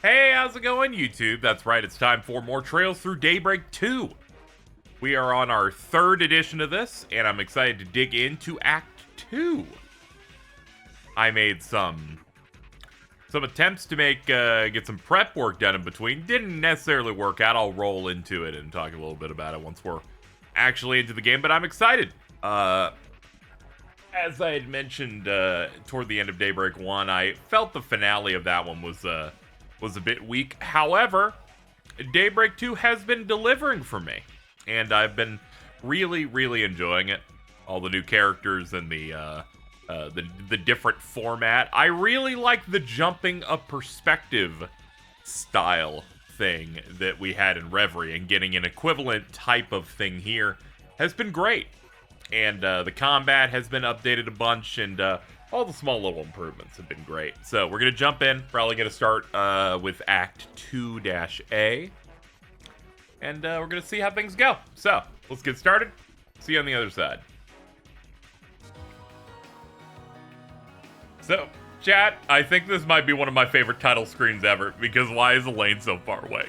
Hey, how's it going, YouTube? That's right, it's time for more Trails Through Daybreak 2. We are on our third edition of this, and I'm excited to dig into Act 2. I made some attempts to get some prep work done in between. Didn't necessarily work out. I'll roll into it and talk a little bit about it once we're actually into the game, but I'm excited. As I had mentioned toward the end of Daybreak 1, I felt the finale of that one was a bit weak. However, Daybreak 2 has been delivering for me, and I've been really, really enjoying it. All the new characters and the different format. I really like the jumping of perspective style thing that we had in Reverie, and getting an equivalent type of thing here has been great. And the combat has been updated a bunch, and all the small little improvements have been great. So we're going to jump in. Probably going to start with Act 2-A. And we're going to see how things go. So let's get started. See you on the other side. So, chat, I think this might be one of my favorite title screens ever, because why is Elaine so far away?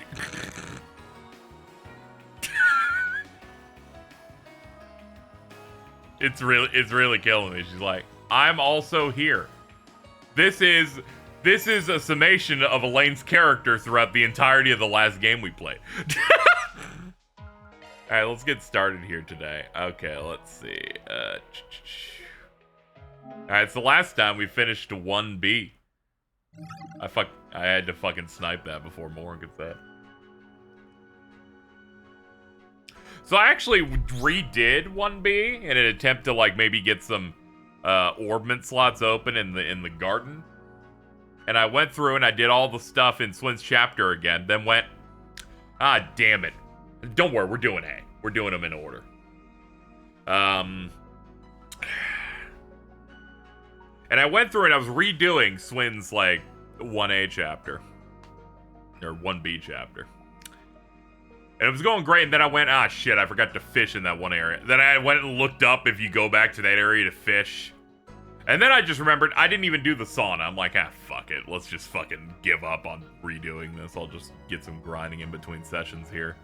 It's really killing me. She's like, I'm also here. This is a summation of Elaine's character throughout the entirety of the last game we played. Alright, let's get started here today. Okay, let's see. Alright, so last time we finished 1B. I had to fucking snipe that before Morgan gets that. So I actually redid 1B in an attempt to like maybe get some orbment slots open in the garden. And I went through and I did all the stuff in Swin's chapter again, then went, ah, damn it. Don't worry, we're doing A. We're doing them in order. And I went through and I was redoing Swin's, like, 1A chapter. Or 1B chapter. And it was going great, and then I went, ah, shit, I forgot to fish in that one area. Then I went and looked up if you go back to that area to fish. And then I just remembered I didn't even do the sauna. I'm like, ah, fuck it. Let's just fucking give up on redoing this. I'll just get some grinding in between sessions here.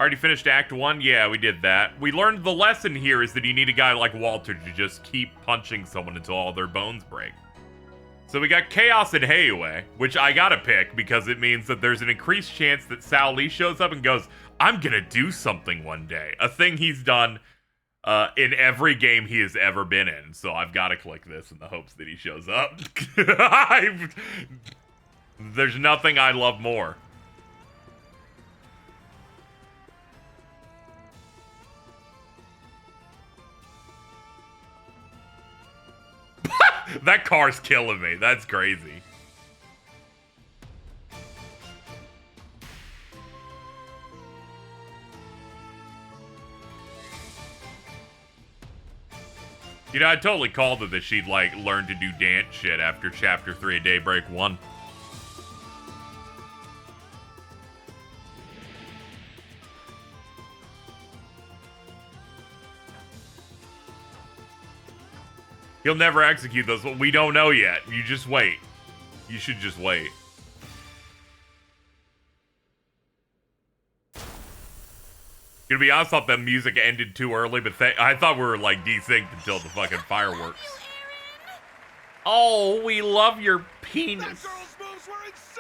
Already finished Act 1? Yeah, we did that. We learned the lesson here is that you need a guy like Walter to just keep punching someone until all their bones break. So we got Chaos and Heiue, which I gotta pick because it means that there's an increased chance that Sao Lee shows up and goes, I'm gonna do something one day. A thing he's done in every game he has ever been in. So I've gotta click this in the hopes that he shows up. There's nothing I love more. That car's killing me. That's crazy. You know, I totally called it that she'd, like, learn to do dance shit after Chapter 3 of Daybreak 1. He'll never execute those. We don't know yet. You just wait. You should just wait. Gonna be honest, I thought the music ended too early, but I thought we were like desynced until the fucking fireworks. Oh, we love your penis. That girl's moves were insane!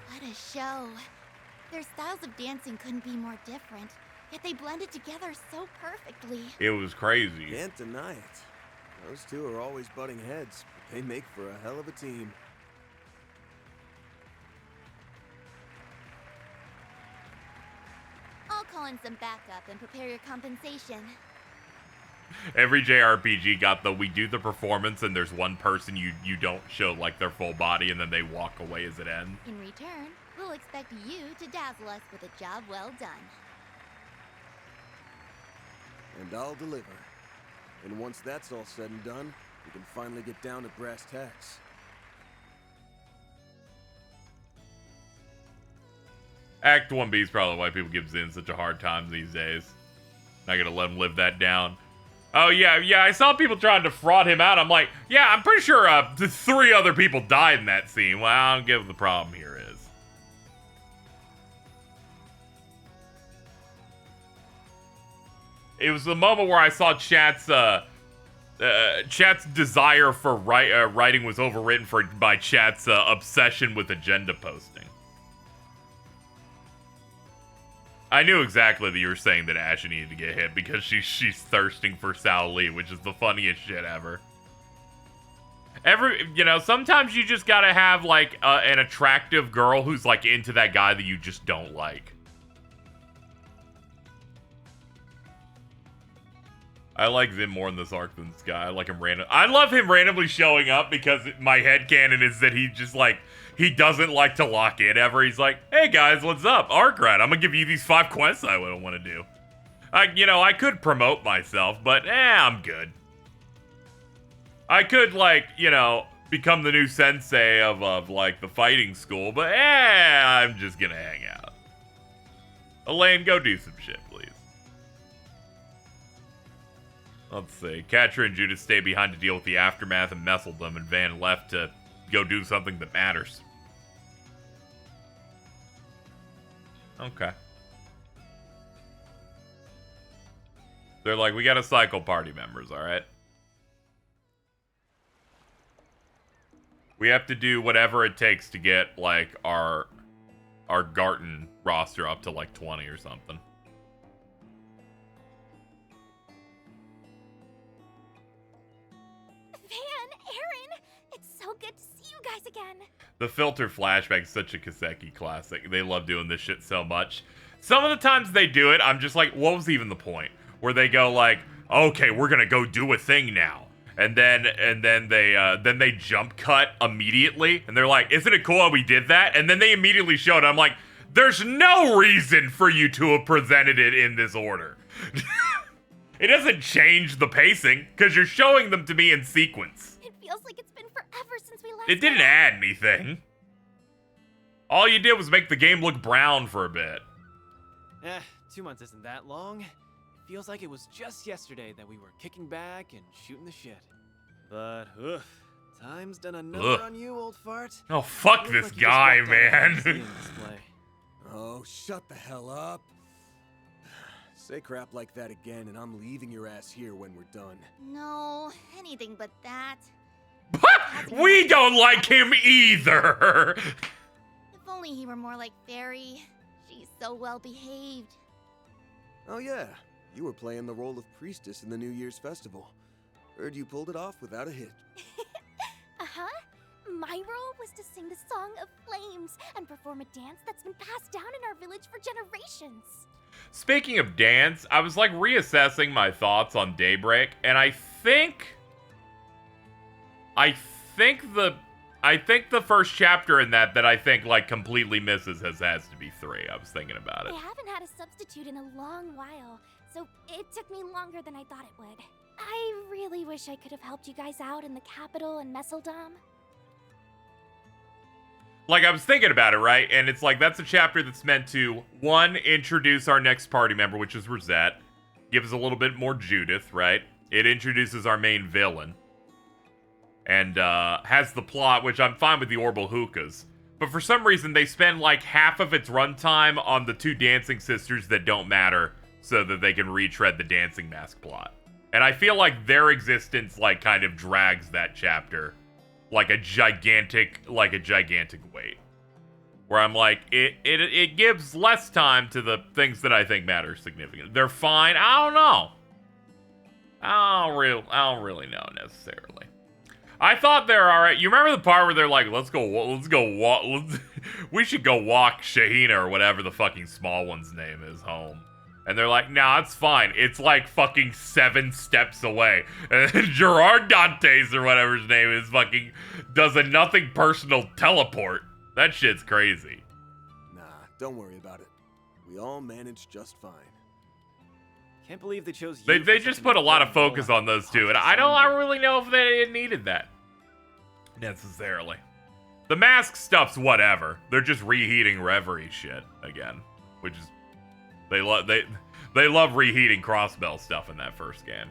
What a show. Their styles of dancing couldn't be more different, yet they blended together so perfectly. It was crazy. Can't deny it. Those two are always butting heads, but they make for a hell of a team. I'll call in some backup and prepare your compensation. Every JRPG got we do the performance and there's one person you don't show like their full body and then they walk away as it ends. In return, we'll expect you to dazzle us with a job well done. And I'll deliver. And once that's all said and done, we can finally get down to brass tacks. Act 1B is probably why people give Zin such a hard time these days. Not gonna let him live that down. Oh, yeah, I saw people trying to fraud him out. I'm like, yeah, I'm pretty sure 3 other people died in that scene. Well, I don't get what the problem here is. It was the moment where I saw Chat's desire for writing was overwritten by Chat's obsession with agenda posting. I knew exactly that you were saying that Asha needed to get hit because she's thirsting for Sao Lee, which is the funniest shit ever. Sometimes you just gotta have, like, an attractive girl who's, like, into that guy that you just don't like. I like Zim more in this arc than Sky. I like him I love him randomly showing up because my headcanon is that he just, like, he doesn't like to lock in ever. He's like, hey guys, what's up? Arcrat, I'm gonna give you these 5 quests I would want to do. I could promote myself, but I'm good. I could, like, become the new sensei of like, the fighting school, but I'm just gonna hang out. Elaine, go do some shit, please. Let's see. Katra and Judith stay behind to deal with the aftermath and messled them, and Van left to go do something that matters. Okay. They're like, we gotta cycle party members, alright? We have to do whatever it takes to get, like, our Garten roster up to, like, 20 or something. So good to see you guys again. The filter flashback is such a Kaseki classic. They love doing this shit so much. Some of the times they do it, I'm just like, what was even the point? Where they go like, okay, we're gonna go do a thing now, and then they jump cut immediately, and they're like, isn't it cool how we did that? And then they immediately show it. I'm like, there's no reason for you to have presented it in this order. It doesn't change the pacing because you're showing them to me in sequence. It feels like it's been forever since we last. It didn't add anything. All you did was make the game look brown for a bit. 2 months isn't that long. It feels like it was just yesterday that we were kicking back and shooting the shit. But, time's done a number on you, old fart. Oh, fuck this guy, man. Oh, shut the hell up. Say crap like that again, and I'm leaving your ass here when we're done. No, anything but that. We don't like him either. If only he were more like Fairy. She's so well behaved. Oh yeah, you were playing the role of priestess in the New Year's festival. Heard you pulled it off without a hitch. Uh-huh. My role was to sing the Song of Flames and perform a dance that's been passed down in our village for generations. Speaking of dance, I was like reassessing my thoughts on Daybreak, and I think the first chapter in that I think like completely misses has to be 3. I was thinking about it. I haven't had a substitute in a long while, so it took me longer than I thought it would. I really wish I could have helped you guys out in the capital and Messeldom. Like, I was thinking about it, right? And it's like, that's a chapter that's meant to, 1, introduce our next party member, which is Rosette. Gives a little bit more Judith, right? It introduces our main villain. And, has the plot, which I'm fine with the Orbital Hookahs. But for some reason, they spend, like, half of its runtime on the 2 dancing sisters that don't matter, so that they can retread the dancing mask plot. And I feel like their existence, like, kind of drags that chapter like a gigantic weight. Where I'm like, it gives less time to the things that I think matter significantly. They're fine. I don't know. I don't really know necessarily. I thought they're alright. You remember the part where they're like, let's go walk. We should go walk Shahina or whatever the fucking small one's name is home. And they're like, nah, it's fine. It's like fucking 7 steps away. And then Gerard Dantes or whatever his name is fucking does a nothing personal teleport. That shit's crazy. Nah, don't worry about it. We all managed just fine. Can't believe they chose you. They just put a lot of focus on those two, and I don't really know if they needed that necessarily. The mask stuff's whatever. They're just reheating Reverie shit again, which is they love reheating Crossbell stuff in that first game.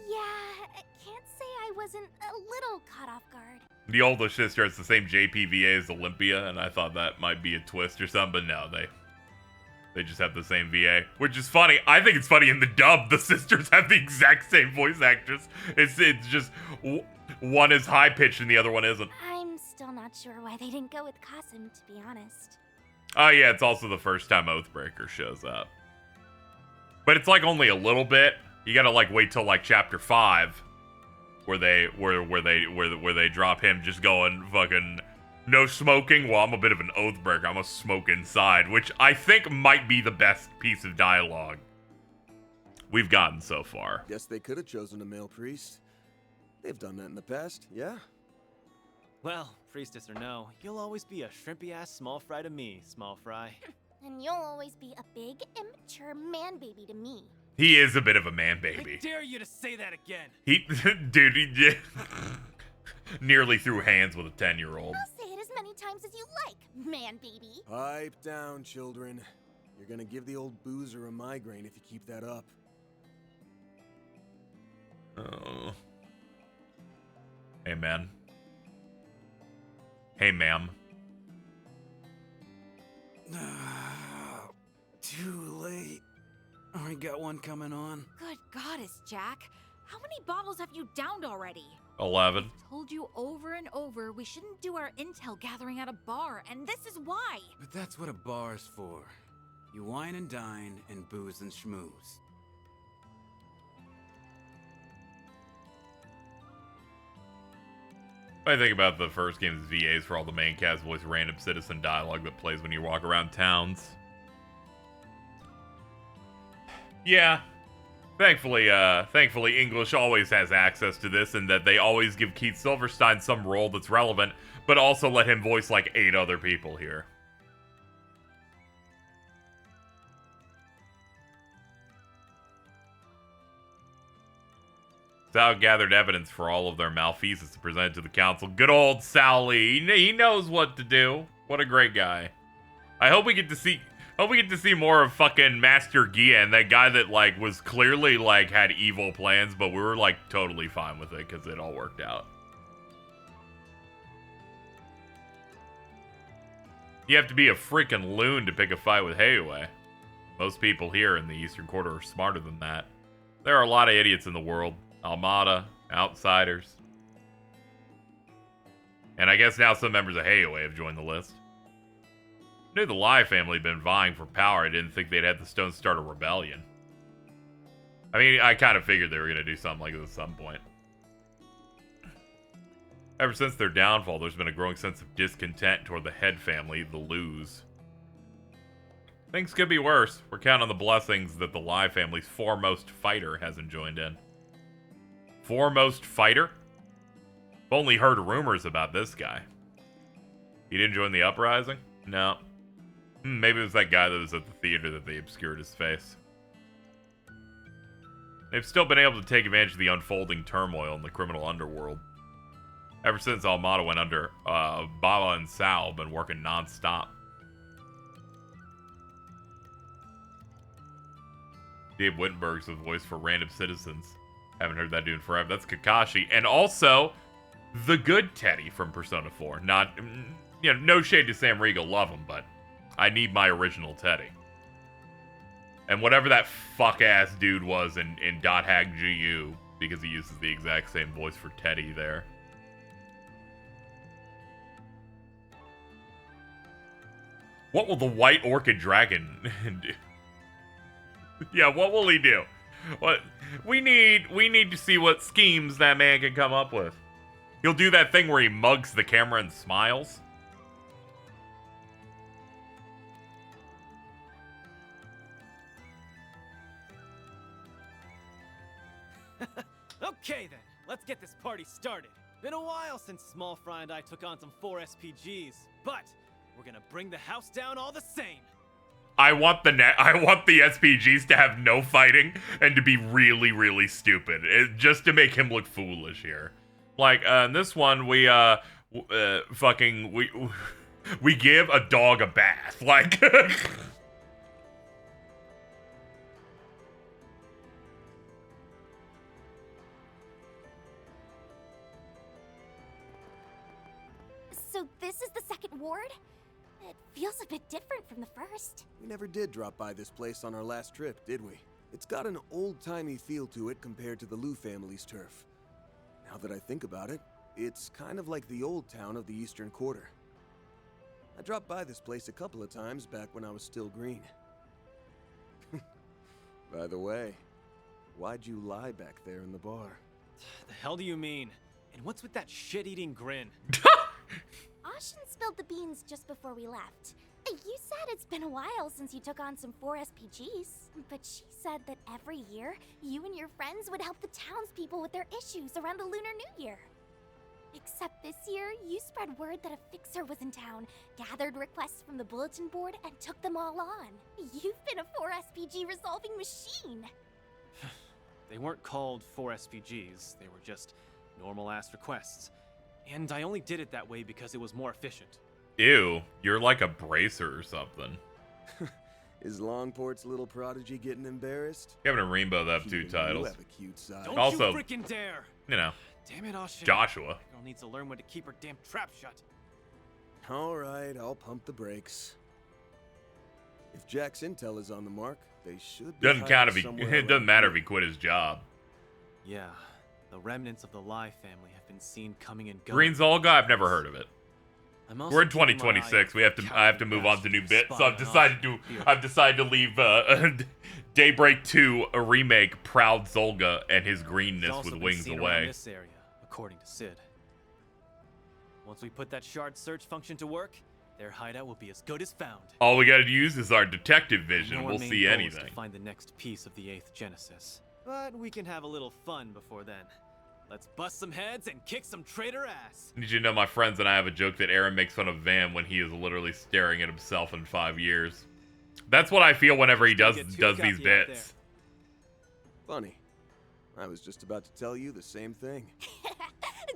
Yeah, I can't say I wasn't a little caught off guard. The older sister has the same JPVA as Olympia, and I thought that might be a twist or something, but no, they just have the same VA, which is funny. I think it's funny in the dub, the sisters have the exact same voice actress. It's just one is high pitched and the other one isn't. I'm still not sure why they didn't go with Qasim, to be honest. Oh yeah, it's also the first time Oathbreaker shows up. But it's like only a little bit. You gotta like wait till like chapter 5 where they drop him just going fucking no smoking. Well, I'm a bit of an Oathbreaker. I'm a smoke inside, which I think might be the best piece of dialogue we've gotten so far. Guess they could have chosen a male priest. They've done that in the past, yeah? Well, priestess or no, you'll always be a shrimpy-ass small fry to me, small fry. And you'll always be a big, immature man-baby to me. He is a bit of a man I baby. dare you to say that again. Dude, he nearly threw hands with a 10-year-old. I'll say it as many times as you like, man-baby. Pipe down, children. You're gonna give the old boozer a migraine if you keep that up. Oh. Hey, man. Hey, ma'am. Too late. I got one coming on. Good goddess, Jack. How many bottles have you downed already? 11. Told you over and over we shouldn't do our intel gathering at a bar, and this is why. But that's what a bar's for. You wine and dine and booze and schmooze. I think about the first game's VAs for all the main cast voice random citizen dialogue that plays when you walk around towns. Yeah. Thankfully English always has access to this, and that they always give Keith Silverstein some role that's relevant, but also let him voice like 8 other people here. Sal gathered evidence for all of their malfeasance to present to the council. Good old Sally. He knows what to do. What a great guy. I hope we get to see more of fucking Master Gian, that guy that like was clearly like had evil plans, but we were like totally fine with it because it all worked out. You have to be a freaking loon to pick a fight with Heiue. Most people here in the Eastern Quarter are smarter than that. There are a lot of idiots in the world. Almada, outsiders. And I guess now some members of Heiue have joined the list. I knew the Lai family had been vying for power. I didn't think they'd have the stones start a rebellion. I mean, I kind of figured they were going to do something like this at some point. Ever since their downfall, there's been a growing sense of discontent toward the head family, the Lus. Things could be worse. We're counting on the blessings that the Lai family's foremost fighter hasn't joined in. Foremost fighter? I've only heard rumors about this guy. He didn't join the uprising? No. Maybe it was that guy that was at the theater that they obscured his face. They've still been able to take advantage of the unfolding turmoil in the criminal underworld. Ever since Almada went under, Baba and Sal have been working non-stop. Dave Wittenberg's the voice for Random Citizens. Haven't heard that dude in forever. That's Kakashi. And also, the good Teddy from Persona 4. Not, you know, no shade to Sam Riegel, love him, but I need my original Teddy. And whatever that fuck-ass dude was in Dot Hack GU, because he uses the exact same voice for Teddy there. What will the White Orchid Dragon do? Yeah, what will he do? What we need to see what schemes that man can come up with. He'll do that thing where he mugs the camera and smiles. Okay then, let's get this party started. Been a while since Small Fry and I took on some 4 SPGs, but we're gonna bring the house down all the same. I want the SPGs to have no fighting and to be really, really stupid, just to make him look foolish here. Like in this one, we fucking we give a dog a bath. Like So this is the second ward? It feels a bit different from the first. We never did drop by this place on our last trip, did we? It's got an old-timey feel to it compared to the Liu family's turf. Now that I think about it, it's kind of like the old town of the Eastern Quarter. I dropped by this place a couple of times back when I was still green. By the way, why'd you lie back there in the bar? The hell do you mean? And what's with that shit-eating grin? Ashen spilled the beans just before we left. You said it's been a while since you took on some 4 SPGs, but she said that every year, you and your friends would help the townspeople with their issues around the Lunar New Year. Except this year, you spread word that a fixer was in town, gathered requests from the bulletin board, and took them all on. You've been a 4 SPG resolving machine. They weren't called 4 SPGs, they were just normal-ass requests. And I only did it that way because it was more efficient. ew, you're like a bracer or something. Is Longport's little prodigy getting embarrassed? Kevin and Rainbow have 2 Even titles. You have a cute side. Don't Also- you freaking dare! You know, Damn it, Ashin. Joshua. Girl needs to learn when to keep her damn trap shut. All right, I'll pump the brakes. If Jack's intel is on the mark, they should be Doesn't count if hiding he. somewhere It doesn't around matter if here. he quit his job. Yeah, the remnants of the Lai family have been seen coming and going. Green's Olga. I've never heard of it. I'm also We're in keeping my eye 2026. We out have to. for I have to cowardly move on to new bastards bits. So I've spying decided on to. here. I've decided to leave Daybreak 2 a remake. Proud Zolga and his He's greenness also with been wings seen around away. this area, according to Sid. Once we put that shard search function to work, their hideout will be as good as found. All we gotta use is our detective I vision. know our We'll main see goal is anything. to find the next piece of the 8th Genesis. But we can have a little fun before then. Let's bust some heads and kick some traitor ass. Did you know my friends and I have a joke that Aaron makes fun of Van when he is literally staring at himself in 5 years? That's what I feel whenever he does Get too these cocky out bits. Funny. I was just about to tell you the same thing.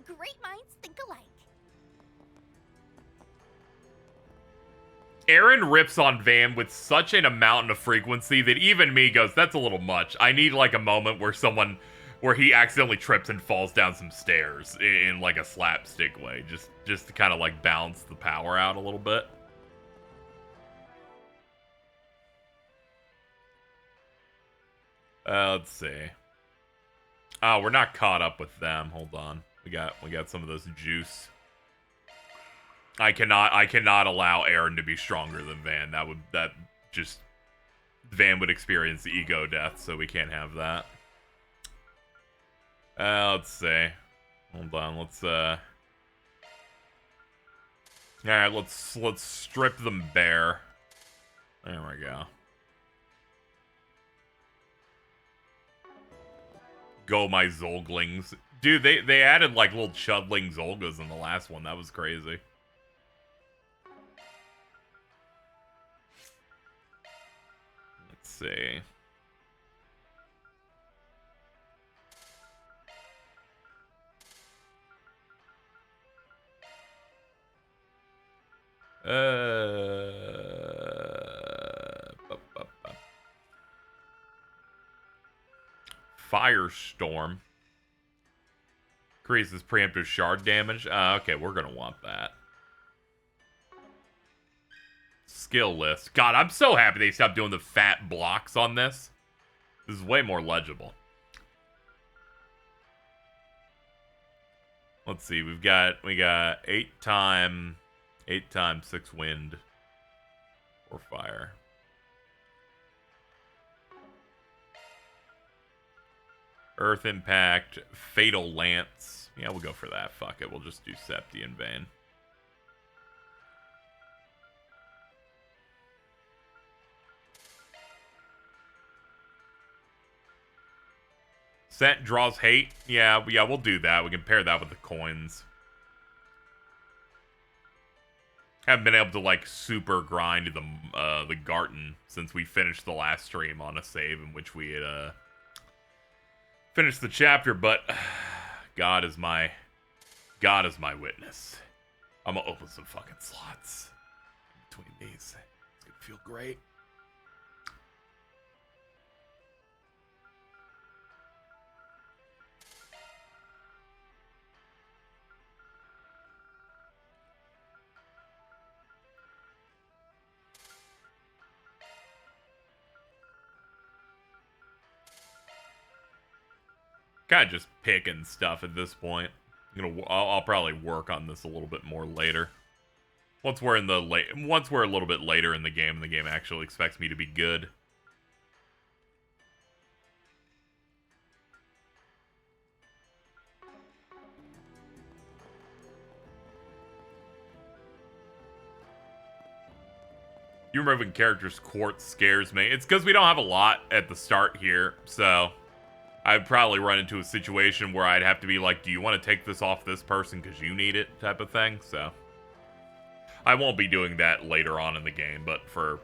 Great minds think alike. Aaron rips on Van with such an amount of frequency that even me goes, that's a little much. I need like a moment where he accidentally trips and falls down some stairs in like a slapstick way, just to kind of like balance the power out a little bit. Let's see. Oh, we're not caught up with them. Hold on. We got some of this juice. I cannot allow Aaron to be stronger than Van. Van would experience ego death, so we can't have that. Let's see. Hold on, alright, let's strip them bare. There we go. Go my Zolglings. Dude, they added like little chudling Zolgas in the last one. That was crazy. Let's see. Firestorm. Increases preemptive shard damage. Okay, we're gonna want that. Skill list. God, I'm so happy they stopped doing the fat blocks on this. This is way more legible. Let's see. We got 8 times 6 wind or fire. Earth impact, fatal lance. Yeah, we'll go for that. Fuck it. We'll just do Septi in vain. Scent draws hate. Yeah, we'll do that. We can pair that with the coins. Haven't been able to like super grind the Garten since we finished the last stream on a save in which we had finished the chapter, but God is my witness. I'm gonna open some fucking slots in between these. It's gonna feel great. Kind of just picking stuff at this point. I'll probably work on this a little bit more later. Once we're a little bit later in the game, and the game actually expects me to be good. You removing characters' quartz scares me. It's because we don't have a lot at the start here, so I'd probably run into a situation where I'd have to be like, do you want to take this off this person because you need it, type of thing, so I won't be doing that later on in the game, but for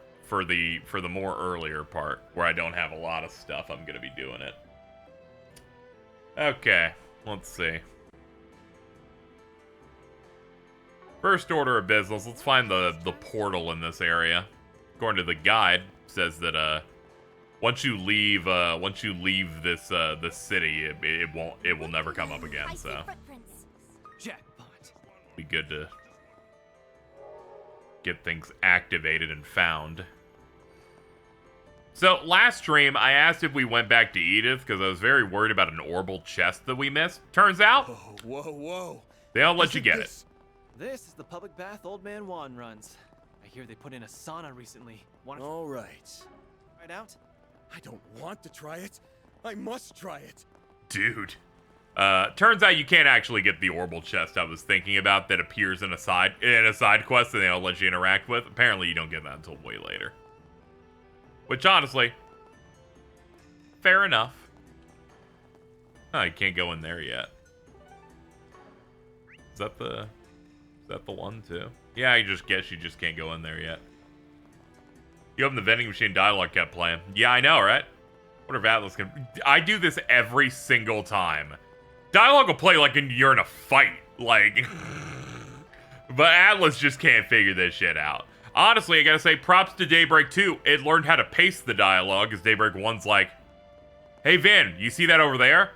the more earlier part, where I don't have a lot of stuff, I'm gonna be doing it. Okay, let's see. First order of business, let's find the portal in this area. According to the guide, says that once you leave this city, it will never come up again. So Jackpot. be good to get things activated and found. So last stream, I asked if we went back to Edith because I was very worried about an orbital chest that we missed. Turns out, Whoa. they don't let you get it. This is the public bath Old Man Juan runs. I hear they put in a sauna recently. All right. Right out? I don't want to try it. I must try it. Dude. Turns out you can't actually get the orbital chest I was thinking about that appears in a side quest that they don't let you interact with. Apparently you don't get that until way later. Which honestly, fair enough. Oh, you can't go in there yet. Is that the one too? Yeah, you just can't go in there yet. You open the vending machine, dialogue kept playing. Yeah, I know, right? What if Atlas can... I do this every single time. Dialogue will play like you're in a fight. Like... But Atlas just can't figure this shit out. Honestly, I gotta say, props to Daybreak 2. It learned how to pace the dialogue, as Daybreak 1's like, hey, Vin, you see that over there?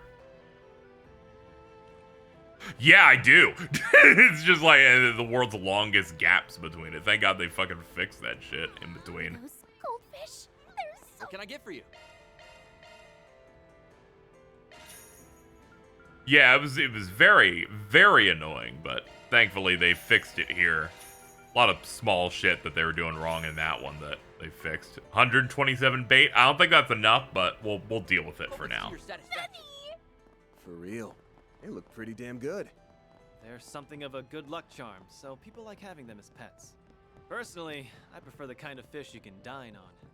Yeah, I do. It's just like the world's longest gaps between it. Thank God they fucking fixed that shit in between. Those goldfish, they're so... What can I get for you? Yeah, it was very, very annoying, but thankfully they fixed it here. A lot of small shit that they were doing wrong in that one that they fixed. 127 bait. I don't think that's enough, but we'll deal with it for now. For real. They look pretty damn good. They're something of a good luck charm, so people like having them as pets. Personally, I prefer the kind of fish you can dine on.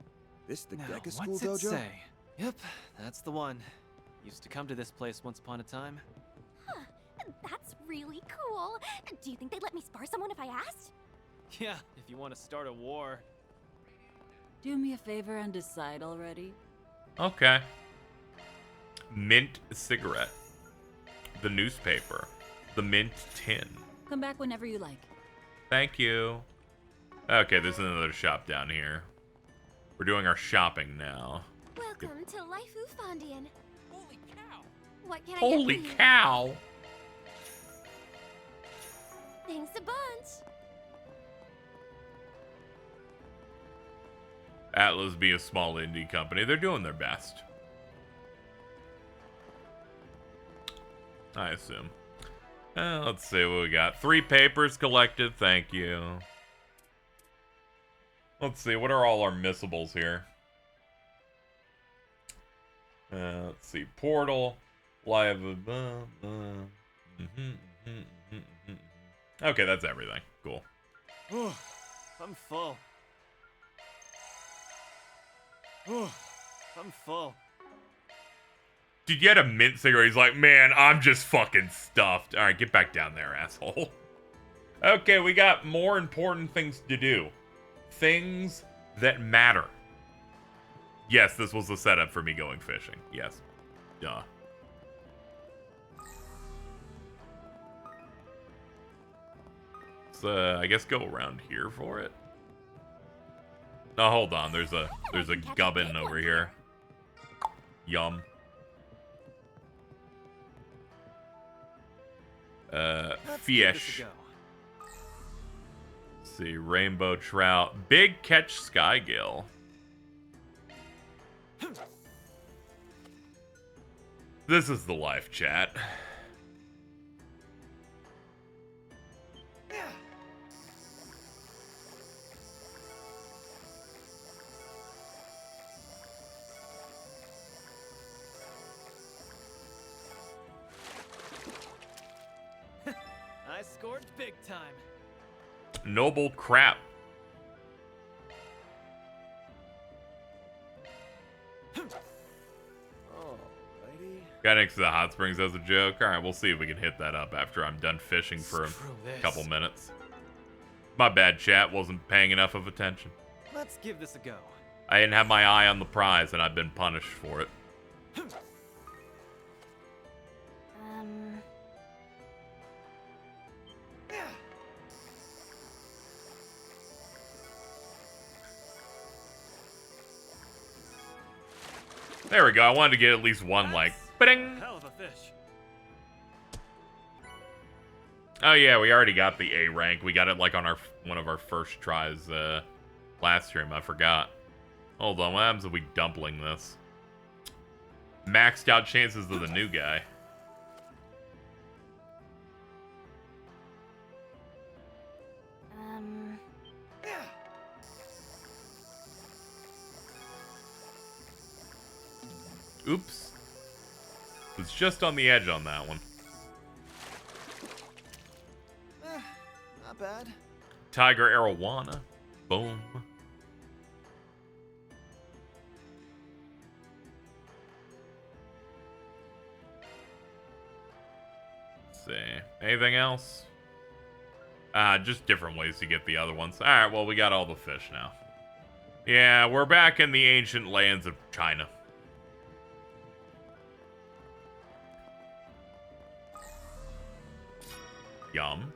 This the Now, Greca School what's it dojo? say? Yep, that's the one. Used to come to this place once upon a time. Huh, that's really cool. Do you think they'd let me spar someone if I asked? Yeah, if you want to start a war. Do me a favor and decide already. Okay. Mint cigarette. The newspaper. The mint tin. Come back whenever you like. Thank you. Okay, there's another shop down here. We're doing our shopping now. Welcome to Laifu Fondian. Holy cow! What can I Holy get for you? cow! Thanks a bunch. Atlas be a small indie company. They're doing their best. I assume. Let's see what we got. 3 papers collected. Thank you. Let's see. What are all our missables here? Let's see. Portal. Live. Okay, that's everything. Cool. I'm full. I'm full. Dude, you had a mint cigarette. He's like, man, I'm just fucking stuffed. All right, get back down there, asshole. Okay, we got more important things to do. Things that matter. Yes, this was the setup for me going fishing. Yes. Duh. Let's, I guess go around here for it. No, hold on. There's a gubbin over here. Yum. Let's give this Fish. a go. Let's see, rainbow trout. Big catch skygill. This is the life, chat. I scored big time. Noble crap. Alrighty. Got next to the hot springs as a joke. Alright, we'll see if we can hit that up after I'm done fishing for a Screw this. couple minutes. My bad, chat. Wasn't paying enough of attention. Let's give this a go. I didn't have my eye on the prize, and I've been punished for it. There we go. I wanted to get at least one, like, ba-ding. Hell of a fish. Oh yeah, we already got the A rank. We got it like on our one of our first tries last stream. I forgot. Hold on, what happens if we dumpling this? Maxed out chances of the new guy. Oops. Was just on the edge on that one. Not bad. Tiger arowana. Boom. Let's see. Anything else? Just different ways to get the other ones. Alright, well, we got all the fish now. Yeah, we're back in the ancient lands of China. Yum.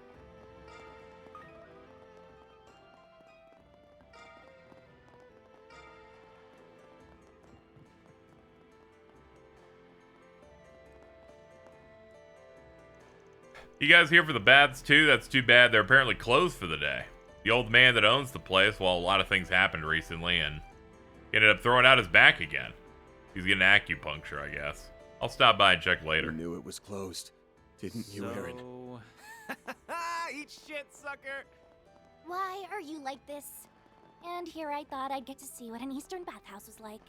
You guys here for the bads too? That's too bad. They're apparently closed for the day. The old man that owns the place, well, a lot of things happened recently, and he ended up throwing out his back again. He's getting acupuncture, I guess. I'll stop by and check later. You knew it was closed, didn't you, Aaron? Eat shit, sucker. Why are you like this? And here I thought I'd get to see what an Eastern bathhouse was like.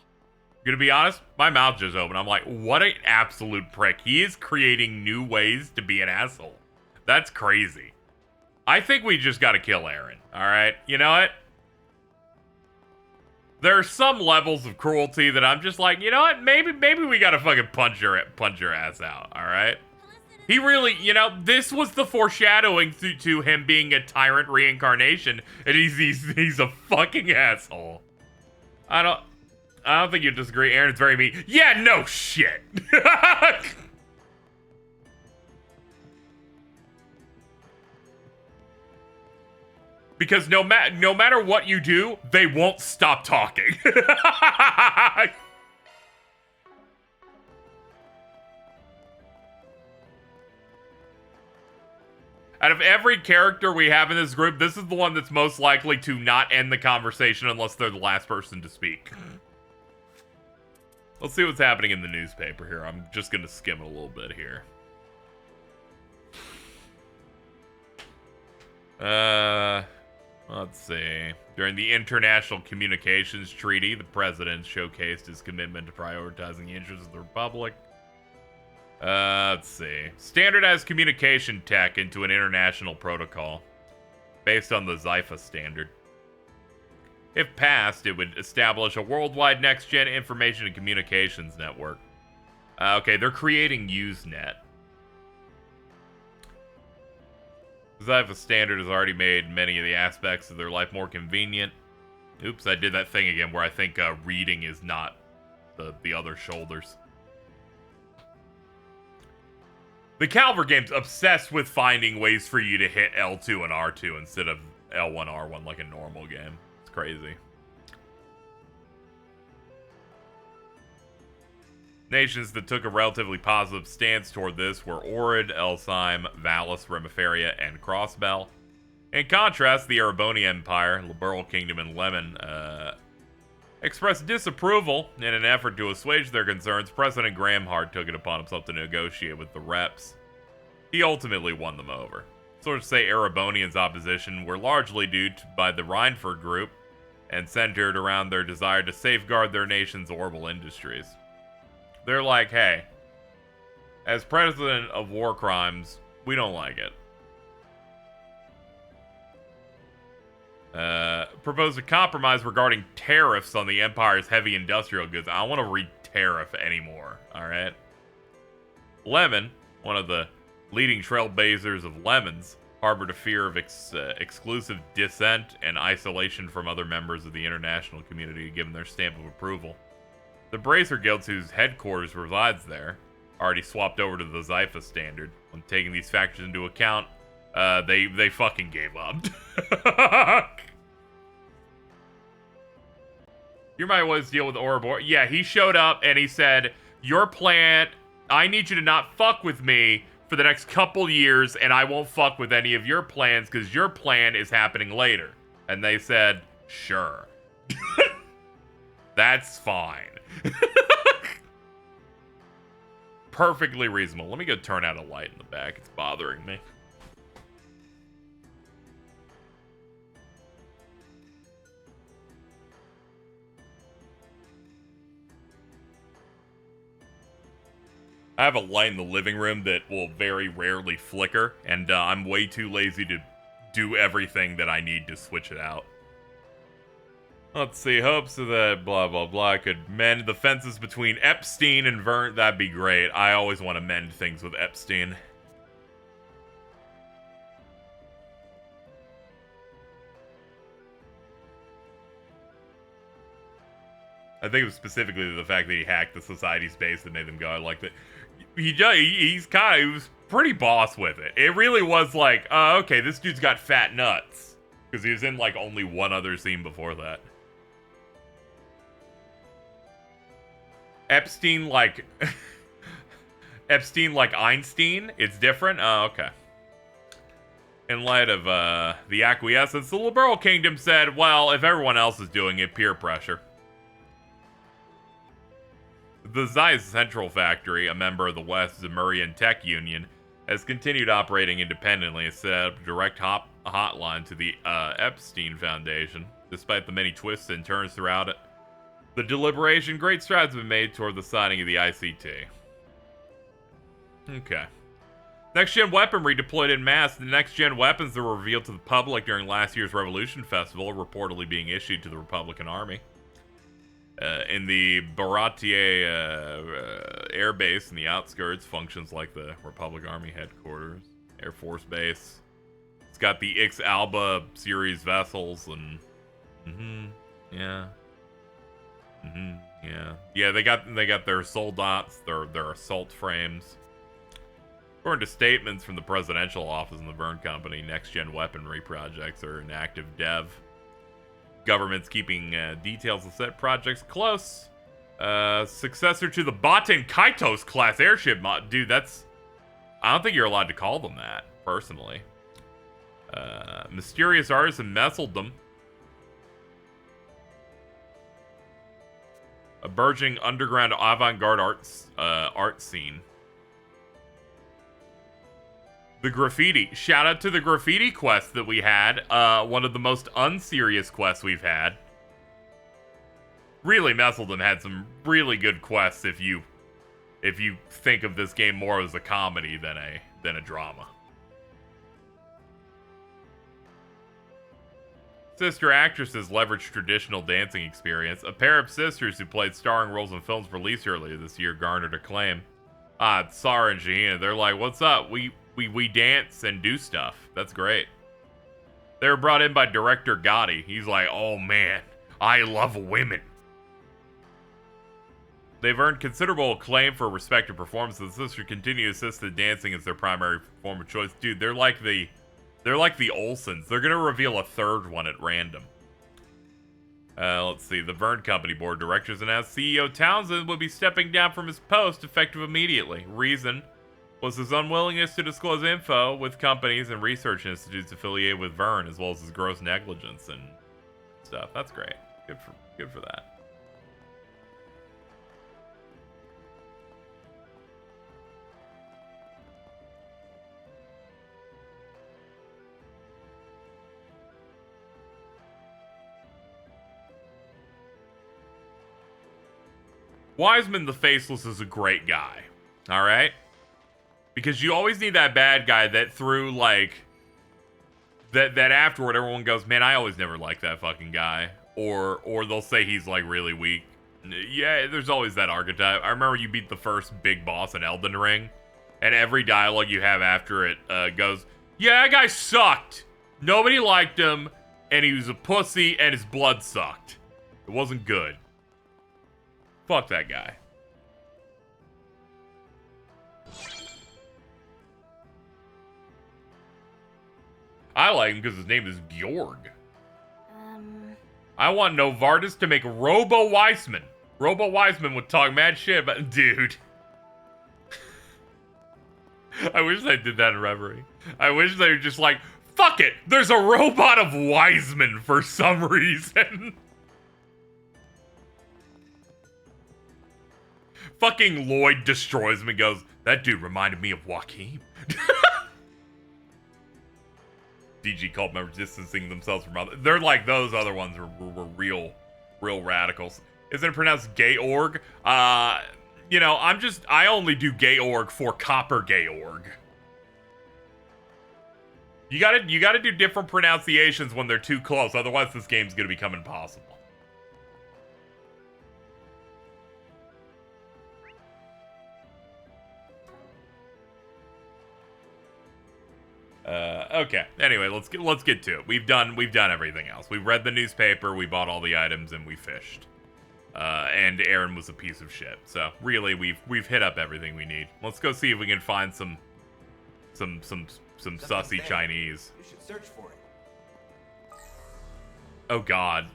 Gonna be honest, my mouth just opened. I'm like, what an absolute prick. He is creating new ways to be an asshole. That's crazy. I think we just gotta kill Aaron, alright? You know what? There are some levels of cruelty that I'm just like, you know what? Maybe we gotta fucking punch your ass out, alright? He really, you know, this was the foreshadowing to him being a tyrant reincarnation, and he's a fucking asshole. I don't think you disagree. Aaron's very mean. Yeah, no shit. Because no matter what you do, they won't stop talking. Out of every character we have in this group, this is the one that's most likely to not end the conversation unless they're the last person to speak. Let's see what's happening in the newspaper here. I'm just going to skim it a little bit here. Let's see. During the International Communications Treaty, the president showcased his commitment to prioritizing the interests of the Republic. Let's see. Standardized communication tech into an international protocol based on the Zypha standard. If passed, it would establish a worldwide next-gen information and communications network. Okay, they're creating Usenet. The Zypha standard has already made many of the aspects of their life more convenient. Oops, I did that thing again where I think reading is not the other shoulders. The Calver game's obsessed with finding ways for you to hit L2 and R2 instead of L1, R1 like a normal game. It's crazy. Nations that took a relatively positive stance toward this were Orid, Elsheim, Vallis, Remiferia, and Crossbell. In contrast, the Ereboni Empire, Liberal Kingdom, and Lemon expressed disapproval. In an effort to assuage their concerns, President Grahamhart took it upon himself to negotiate with the reps. He ultimately won them over. Sources say Erebonians' opposition were largely due by the Rheinford group and centered around their desire to safeguard their nation's orbital industries. They're like, hey, as president of war crimes, we don't like it. Proposed a compromise regarding tariffs on the Empire's heavy industrial goods. I don't want to read tariff anymore, alright? Lemon, one of the leading trailblazers of lemons, harbored a fear of exclusive dissent and isolation from other members of the international community given their stamp of approval. The Bracer Guilds, whose headquarters resides there, already swapped over to the Zypha standard. When taking these factors into account, they fucking gave up. You might always deal with Ouroboros. Yeah, he showed up and he said, your plan, I need you to not fuck with me for the next couple years, and I won't fuck with any of your plans because your plan is happening later. And they said, sure. That's fine. Perfectly reasonable. Let me go turn out a light in the back. It's bothering me. I have a light in the living room that will very rarely flicker, and I'm way too lazy to do everything that I need to switch it out. Let's see, hopes that blah blah blah could mend the fences between Epstein and Vern. That'd be great. I always want to mend things with Epstein. I think it was specifically the fact that he hacked the Society's base that made them go. I like that. He was pretty boss with it. It really was like, okay, this dude's got fat nuts. Because he was in like only one other scene before that. Epstein like Einstein? It's different? Oh, okay. In light of the acquiescence, the Liberal Kingdom said, well, if everyone else is doing it, peer pressure. The Zeiss Central Factory, a member of the West Zemurian Tech Union, has continued operating independently and set up a direct hotline to the Epstein Foundation. Despite the many twists and turns throughout it, the deliberation, great strides have been made toward the signing of the ICT. Okay. Next-gen weaponry deployed en masse. The next-gen weapons that were revealed to the public during last year's Revolution Festival are reportedly being issued to the Republican Army. In the Baratier Air Base in the outskirts, functions like the Republic Army headquarters, Air Force Base. It's got the Ix Alba series vessels and... yeah. Yeah, they got their soldats, their assault frames. According to statements from the presidential office and the Verne Company, next-gen weaponry projects are in active dev. Government's keeping details of said projects close. Successor to the Baten Kaitos class airship mod. Dude, that's... I don't think you're allowed to call them that, personally. Mysterious artisan Messeldom. A burgeoning underground avant-garde art scene. The graffiti. Shout out to the graffiti quest that we had. One of the most unserious quests we've had. Really, Messeldom had some really good quests if you think of this game more as a comedy than a drama. Sister actresses leveraged traditional dancing experience. A pair of sisters who played starring roles in films released earlier this year garnered acclaim. Sarah and Shahina, they're like, what's up? We dance and do stuff. That's great. They were brought in by director Gotti. He's like, oh man, I love women. They've earned considerable acclaim for respective performances. This should continue to assist the dancing as their primary form of choice. Dude, they're like the Olsens. They're gonna reveal a third one at random. Let's see. The Vern Company board of directors announced CEO Townsend would be stepping down from his post effective immediately. Reason was his unwillingness to disclose info with companies and research institutes affiliated with Vern, as well as his gross negligence and stuff. That's great. Good for that. Wiseman the Faceless is a great guy, all right? Because you always need that bad guy that through, like, that afterward everyone goes, man, I always never liked that fucking guy. Or they'll say he's, like, really weak. Yeah, there's always that archetype. I remember you beat the first big boss in Elden Ring, and every dialogue you have after it goes, yeah, that guy sucked. Nobody liked him, and he was a pussy, and his blood sucked. It wasn't good. Fuck that guy. I like him because his name is Georg. I want Novartis to make Robo Weissman. Robo Weissman would talk mad shit about... Dude. I wish they did that in Reverie. I wish they were just like, fuck it, there's a robot of Weissman for some reason. Fucking Lloyd destroys him and goes, that dude reminded me of Joaquin. DG cult members distancing themselves from other. They're like those other ones were real radicals. Isn't it pronounced Georg? You know, I only do Georg for Copper Georg. You gotta do different pronunciations when they're too close, otherwise this game's gonna become impossible. Okay. Anyway, let's get to it. We've done everything else. We read the newspaper, we bought all the items, and we fished. And Aaron was a piece of shit. So really, we've hit up everything we need. Let's go see if we can find some sussy Chinese. You should search for it. Oh God,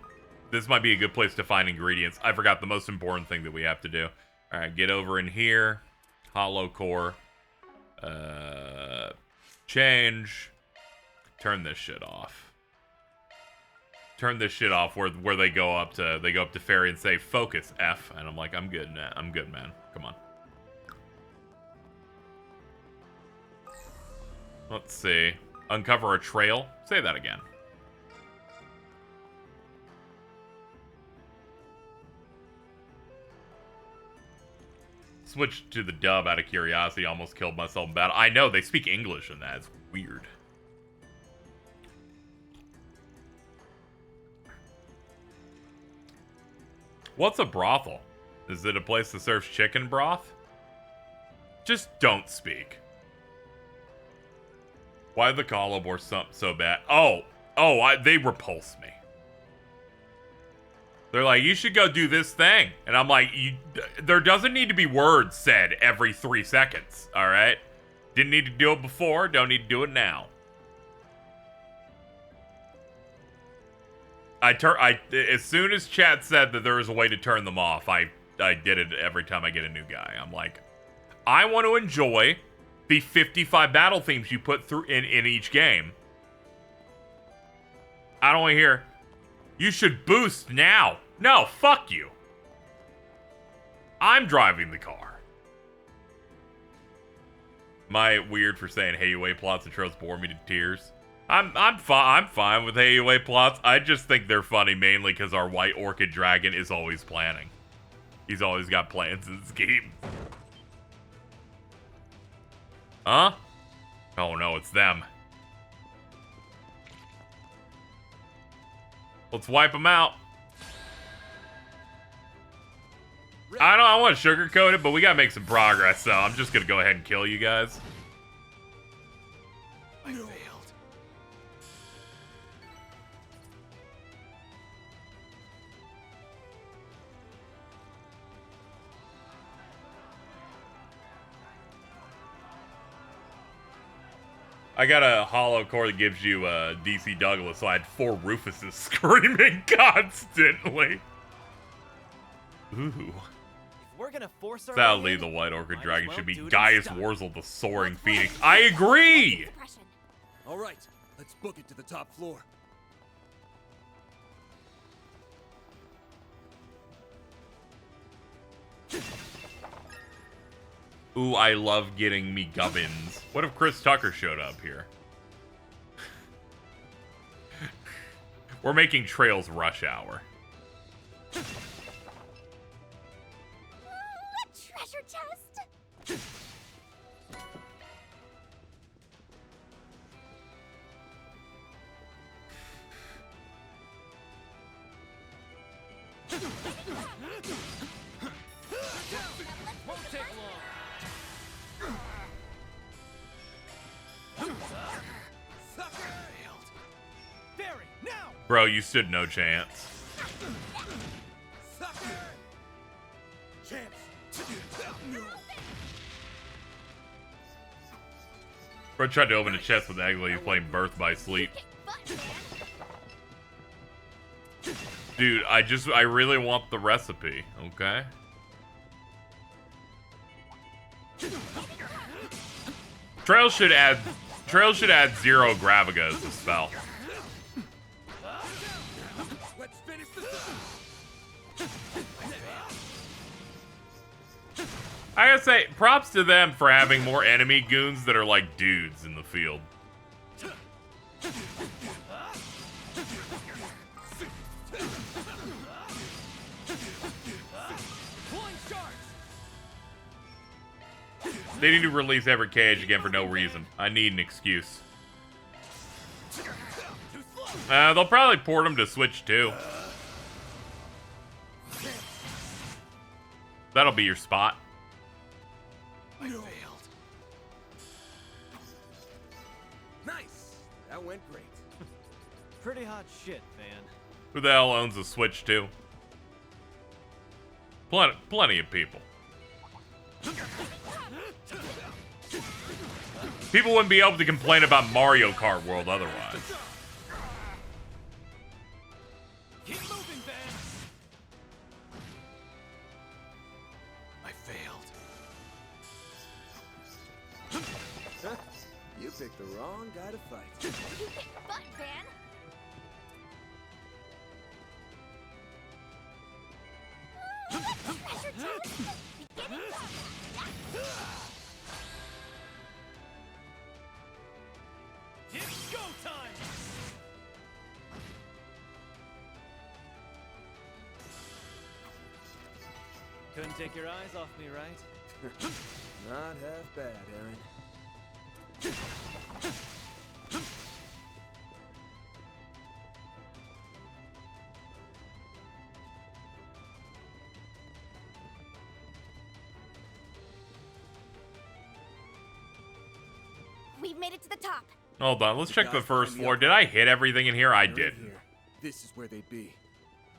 this might be a good place to find ingredients. I forgot the most important thing that we have to do. All right, get over in here. Hollow core. Change. Turn this shit off. Turn this shit off where they go up to Fairy and say focus F, and I'm like, I'm good, man. Come on. Let's see. Uncover a trail. Say that again. Switched to the dub out of curiosity. Almost killed myself in battle. I know, they speak English in that. It's weird. What's a brothel? Is it a place that serves chicken broth? Just don't speak. Why the Collabor so bad? They repulse me. They're like, you should go do this thing. And I'm like, there doesn't need to be words said every 3 seconds, all right? Didn't need to do it before, don't need to do it now. As soon as chat said that there was a way to turn them off, I did it every time I get a new guy. I'm like, I want to enjoy the 55 battle themes you put through in each game. I don't want to hear, you should boost now. No, fuck you. I'm driving the car. Am I weird for saying HUA plots and tropes bore me to tears? I'm fine with HUA plots. I just think they're funny mainly because our white orchid dragon is always planning. He's always got plans and schemes. Huh? Oh no, it's them. Let's wipe them out. I don't want to sugarcoat it, but we gotta make some progress, so I'm just gonna go ahead and kill you guys. I failed. I got a hollow core that gives you DC Douglas, so I had 4 Rufuses screaming constantly. Ooh. If we're gonna force our Sadly, way the in, White Orchid might as Dragon well should be do it in Gaius style. Wurzel, the Soaring Phoenix. I agree! Suppression. All right, let's book it to the top floor. Ooh, I love getting me gubbins. What if Chris Tucker showed up here? We're making Trails Rush Hour. A treasure chest. Won't take long. Failed. Barry, now! Bro, you stood no chance. Bro tried to open a chest with Egley playing Birth by Sleep. Kick butt, man. Dude, I really want the recipe, okay? Trails should add 0 Gravaga as a spell. Let's finish this. I gotta say, props to them for having more enemy goons that are like dudes in the field. They need to release every cage again for no reason. I need an excuse. They'll probably port them to Switch 2. That'll be your spot. I failed. Nice. That went great. Pretty hot shit, man. Who the hell owns a Switch 2? Plenty of people. People wouldn't be able to complain about Mario Kart World otherwise. Keep moving, Van. I failed. You picked the wrong guy to fight. You kick butt, man. Treasure chest. Beginning. It's go time. Couldn't take your eyes off me, right? Not half bad, Aaron. We've made it to the top. Hold on, let's check the first floor. Did I hit everything in here? I They're in didn't. here. This is where they'd be.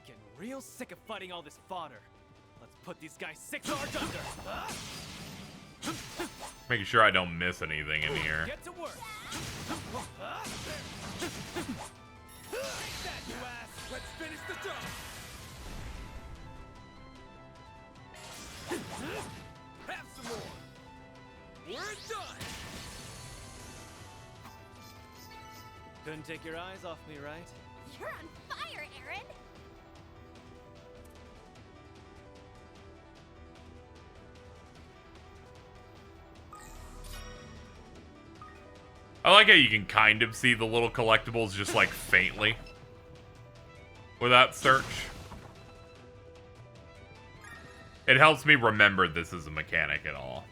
Getting real sick of fighting all this fodder. Let's put these guys 6 yards under. Making sure I don't miss anything in here. Get to work. Take that, you ass. Let's finish the job. Have some more. We're done. Couldn't take your eyes off me, right? You're on fire, Aaron. I like how you can kind of see the little collectibles just like faintly without search. It helps me remember this is a mechanic at all.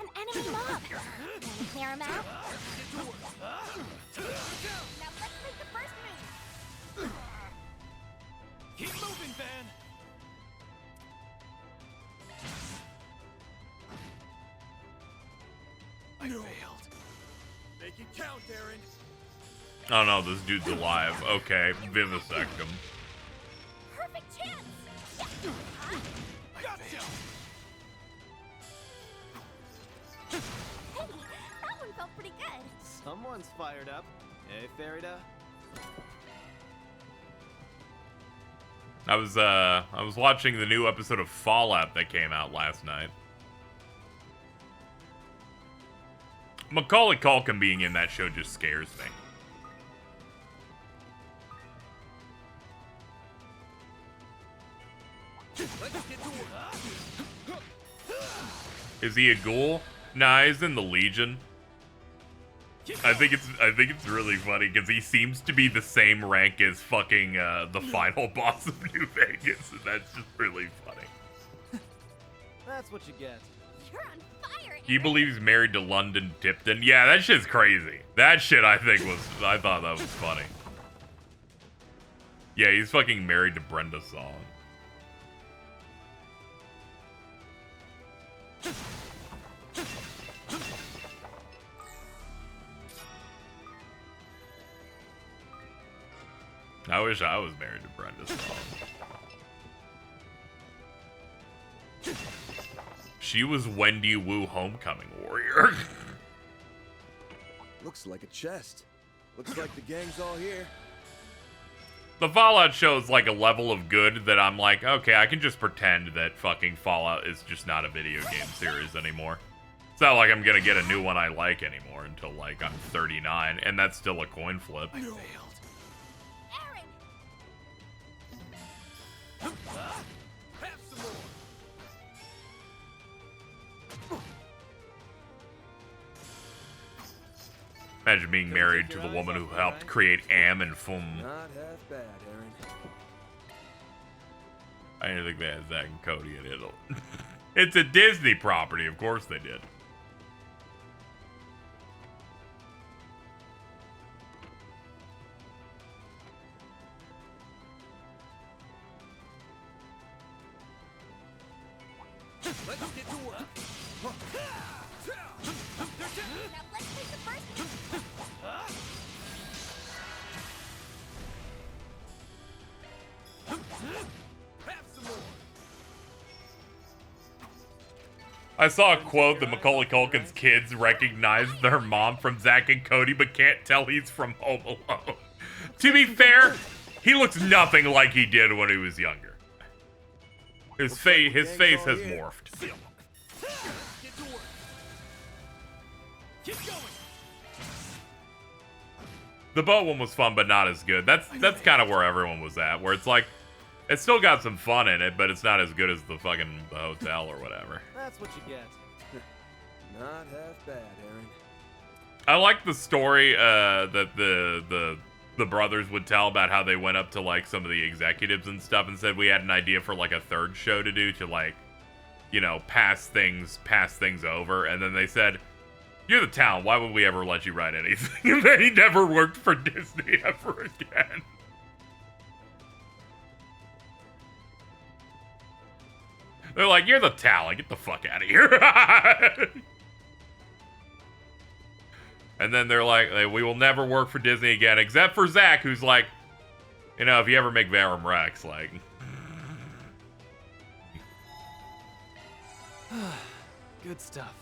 An enemy mob. Wanna clear him out? Now let's make the first move. Keep moving, Van. I failed. Make it count, Aaron. Oh no, this dude's alive. Okay, vivisect him. Perfect chance. I failed. Hey, that one felt pretty good. Someone's fired up. Hey, Farida. I was watching the new episode of Fallout that came out last night. Macaulay Culkin being in that show just scares me. Is he a ghoul? Nah, he's in the Legion. I think it's really funny because he seems to be the same rank as fucking the final boss of New Vegas, and that's just really funny. That's what you get. You're on fire, Do you Aaron. believe he's married to London Tipton? Yeah, that shit's crazy. That shit I thought that was funny. Yeah, he's fucking married to Brenda Song. I wish I was married to Brenda Song. She was Wendy Wu Homecoming Warrior. Looks like a chest. Looks like the gang's all here. The Fallout show is like a level of good that I'm like, okay, I can just pretend that fucking Fallout is just not a video game series anymore. It's not like I'm gonna get a new one I like anymore until like I'm 39, and that's still a coin flip. I failed. Aaron. Have some more. Imagine being married to the woman who helped create Am and Fum. Not half bad, Aaron. I didn't think they had Zack and Cody in it. It's a Disney property, of course they did. Let's get to work. Now let's make the first move. Have some more. I saw a quote that Macaulay Culkin's kids recognize their mom from Zack and Cody, but can't tell he's from Home Alone. To be fair, he looks nothing like he did when he was younger. His face has morphed. Get to work. Keep going. The boat one was fun, but not as good. That's kind of where everyone was at, where it's like, it's still got some fun in it, but it's not as good as the fucking hotel or whatever. That's what you get. Not half bad, Aaron. I like the story that the brothers would tell about how they went up to like some of the executives and stuff and said we had an idea for like a third show to do to like, you know, pass things over, and then they said, "You're the town. Why would we ever let you write anything?" And then he never worked for Disney ever again. They're like, "You're the talent. Get the fuck out of here." And then they're like, "We will never work for Disney again," except for Zach, who's like, you know, if you ever make Verum Rex, like. Good stuff.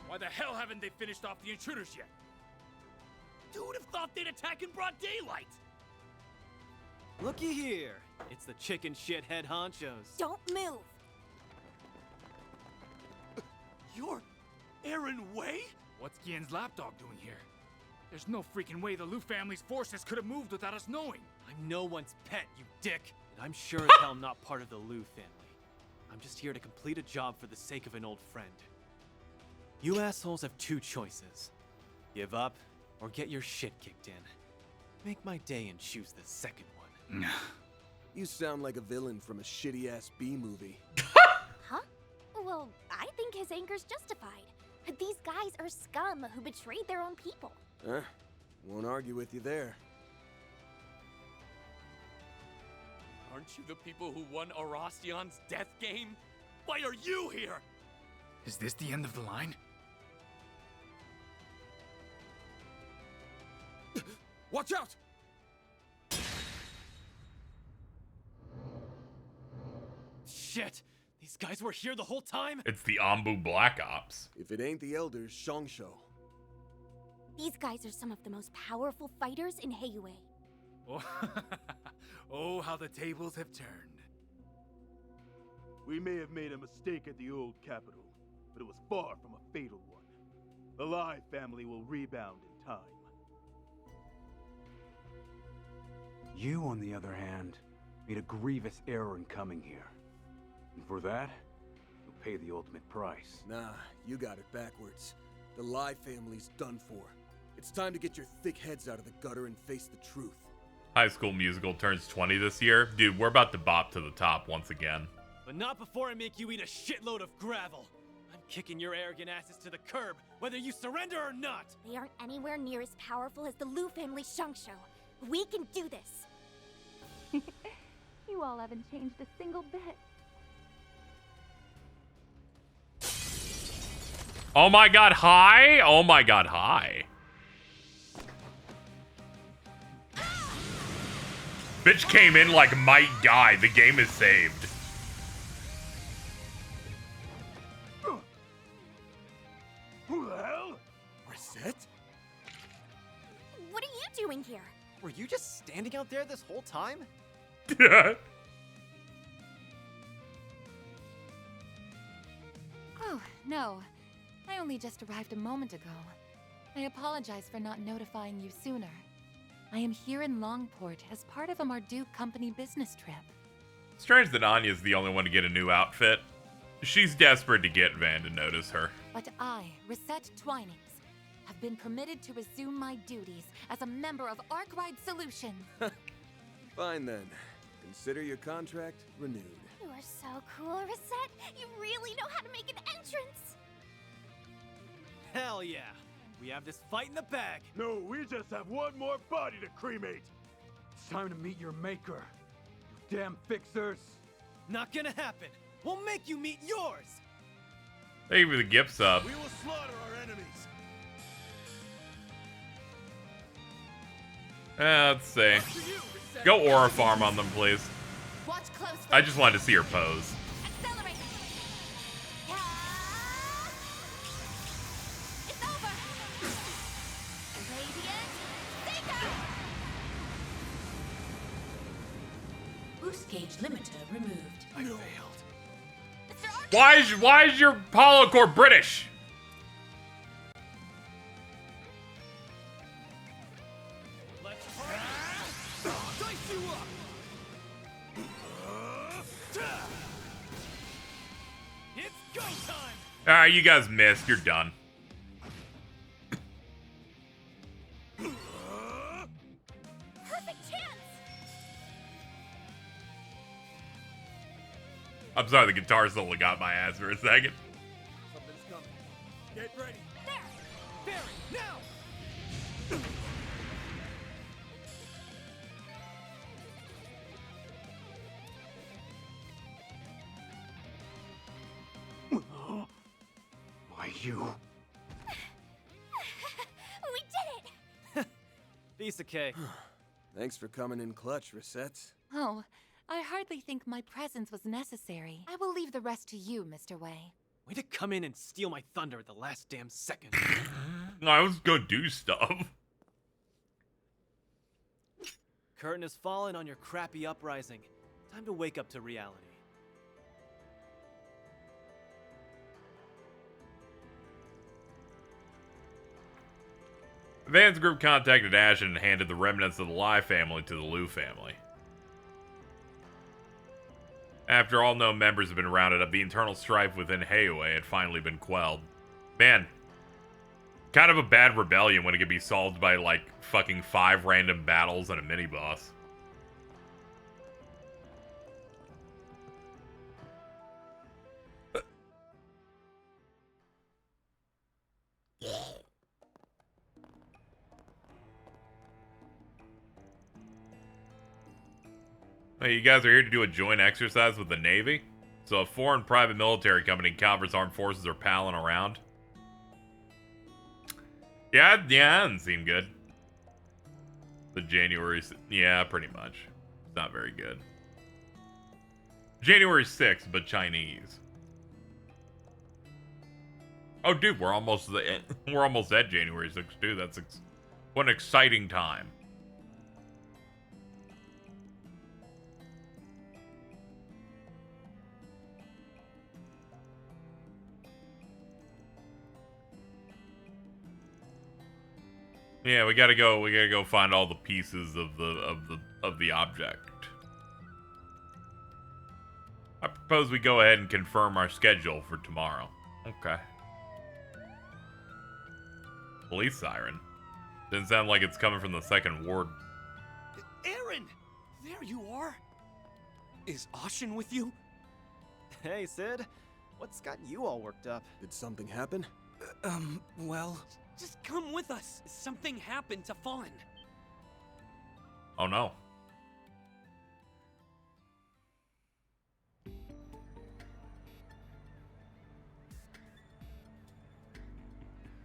Why the hell haven't they finished off the intruders yet? Who would have thought they'd attack in broad daylight? Looky here. It's the chicken shit head honchos. Don't move. You're Aaron Way? What's Gien's lapdog doing here? There's no freaking way the Liu family's forces could have moved without us knowing. I'm no one's pet, you dick. And I'm sure as hell not part of the Liu family. I'm just here to complete a job for the sake of an old friend. You assholes have two choices. Give up, or get your shit kicked in. Make my day and choose the second one. You sound like a villain from a shitty-ass B movie. Huh? Well, I think his anger's justified. These guys are scum who betrayed their own people. Won't argue with you there. Aren't you the people who won Arastian's death game? Why are you here? Is this the end of the line? Watch out! Shit! These guys were here the whole time? It's the Ambu Black Ops. If it ain't the elders, Shongsho. These guys are some of the most powerful fighters in Heiyue. Oh, oh, how the tables have turned. We may have made a mistake at the old capital, but it was far from a fatal one. The Lai family will rebound in time. You, on the other hand, made a grievous error in coming here. And for that, you'll pay the ultimate price. Nah, you got it backwards. The Lai family's done for. It's time to get your thick heads out of the gutter and face the truth. High School Musical turns 20 this year. Dude, we're about to bop to the top once again. But not before I make you eat a shitload of gravel. I'm kicking your arrogant asses to the curb, whether you surrender or not! They aren't anywhere near as powerful as the Lu family Shongsho. We can do this. You all haven't changed a single bit. Oh my god, hi! Oh my god, hi. Bitch came in like Might Guy. The game is saved. Who the hell? Reset? What are you doing here? Were you just standing out there this whole time? Oh, no. I only just arrived a moment ago. I apologize for not notifying you sooner. I am here in Longport as part of a Marduk company business trip. Strange that Anya's the only one to get a new outfit. She's desperate to get Van to notice her. But I, Reset Twinings, have been permitted to resume my duties as a member of Arkwide Solutions. Fine then. Consider your contract renewed. You are so cool, Reset. You really know how to make an entrance. Hell yeah! We have this fight in the bag! No, we just have one more body to cremate. It's time to meet your maker. You damn fixers. Not gonna happen! We'll make you meet yours! Thank you for the gift sub. We will slaughter our enemies. Let's see. Go Aura Farm on them, please. Watch closely. I just wanted to see her pose. Accelerate. Yeah. It's over. Radiant Seeker. Boost gauge limiter removed. I failed. Why is your Hollow Core British? Let's dice you up! It's go time! Alright, you guys missed. You're done. Perfect chance. I'm sorry, the guitar solo got my ass for a second. Something's coming. Get ready. Barry, now! Why you? We did it. Piece of cake. Thanks for coming in clutch, Reset. Oh, I hardly think my presence was necessary. I will leave the rest to you, Mr. Wei. Way to come in and steal my thunder at the last damn second. I was gonna do stuff. Curtain has fallen on your crappy uprising. Time to wake up to reality. Van's group contacted Ashen and handed the remnants of the Lai family to the Lu family. After all known members have been rounded up, the internal strife within Heiyue had finally been quelled. Man, kind of a bad rebellion when it could be solved by, like, fucking 5 random battles and a mini-boss. Hey, you guys are here to do a joint exercise with the Navy? So a foreign private military company and Calvert's armed forces are palling around? Yeah, that doesn't seem good. The January... Yeah, pretty much. It's not very good. January 6th, but Chinese. Oh, dude, we're almost at January 6th, too. That's what an exciting time. Yeah, we gotta go find all the pieces of the object. I propose we go ahead and confirm our schedule for tomorrow. Okay. Police siren. Didn't sound like it's coming from the second ward. Aaron! There you are! Is Ashen with you? Hey, Sid. What's got you all worked up? Did something happen? Well... Just come with us. Something happened to Fawn. Oh no.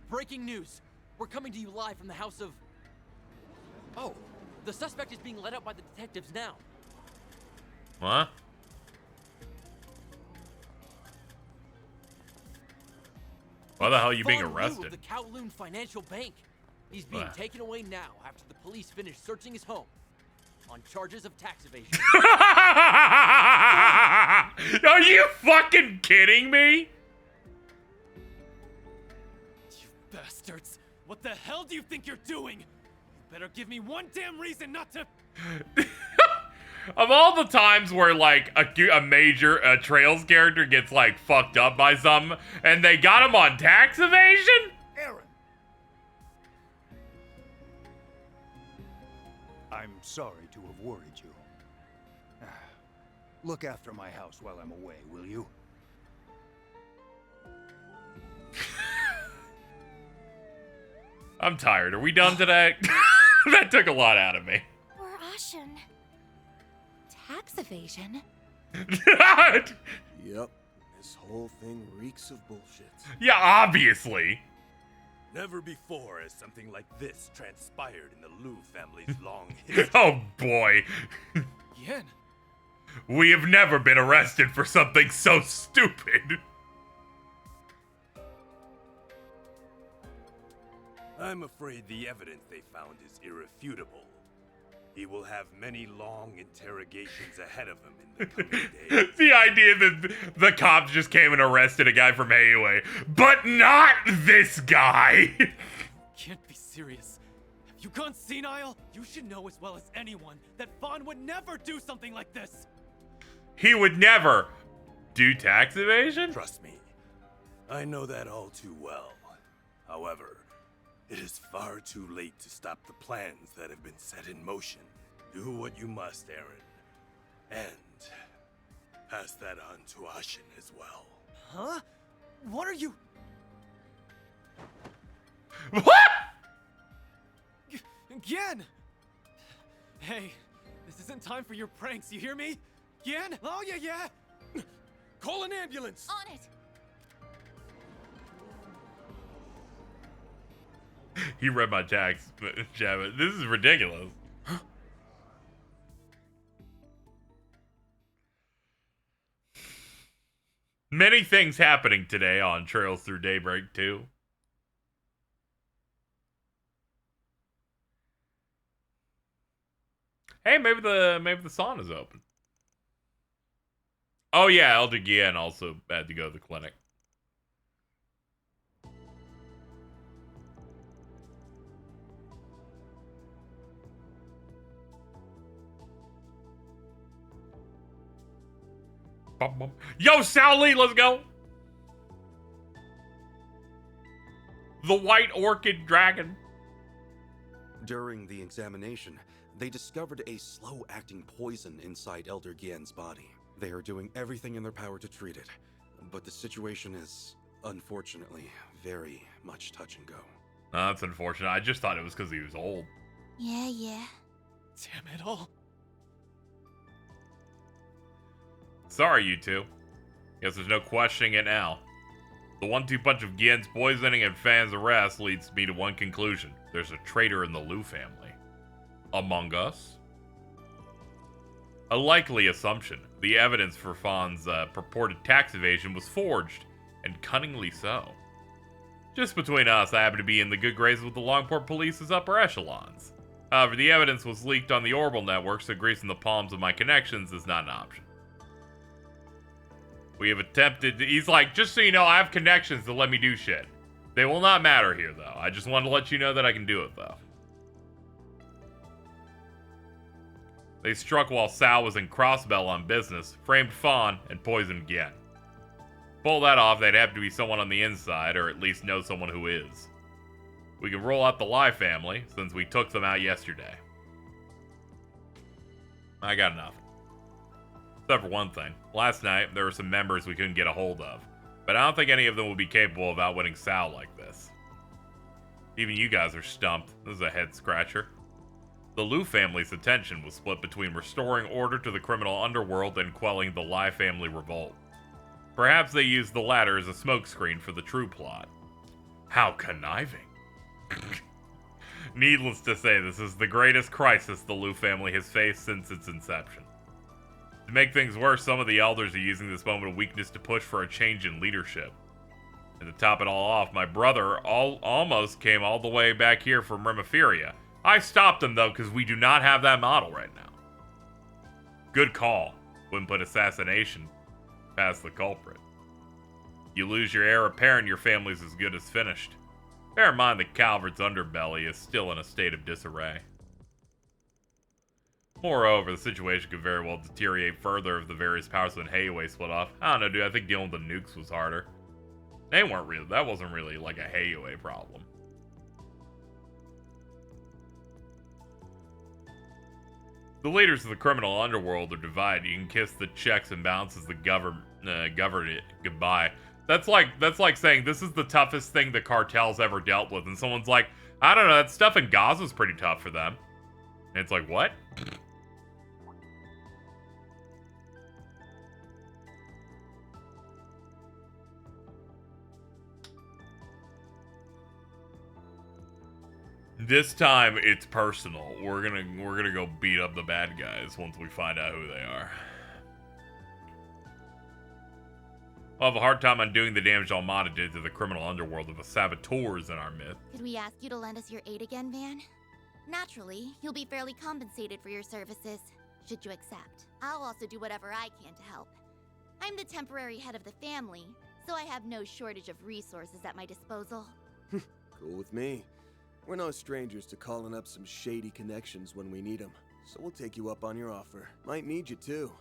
Breaking news. We're coming to you live from the house of... Oh, the suspect is being led out by the detectives now. What? Why the hell are you being Fawn Liu arrested? of the Kowloon Financial Bank. He's being taken away now after the police finish searching his home on charges of tax evasion. Are you fucking kidding me? You bastards! What the hell do you think you're doing? You better give me one damn reason not to... Of all the times where, like, a major Trails character gets, like, fucked up by something, and they got him on tax evasion? Aaron! I'm sorry to have worried you. Look after my house while I'm away, will you? I'm tired. Are we done today? That took a lot out of me. Or Ashen. Tax evasion? Yep. This whole thing reeks of bullshit. Yeah, obviously. Never before has something like this transpired in the Liu family's long history. Oh boy. Yen. We have never been arrested for something so stupid. I'm afraid the evidence they found is irrefutable. He will have many long interrogations ahead of him in the coming days. The idea that the cops just came and arrested a guy from Hayway, but not this guy. Can't be serious. Have you gone senile? You should know as well as anyone that Fawn would never do something like this. He would never do tax evasion? Trust me, I know that all too well. However, it is far too late to stop the plans that have been set in motion. Do what you must, Aaron. And pass that on to Ashen as well. Huh? What are you... What? Yen! Hey, this isn't time for your pranks, you hear me? Yen? Oh, yeah! Call an ambulance! On it! He read my text, but this is ridiculous. Many things happening today on Trails Through Daybreak 2. Hey, maybe the sauna's open. Oh yeah, Elder Guillen also had to go to the clinic. Yo, Sao Lee, let's go. The White Orchid Dragon. During the examination, they discovered a slow-acting poison inside Elder Guillen's body. They are doing everything in their power to treat it, but the situation is, unfortunately, very much touch and go. That's unfortunate. I just thought it was because he was old. Yeah. Damn it all. Sorry, you two. Guess there's no questioning it now. The 1-2 punch of Gien's poisoning and Fan's arrest leads me to one conclusion. There's a traitor in the Liu family. Among us? A likely assumption. The evidence for Fan's purported tax evasion was forged, and cunningly so. Just between us, I happen to be in the good graces with the Longport Police's upper echelons. However, the evidence was leaked on the Orbital network, so greasing the palms of my connections is not an option. We have attempted to, he's like, just so you know, I have connections to let me do shit. They will not matter here, though. I just wanted to let you know that I can do it, though. They struck while Sal was in Crossbell on business, framed Fawn, and poisoned Gien. Pull that off, they'd have to be someone on the inside, or at least know someone who is. We can roll out the Lai family, since we took them out yesterday. I got nothing. Except for one thing. Last night, there were some members we couldn't get a hold of, but I don't think any of them would be capable of outwitting Sal like this. Even you guys are stumped. This is a head-scratcher. The Liu family's attention was split between restoring order to the criminal underworld and quelling the Lai family revolt. Perhaps they used the latter as a smokescreen for the true plot. How conniving. Needless to say, this is the greatest crisis the Liu family has faced since its inception. To make things worse, some of the elders are using this moment of weakness to push for a change in leadership. And to top it all off, my brother almost came all the way back here from Remiferia. I stopped him, though, because we do not have that model right now. Good call. Wouldn't put assassination past the culprit. You lose your heir apparent, your family's as good as finished. Bear in mind that Calvert's underbelly is still in a state of disarray. Moreover, the situation could very well deteriorate further if the various powers when Heiwei split off. I don't know, dude. I think dealing with the nukes was harder. They weren't really. That wasn't really like a Heiwei problem. The leaders of the criminal underworld are divided. You can kiss the checks and balances that govern it goodbye. That's like saying this is the toughest thing the cartel's ever dealt with, and someone's like, I don't know, that stuff in Gaza's pretty tough for them. And it's like, what? This time it's personal. We're gonna go beat up the bad guys once we find out who they are. I'll have a hard time undoing the damage Almada did to the criminal underworld if a saboteur's in our midst. Could we ask you to lend us your aid again, Van? Naturally, you'll be fairly compensated for your services, should you accept. I'll also do whatever I can to help. I'm the temporary head of the family, so I have no shortage of resources at my disposal. Cool with me. We're no strangers to calling up some shady connections when we need them, so we'll take you up on your offer. Might need you too.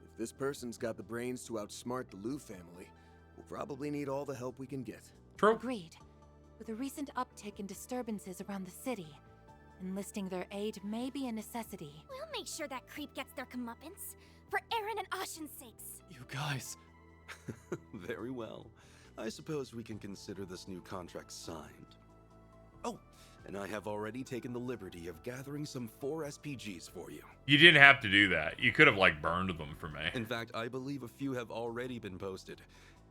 If this person's got the brains to outsmart the Liu family, we'll probably need all the help we can get. True. Agreed. With a recent uptick in disturbances around the city, enlisting their aid may be a necessity. We'll make sure that creep gets their comeuppance, for Aaron and Ashen's sakes. You guys. Very well. I suppose we can consider this new contract signed. Oh, and I have already taken the liberty of gathering some 4 SPGs for you. You didn't have to do that. You could have, like, burned them for me. In fact, I believe a few have already been posted.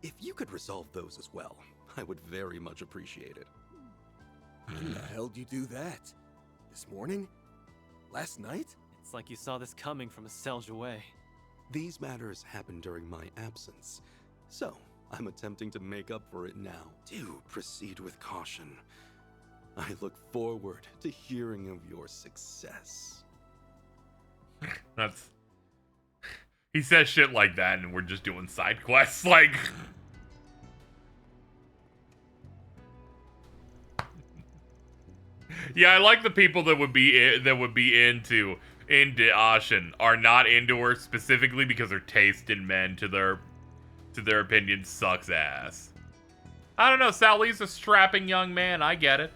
If you could resolve those as well, I would very much appreciate it. When the hell did you do that? This morning? Last night? It's like you saw this coming from a Selge away. These matters happened during my absence, so I'm attempting to make up for it now. Do proceed with caution. I look forward to hearing of your success. That's... He says shit like that and we're just doing side quests, like... Yeah, I like the people that would be into Ashen are not into her specifically because her taste in men, to their opinion, sucks ass. I don't know, Sally's a strapping young man, I get it.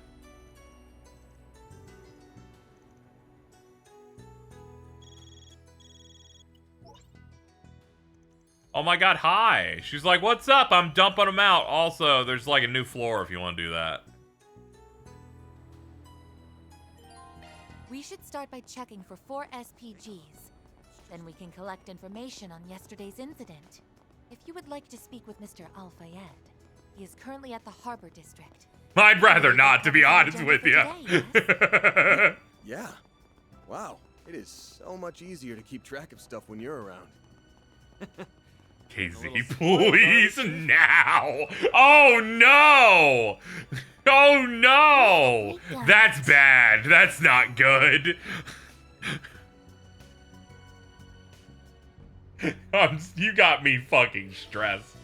Oh my god, hi. She's like, what's up? I'm dumping them out. Also, there's like a new floor if you want to do that. We should start by checking for 4 SPGs. Then we can collect information on yesterday's incident. If you would like to speak with Mr. Al-Fayed, he is currently at the Harbor District. I'd rather not, to be honest with you. Yeah. Wow. It is so much easier to keep track of stuff when you're around. KZ, please, now! Oh, no! Oh, no! That's bad. That's not good. You got me fucking stressed.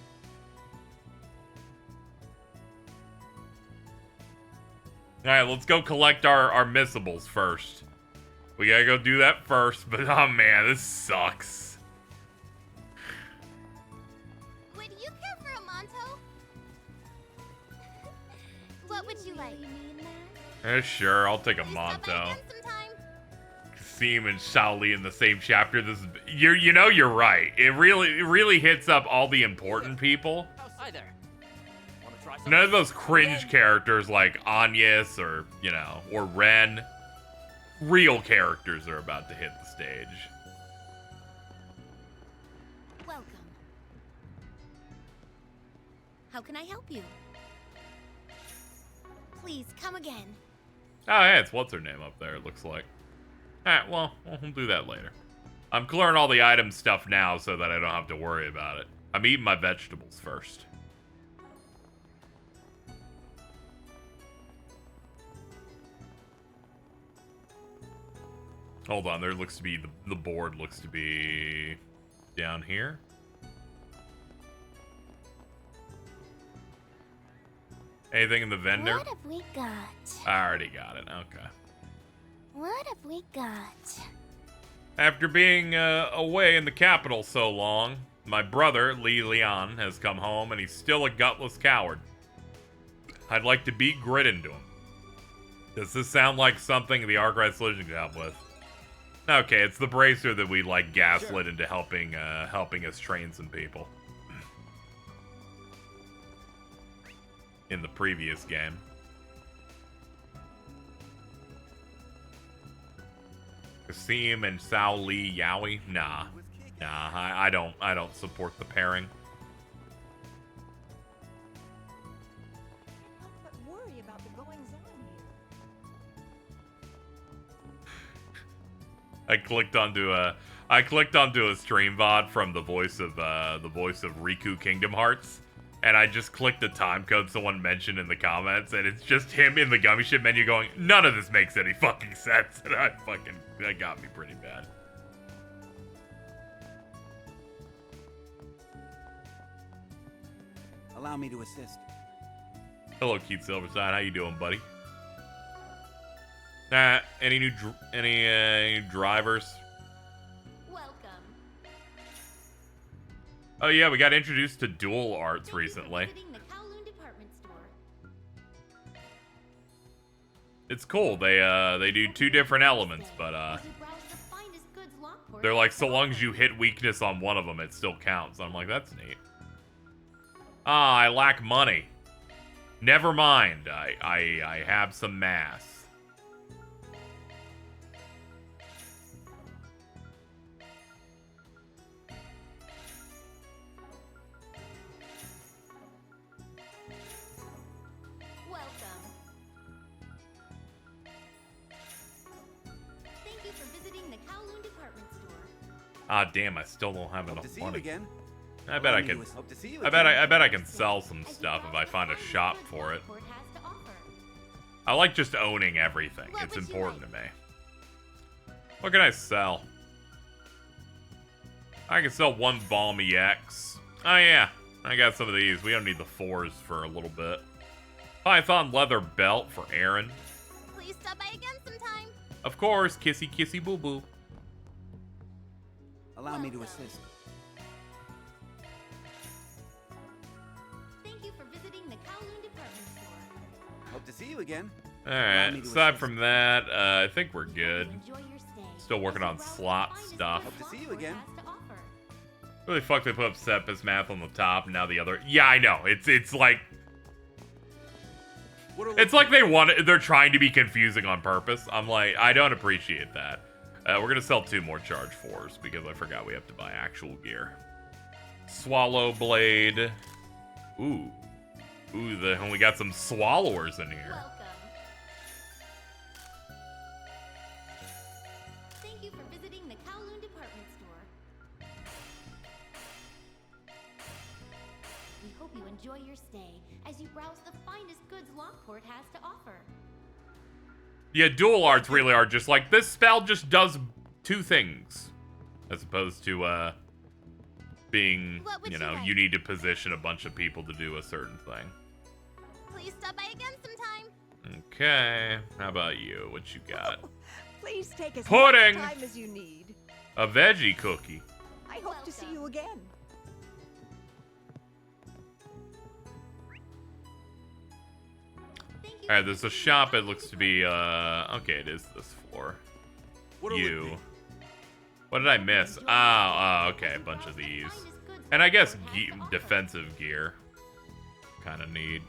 Alright, let's go collect our missables first. We gotta go do that first, but oh man, this sucks. Would you care for a Monto? What would you like? Sure, I'll take a Monto. Seem and Shaoli in the same chapter. This is you know you're right. It really hits up all the important people. Hi there. Wanna try something? None of those cringe characters like Agnes or, you know, or Ren. Real characters are about to hit the stage. Welcome. How can I help you? Please come again. Oh, hey, it's what's her name up there, it looks like. Alright, well, we'll do that later. I'm clearing all the item stuff now so that I don't have to worry about it. I'm eating my vegetables first. Hold on, there looks to be, the board looks to be down here. Anything in the vendor? What have we got? I already got it, okay. What have we got? After being away in the capital so long, my brother, Li Lian, has come home and he's still a gutless coward. I'd like to beat grit into him. Does this sound like something the Arkwright Solution could help with? Okay, it's the bracer that we like gaslit into helping us train some people. In the previous game. Kasim and Sao Li Yowie? Nah. Nah, I don't support the pairing. But worry about the goings on here. I clicked onto a stream VOD from the voice of Riku Kingdom Hearts, and I just clicked the time code someone mentioned in the comments, and it's just him in the gummy ship menu going, none of this makes any fucking sense, and that got me pretty bad. Allow me to assist. Hello, Keith Silverside. How you doing, buddy? Any new drivers? Welcome. Oh yeah, we got introduced to dual arts recently. It's cool. They do two different elements, but they're like, so long as you hit weakness on one of them, it still counts. I'm like, that's neat. Ah, I lack money. Never mind. I have some mass. Ah, damn! I still don't have enough money. I bet I can. I bet I can sell some stuff if I find a shop for it. I like just owning everything. It's important to me. What can I sell? I can sell one Balm EX. Oh yeah, I got some of these. We don't need the 4s for a little bit. Python leather belt for Aaron. Please stop by again sometime. Of course, kissy kissy boo boo. Allow me to assist. Thank you for visiting the Kowloon department store. Hope to see you again. Alright, aside from that, I think we're good. Still working on slot stuff. Hope to see you again. Really fuck they put up Sepis math on the top and now the other. Yeah, I know. It's like they're trying to be confusing on purpose. I'm like, I don't appreciate that. We're gonna sell 2 more charge 4s because I forgot we have to buy actual gear. Swallow blade. Ooh. Ooh, we got some swallowers in here. Welcome. Thank you for visiting the Kowloon department store. We hope you enjoy your stay as you browse the finest goods Lockport has to offer. Yeah, dual arts really are just like, this spell just does 2 things. As opposed to, being, you know, you need to position a bunch of people to do a certain thing. Please stop by again sometime. Okay, how about you? What you got? Please take as Pudding! much time as you need. A veggie cookie. I hope to see you again. Alright, there's a shop. It looks to be, okay, it is this floor. You. What did I miss? Oh, okay, a bunch of these. And I guess defensive gear. Kind of neat.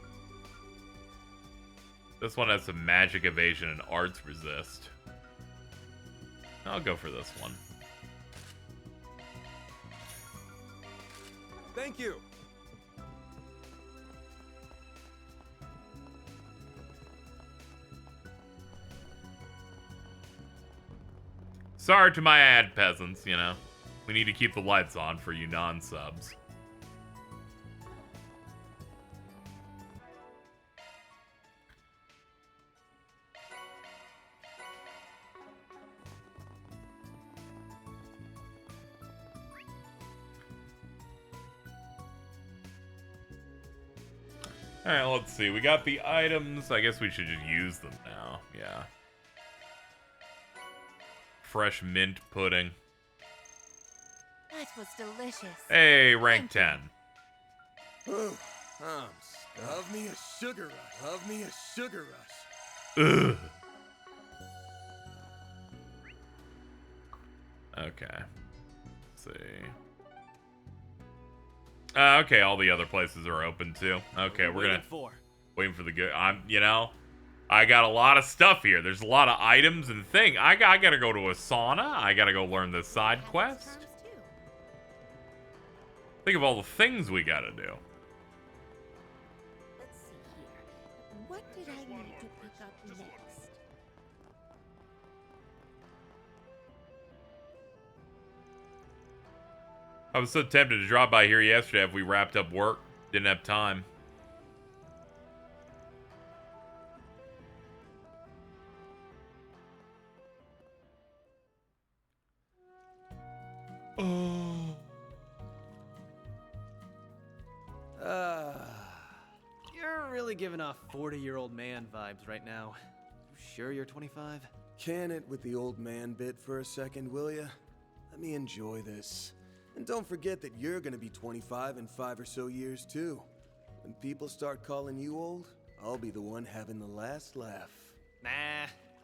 This one has some magic evasion and arts resist. I'll go for this one. Thank you. Sorry to my ad peasants, you know. We need to keep the lights on for you non-subs. Alright, let's see. We got the items. I guess we should just use them now. Yeah. Fresh mint pudding. That was delicious. Hey, rank 10. Ooh, love me a sugar rush. Love me a sugar rush. Ugh. Okay. Let's see. Okay, all the other places are open too. Okay, we're gonna waiting for the good. You know, I got a lot of stuff here. There's a lot of items and things. I gotta go to a sauna. I gotta go learn this side quest. Think of all the things we gotta do. Let's see here. What did I need to pick up next? I was so tempted to drop by here yesterday if we wrapped up work. Didn't have time. Oh. You're really giving off 40-year-old man vibes right now. You sure you're 25? Can it with the old man bit for a second, will ya? Let me enjoy this. And don't forget that you're gonna be 25 in 5 or so years too. When people start calling you old, I'll be the one having the last laugh. Nah,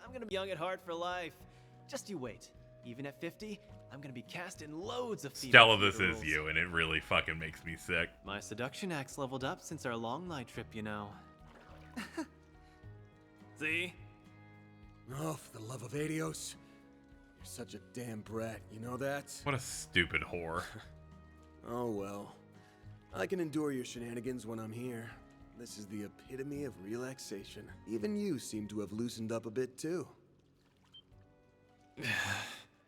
I'm gonna be young at heart for life. Just you wait. Even at 50, I'm gonna be cast in loads of Stella, this is you, and it really fucking makes me sick. My seduction act's leveled up since our long night trip, you know. See? Oh, for the love of Adios. You're such a damn brat, you know that? What a stupid whore. Oh well. I can endure your shenanigans when I'm here. This is the epitome of relaxation. Even you seem to have loosened up a bit too.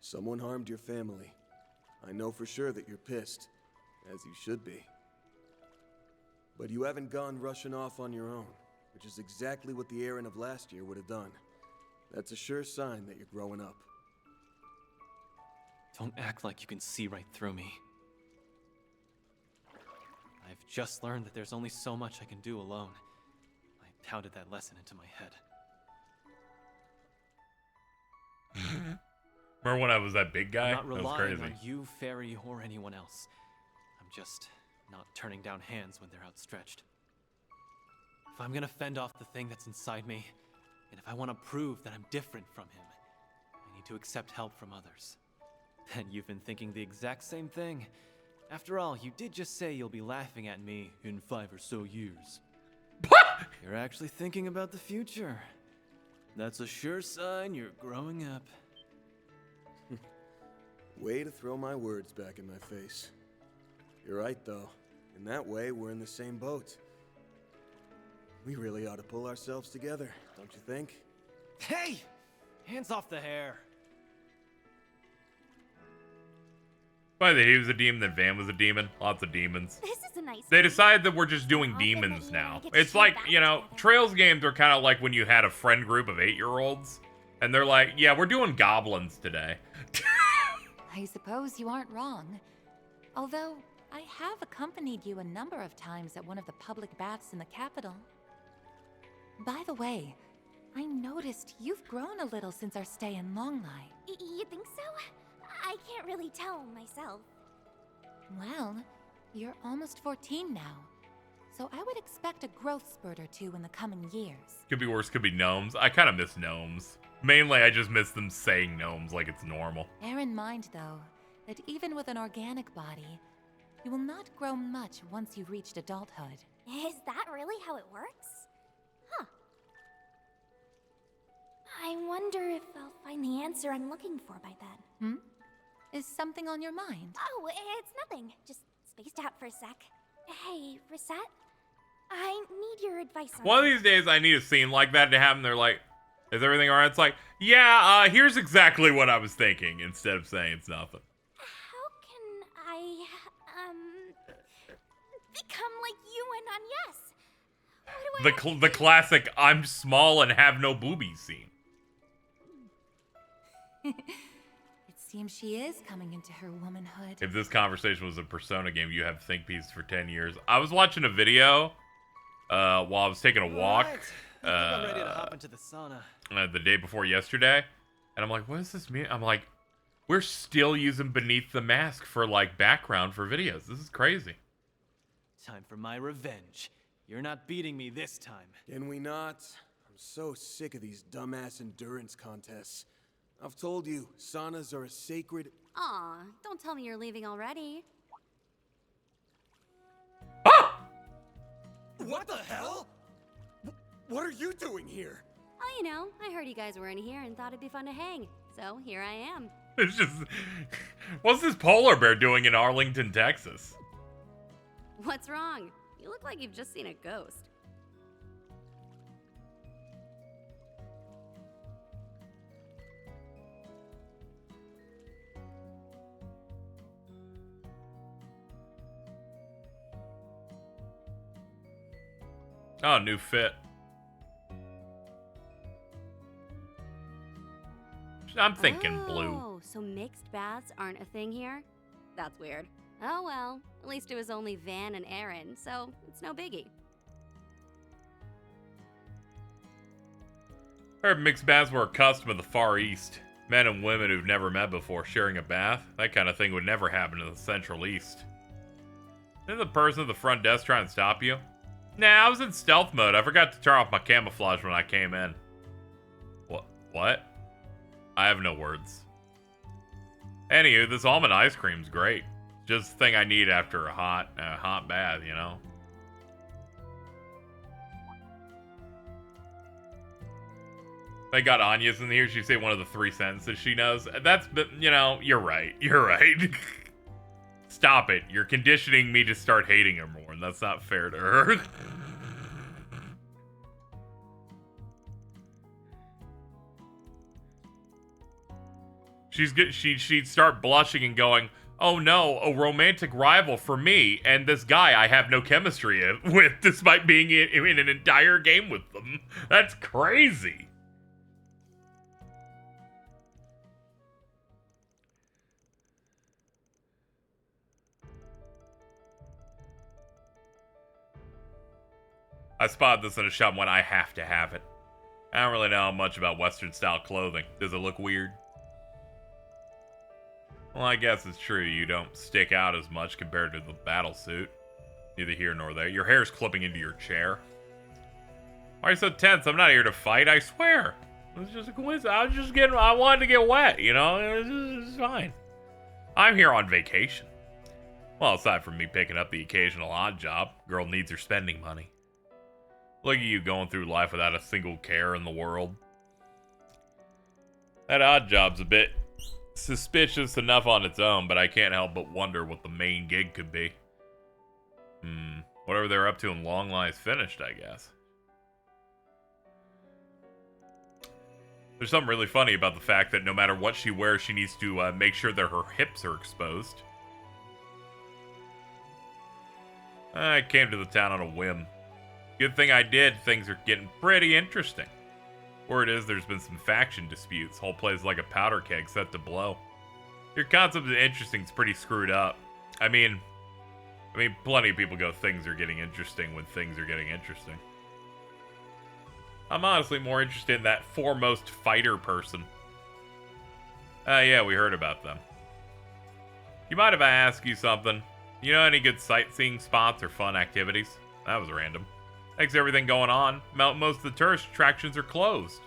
Someone harmed your family. I know for sure that you're pissed, as you should be. But you haven't gone rushing off on your own, which is exactly what the Aaron of last year would have done. That's a sure sign that you're growing up. Don't act like you can see right through me. I've just learned that there's only so much I can do alone. I pounded that lesson into my head. Remember when I was that big guy? I'm not That was relying crazy. on you, Fairy, or anyone else. I'm just not turning down hands when they're outstretched. If I'm gonna fend off the thing that's inside me, and if I want to prove that I'm different from him, I need to accept help from others. And you've been thinking the exact same thing. After all, you did just say you'll be laughing at me in 5 or so years. You're actually thinking about the future. That's a sure sign you're growing up. Way to throw my words back in my face. You're right, though. In that way, we're in the same boat. We really ought to pull ourselves together, don't you think? Hey! Hands off the hair. Why, that he was a demon, that Van was a demon. Lots of demons. This is a nice They game. decided that we're just doing demons now. It's like, you know, Trails games are kind of like when you had a friend group of 8-year-olds, and they're like, yeah, we're doing goblins today. I suppose you aren't wrong. Although, I have accompanied you a number of times at one of the public baths in the capital. By the way, I noticed you've grown a little since our stay in Longlai. You think so? I can't really tell myself. Well, you're almost 14 now, so I would expect a growth spurt or two in the coming years. Could be worse, could be gnomes. I kind of miss gnomes. Mainly, I just miss them saying gnomes like it's normal. Bear in mind, though, that even with an organic body, you will not grow much once you've reached adulthood. Is that really how it works? Huh. I wonder if I'll find the answer I'm looking for by then. Hmm? Is something on your mind? Oh, it's nothing. Just spaced out for a sec. Hey, Reset? I need your advice on One of these days, I need a scene like that to happen. They're like, is everything alright? It's like, yeah, here's exactly what I was thinking, instead of saying it's nothing. How can I, become like you and Agnes? The classic, I'm small and have no boobies scene. It seems she is coming into her womanhood. If this conversation was a Persona game, you have think pieces for 10 years. I was watching a video while I was taking a walk. Right. I think I'm ready to hop into the sauna. The day before yesterday. And I'm like, what does this mean? I'm like, we're still using Beneath the Mask for, like, background for videos. This is crazy. Time for my revenge. You're not beating me this time. Can we not? I'm so sick of these dumbass endurance contests. I've told you, saunas are a sacred... Aw, don't tell me you're leaving already. What the hell? What are you doing here? Oh, you know, I heard you guys were in here and thought it'd be fun to hang. So, here I am. It's just... What's this polar bear doing in Arlington, Texas? What's wrong? You look like you've just seen a ghost. Oh, new fit. I'm thinking blue. Oh, so mixed baths aren't a thing here? That's weird. Oh well, at least it was only Van and Aaron, so it's no biggie. Heard mixed baths were a custom of the Far East. Men and women who've never met before sharing a bath. That kind of thing would never happen in the Central East. Didn't the person at the front desk try and stop you? Nah, I was in stealth mode. I forgot to turn off my camouflage when I came in. What? I have no words. Anywho, this almond ice cream's great. Just the thing I need after a hot bath, you know? They got Anya's in here. She say one of the 3 sentences she knows. That's, you know, you're right. You're right. Stop it. You're conditioning me to start hating her more, and that's not fair to her. She'd start blushing and going, oh no, a romantic rival for me and this guy I have no chemistry with, despite being in an entire game with them. That's crazy. I spotted this in a shop when I have to have it. I don't really know much about Western style clothing. Does it look weird? Well, I guess it's true. You don't stick out as much compared to the battle suit. Neither here nor there. Your hair's clipping into your chair. Why are you so tense? I'm not here to fight, I swear. It's just a coincidence. I wanted to get wet, you know? It's fine. I'm here on vacation. Well, aside from me picking up the occasional odd job, girl needs her spending money. Look at you going through life without a single care in the world. That odd job's a bit suspicious enough on its own, but I can't help but wonder what the main gig could be. Whatever they're up to in Long Lies Finished, I guess. There's something really funny about the fact that no matter what she wears, she needs to make sure that her hips are exposed. I came to the town on a whim. Good thing I did. Things are getting pretty interesting. Word is there's been some faction disputes. Whole place is like a powder keg set to blow. Your concept of interesting is pretty screwed up. I mean, plenty of people go, things are getting interesting when things are getting interesting. I'm honestly more interested in that foremost fighter person. Yeah, we heard about them. You mind if I ask you something? You know any good sightseeing spots or fun activities? That was random. Thanks to everything going on, most of the tourist attractions are closed.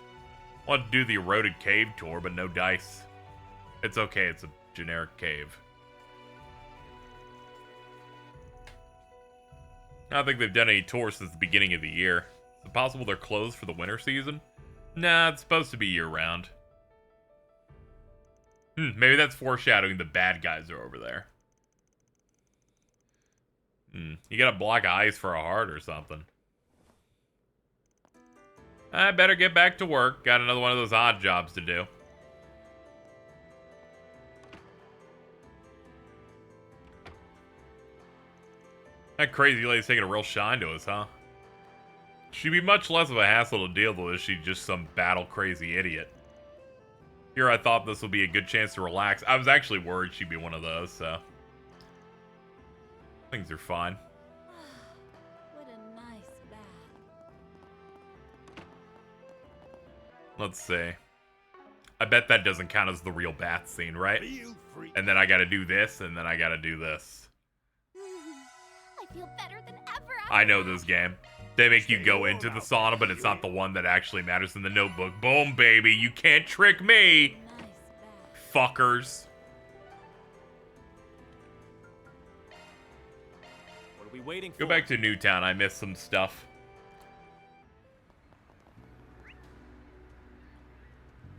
Want to do the eroded cave tour, but no dice. It's okay, it's a generic cave. I don't think they've done any tours since the beginning of the year. Is it possible they're closed for the winter season? Nah, it's supposed to be year-round. Maybe that's foreshadowing the bad guys are over there. You got a block of ice for a heart or something. I better get back to work. Got another one of those odd jobs to do. That crazy lady's taking a real shine to us, huh? She'd be much less of a hassle to deal with if she's just some battle-crazy idiot. Here I thought this would be a good chance to relax. I was actually worried she'd be one of those, so... Things are fine. What a nice bath. Let's see. I bet that doesn't count as the real bath scene, right? And then I gotta do this, and then I gotta do this. I feel better than ever. I know this game. They make you go into the sauna, but it's not the one that actually matters in the notebook. Boom, baby. You can't trick me. Fuckers. What are we waiting for? Go back to Newtown. I missed some stuff.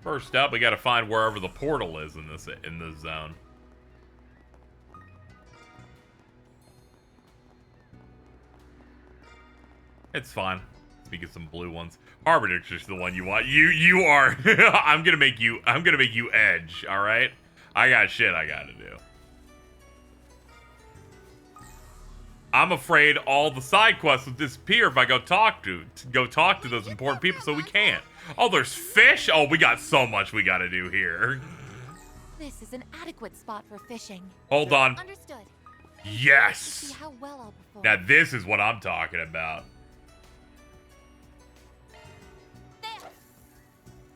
First up, we gotta find wherever the portal is in this zone. It's fine. Let me get some blue ones. Arbiter's the one you want. You are. I'm gonna make you edge. All right. I got shit I gotta do. I'm afraid all the side quests will disappear if I go talk to those important people. So we can't. Oh, there's fish. Oh, we got so much we gotta do here. This is an adequate spot for fishing. Hold on. Understood. Yes. See how well I'll perform. Now this is what I'm talking about.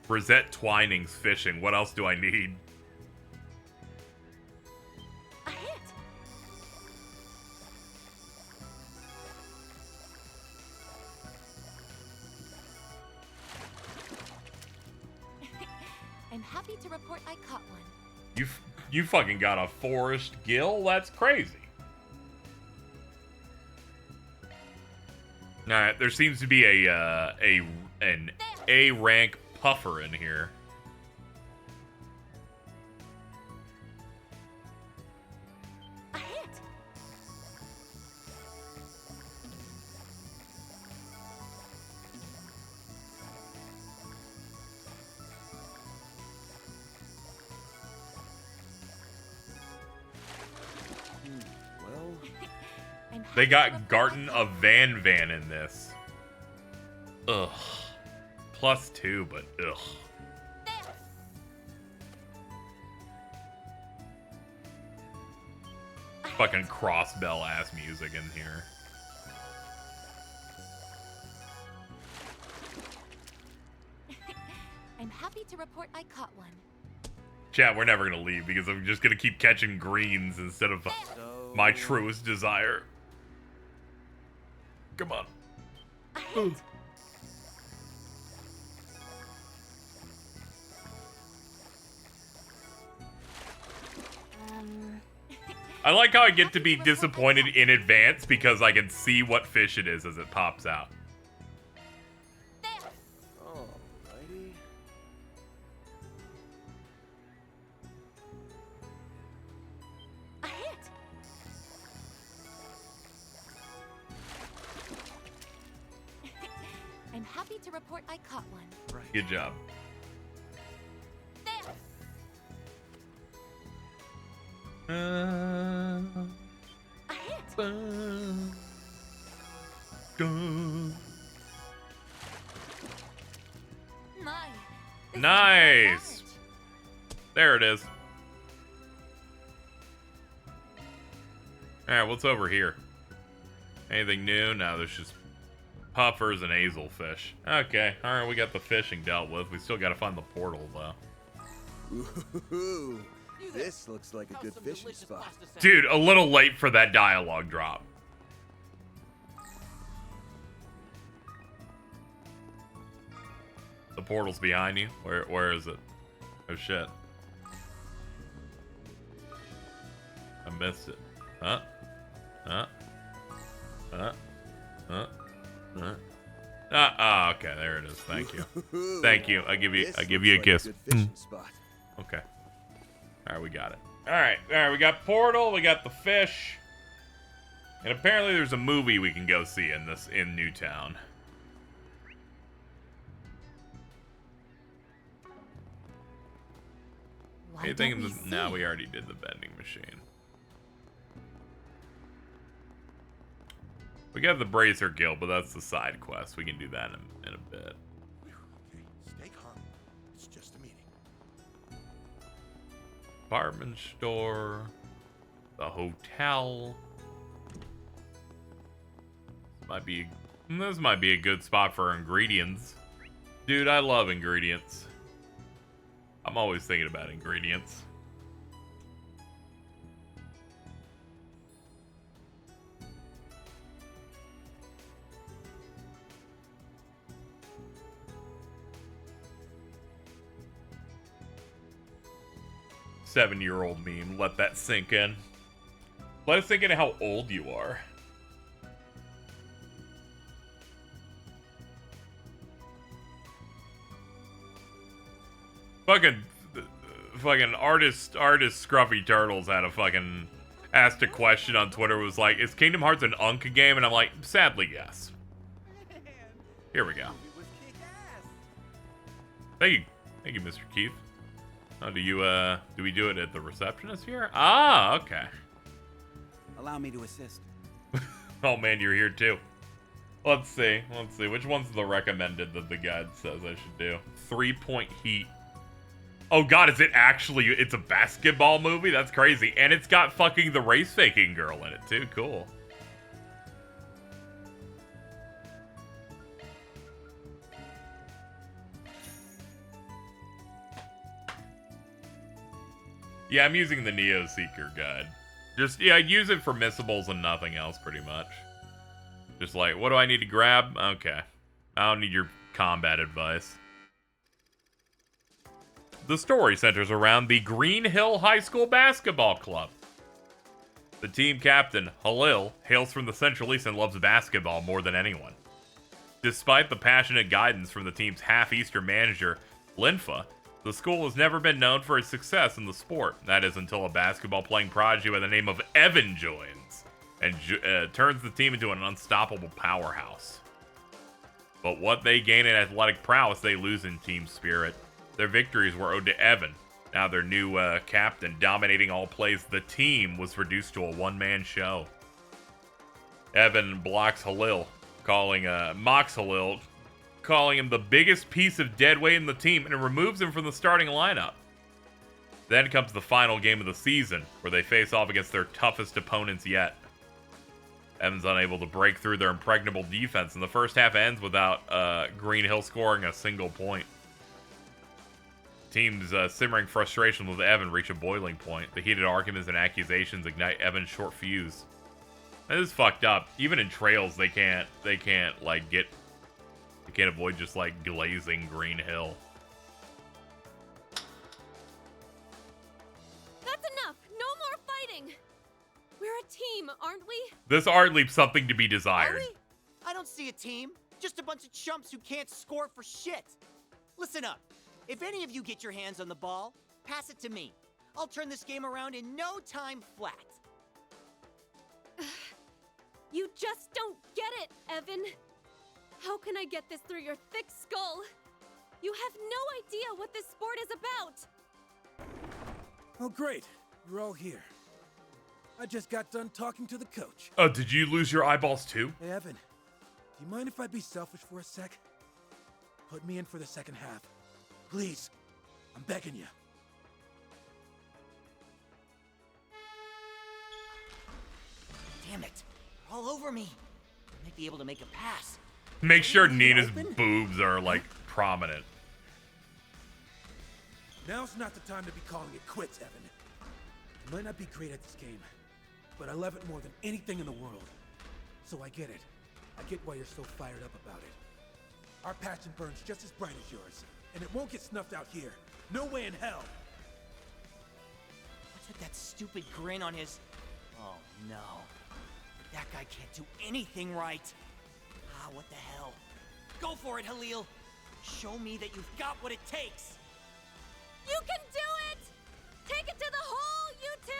Rosette Twining's fishing. What else do I need? A hit. I'm happy to report I caught one. You fucking got a forest gill? That's crazy. Alright, there seems to be an A rank puffer in here. A hit. Well, They got Garten of Van in this. Ugh. +2, but ugh. Fucking crossbell ass music in here. I'm happy to report I caught one. Chat, we're never gonna leave because I'm just gonna keep catching greens instead of my truest desire. Come on. A hit. I like how I get to be disappointed in advance because I can see what fish it is as it pops out. alrighty. to report I caught one. Right. Good job. There. A hit. My. This Nice. There it is. All right, what's over here? Anything new? No, there's just puffers and hazelfish. Okay, all right, we got the fishing dealt with. We still got to find the portal, though. Ooh, this looks like a good fishing spot. Dude, a little late for that dialogue drop. The portal's behind you? Where is it? Oh, shit. I missed it. Huh? Huh? Huh? Huh? Huh? Ah, okay, there it is. Thank you. Thank you. I give you a kiss. Okay. All right, we got it. All right, we got portal, we got the fish. And apparently there's a movie we can go see in Newtown. Anything in the... No, we already did the vending machine. We got the Bracer Guild, but that's the side quest. We can do that in a bit. Okay, stay calm. It's just a meeting. Department store. The hotel. This might be a good spot for ingredients. Dude, I love ingredients. I'm always thinking about ingredients. Seven-year-old meme. Let that sink in. Let it sink in how old you are. Fucking artist Scruffy Turtles had asked a question on Twitter. Was like, is Kingdom Hearts an Unc game? And I'm like, sadly, yes. Here we go. Thank you, Mr. Keith. Oh, do we do it at the receptionist here? Ah, okay. Allow me to assist. Oh man, you're here too. Let's see. Which one's the recommended that the guide says I should do? 3-point heat. Oh god, is it actually... It's a basketball movie? That's crazy. And it's got fucking the race-faking girl in it too. Cool. Yeah, I'm using the Neo Seeker guide. I use it for missables and nothing else, pretty much. Just like, what do I need to grab? Okay. I don't need your combat advice. The story centers around the Green Hill High School Basketball Club. The team captain, Halil, hails from the Central East and loves basketball more than anyone. Despite the passionate guidance from the team's half-Eastern manager, Linfa, the school has never been known for its success in the sport. That is until a basketball-playing prodigy by the name of Evan joins and turns the team into an unstoppable powerhouse. But what they gain in athletic prowess, they lose in team spirit. Their victories were owed to Evan. Now their new captain, dominating all plays, the team was reduced to a one-man show. Evan blocks Halil, mocks Halil, calling him the biggest piece of dead weight in the team, and removes him from the starting lineup. Then comes the final game of the season, where they face off against their toughest opponents yet. Evan's unable to break through their impregnable defense, and the first half ends without Green Hill scoring a single point. Team's simmering frustration with Evan reach a boiling point. The heated arguments and accusations ignite Evan's short fuse. This is fucked up. Even in trails, they can't avoid just like glazing Green Hill. That's enough. No more fighting. We're a team, aren't we? This art leaves something to be desired. Are we? I don't see a team. Just a bunch of chumps who can't score for shit. Listen up. If any of you get your hands on the ball, pass it to me. I'll turn this game around in no time flat. You just don't get it, Evan. How can I get this through your thick skull? You have no idea what this sport is about! Oh, great. You're all here. I just got done talking to the coach. Oh, did you lose your eyeballs too? Hey, Evan, do you mind if I be selfish for a sec? Put me in for the second half. Please. I'm begging you. Damn it. They're all over me. I might be able to make a pass. Make sure Nina's boobs are, like, prominent. Now's not the time to be calling it quits, Evan. I might not be great at this game, but I love it more than anything in the world. So I get it. I get why you're so fired up about it. Our passion burns just as bright as yours, and it won't get snuffed out here. No way in hell. What's with that stupid grin on his... Oh, no. That guy can't do anything right. Ah, what the hell? Go for it, Halil. Show me that you've got what it takes. You can do it! Take it to the hole, you two!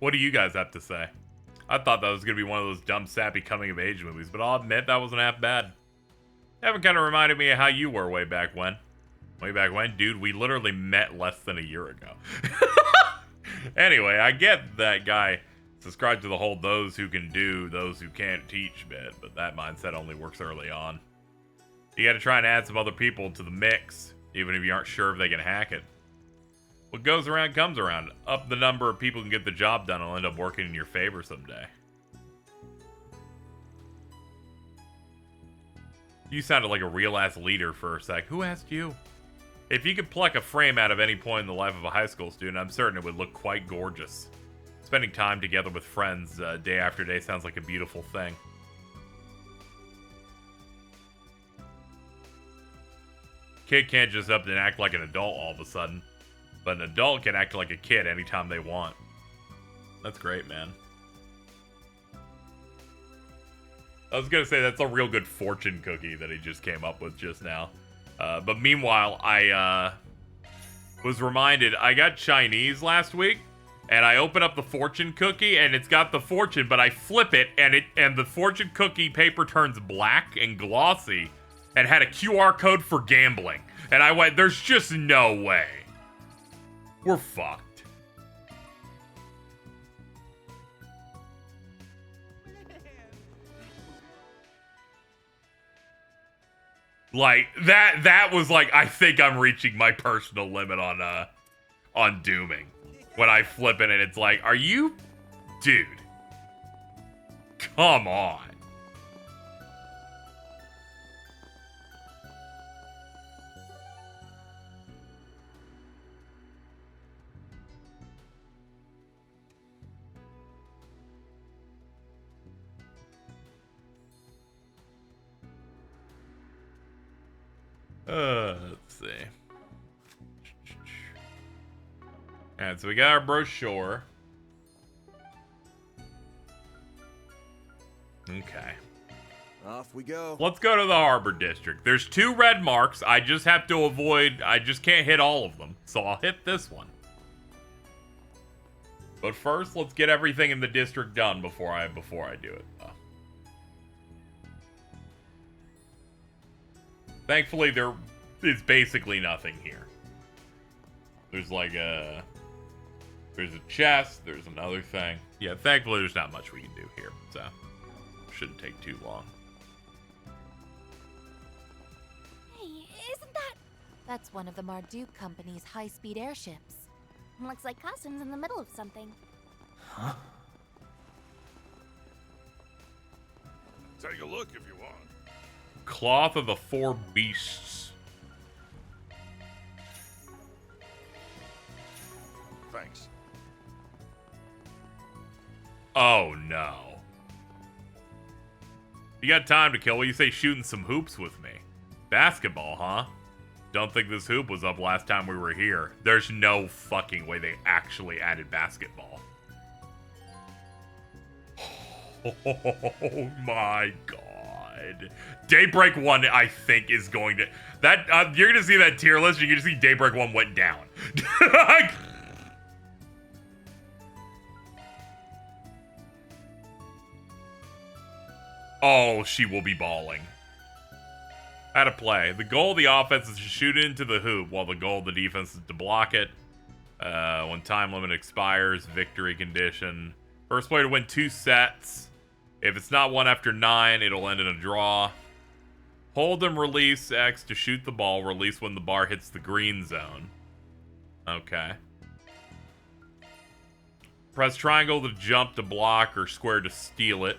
What do you guys have to say? I thought that was going to be one of those dumb, sappy coming-of-age movies, but I'll admit that wasn't half bad. Evan kind of reminded me of how you were way back when. Way back when? Dude, we literally met less than a year ago. Anyway, I get that guy subscribed to the whole those who can do, those who can't teach bit, but that mindset only works early on. You got to try and add some other people to the mix, even if you aren't sure if they can hack it. What goes around comes around. Up the number of people who can get the job done will end up working in your favor someday. You sounded like a real-ass leader for a sec. Who asked you? If you could pluck a frame out of any point in the life of a high school student, I'm certain it would look quite gorgeous. Spending time together with friends day after day sounds like a beautiful thing. Kid can't just up and act like an adult all of a sudden. But an adult can act like a kid anytime they want. That's great, man. I was gonna say that's a real good fortune cookie that he just came up with just now. But meanwhile, I was reminded I got Chinese last week, and I open up the fortune cookie and it's got the fortune, but I flip it and the fortune cookie paper turns black and glossy and had a QR code for gambling. And I went, there's just no way. We're fucked. Like that was like, I think I'm reaching my personal limit on dooming. When I flip it and it's like, are you, dude? Come on. Let's see. Alright, so we got our brochure. Okay. Off we go. Let's go to the Harbor District. There's 2 red marks. I just have to avoid... I just can't hit all of them. So I'll hit this one. But first, let's get everything in the district done before I do it. Thankfully, there is basically nothing here. There's like a... There's a chest. There's another thing. Yeah, thankfully, there's not much we can do here. So, shouldn't take too long. Hey, isn't that... That's one of the Marduk Company's high-speed airships. Looks like Costume's in the middle of something. Huh? Take a look if you want. Cloth of the 4 Beasts. Thanks. Oh, no. You got time to kill? What do you say shooting some hoops with me? Basketball, huh? Don't think this hoop was up last time we were here. There's no fucking way they actually added basketball. Oh my god. Daybreak 1, I think, is going to... That you're going to see that tier list, you're going to see Daybreak 1 went down. Oh, she will be balling. How to play. The goal of the offense is to shoot into the hoop, while the goal of the defense is to block it. When time limit expires, victory condition. First player to win 2 sets. If it's not won after 9, it'll end in a draw. Hold and release X to shoot the ball. Release when the bar hits the green zone. Okay. Press triangle to jump to block or square to steal it.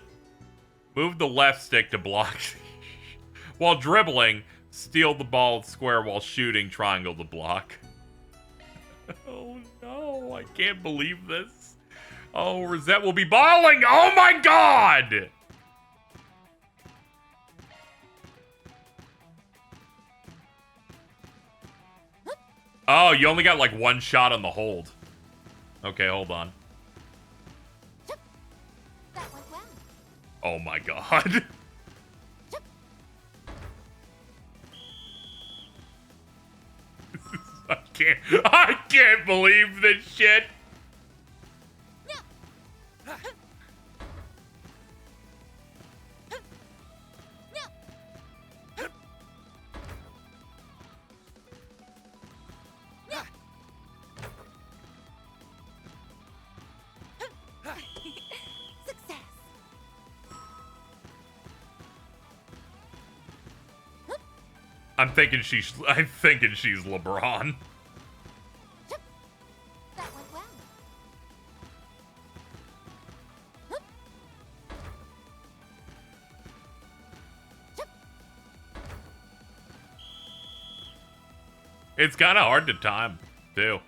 Move the left stick to block. While dribbling, steal the ball with square while shooting, triangle to block. Oh no, I can't believe this. Oh, Rosette will be balling! Oh my god! Oh, you only got like 1 shot on the hold. Okay, hold on. Oh my god. I can't believe this shit. I'm thinking she's LeBron. It's kind of hard to time, too.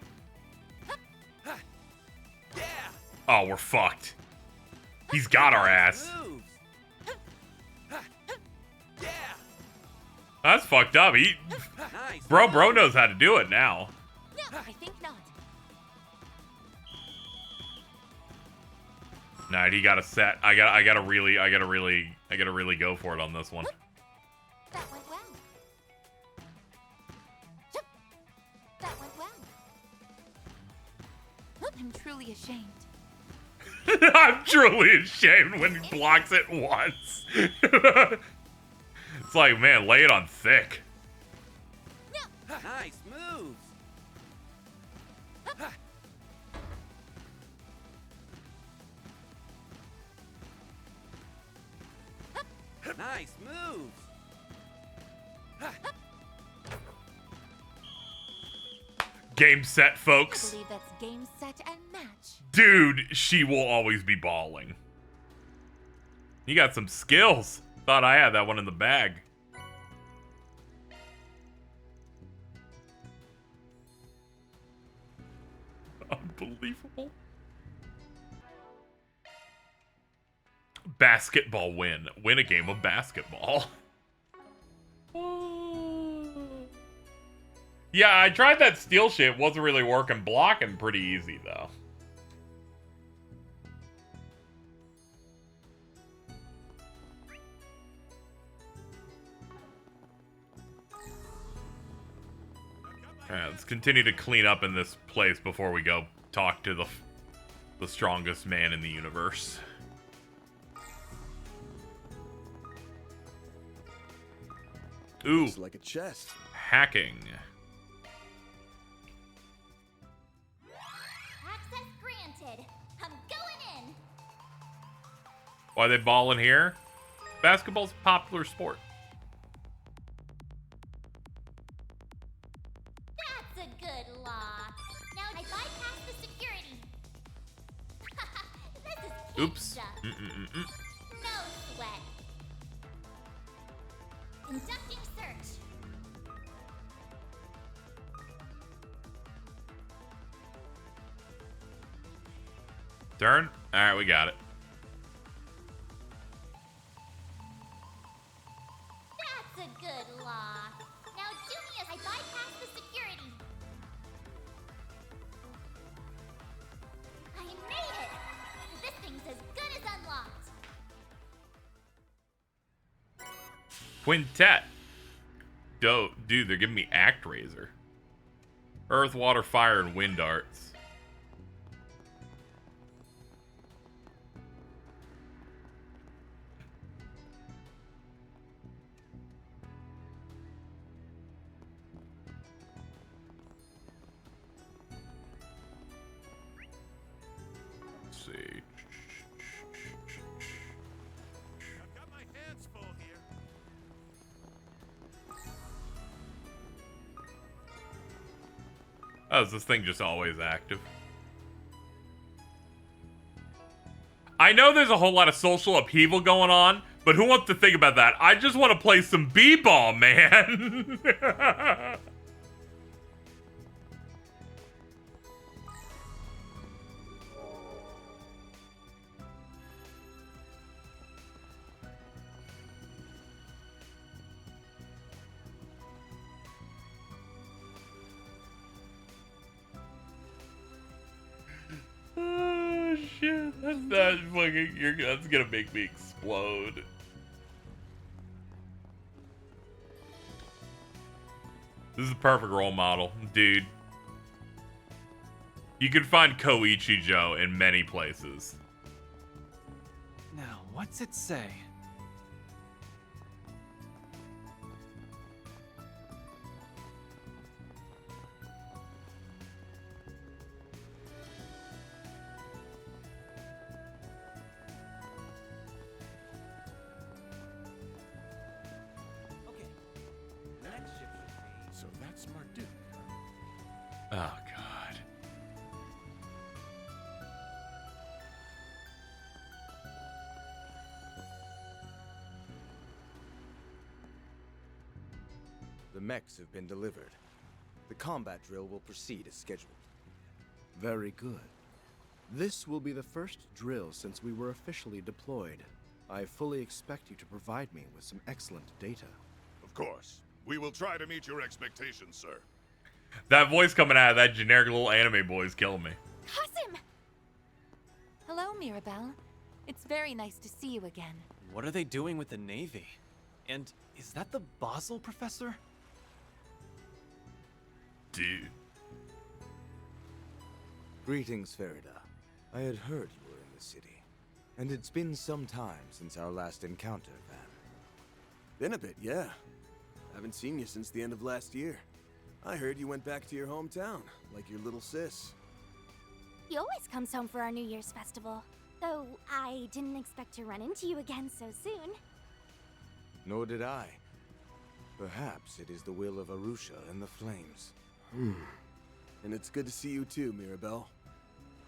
Oh, we're fucked. He's got our ass. That's fucked up. Bro knows how to do it now. No, I think not. Nah, he got a set. I gotta really go for it on this one. That went well. That went well. I'm truly ashamed. I'm truly ashamed when he blocks it once. It's like, man, lay it on thick. Nice moves. Nice moves. Game set, folks. I believe that's game, set, and match. Dude, she will always be balling. You got some skills. Thought I had that one in the bag. Unbelievable. Basketball win. Win a game of basketball. Yeah, I tried that steal shit. Wasn't really working. Blocking pretty easy, though. Alright, let's continue to clean up in this place before we go talk to the strongest man in the universe. Ooh. Looks like a chest. Hacking. Access granted. I'm going in. Why are they balling here? Basketball's a popular sport. That's a good lock. Now I bypass the security. This is kid Oops. stuff. No sweat. Conducting search. Turn? Alright, we got it. That's a good lock. Now do me as I bypass the security. I made it! This thing's as good as unlocked. Quintet. Dope. Dude, they're giving me ActRaiser. Earth, water, fire, and wind arts. Let's see. I've got my hands full here. Oh, is this thing just always active? I know there's a whole lot of social upheaval going on, but who wants to think about that? I just want to play some b-ball, man. Oh shit, that's gonna make me explode. This is a perfect role model, dude. You can find Koichi Joe in many places. Now, what's it say? So that's Marduk. Oh god. The mechs have been delivered. The combat drill will proceed as scheduled. Very good. This will be the first drill since we were officially deployed. I fully expect you to provide me with some excellent data. Of course. We will try to meet your expectations, sir. That voice coming out of that generic little anime boy is killing me. Kasim! Hello, Mirabelle. It's very nice to see you again. What are they doing with the Navy? And is that the Basel professor? Dude. Greetings, Farida. I had heard you were in the city, and it's been some time since our last encounter, Van. Been a bit, yeah. Haven't seen you since the end of last year. I heard you went back to your hometown, like your little sis. He always comes home for our New Year's festival. Though I didn't expect to run into you again so soon. Nor did I. Perhaps it is the will of Arusha and the flames. And it's good to see you too, Mirabelle.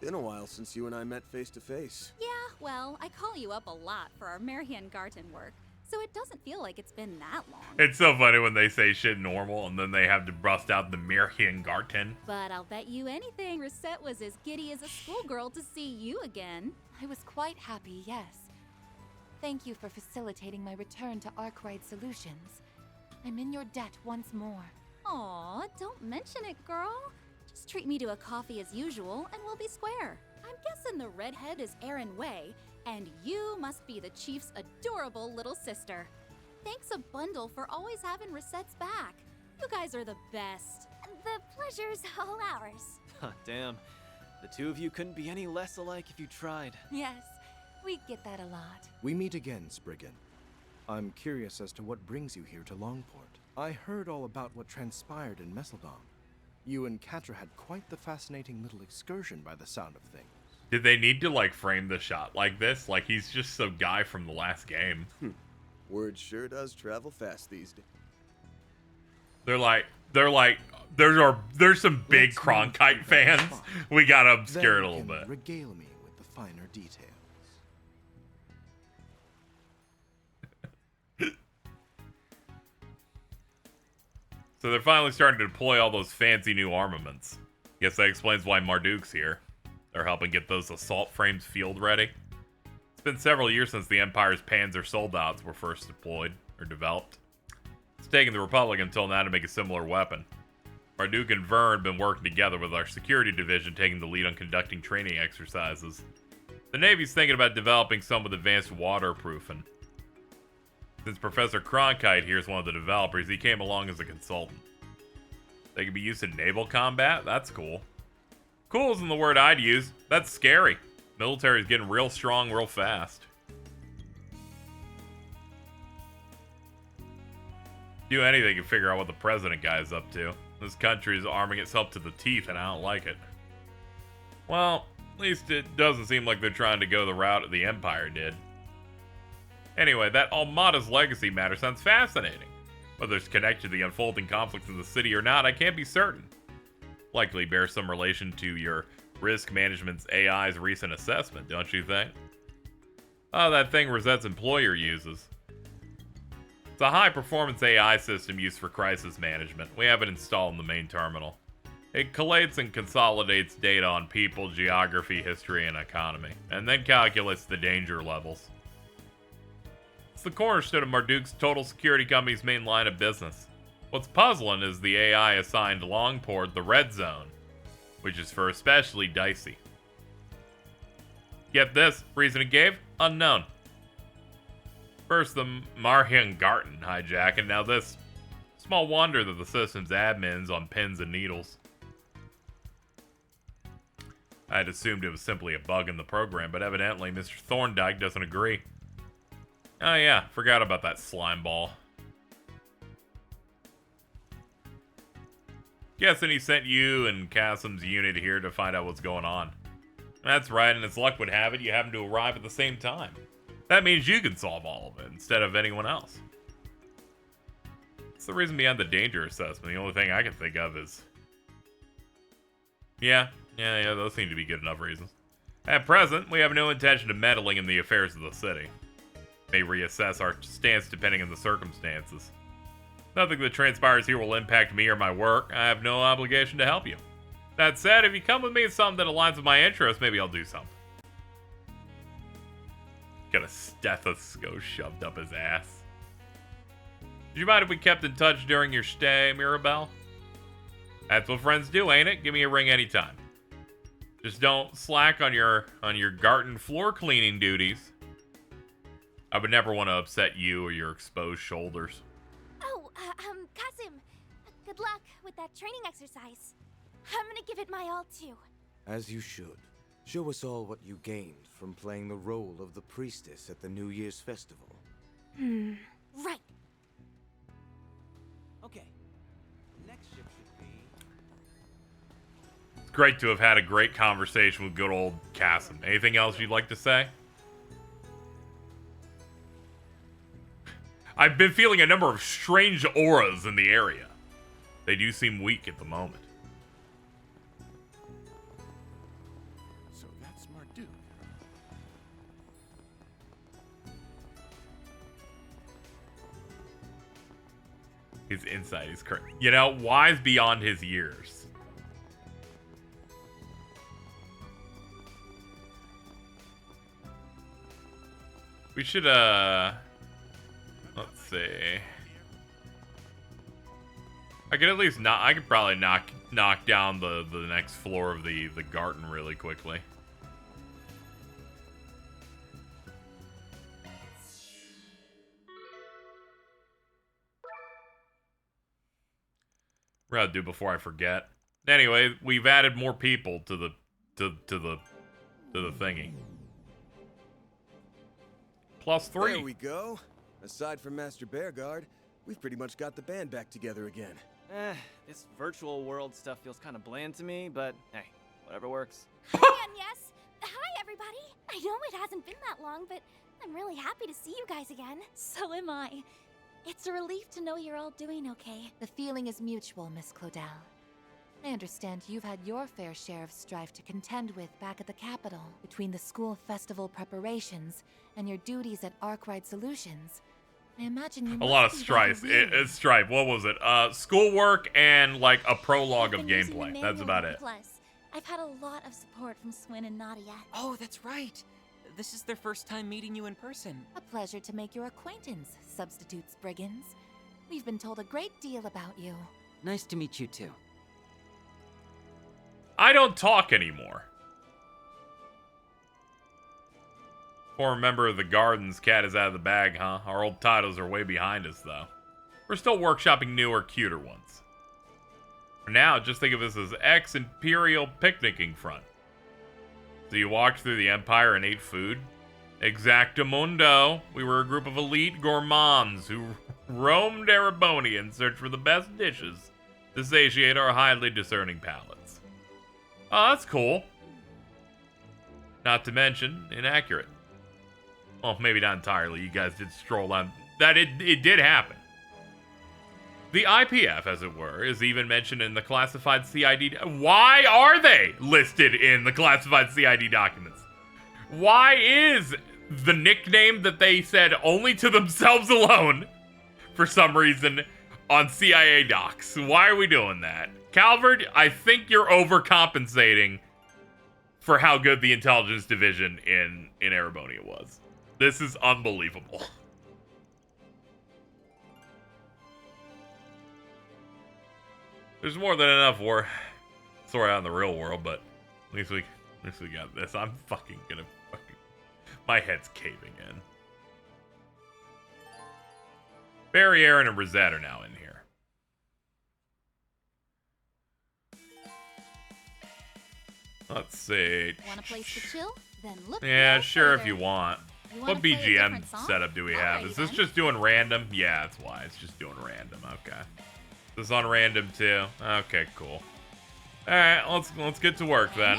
Been a while since you and I met face to face. Yeah, well, I call you up a lot for our Marian Garten work, so it doesn't feel like it's been that long. It's so funny when they say shit normal and then they have to bust out the Mirhian Garten. But I'll bet you anything Reset was as giddy as a schoolgirl to see you again. I was quite happy, yes. Thank you for facilitating my return to Arkwright Solutions. I'm in your debt once more. Aw, don't mention it, girl. Just treat me to a coffee as usual, and we'll be square. I'm guessing the redhead is Erin Way, and you must be the Chief's adorable little sister. Thanks a bundle for always having Reset's back. You guys are the best. The pleasure's all ours. Damn. The two of you couldn't be any less alike if you tried. Yes, we get that a lot. We meet again, Spriggan. I'm curious as to what brings you here to Longport. I heard all about what transpired in Messeldom. You and Catra had quite the fascinating little excursion by the sound of things. Did they need to, like, frame the shot like this? Like, he's just some guy from the last game. Word sure does travel fast these days. There's some big Cronkite fans. We gotta obscure it a little bit. Regale me with the finer details. So they're finally starting to deploy all those fancy new armaments. Guess that explains why Marduk's here. They're helping get those assault frames field ready. It's been several years since the Empire's Panzer Soldats were first deployed, or developed. It's taken the Republic until now to make a similar weapon. Marduk and Vern have been working together with our security division taking the lead on conducting training exercises. The Navy's thinking about developing some with advanced waterproofing. Since Professor Cronkite here is one of the developers, he came along as a consultant. They can be used in naval combat? That's cool. Cool isn't the word I'd use. That's scary. Military's getting real strong real fast. Do anything to figure out what the president guy is up to. This country is arming itself to the teeth and I don't like it. Well, at least it doesn't seem like they're trying to go the route the Empire did. Anyway, that Almada's legacy matter sounds fascinating. Whether it's connected to the unfolding conflicts in the city or not, I can't be certain. Likely bears some relation to your risk management's AI's recent assessment, don't you think? Oh, that thing Rosette's employer uses. It's a high-performance AI system used for crisis management. We have it installed in the main terminal. It collates and consolidates data on people, geography, history, and economy, and then calculates the danger levels. It's the cornerstone of Marduk's Total Security Company's main line of business. What's puzzling is the AI assigned Longport the red zone, which is for especially dicey. Get this, reason it gave? Unknown. First, the Marhian Garten hijack, and now this. Small wonder that the system's admin's on pins and needles. I had assumed it was simply a bug in the program, but evidently Mr. Thorndyke doesn't agree. Oh yeah, forgot about that slime ball. Guessing he sent you and Kasim's unit here to find out what's going on. That's right, and as luck would have it, you happen to arrive at the same time. That means you can solve all of it, instead of anyone else. That's the reason behind the danger assessment. The only thing I can think of is... Yeah, those seem to be good enough reasons. At present, we have no intention of meddling in the affairs of the city. May reassess our stance depending on the circumstances. Nothing that transpires here will impact me or my work. I have no obligation to help you. That said, if you come with me with something that aligns with my interests, maybe I'll do something. Got a stethoscope shoved up his ass. Would you mind if we kept in touch during your stay, Mirabelle? That's what friends do, ain't it? Give me a ring anytime. Just don't slack on your garden floor cleaning duties. I would never want to upset you or your exposed shoulders. Oh, Kasim, good luck with that training exercise. I'm gonna give it my all, too. As you should. Show us all what you gained from playing the role of the priestess at the New Year's festival. Right. Okay. Next ship should be... It's great to have had a great conversation with good old Kasim. Anything else you'd like to say? I've been feeling a number of strange auras in the area. They do seem weak at the moment. So that's Marduk. His insight is correct. You know, wise beyond his years. We should, let's see. I could at least I could probably knock down the next floor of the garden really quickly. We're gonna do before I forget. Anyway, we've added more people to the thingy. +3. There we go. Aside from Master Bearguard, we've pretty much got the band back together again. This virtual world stuff feels kind of bland to me, but hey, whatever works. And yes, hi everybody. I know it hasn't been that long, but I'm really happy to see you guys again. So am I. It's a relief to know you're all doing okay. The feeling is mutual, Miss Claudel. I understand you've had your fair share of strife to contend with back at the capital, between the school festival preparations and your duties at Arkwright Solutions. I imagine you a lot of strife. It's strife. What was it? Schoolwork and like a prologue of gameplay. That's about it. Plus, I've had a lot of support from Swin and Nadia. Oh, that's right. This is their first time meeting you in person. A pleasure to make your acquaintance, Substitutes Brigands. We've been told a great deal about you. Nice to meet you too. I don't talk anymore. Former member of the Gardens, cat is out of the bag, huh? Our old titles are way behind us, though. We're still workshopping newer, cuter ones. For now, just think of this as ex-Imperial picnicking front. So you walked through the Empire and ate food? Exactamundo. We were a group of elite gourmands who roamed Erebonia in search for the best dishes to satiate our highly discerning palates. Oh, that's cool. Not to mention, inaccurate. Well, maybe not entirely. You guys did stroll on. That it did happen. The IPF, as it were, is even mentioned in the classified CID. Why are they listed in the classified CID documents? Why is the nickname that they said only to themselves alone, for some reason, on CIA docs? Why are we doing that? Calvert, I think you're overcompensating for how good the intelligence division in Erebonia was. This is unbelievable. There's more than enough war story out in the real world, but at least we got this. I'm fucking gonna my head's caving in. Barry, Aaron, and Rosette are now in here. Let's see. Want a place to chill? Then look. Yeah, no sure further. if you want. You wanna What play a BGM different song? setup do we have? Alrighty Is this then. just doing random? Yeah, that's why. It's just doing random. Okay. This is on random too. Okay, cool. All right, let's get to work then.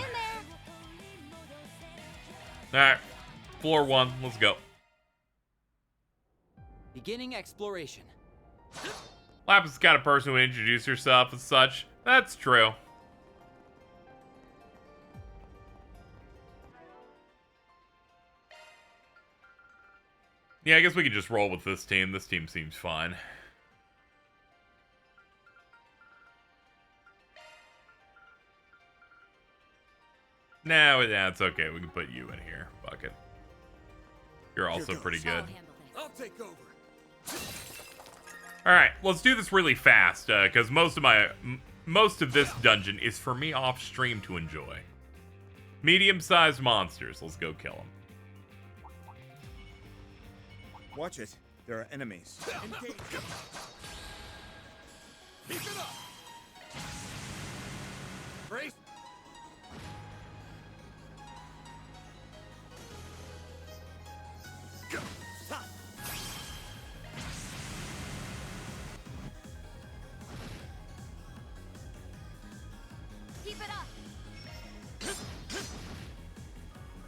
All right, floor 1. Let's go. Beginning exploration. Lapis is the kind of person who introduce herself as such. That's true. Yeah, I guess we could just roll with this team. This team seems fine. No, yeah, it's okay. We can put you in here. Fuck it. You're also pretty good. I'll take over. Alright, let's do this really fast, because most of this dungeon is for me off-stream to enjoy. Medium-sized monsters. Let's go kill them. Watch it. There are enemies. Engage. Keep it up. Brace. Go. Stop. Keep it up.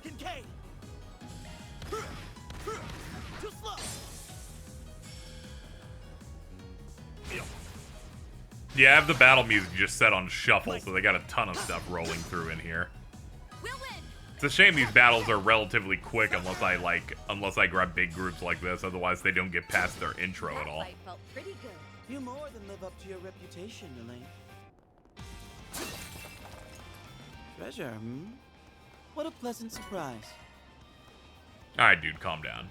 Kincaid! Too slow! Yeah, I have the battle music just set on shuffle, so they got a ton of stuff rolling through in here. It's a shame these battles are relatively quick unless I grab big groups like this, otherwise they don't get past their intro at all. Felt pretty good. You more than live up to your reputation, Elaine. Treasure, What a pleasant surprise. Alright, dude, calm down.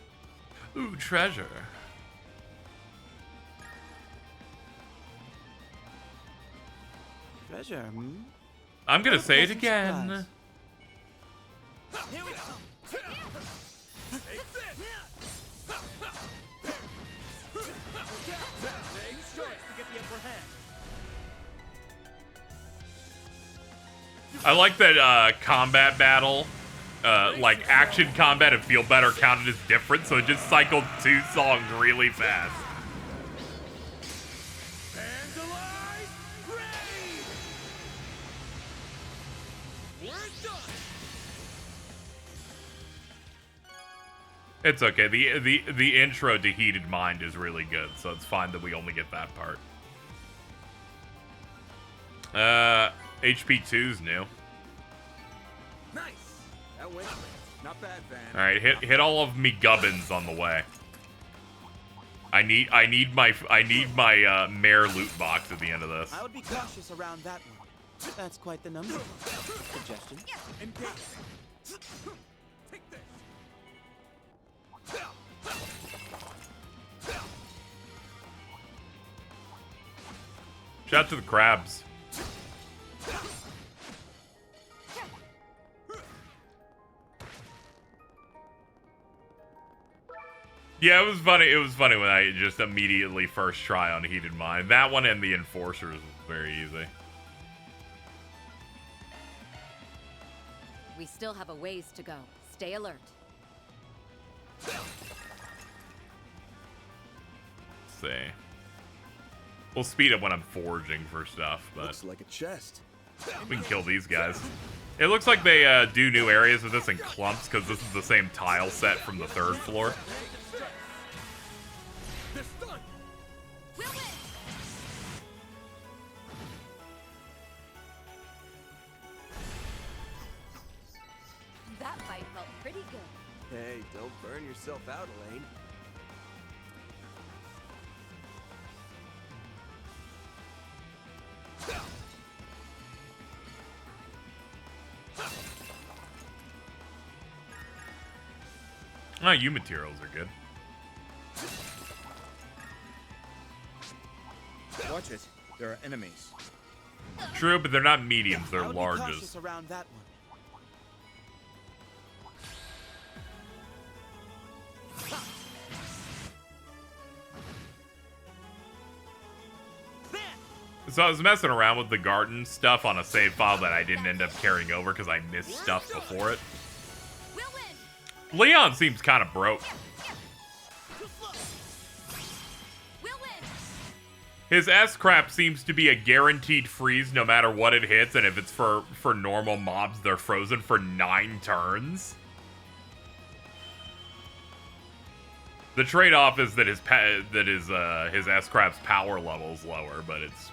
Ooh, treasure. Treasure, I'm gonna What a say it pleasant again. surprise. Here we come. I like that combat battle, like action combat and feel better counted as different, so it just cycled 2 songs really fast. It's okay. The intro to Heated Mind is really good, so it's fine that we only get that part. HP 2's new. Nice. That went. Not bad, Van. All right, hit all of me gubbins on the way. I need my mare loot box at the end of this. I would be cautious around that one. That's quite the number. Suggestion. Engage. Take this. Shout out to the crabs. Yeah, it was funny. It was funny when I just immediately first try on Heated Mind. That one and the Enforcers was very easy. We still have a ways to go. Stay alert. Let's see. We'll speed up when I'm foraging for stuff, but looks like a chest. We can kill these guys. It looks like they do new areas with this in clumps because this is the same tile set from the 3rd floor. That fight felt pretty good. Hey, don't burn yourself out, Elaine. Oh, you materials are good. Watch it. There are enemies. True, but they're not mediums, they're I would be larges. cautious around that one. So I was messing around with the garden stuff on a save file that I didn't end up carrying over because I missed stuff before it. Leon seems kind of broke. His S-Crap seems to be a guaranteed freeze no matter what it hits, and if it's for normal mobs, they're frozen for 9 turns. The trade-off is that his S-Crap's power level is lower, but it's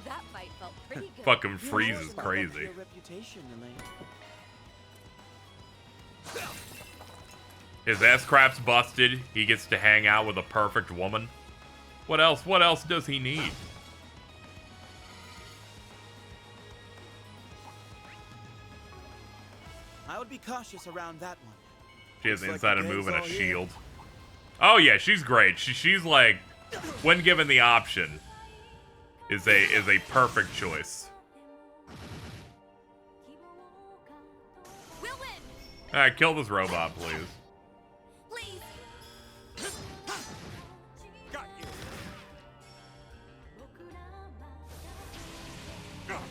That fight felt pretty good. fucking freeze is crazy. His S-Crap's busted. He gets to hang out with a perfect woman. What else? What else does he need? I would be cautious around that one. She has Looks like inside the and move and a gang's all shield. Oh yeah, she's great. She's like, when given the option, is a perfect choice. All right, kill this robot, please.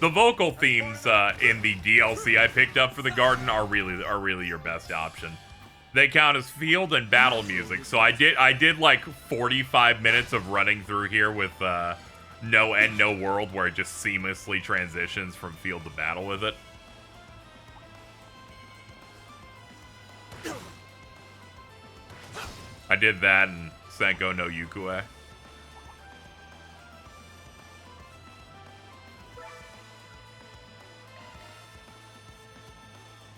The vocal themes in the DLC I picked up for the garden are really your best option. They count as field and battle music. So I did like 45 minutes of running through here with no end, no world, where it just seamlessly transitions from field to battle with it. I did that and Senko no Yukue.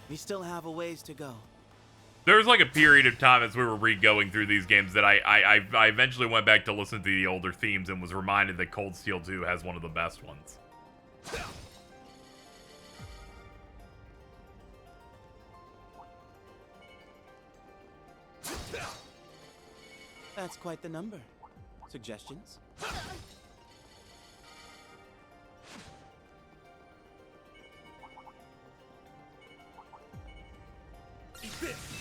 We still have a ways to go. There was like a period of time as we were re-going through these games that I eventually went back to listen to the older themes and was reminded that Cold Steel 2 has one of the best ones. That's quite the number. Suggestions? Eat this.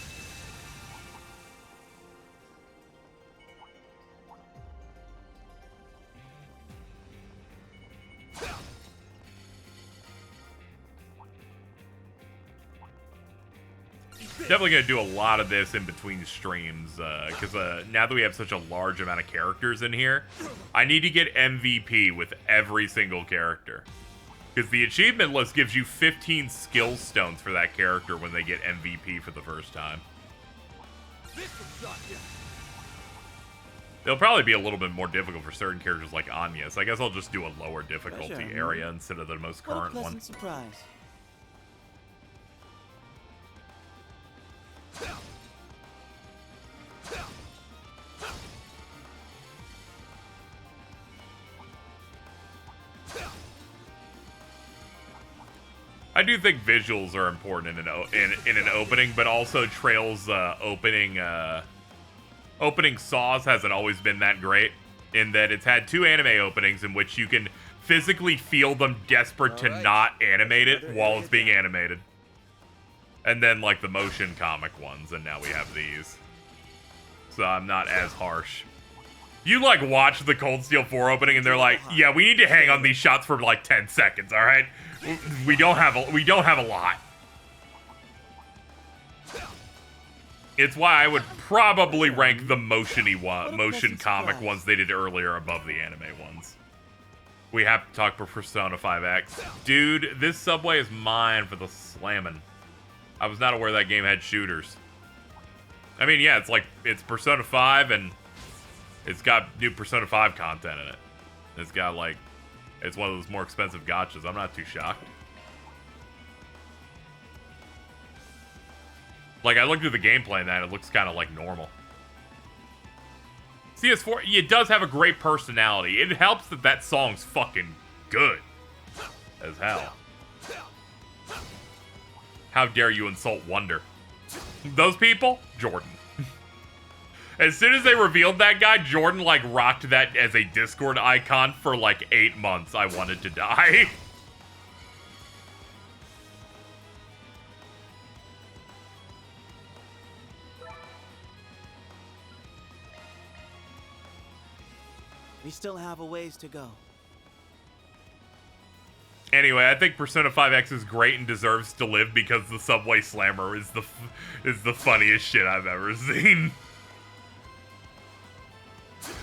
Definitely going to do a lot of this in between streams, because now that we have such a large amount of characters in here, I need to get MVP with every single character. Because the achievement list gives you 15 skill stones for that character when they get MVP for the first time. It'll probably be a little bit more difficult for certain characters like Anya, so I guess I'll just do a lower difficulty Pleasure. area instead of the most current what a one. pleasant surprise. I do think visuals are important in an opening, but also Trail's opening saws hasn't always been that great, in that it's had 2 anime openings in which you can physically feel them desperate to not animate it while it's being animated. And then like the motion comic ones, and now we have these. so I'm not as harsh. You like watch the Cold Steel 4 opening and they're like, yeah, we need to hang on these shots for like 10 seconds, all right? We don't have a lot. It's why I would probably rank the motion comic ones they did earlier above the anime ones. We have to talk for Persona 5X. Dude, this subway is mine for the slamming. I was not aware that game had shooters. I mean, yeah, it's Persona 5 and it's got new Persona 5 content in it. It's got like, it's one of those more expensive gachas. I'm not too shocked. Like, I looked at the gameplay and that, it looks kind of like normal. CS4, it does have a great personality. It helps that that song's fucking good as hell. How dare you insult Wonder? Those people? Jordan. As soon as they revealed that guy, Jordan, like, rocked that as a Discord icon for, like, 8 months. I wanted to die. We still have a ways to go. Anyway, I think Persona 5X is great and deserves to live because the Subway Slammer is the funniest shit I've ever seen.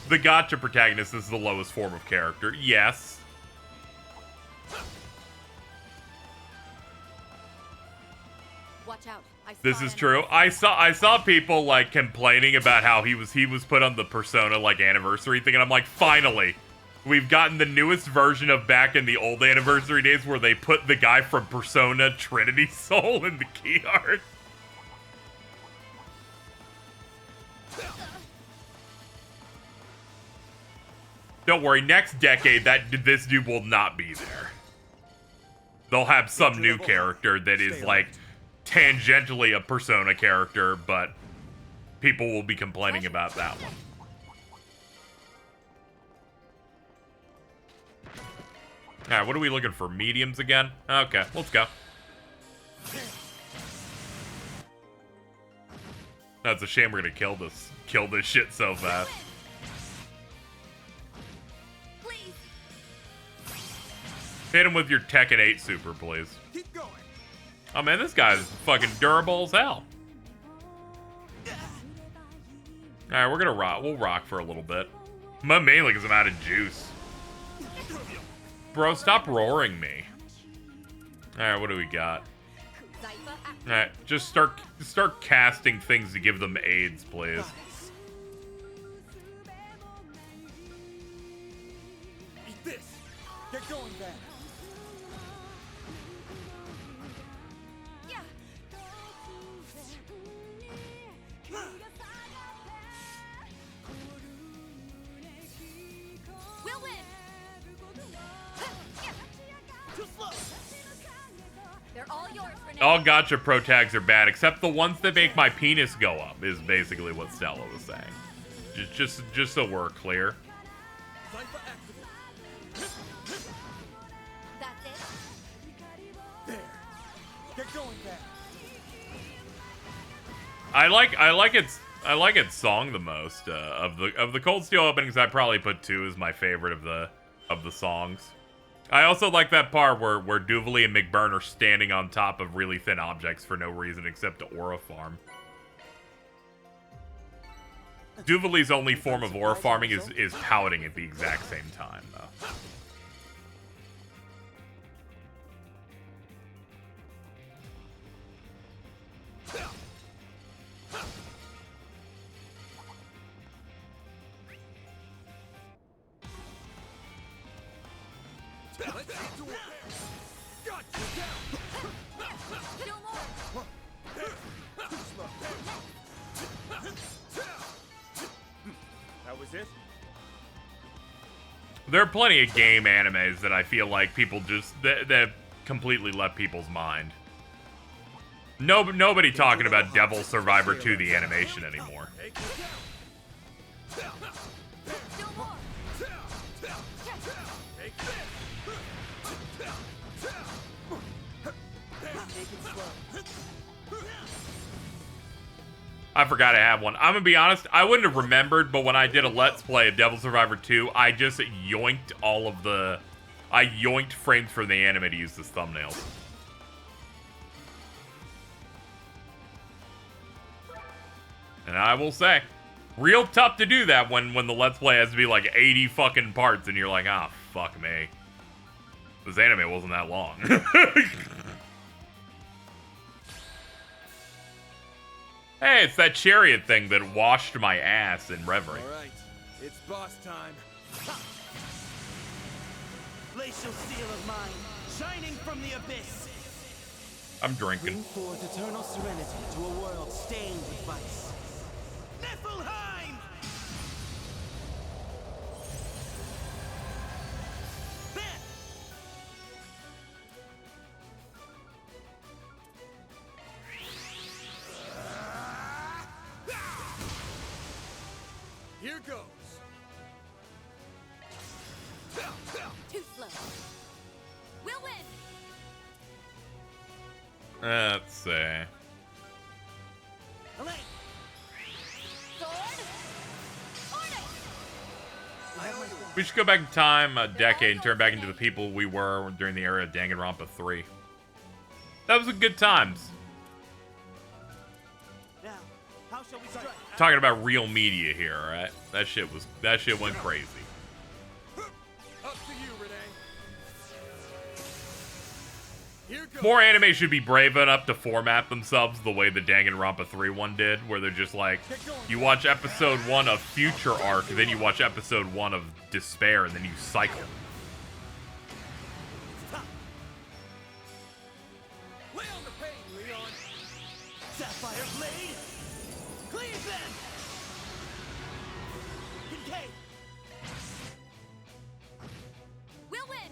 The gacha protagonist is the lowest form of character. Yes. Watch out. This is true. I saw people like complaining about how he was put on the Persona like anniversary thing, and I'm like, finally, we've gotten the newest version of back in the old anniversary days where they put the guy from Persona Trinity Soul in the key art. Don't worry, next decade this dude will not be there. They'll have some new character that is like tangentially a Persona character, but people will be complaining about that one. Alright, what are we looking for? Mediums again? Okay, let's go. That's a shame we're gonna kill this shit so fast. Hit him with your Tekken 8 super, please. Oh man, this guy's fucking durable as hell. Alright, we're gonna rock. We'll rock for a little bit. Mainly because I'm out of juice. Bro, stop roaring me. Alright, what do we got? Alright, just start casting things to give them AIDS, please. Eat this. Get going, then. All gacha pro tags are bad, except the ones that make my penis go up, is basically what Stella was saying. Just so we're clear. There. Get going, then. I like its song the most of the Cold Steel openings. I probably put 2 as my favorite of the songs. I also like that part where Duvally and McBurn are standing on top of really thin objects for no reason except to aura farm. Duvally's only form of aura farming is pouting at the exact same time, though. That was it? There are plenty of game animes that I feel like people just that completely left people's mind. Nobody talking about Devil Survivor 2 the animation anymore. I forgot I have one. I'm gonna be honest, I wouldn't have remembered, but when I did a Let's Play of Devil Survivor 2, I just yoinked I yoinked frames from the anime to use as thumbnails. And I will say, real tough to do that when the Let's Play has to be like 80 fucking parts and you're like, ah, fuck me. This anime wasn't that long. Hey, it's that chariot thing that washed my ass in Reverie. All right, it's boss time. Glacial steel of mine, shining from the abyss. I'm drinking. Bring forth eternal serenity to a world stained with vice. Niflheim! Here goes. Too slow. We'll win. Let's see. We should go back in time a decade and turn back into the people we were during the era of Danganronpa 3. That was a good times. Now, how shall we strike? Talking about real media here, alright? That shit went crazy. Up to you, Renee. Here goes. More anime should be brave enough to format themselves the way the Danganronpa 3 one did, where they're just like, you watch episode 1 of Future Arc, then you watch episode 1 of Despair, and then you cycle. Lay on the pain, Leon. Sapphire blade. Cleave them. Kincaid. We'll win.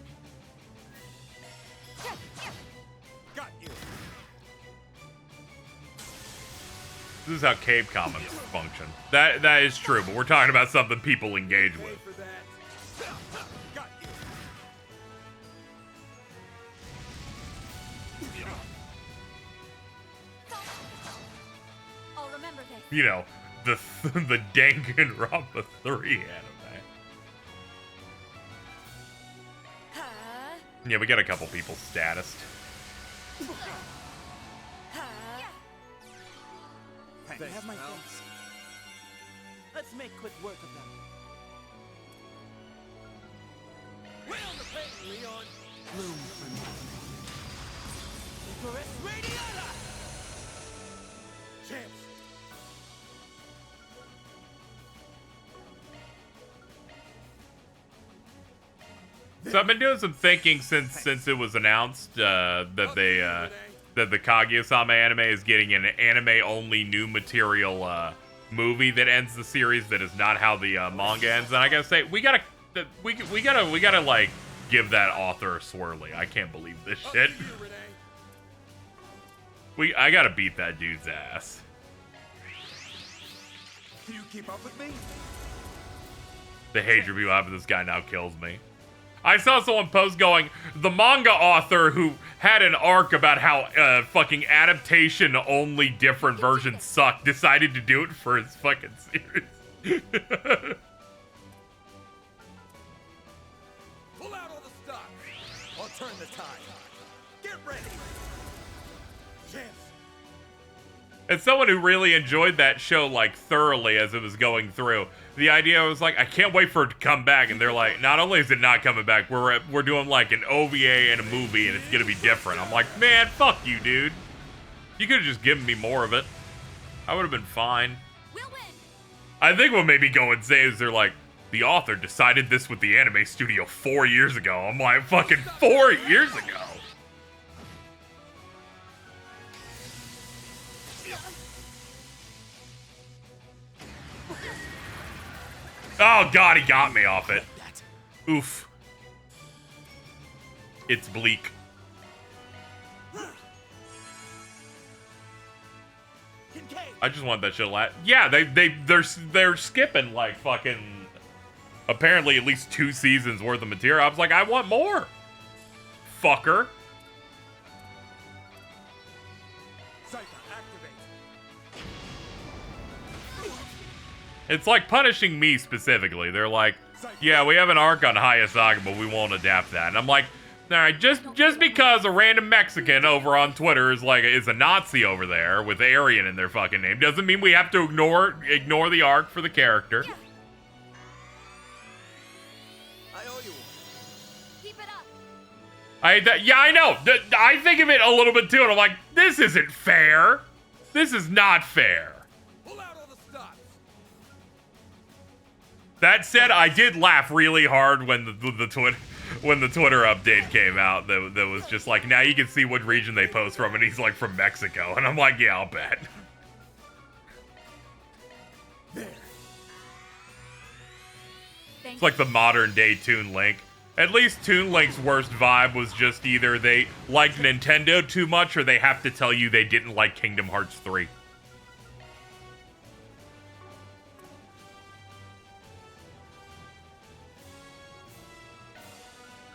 Got you. This is how cave comics function. That is true, but we're talking about something people engage with. Got you. I'll remember this. You know, the Danganronpa 3 anime. Yeah, we got a couple people statused. They have my thanks. Let's make quick work of them. Lay on the pain, Leon. Bloom for me. Icarus Radiata! Champs. So I've been doing some thinking since it was announced that the Kaguya-sama anime is getting an anime-only new material movie that ends the series that is not how the manga ends. And I gotta say, we gotta like give that author a swirly. I can't believe this shit. I gotta beat that dude's ass. Can you keep up with me? The hatred people have for this guy now kills me. I saw someone post going, the manga author who had an arc about how fucking adaptation-only different versions suck decided to do it for his fucking series. Pull out all the stops. I'll turn the tide. Get ready. Champs. As someone who really enjoyed that show, like, thoroughly as it was going through, the idea was like, I can't wait for it to come back, and they're like, not only is it not coming back, we're doing like an OVA and a movie, and it's gonna be different. I'm like, man, fuck you, dude. You could have just given me more of it. I would have been fine. I think what made me go insane is they're like, the author decided this with the anime studio 4 years ago. I'm like, fucking 4 years ago. Oh god, he got me off it. Oof. It's bleak. I just want that shit to last. Yeah, they're skipping like fucking apparently at least 2 seasons worth of material. I was like, I want more. Fucker. It's like punishing me specifically. They're like, yeah, we have an arc on Hayasaka, but we won't adapt that. And I'm like, all right, just because a random Mexican over on Twitter is a Nazi over there with Aryan in their fucking name doesn't mean we have to ignore the arc for the character. I owe you Keep it up. I know. I think of it a little bit too, and I'm like, this isn't fair. This is not fair. That said, I did laugh really hard when the Twitter update came out. That was just like, now you can see what region they post from, and he's like from Mexico, and I'm like, yeah, I'll bet. It's like the modern day Toon Link. At least Toon Link's worst vibe was just either they like Nintendo too much, or they have to tell you they didn't like Kingdom Hearts 3.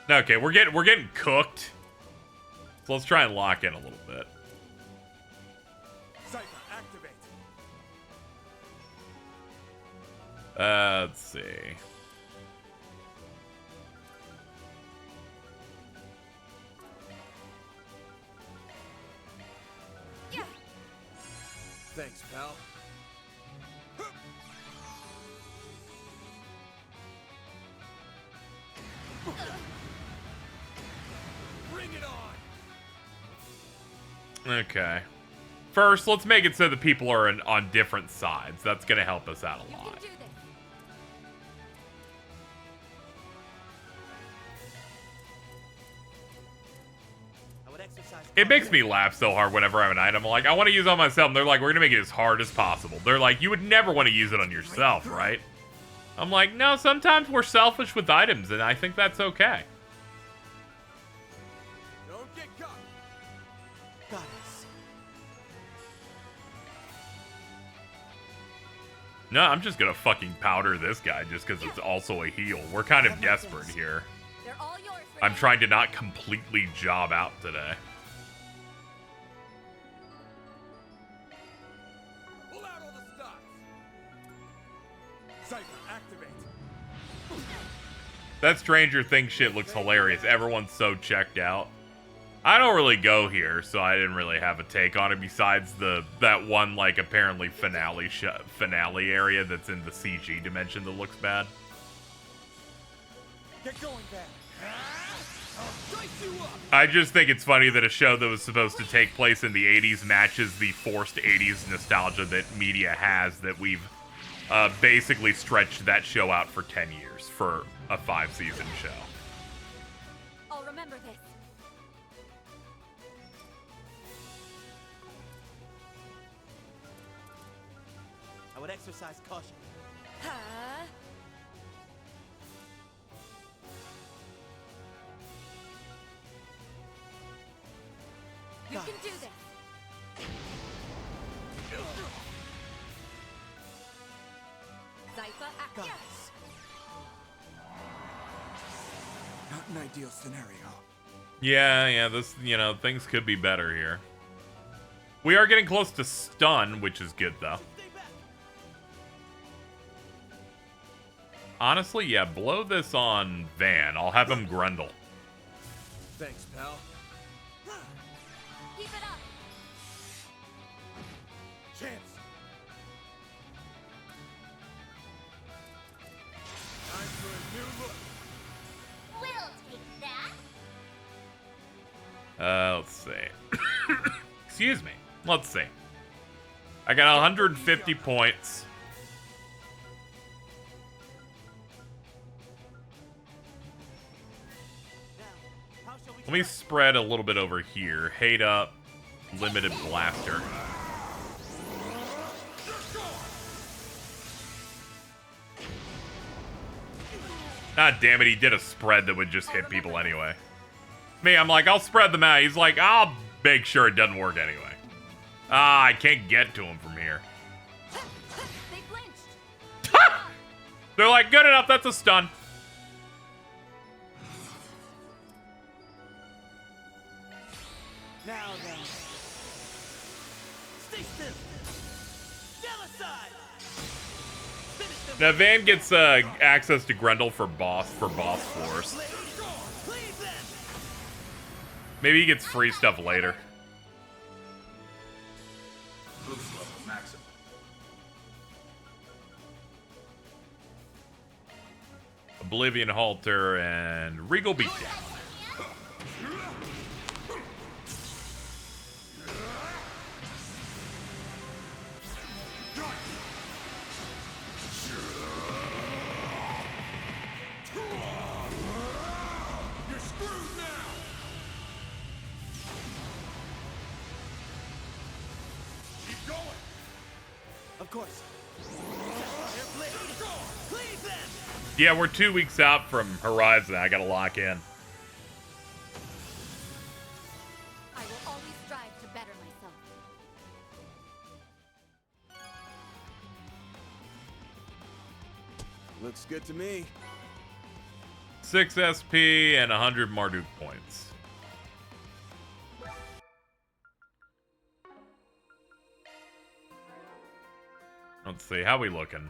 Okay, we're getting cooked. So let's try and lock in a little bit. Cypher, activate. Let's see. Yeah. Thanks, pal. Bring it on. Okay. First, let's make it so that people are on different sides. That's going to help us out a lot. Do this. I would exercise. It makes me laugh so hard whenever I have an item. I'm like, I want to use it on myself. And they're like, we're going to make it as hard as possible. They're like, you would never want to use it on yourself, right? I'm like, no, sometimes we're selfish with items, and I think that's okay. Don't get caught. Goddess. No, I'm just going to fucking powder this guy just because it's also a heal. We're kind of desperate here. They're all yours. I'm trying to not completely job out today. Pull out all the stops. Cypher, activate. That Stranger Things shit looks hilarious. Everyone's so checked out. I don't really go here, so I didn't really have a take on it besides that one, like, apparently finale area that's in the CG dimension that looks bad. Get going, Van. I'll dice you up. I just think it's funny that a show that was supposed to take place in the 80s matches the forced 80s nostalgia that media has, that we've basically stretched that show out for 10 years for a 5-season show. I'll remember this. I would exercise caution. Huh? You can do this. Zypha, act. Guys. Not an ideal scenario. Yeah, this, things could be better here. We are getting close to stun, which is good, though. Honestly, yeah, blow this on Van. I'll have him Grundle. Thanks, pal. Keep it up. Chance. Time for a new look. We'll take that. Let's see. Excuse me. Let's see. I got 150 points. Let me spread a little bit over here. Hate up. Limited blaster. God damn it, he did a spread that would just hit people anyway. Me, I'm like, I'll spread them out. He's like, I'll make sure it doesn't work anyway. Ah, I can't get to him from here. They flinched. They're like, good enough, that's a stun. Now then. Stay still. Genocide. Finish Now Van gets access to Grendel for boss floors. Maybe he gets free stuff later. Boost level maximum. Oblivion Halter and Regal Beatdown. You're screwed now. Keep going. Of course. Yeah, we're 2 weeks out from Horizon. I gotta lock in. I will always strive to better myself. Looks good to me. 6 SP and 100 Marduk points. Let's see, how we looking?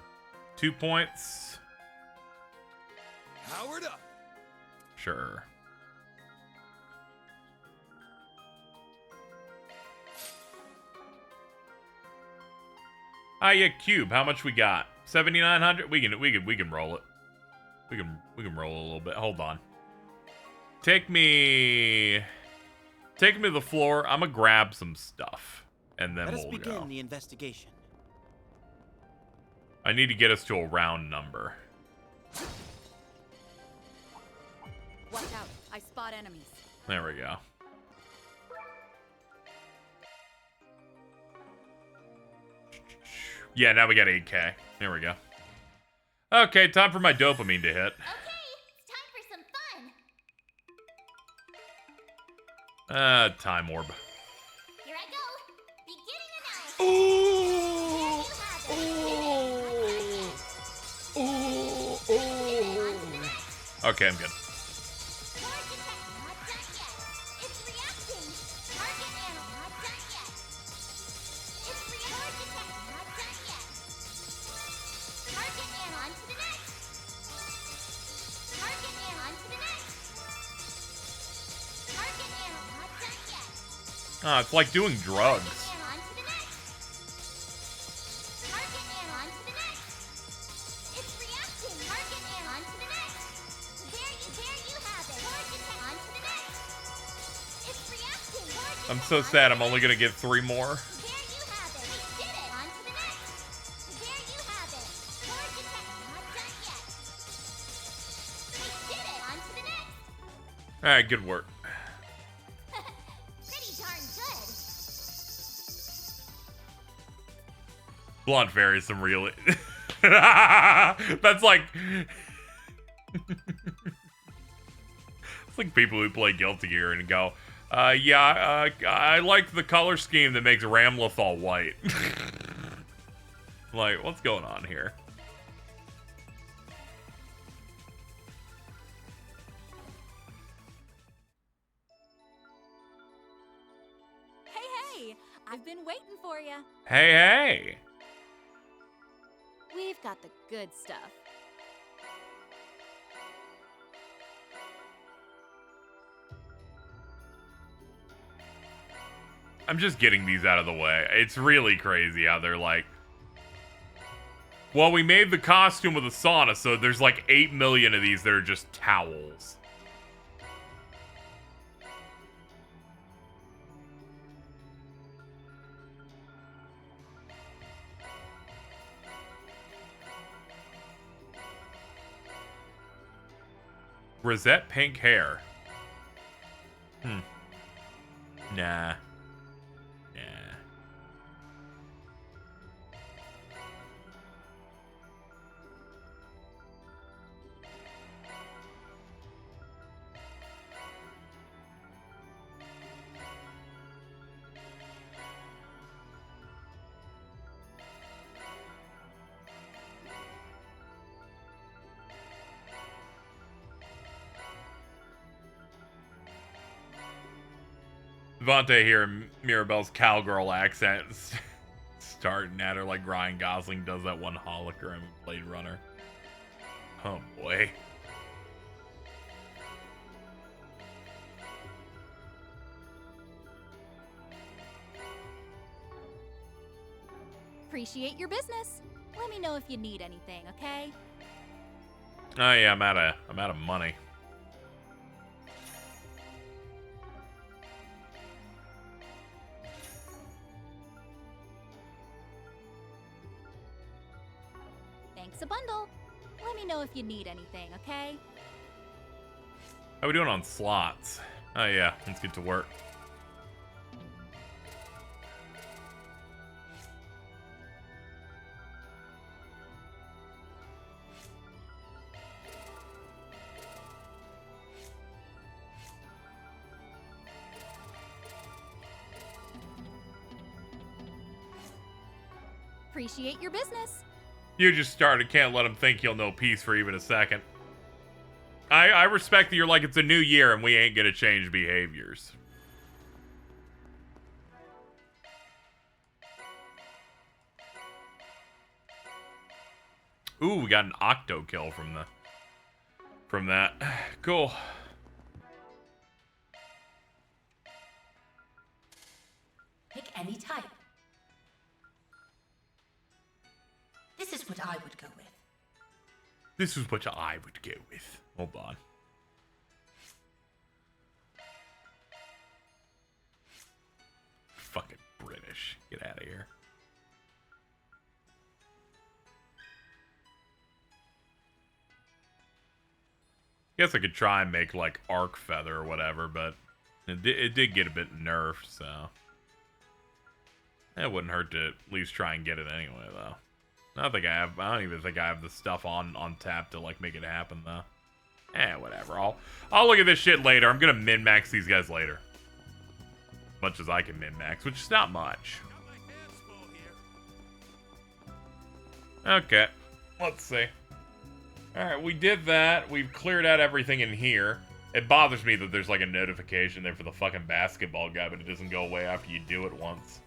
2 points? Powered up. Sure. Ah, yeah, cube. How much we got? 7,900. We can roll it. We can roll a little bit. Hold on. Take me to the floor. I'm gonna grab some stuff, and then Let us we'll begin go. the investigation. I need to get us to a round number. Watch out. I spot enemies. There we go. Yeah, now we got 8K. There we go. Okay, time for my dopamine to hit. It's time for some fun. Time orb. Here I go. Beginning analysis. Okay, I'm good. Oh, it's like doing drugs. I'm so sad I'm only gonna get 3 more. Alright, good work. Pretty darn good. Blonde Fairy is some real... That's like... It's like people who play Guilty Gear and go, I like the color scheme that makes Ramleth all white. Like, what's going on here? Hey, I've been waiting for you. Hey, hey! We've got the good stuff. I'm just getting these out of the way. It's really crazy how they're like, well, we made the costume with a sauna, so there's like 8 million of these that are just towels. Rosette pink hair. Nah. Vante here in Mirabelle's cowgirl accent Starting at her like Ryan Gosling does that one hologram in Blade Runner. Oh boy. Appreciate your business. Let me know if you need anything, okay? Oh yeah, I'm out of money. Thanks a bundle. Let me know if you need anything, okay? How we doing on slots? Oh yeah, let's get to work. Appreciate your business. You just started. Can't let him think he'll know peace for even a second. I respect that you're like, it's a new year and we ain't gonna change behaviors. Ooh, we got an octo kill from that. Cool. Pick any type. This is what I would go with. This is what I would go with. Hold on. Fucking British. Get out of here. Guess I could try and make like arc feather or whatever, but it did get a bit nerfed, so it wouldn't hurt to at least try and get it anyway, though. I don't even think I have the stuff on tap to like make it happen though. Whatever. I'll look at this shit later. I'm gonna min-max these guys later. As much as I can min-max, which is not much. Okay. Let's see. Alright, we did that. We've cleared out everything in here. It bothers me that there's like a notification there for the fucking basketball guy, but it doesn't go away after you do it once.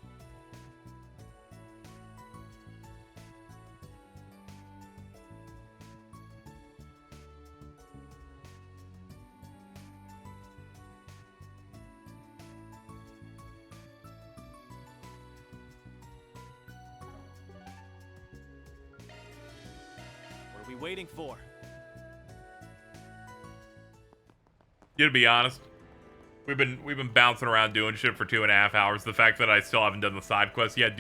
What are we waiting for? Yeah, to be honest, we've been bouncing around doing shit for 2.5 hours. The fact that I still haven't done the side quests yet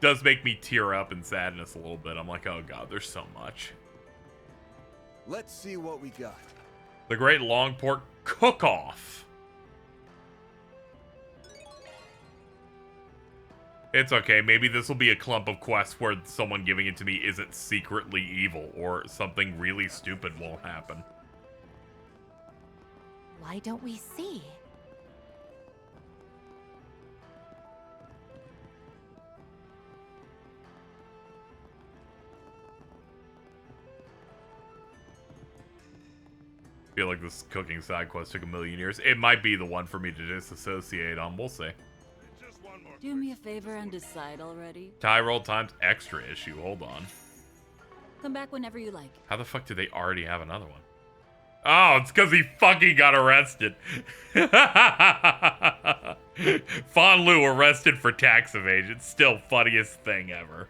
does make me tear up in sadness a little bit. I'm like, oh god, there's so much. Let's see what we got. The Great Long Pork Cook-Off. It's okay. Maybe this will be a clump of quests where someone giving it to me isn't secretly evil, or something really stupid won't happen. Why don't we see? I feel like this cooking side quest took 1,000,000 years. It might be the one for me to disassociate on. We'll see. Do me a favor and decide already. Tie roll times extra issue. Hold on. Come back whenever you like. How the fuck did they already have another one? Oh, it's because he fucking got arrested. Fan Lu arrested for tax evasion. Still funniest thing ever.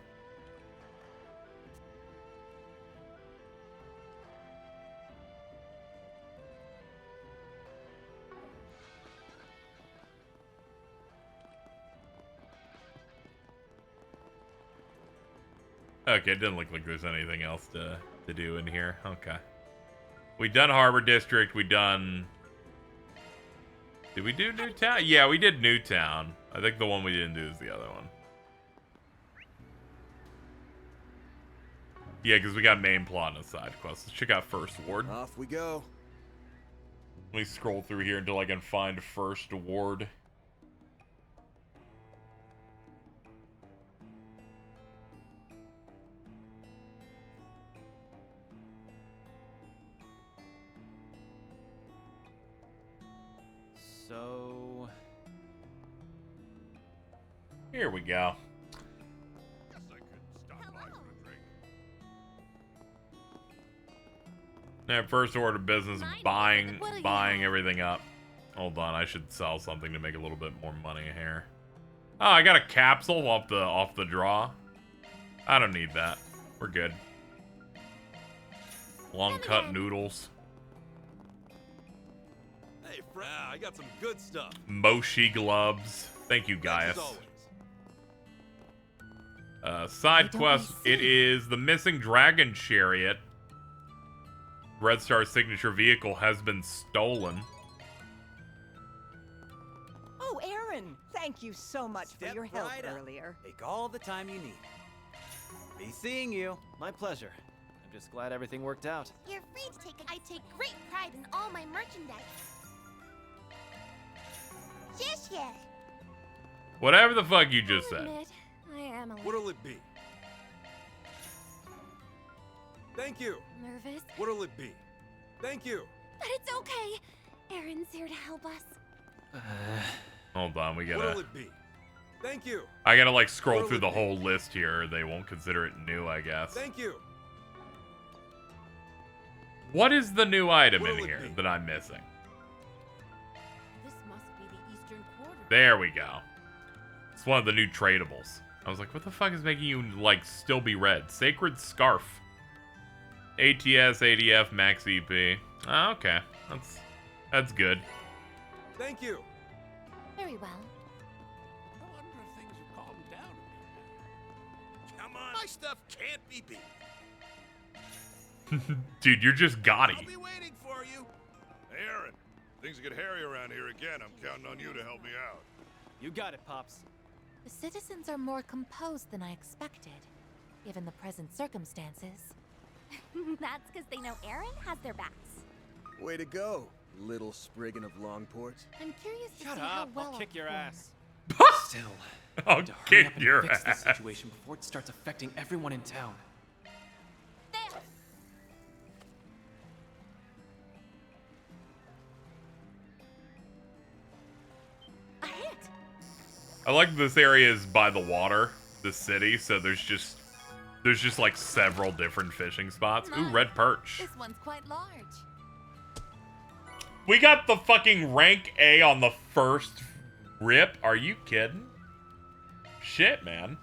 Okay, it doesn't look like there's anything else to do in here. Okay. We done Harbor District. We done... Did we do Newtown? Yeah, we did Newtown. I think the one we didn't do is the other one. Yeah, because we got main plot and a side quest. Let's check out First Ward. Off we go. Let me scroll through here until I can find First Ward. So... Here we go. Yeah, first order of business, buying everything up. Hold on, I should sell something to make a little bit more money here. Oh, I got a capsule off the draw. I don't need that. We're good. Long cut noodles. Hey, I got some good stuff. Moshi gloves. Thank you, Gaius. Side quest. It is the missing dragon chariot. Red Star's signature vehicle has been stolen. Oh, Aaron! Thank you so much for your help right up. earlier. Take all the time you need. Be seeing you. My pleasure. I'm just glad everything worked out. You're free to take it. I take great pride in all my merchandise. Yes, yes. Whatever the fuck you just said. I am a What'll it be? Thank you. nervous, What'll it be? Thank you. but it's okay. Aaron's here to help us. Hold on, we What'll gotta. it be? Thank you. I gotta like scroll through the whole list here. They won't consider it new, I guess. Thank you. What is the new item in What'll it here be? that I'm missing? This must be the Eastern Quarter. There we go. It's one of the new tradables. I was like, what the fuck is making you like still be red? Sacred Scarf. ATS, ADF, max EP. Oh, okay. That's good. Thank you. Very well. No wonder things have calmed down a bit. Come on. My stuff can't be beat. Dude, you're just gaudy. I'll be waiting for you. Hey, Aaron. Things get hairy around here again. I'm counting on you to help me out. You got it, Pops. The citizens are more composed than I expected, given the present circumstances. That's because they know Aaron has their backs. Way to go, little Spriggan of Longport. I'm curious to Shut see how up! well I'll kick your perform. ass. Still, I'll need to hurry kick up and your fix this ass. situation before it starts affecting everyone in town. I like this area is by the water, the city, so there's just like several different fishing spots. Ooh, red perch. This one's quite large. We got the fucking rank A on the first rip. Are you kidding? Shit, man.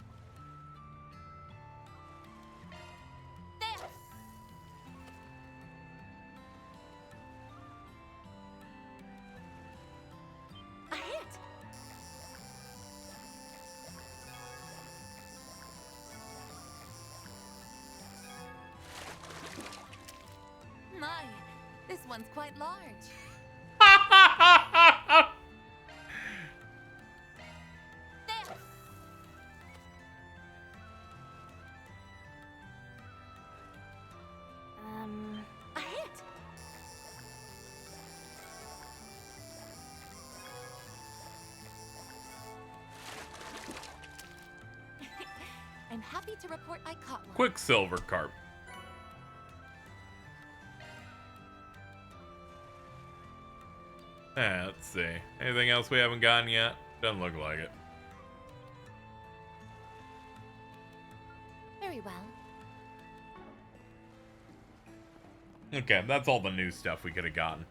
My, this one's quite large. A hit. I'm happy to report I caught one. Quicksilver carp. Let's see. Anything else we haven't gotten yet? Doesn't look like it. Very well. Okay, that's all the new stuff we could have gotten.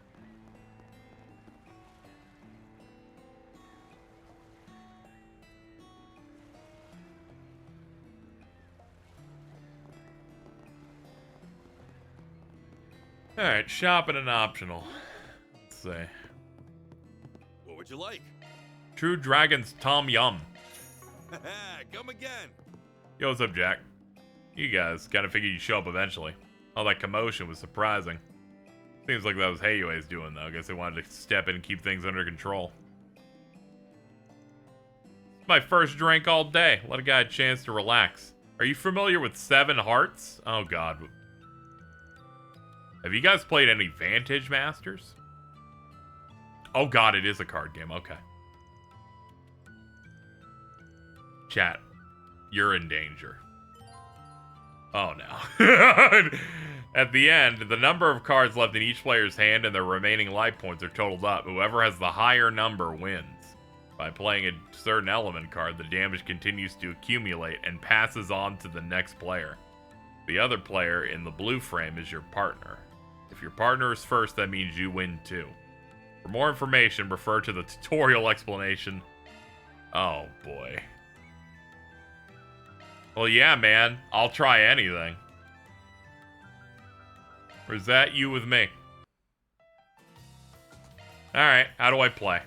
Alright, shopping and optional. Let's see. What would you like? True Dragon's Tom Yum. Come again. Yo, what's up, Jack? You guys kind of figured you'd show up eventually. All that commotion was surprising. Seems like that was Hayue's doing, though. I guess they wanted to step in and keep things under control. It's my first drink all day. Let a guy a chance to relax. Are you familiar with Seven Hearts? Oh, God. Have you guys played any Vantage Masters? Oh, God, it is a card game. Okay. Chat, you're in danger. Oh, no. At the end, the number of cards left in each player's hand and their remaining life points are totaled up. Whoever has the higher number wins. By playing a certain element card, the damage continues to accumulate and passes on to the next player. The other player in the blue frame is your partner. If If your partner is first, that means you win too. For more information, refer to the tutorial explanation. Oh, boy. Well, yeah, man. I'll try anything. Or is that you with me? Alright, how do I play?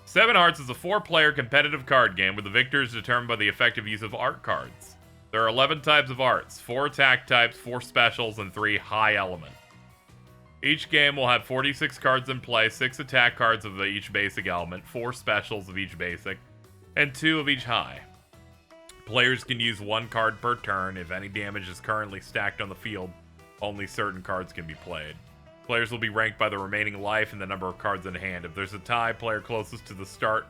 Seven Hearts is a 4-player competitive card game where the victor is determined by the effective use of art cards. There are 11 types of arts, 4 attack types, 4 specials, and 3 high element. Each game will have 46 cards in play, 6 attack cards of each basic element, 4 specials of each basic, and 2 of each high. Players can use 1 card per turn. If any damage is currently stacked on the field, only certain cards can be played. Players will be ranked by the remaining life and the number of cards in hand. If there's a tie, player closest to the start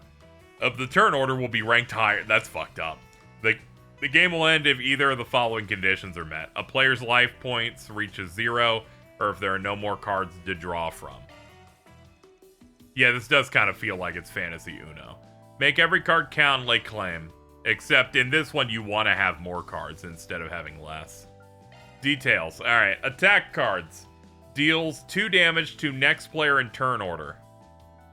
of the turn order will be ranked higher. That's fucked up. The game will end if either of the following conditions are met. A player's life points reaches 0, or if there are no more cards to draw from. Yeah, this does kind of feel like it's Fantasy Uno. Make every card count and lay claim. Except in this one, you want to have more cards instead of having less. Details. Alright, attack cards. Deals 2 damage to next player in turn order.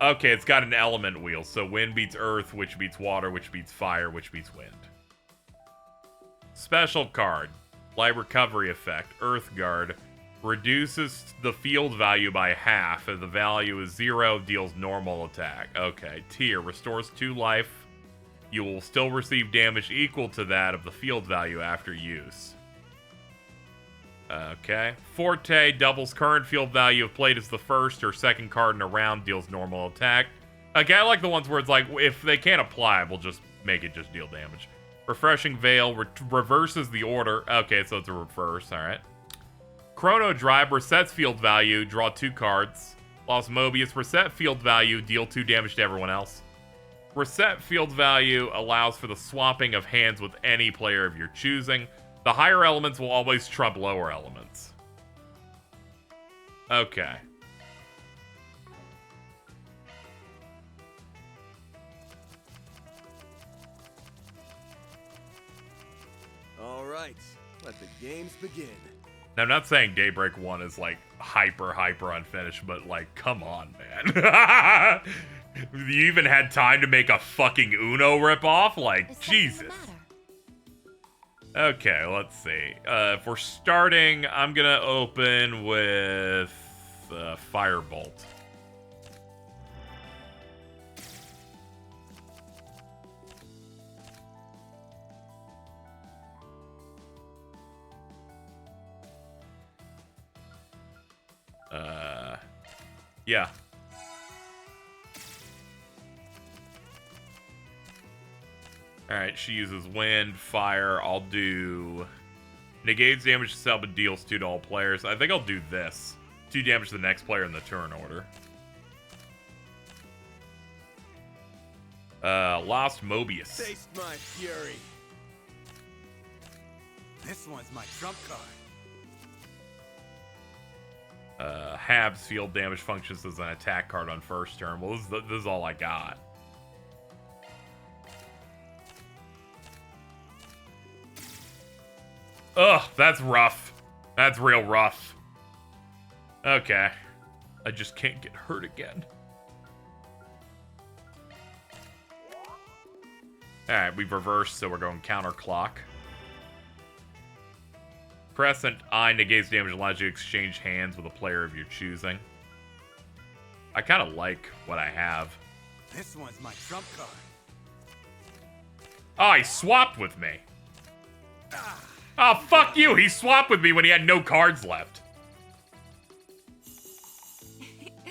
Okay, it's got an element wheel, so wind beats earth, which beats water, which beats fire, which beats wind. Special card. Light recovery effect. Earth Guard. Reduces the field value by half. If the value is 0, deals normal attack. Okay. Tier. Restores 2 life. You will still receive damage equal to that of the field value after use. Okay. Forte doubles current field value if played as the first or second card in a round, deals normal attack. Okay, I like the ones where it's like, if they can't apply, we'll just make it just deal damage. Refreshing Veil reverses the order. Okay, so it's a reverse, alright. Chrono Drive resets field value, draw 2 cards. Lost Mobius, reset field value, deal 2 damage to everyone else. Reset field value allows for the swapping of hands with any player of your choosing. The higher elements will always trump lower elements. Okay. All right, let the games begin. Now, I'm not saying Daybreak 1 is, like, hyper unfinished, but, like, come on, man. You even had time to make a fucking Uno ripoff? Like, Jesus. Okay, let's see. If we're starting, I'm gonna open with Firebolt. Yeah. Alright, she uses wind, fire. I'll do... Negates damage to self and deals 2 to all players. I think I'll do this. 2 damage to the next player in the turn order. Lost Mobius. Taste my fury. This one's my trump card. Halves field damage functions as an attack card on first turn. Well, this is all I got. Ugh, that's rough. That's real rough. Okay. I just can't get hurt again. Alright, we've reversed, so we're going counterclock. Crescent Eye negates damage and allows you to exchange hands with a player of your choosing. I kind of like what I have. This one's my trump card. Oh, he swapped with me. Oh, fuck you! He swapped with me when he had no cards left.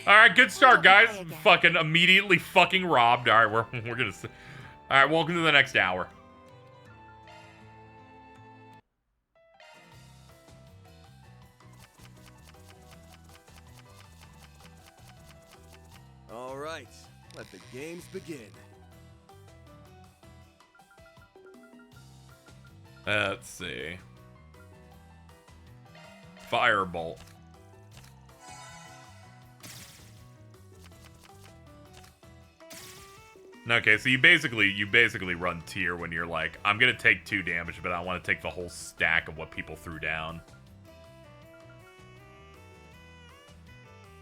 Alright, good start, guys. Fucking immediately fucking robbed. Alright, we're gonna... Alright, welcome to the next hour. All right, let the games begin. Let's see. Firebolt. Okay, so you basically run tier when you're like, I'm gonna take 2 damage, but I want to take the whole stack of what people threw down.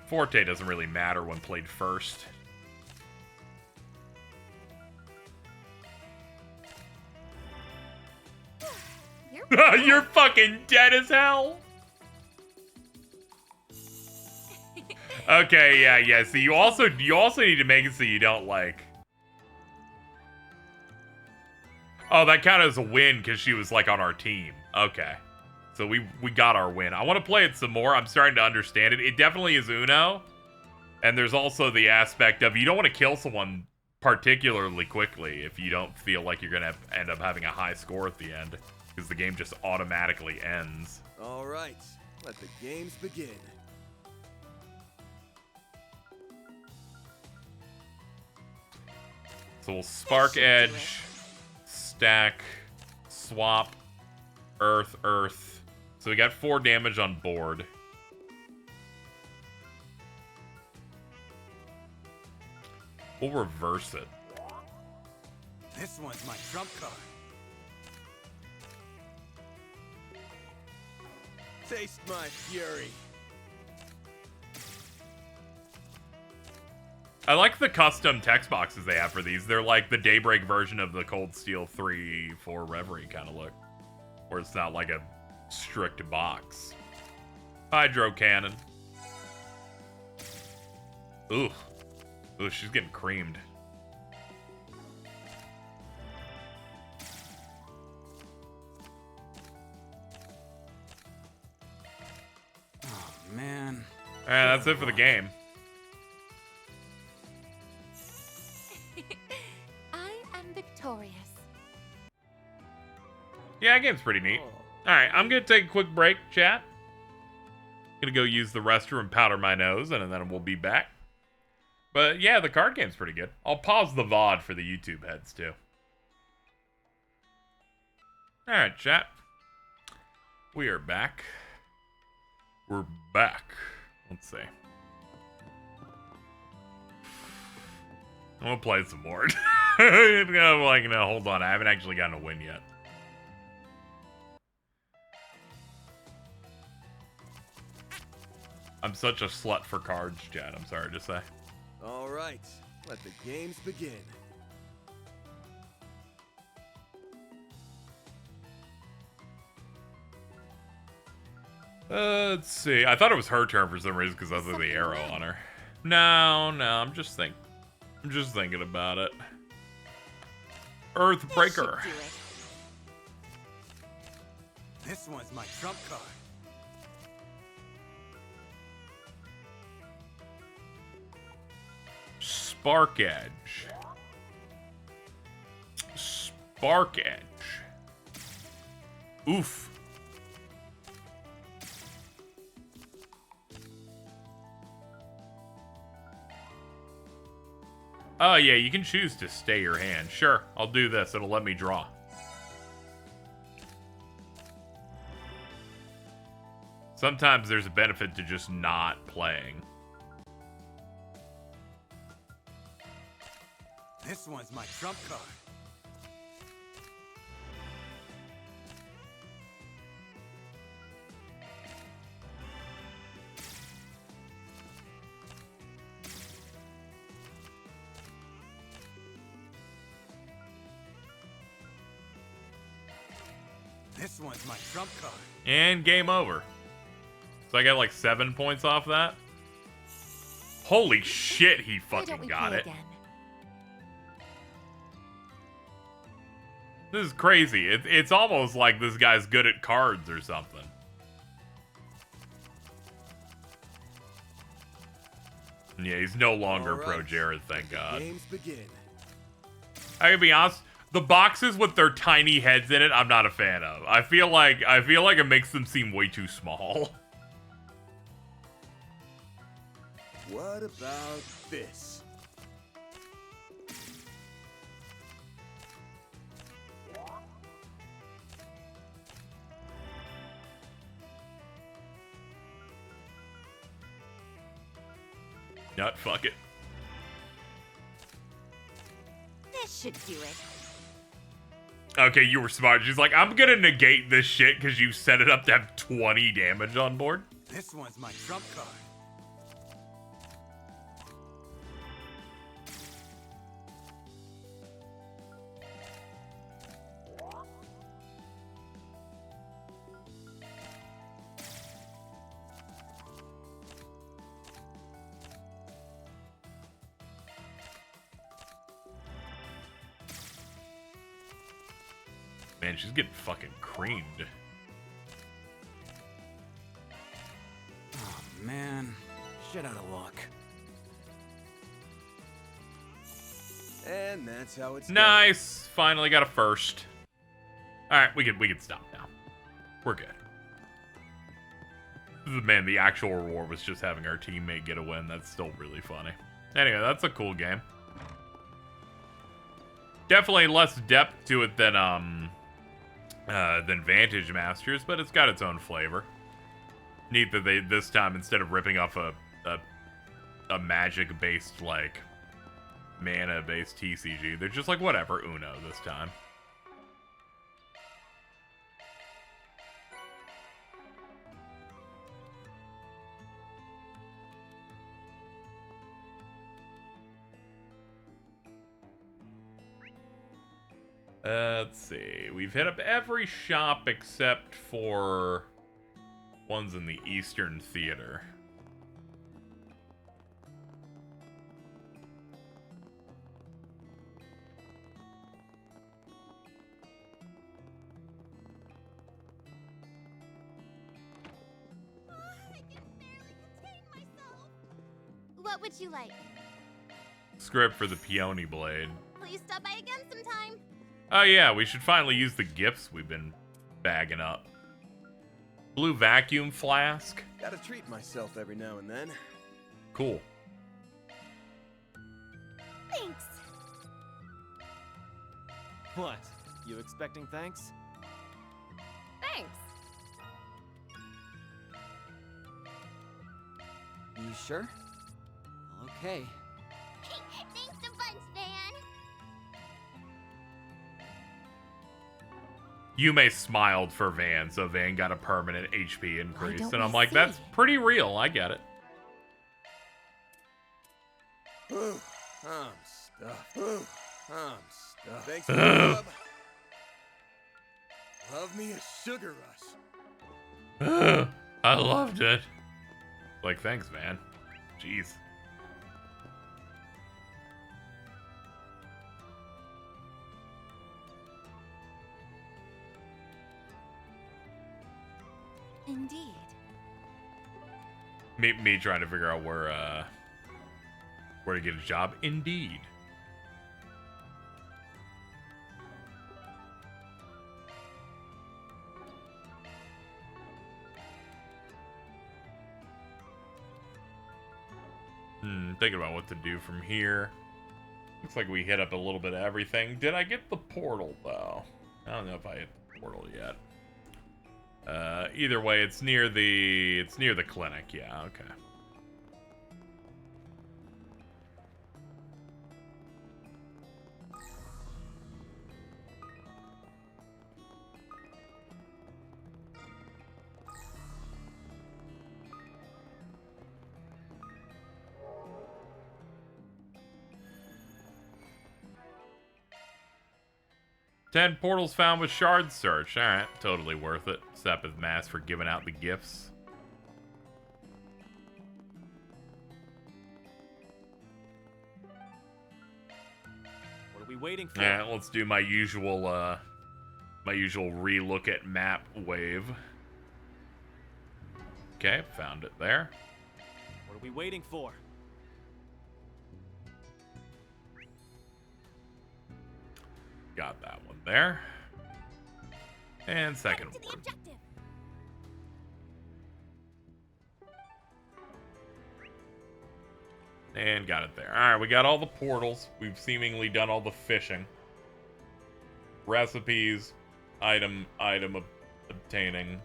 Forte doesn't really matter when played first. You're fucking dead as hell. Okay, yeah. So you also need to make it so you don't like. Oh, that counted as a win because she was like on our team. Okay, so we got our win. I want to play it some more. I'm starting to understand it. It definitely is Uno, and there's also the aspect of you don't want to kill someone particularly quickly if you don't feel like you're gonna end up having a high score at the end because the game just automatically ends. All right, let the games begin. So we'll Spark Edge, stack, swap, Earth. So we got 4 damage on board. We'll reverse it. This one's my trump card. Taste my fury. I like the custom text boxes they have for these. They're like the Daybreak version of the Cold Steel 3-4 Reverie kind of look. Where it's not like a strict box. Hydro Cannon. Ooh, she's getting creamed. Oh, man. Alright, that's it for the game. I am victorious. Yeah, that game's pretty neat. Alright, I'm gonna take a quick break, chat. Gonna go use the restroom, powder my nose, and then we'll be back. But yeah, the card game's pretty good. I'll pause the VOD for the YouTube heads, too. Alright, chat. We are back. We're back. Let's see. I'm gonna play some more. I'm like, no, hold on. I haven't actually gotten a win yet. I'm such a slut for cards, Chad. I'm sorry to say. All right, let the games begin. Let's see. I thought it was her turn for some reason because I saw the arrow on her. No, I'm just thinking about it. Earthbreaker. This one's my trump card. Spark Edge. Spark Edge. Oof. Oh, yeah, you can choose to stay your hand. Sure, I'll do this. It'll let me draw. Sometimes there's a benefit to just not playing. This one's my trump card. This one's my trump card. And game over. So I got like 7 points off that. Holy shit, he fucking got it. This is crazy. It's almost like this guy's good at cards or something. Yeah, he's no longer Pro Jared, thank God. Games begin. I gotta be honest, the boxes with their tiny heads in it, I'm not a fan of. I feel like it makes them seem way too small. What about this? Nut, fuck it. This should do it. Okay, you were smart. She's like, I'm gonna negate this shit because you set it up to have 20 damage on board. This one's my trump card. Man, she's getting fucking creamed. Oh, man. Shit out of luck. And that's how it's Nice. Done. Finally got a first. All right, we can stop now. We're good. Man, the actual reward was just having our teammate get a win. That's still really funny. Anyway, that's a cool game. Definitely less depth to it than Vantage Masters, but it's got its own flavor. Neat that they this time, instead of ripping off a magic-based, like, mana-based TCG, they're just like, whatever, Uno this time. Let's see. We've hit up every shop except for ones in the Eastern Theater. What would you like? Script for the Peony Blade. Will you stop by again sometime? Oh yeah, we should finally use the gifts we've been bagging up. Blue vacuum flask. Gotta treat myself every now and then. Cool. Thanks. What? You expecting thanks? Thanks. You sure? Okay. Thanks a bunch, Van. Yume smiled for Van, so Van got a permanent HP increase. don't And I'm we like, see? that's pretty real. I get it. I'm stuffed. I'm stuffed. Thanks for the club. Love me a sugar rush. I loved it. Like, thanks, Van. Jeez. Indeed. Me trying to figure out where to get a job. Indeed. Thinking about what to do from here. Looks like we hit up a little bit of everything. Did I get the portal though? I don't know if I hit the portal yet. Either way, it's near the clinic. Yeah, okay. Ten portals found with shard search. Alright, totally worth it. Sap his mask for giving out the gifts. What are we waiting for? Alright, let's do my usual relook at map wave. Okay, found it there. What are we waiting for? Got that one there. And second To the one. objective. And got it there. Alright, we got all the portals. We've seemingly done all the fishing. Recipes. Item obtaining.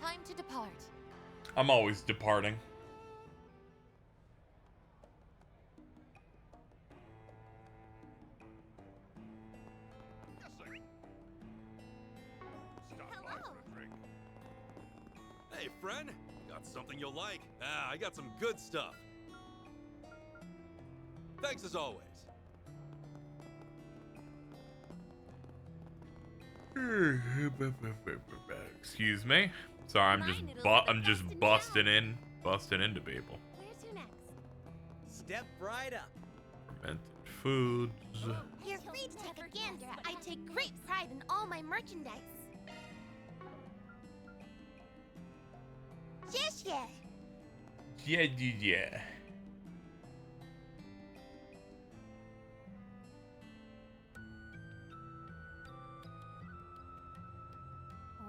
Time to depart. I'm always departing. Hey, friend. Got Got something you'll like. I got some good stuff. Thanks as always. Excuse me. Sorry, I'm just busting into people. Where's your next? Step right up. Fermented foods. You're free to take a gander. I take great pride in all my merchandise. Yes, yeah. Yeah.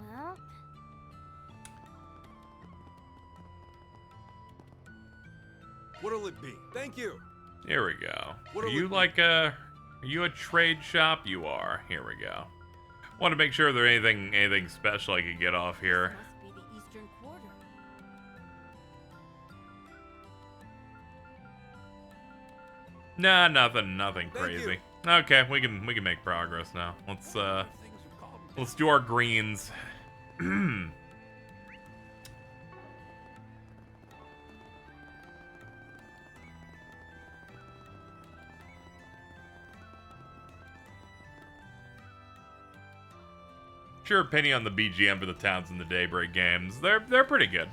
Well, What'll it be? Thank you. Here we go. What Are are you we- like are you a trade shop? You are. Here we go. Want to make sure there's anything special I could get off here. Must be the Eastern Quarter. Nah, nothing Thank crazy. Okay, we can make progress now. Let's do our greens. Sure, penny on the BGM for the towns in the Daybreak games. They're pretty good.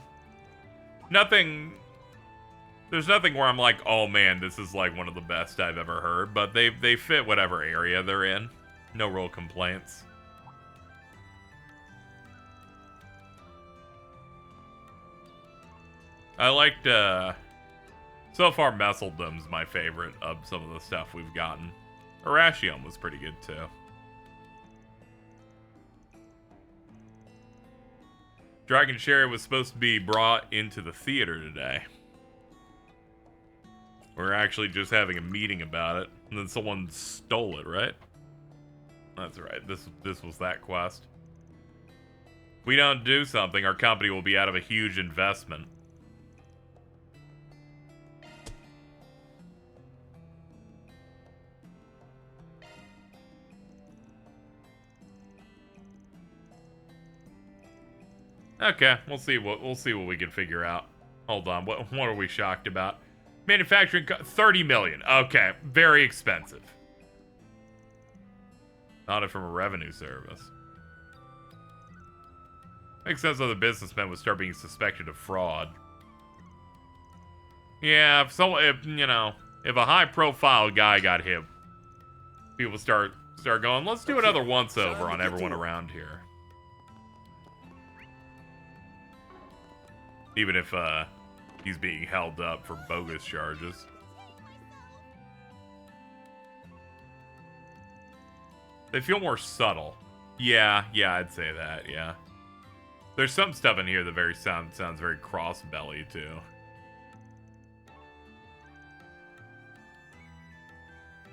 There's nothing where I'm like, oh man, this is like one of the best I've ever heard, but they fit whatever area they're in. No real complaints. I liked, so far Messeldom's my favorite of some of the stuff we've gotten. Arashium was pretty good too. Dragon Cherry was supposed to be brought into the theater today. We're actually just having a meeting about it, and then someone stole it, right? That's right. This was that quest. If we don't do something, our company will be out of a huge investment. Okay, we'll see what we can figure out. Hold on, what are we shocked about? Manufacturing 30 million. Okay, very expensive. Not it from a revenue service. Makes sense other businessmen would start being suspected of fraud. Yeah, if a high-profile guy got hit, people start going, let's do another once-over on everyone around here. Even if he's being held up for bogus charges. They feel more subtle. Yeah, I'd say that, yeah. There's some stuff in here that sounds very cross-belly, too.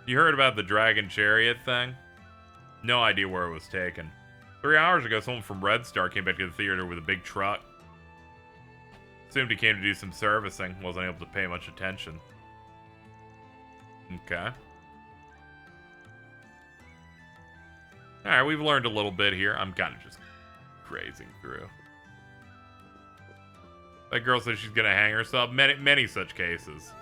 You heard about the Dragon Chariot thing? No idea where it was taken. 3 hours ago, someone from Red Star came back to the theater with a big truck. Assumed he came to do some servicing. Wasn't able to pay much attention. Okay. Alright, we've learned a little bit here. I'm kind of just grazing through. That girl says she's gonna hang herself. Many such cases.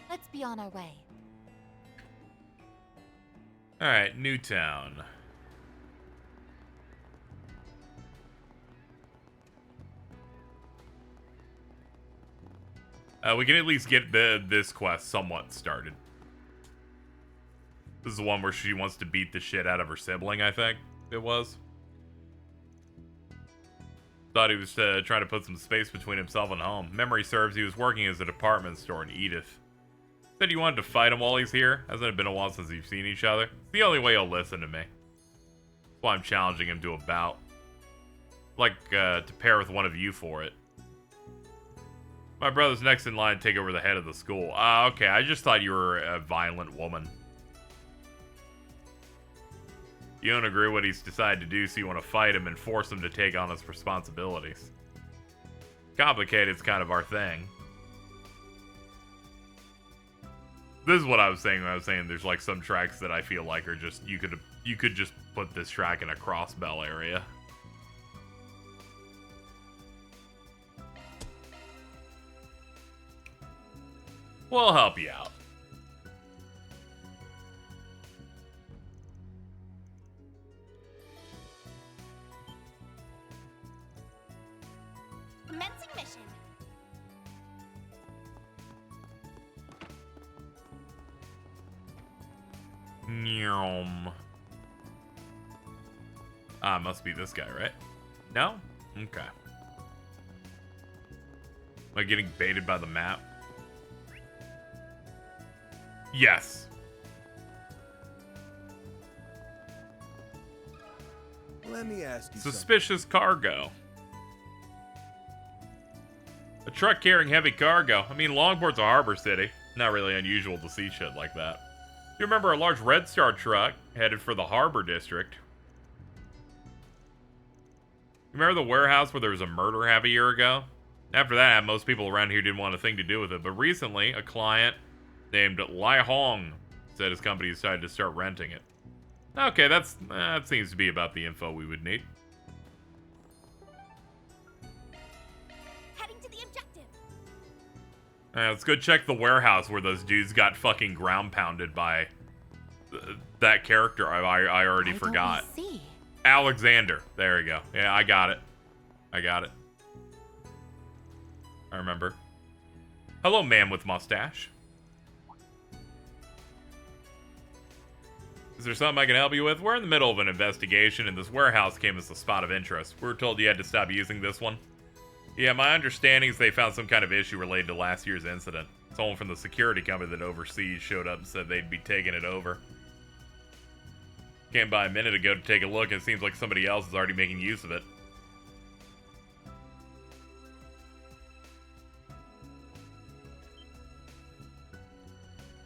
Let's be on our way. Alright, Newtown. We can at least get this quest somewhat started. This is the one where she wants to beat the shit out of her sibling, I think it was. Thought he was trying to put some space between himself and home. Memory serves, he was working as a department store in Edith. Said you wanted to fight him while he's here. Hasn't it been a while since you've seen each other? It's the only way he'll listen to me. That's why I'm challenging him to a bout. Like, to pair with one of you for it. My brother's next in line to take over the head of the school. Okay, I just thought you were a violent woman. You don't agree with what he's decided to do, so you want to fight him and force him to take on his responsibilities. Complicated's kind of our thing. This is what I was saying when I was saying there's like some tracks that I feel like are just you could just put this track in a crossbell area. We'll help you out. Commencing mission. Nyom. Ah, must be this guy, right? No? Okay. Am I getting baited by the map? Yes. Let me ask you Suspicious cargo. A truck carrying heavy cargo. I mean, Longport's a harbor city. Not really unusual to see shit like that. You remember a large Red Star truck headed for the harbor district? Remember the warehouse where there was a murder half a year ago? After that, most people around here didn't want a thing to do with it, but recently, a client named Lai Hong said his company decided to start renting it. Okay, that seems to be about the info we would need. Heading to the objective. Let's go check the warehouse where those dudes got fucking ground pounded by that character I already forgot. See. Alexander. There we go. Yeah, I got it. I remember. Hello, man with mustache. Is there something I can help you with? We're in the middle of an investigation, and this warehouse came as a spot of interest. We were told you had to stop using this one. Yeah, my understanding is they found some kind of issue related to last year's incident. Someone from the security company that overseas showed up and said they'd be taking it over. Came by a minute ago to take a look, and it seems like somebody else is already making use of it.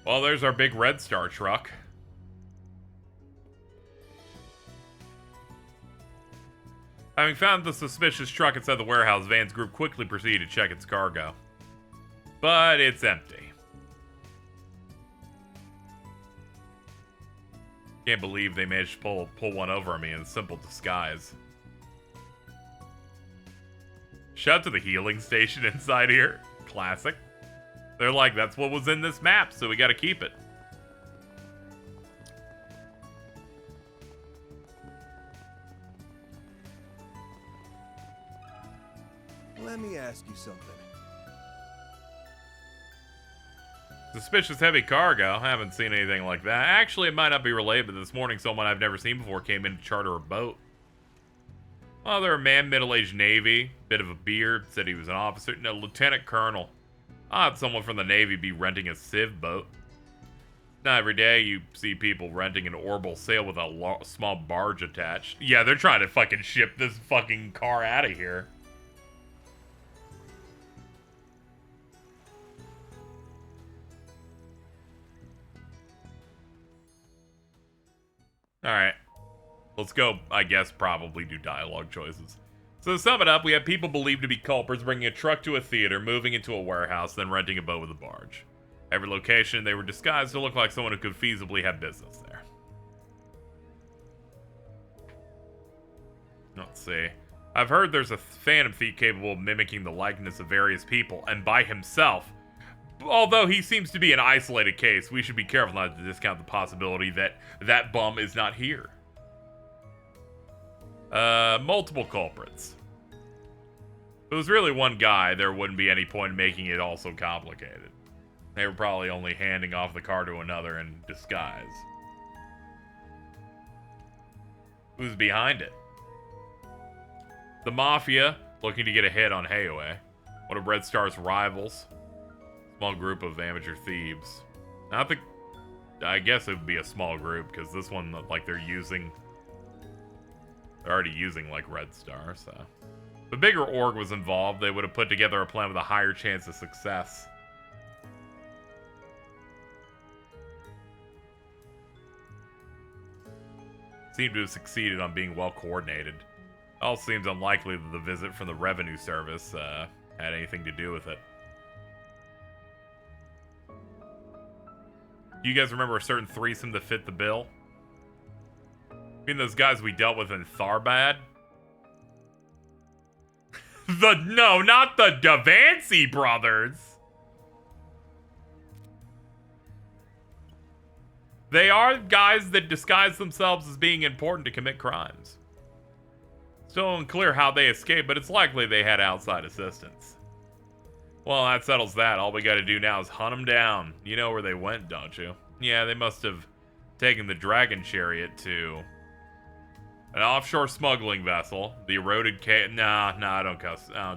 Well, there's our big Red Star truck. Having found the suspicious truck inside the warehouse, Van's group quickly proceeded to check its cargo. But it's empty. Can't believe they managed to pull one over on me in a simple disguise. Shout out to the healing station inside here. Classic. They're like, that's what was in this map, so we gotta keep it. Let me ask you something. Suspicious heavy cargo. I haven't seen anything like that. Actually, it might not be related, but this morning someone I've never seen before came in to charter a boat. Well, they're a man, middle-aged Navy, bit of a beard, said he was an officer, no, lieutenant colonel. I thought someone from the Navy be renting a civ boat. Not every day you see people renting an orbital sail with a small barge attached. Yeah, they're trying to fucking ship this fucking car out of here. Alright. Let's go, I guess, probably do dialogue choices. So to sum it up, we have people believed to be culprits bringing a truck to a theater, moving into a warehouse, then renting a boat with a barge. Every location, they were disguised to look like someone who could feasibly have business there. Let's see. I've heard there's a phantom thief capable of mimicking the likeness of various people, and by himself. Although he seems to be an isolated case, we should be careful not to discount the possibility that that bum is not here. Multiple culprits. If it was really one guy, there wouldn't be any point in making it all so complicated. They were probably only handing off the car to another in disguise. Who's behind it? The Mafia, looking to get a hit on Heiue. One of Red Star's rivals. Small group of amateur thieves. I guess it would be a small group, because this one, like, they're already using, like, Red Star, so. If a bigger org was involved, they would have put together a plan with a higher chance of success. Seem to have succeeded on being well coordinated. All seems unlikely that the visit from the Revenue Service had anything to do with it. Do you guys remember a certain threesome that fit the bill? I mean those guys we dealt with in Tharbad? No, not the Davancy brothers. They are guys that disguise themselves as being important to commit crimes. Still unclear how they escaped, but it's likely they had outside assistance. Well, that settles that. All we gotta do now is hunt them down. You know where they went, don't you? Yeah, they must have taken the Dragon Chariot to an offshore smuggling vessel. The eroded cave. Nah, I don't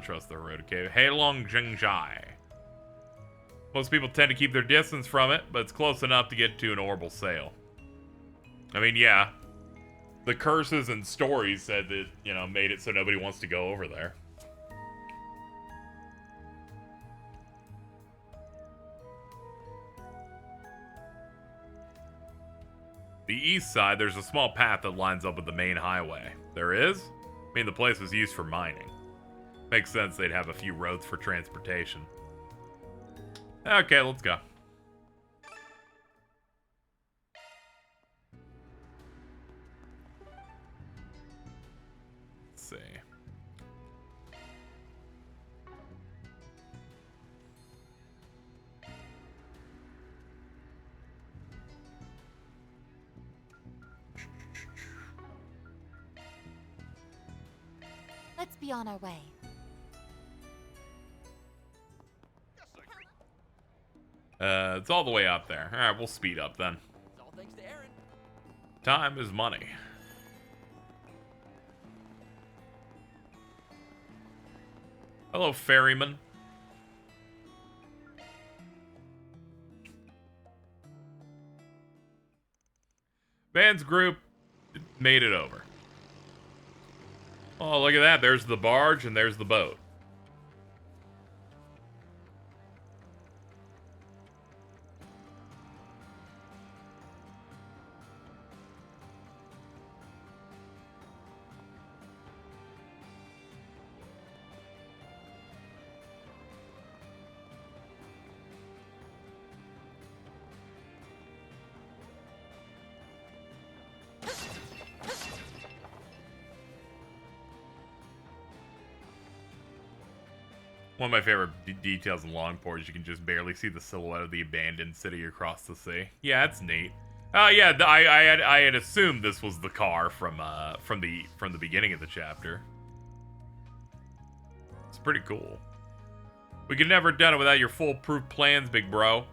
trust the eroded cave. Heilong Jingjai. Most people tend to keep their distance from it, but it's close enough to get to an orbital sail. I mean, yeah. The curses and stories said that, you know, made it so nobody wants to go over there. The east side, there's a small path that lines up with the main highway. There is? I mean, the place was used for mining. Makes sense they'd have a few roads for transportation. Okay, let's go. Let's see. Let's be on our way. It's all the way up there. Alright, we'll speed up then. It's all thanks to Aaron. Time is money. Hello, ferryman. Van's group made it over. Oh, look at that. There's the barge and there's the boat. One of my favorite details in Longport is you can just barely see the silhouette of the abandoned city across the sea. Yeah, it's neat. Yeah, I had assumed this was the car from the beginning of the chapter. It's pretty cool. We could never have done it without your foolproof plans, big bro.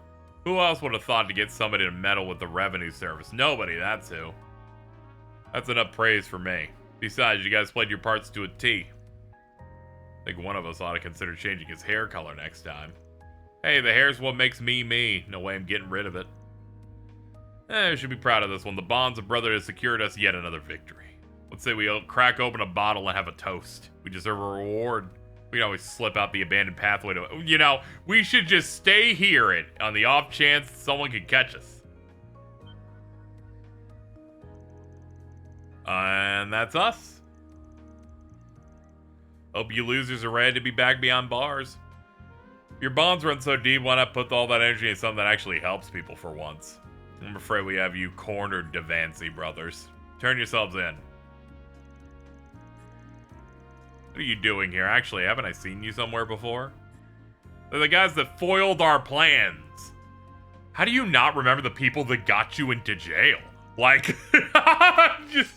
Who else would have thought to get somebody to meddle with the revenue service? Nobody, that's who. That's enough praise for me. Besides, you guys played your parts to a T. I think one of us ought to consider changing his hair color next time. Hey, the hair's what makes me me. No way I'm getting rid of it. We should be proud of this one. The bonds of brotherhood has secured us yet another victory. Let's say we crack open a bottle and have a toast. We deserve a reward. We can always slip out the abandoned pathway to... You know, we should just stay here on the off chance someone could catch us. And that's us. Hope you losers are ready to be back beyond bars. If your bonds run so deep, why not put all that energy in something that actually helps people for once? I'm afraid we have you cornered, Davancy brothers. Turn yourselves in. What are you doing here? Actually, haven't I seen you somewhere before? They're the guys that foiled our plans. How do you not remember the people that got you into jail? Like, just,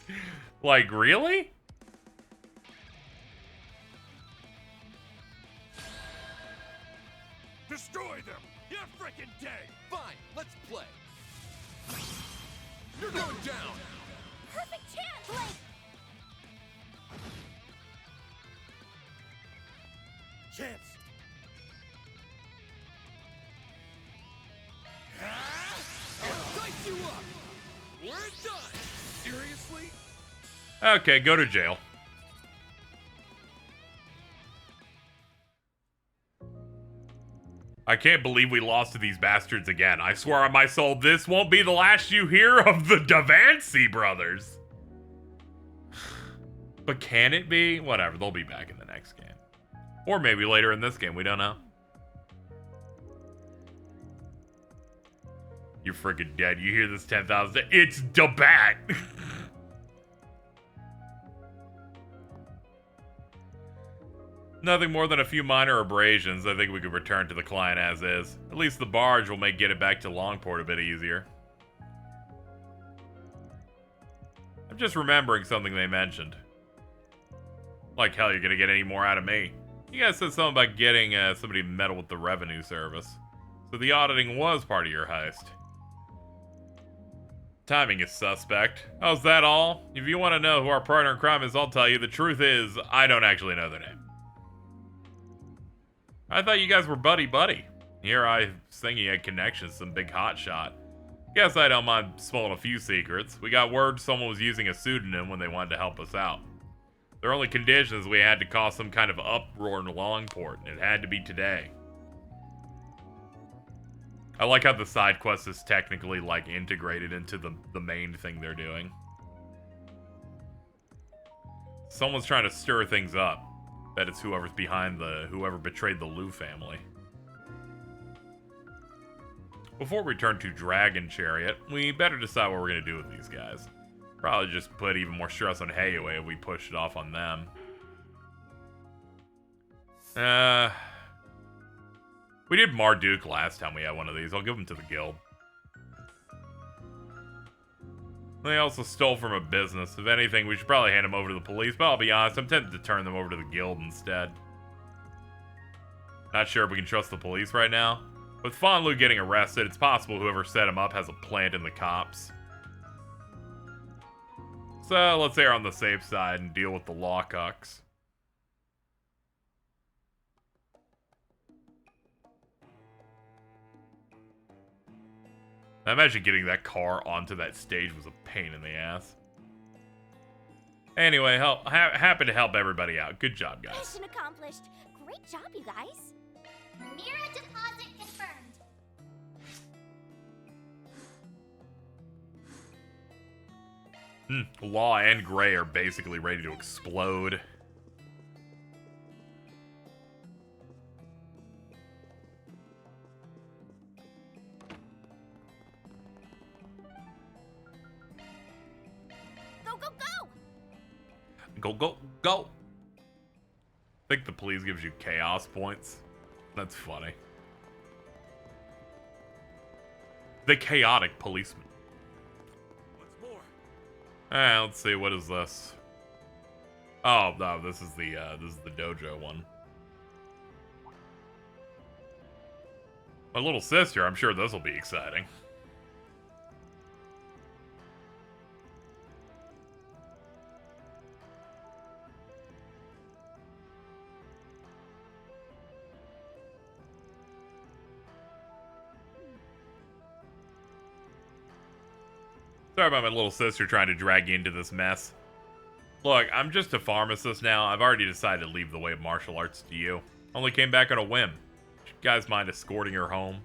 like, really? Destroy them! You're freaking dead! Fine, let's play. You're going down! Perfect chance, Blake! Chance! I'll dice you up! We're done! Seriously? Okay, go to jail. I can't believe we lost to these bastards again. I swear on my soul, this won't be the last you hear of the Davancy brothers. But can it be? Whatever, they'll be back in the next game. Or maybe later in this game, we don't know. You're freaking dead. You hear this 10,000? It's the bat! Nothing more than a few minor abrasions. I think we could return to the client as is. At least the barge will make getting back to Longport a bit easier. I'm just remembering something they mentioned. Like hell you're gonna get any more out of me. You guys said something about getting somebody to meddle with the revenue service. So the auditing was part of your heist. Timing is suspect. Oh, is that all? If you want to know who our partner in crime is, I'll tell you. The truth is, I don't actually know their name. I thought you guys were buddy-buddy. Here I was thinking you had connections, some big hotshot. Guess I don't mind spilling a few secrets. We got word someone was using a pseudonym when they wanted to help us out. Their only condition is we had to cause some kind of uproar in Longport, and it had to be today. I like how the side quest is technically, like, integrated into the main thing they're doing. Someone's trying to stir things up. Bet it's whoever's behind whoever betrayed the Liu family. Before we turn to Dragon Chariot, we better decide what we're gonna do with these guys. Probably just put even more stress on Heiue if we push it off on them. We did Marduk last time we had one of these. I'll give them to the guild. They also stole from a business. If anything, we should probably hand them over to the police, but I'll be honest, I'm tempted to turn them over to the guild instead. Not sure if we can trust the police right now. With Fonlu getting arrested, it's possible whoever set him up has a plant in the cops. So let's err on the safe side and deal with the lawcucks. I imagine getting that car onto that stage was a pain in the ass. Anyway, happy to help everybody out. Good job, guys. Mission accomplished. Great job, you guys. Mira deposit confirmed. Law and Gray are basically ready to explode. Go, go, go! I think the police gives you chaos points. That's funny. The chaotic policeman. What's more? Let's see, what is this? Oh, no, this is the dojo one. My little sister, I'm sure this will be exciting. Sorry about my little sister trying to drag you into this mess. Look, I'm just a pharmacist now. I've already decided to leave the way of martial arts to you. Only came back on a whim. You guys mind escorting her home?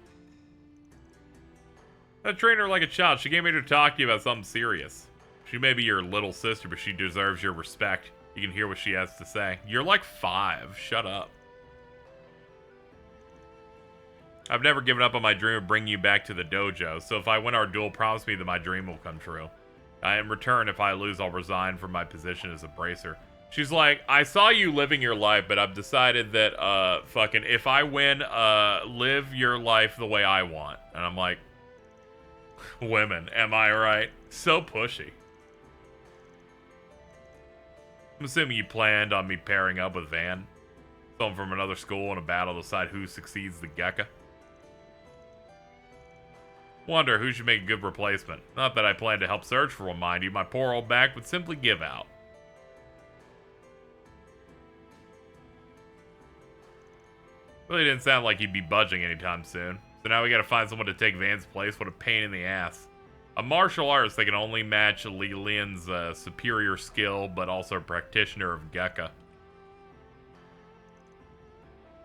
I trained her like a child. She came here to talk to you about something serious. She may be your little sister, but she deserves your respect. You can hear what she has to say. You're like 5. Shut up. I've never given up on my dream of bringing you back to the dojo, so if I win our duel, promise me that my dream will come true. In return, if I lose, I'll resign from my position as a bracer. She's like, I saw you living your life, but I've decided that, fucking, if I win, live your life the way I want. And I'm like, women, am I right? So pushy. I'm assuming you planned on me pairing up with Van. Someone from another school in a battle to decide who succeeds the Gekka. Wonder who should make a good replacement. Not that I plan to help search for one, mind you. My poor old back would simply give out. Really didn't sound like he'd be budging anytime soon. So now we gotta find someone to take Van's place. What a pain in the ass. A martial artist that can only match Li Lian's superior skill, but also a practitioner of Gekka.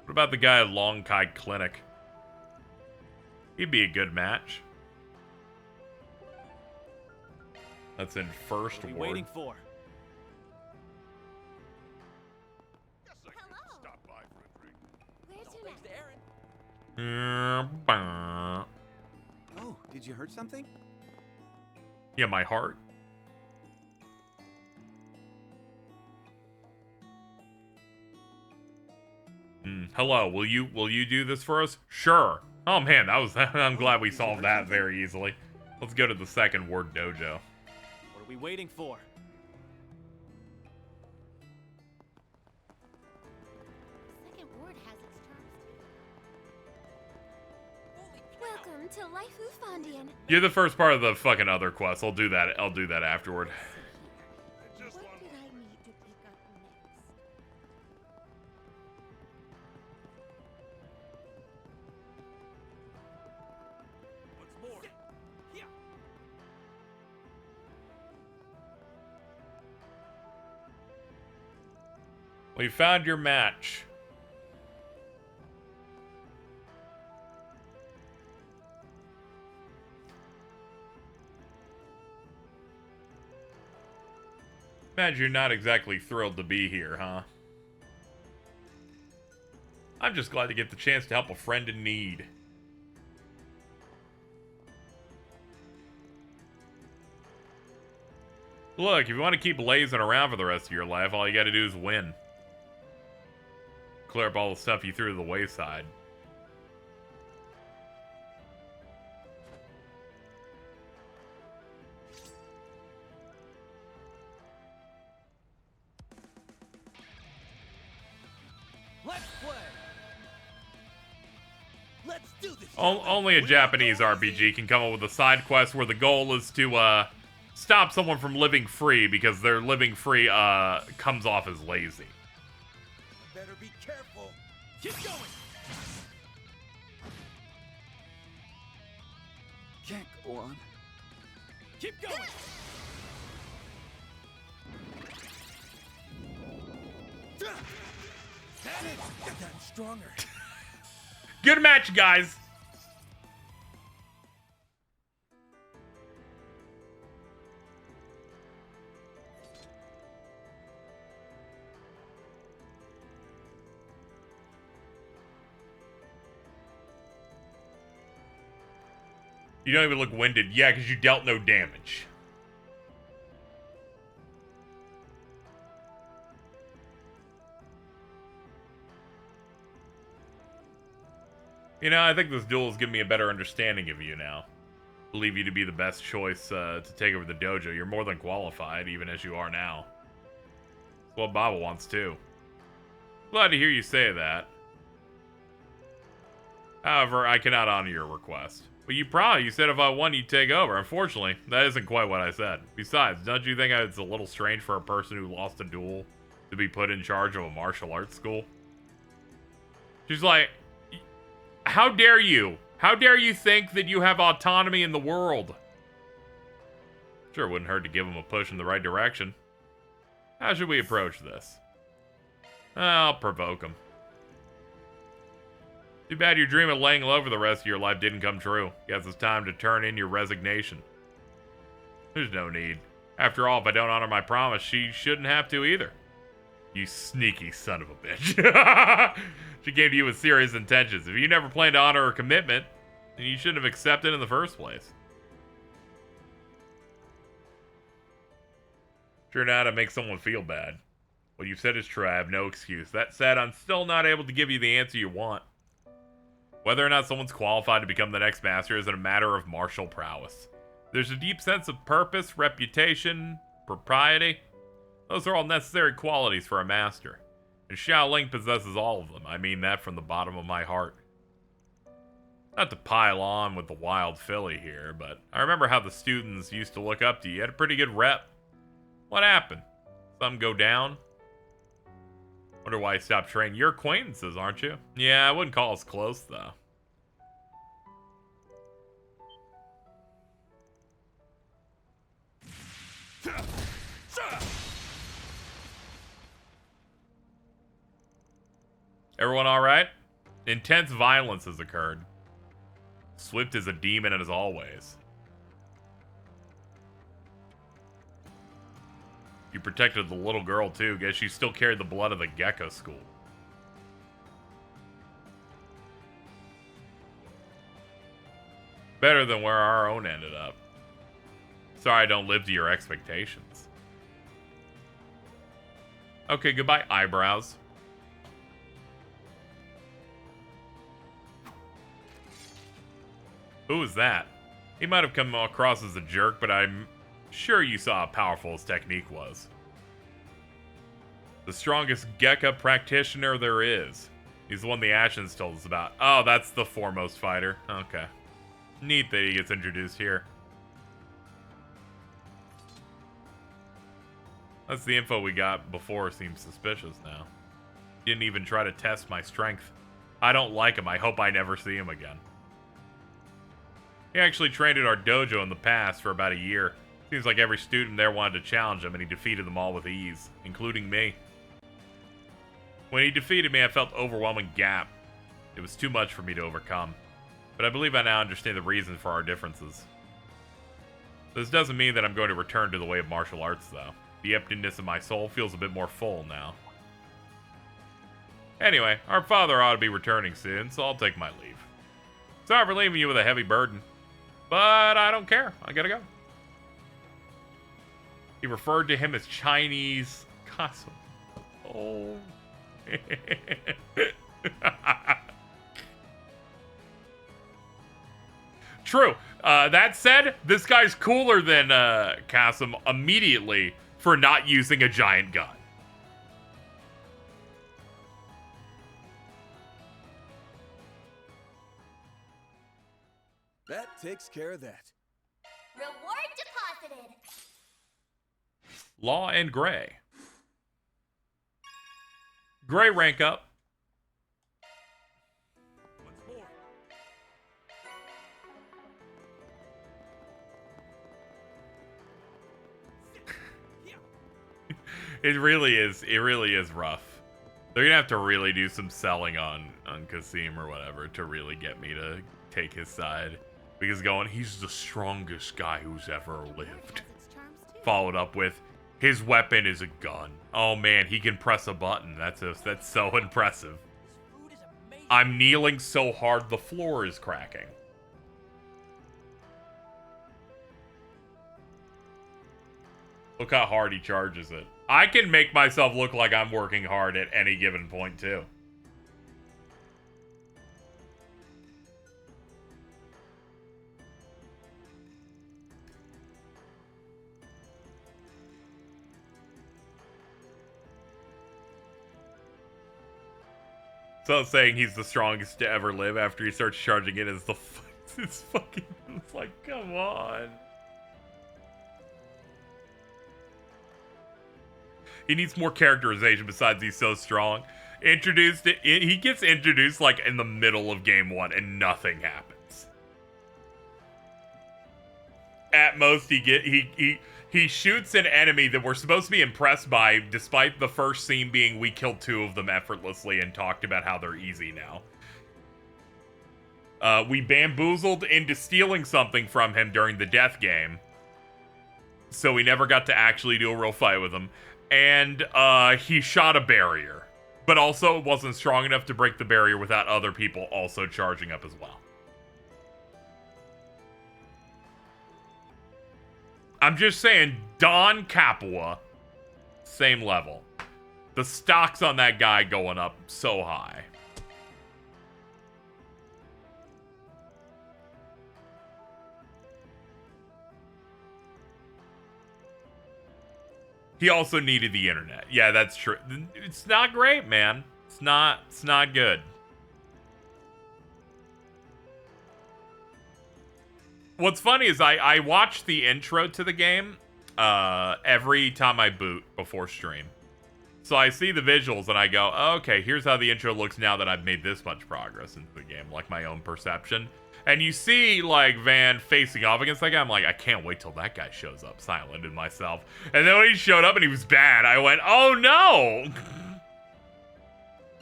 What about the guy at Long Kai Clinic? He'd be a good match. That's in first ward. Waiting for. Where's your next? Oh, Did you hurt something? Yeah, my heart. Hello, will you do this for us? Sure. Oh man, that was I'm glad we solved that very easily. Let's go to the second ward dojo. What are we waiting for? Second ward has its charms. Welcome to Life Ufondian. You're the first part of the fucking other quest. I'll do that afterward. What did I need to pick up next? What's more? Yeah. We found your match. Imagine you're not exactly thrilled to be here, huh? I'm just glad to get the chance to help a friend in need. Look, if you want to keep lazing around for the rest of your life, all you gotta do is win. Clear up all the stuff you threw to the wayside. Let's play. Let's do this. Only a Japanese RPG can come up with a side quest where the goal is to stop someone from living free because their living free comes off as lazy. Better be careful. Keep going. Can't go on. Keep going. That it. You've gotten stronger. Good match, guys. You don't even look winded. Yeah, because you dealt no damage. You know, I think this duel has given me a better understanding of you now. Believe you to be the best choice to take over the dojo. You're more than qualified, even as you are now. That's what Baba wants too. Glad to hear you say that. However, I cannot honor your request. But you said if I won, you'd take over. Unfortunately, that isn't quite what I said. Besides, don't you think it's a little strange for a person who lost a duel to be put in charge of a martial arts school? She's like, how dare you? How dare you think that you have autonomy in the world? Sure, it wouldn't hurt to give him a push in the right direction. How should we approach this? I'll provoke him. Too bad your dream of laying low for the rest of your life didn't come true. Guess it's time to turn in your resignation. There's no need. After all, if I don't honor my promise, she shouldn't have to either. You sneaky son of a bitch. She came to you with serious intentions. If you never planned to honor her commitment, then you shouldn't have accepted in the first place. Sure know how to make someone feel bad. What you've said is true. I have no excuse. That said, I'm still not able to give you the answer you want. Whether or not someone's qualified to become the next master isn't a matter of martial prowess. There's a deep sense of purpose, reputation, propriety. Those are all necessary qualities for a master. And Xiaoling possesses all of them. I mean that from the bottom of my heart. Not to pile on with the wild filly here, but I remember how the students used to look up to you. You had a pretty good rep. What happened? Some go down? Wonder why you stopped training. You're acquaintances, aren't you? Yeah, I wouldn't call us close, though. Everyone alright? Intense violence has occurred. Swift is a demon as always. You protected the little girl too. Guess you still carried the blood of the Gecko School. better than where our own ended up. Sorry I don't live to your expectations. Okay, goodbye, eyebrows. Who was that? He might have come across as a jerk, but I'm sure you saw how powerful his technique was. The strongest Gekka practitioner there is. He's the one the Ashens told us about. Oh, that's the foremost fighter. Okay. Neat that he gets introduced here. That's the info we got before seems suspicious now. Didn't even try to test my strength. I don't like him. I hope I never see him again. He actually trained at our dojo in the past for about a year. Seems like every student there wanted to challenge him, and he defeated them all with ease, including me. When he defeated me, I felt overwhelming gap. It was too much for me to overcome. But I believe I now understand the reason for our differences. This doesn't mean that I'm going to return to the way of martial arts, though. The emptiness of my soul feels a bit more full now. Anyway, our father ought to be returning soon, so I'll take my leave. Sorry for leaving you with a heavy burden. But I don't care. I gotta go. He referred to him as Chinese Kasum. Oh. True. That said, this guy's cooler than Kasum immediately for not using a giant gun. That takes care of that. Reward deposited. Law and Gray. Gray rank up. It really is rough. They're gonna have to really do some selling on Kasim or whatever to really get me to take his side. Because he's the strongest guy who's ever lived. Followed up with, his weapon is a gun. Oh man, he can press a button. That's so impressive. I'm kneeling so hard the floor is cracking. Look how hard he charges it. I can make myself look like I'm working hard at any given point too. So saying he's the strongest to ever live after he starts charging it is it's fucking, it's like, come on. He needs more characterization besides he's so strong. He gets introduced like in the middle of game 1 and nothing happens. At most he shoots an enemy that we're supposed to be impressed by, despite the first scene being we killed 2 of them effortlessly and talked about how they're easy now. We bamboozled into stealing something from him during the death game. So we never got to actually do a real fight with him. And he shot a barrier. But also it wasn't strong enough to break the barrier without other people also charging up as well. I'm just saying, Don Capua, same level. The stocks on that guy going up so high. He also needed the internet. Yeah, that's true. It's not great, man. It's not good. What's funny is I watch the intro to the game every time I boot before stream. So I see the visuals and I go, oh, okay, here's how the intro looks now that I've made this much progress into the game, like my own perception. And you see, like, Van facing off against that guy. I'm like, I can't wait till that guy shows up. Silented myself. And then when he showed up and he was bad, I went, oh no!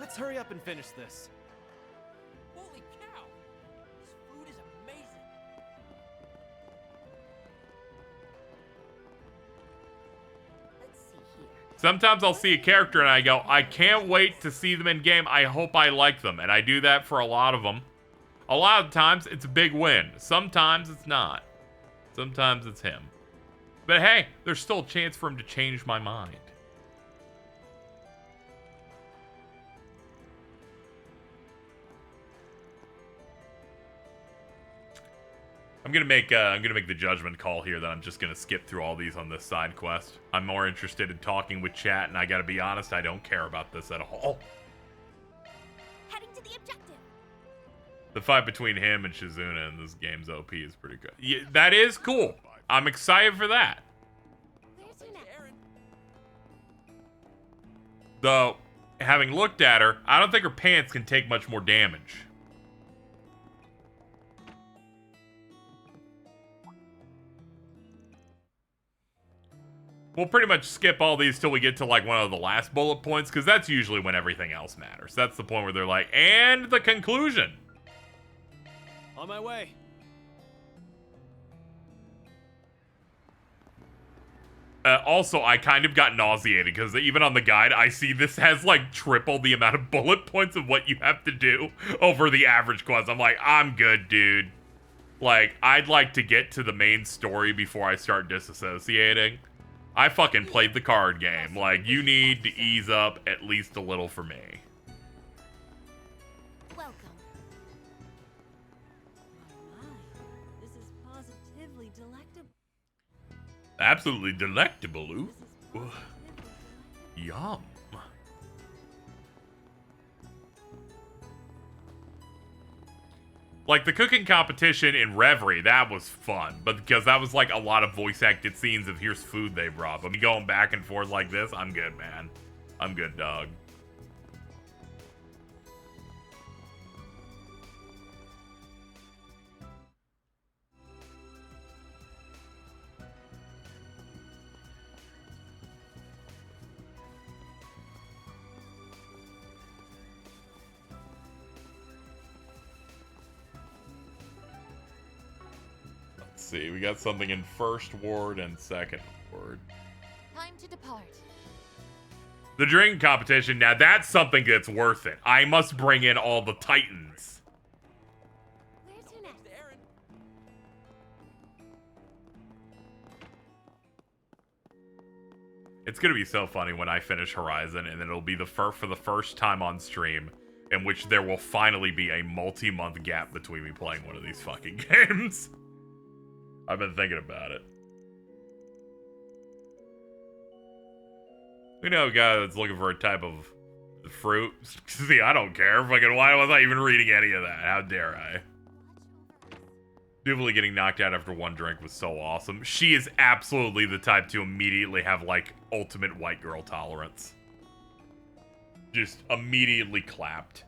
Let's hurry up and finish this. Holy cow! This food is amazing. Let's see here. Sometimes I'll see a character and I go, I can't wait to see them in game. I hope I like them. And I do that for a lot of them. A lot of times, it's a big win. Sometimes it's not. Sometimes it's him. But hey, there's still a chance for him to change my mind. I'm gonna make the judgment call here that I'm just gonna skip through all these on this side quest. I'm more interested in talking with chat, and I gotta be honest, I don't care about this at all. Heading to the objective. The fight between him and Shizuna in this game's OP is pretty good. Yeah, that is cool. I'm excited for that. Though, having looked at her, I don't think her pants can take much more damage. We'll pretty much skip all these till we get to like one of the last bullet points, because that's usually when everything else matters. That's the point where they're like, and the conclusion. On my way. Also, I kind of got nauseated, because even on the guide, I see this has like triple the amount of bullet points of what you have to do over the average quest. I'm like, I'm good, dude. Like, I'd like to get to the main story before I start disassociating. I fucking played the card game. Like, you need to ease up at least a little for me. Welcome. This is positively delectable. Absolutely delectable, ooh. Yum. Like, the cooking competition in Reverie, that was fun. But because that was, like, a lot of voice-acted scenes of here's food they brought. But me going back and forth like this, I'm good, man. I'm good, dog. See, we got something in first ward and second ward. Time to depart. The drinking competition, now that's something that's worth it. I must bring in all the titans. Where's your next? It's gonna be so funny when I finish Horizon, and then it'll be for the first time on stream, in which there will finally be a multi-month gap between me playing one of these fucking games. I've been thinking about it. We know a guy that's looking for a type of fruit. See, I don't care. Fucking, why was I even reading any of that? How dare I? Duvally getting knocked out after one drink was so awesome. She is absolutely the type to immediately have, like, ultimate white girl tolerance. Just immediately clapped.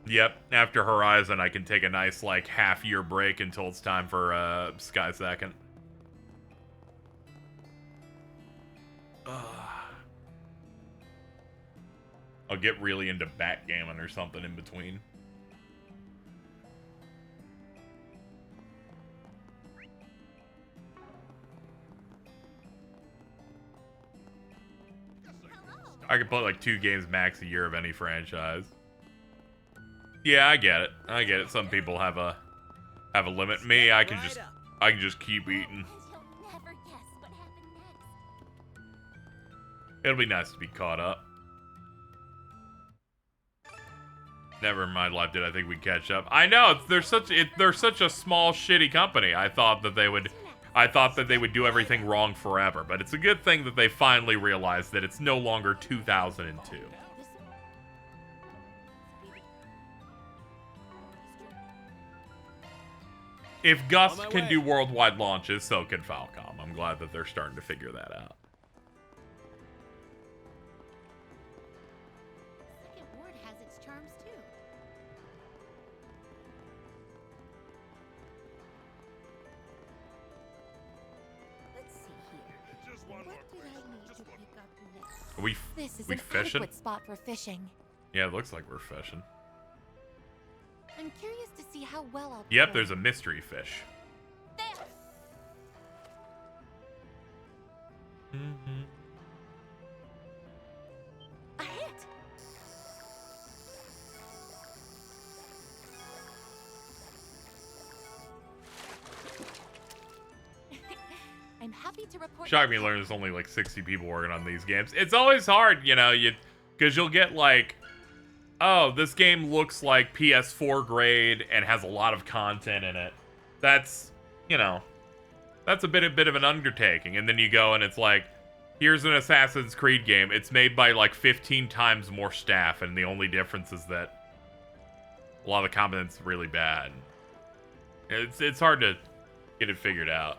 Yep, after Horizon, I can take a nice, like, half-year break until it's time for, Sky Second. I'll get really into backgammon or something in between. I can play, like, 2 games max a year of any franchise. Yeah, I get it. I get it. Some people have a limit. Me, I can just keep eating. It'll be nice to be caught up. Never in my life did I think we'd catch up. I know they're such a small shitty company. I thought that they would do everything wrong forever, but it's a good thing that they finally realized that it's no longer 2002. If Gust can do worldwide launches, so can Falcom. I'm glad that they're starting to figure that out. Second ward has its charms too. Let's see here. What did I need to pick up next? Are we This is we an fishing? adequate spot for fishing. Yeah, it looks like we're fishing. I'm curious to see how well I'll Yep, perform. there's a mystery fish. A hit. happy to report. Shocked me to learn there's only like 60 people working on these games. It's always hard, you know, because you'll get like, oh, this game looks like PS4 grade and has a lot of content in it. That's, you know, that's a bit of an undertaking. And then you go and it's like, here's an Assassin's Creed game. It's made by like 15 times more staff, and the only difference is that a lot of the content's really bad. It's hard to get it figured out.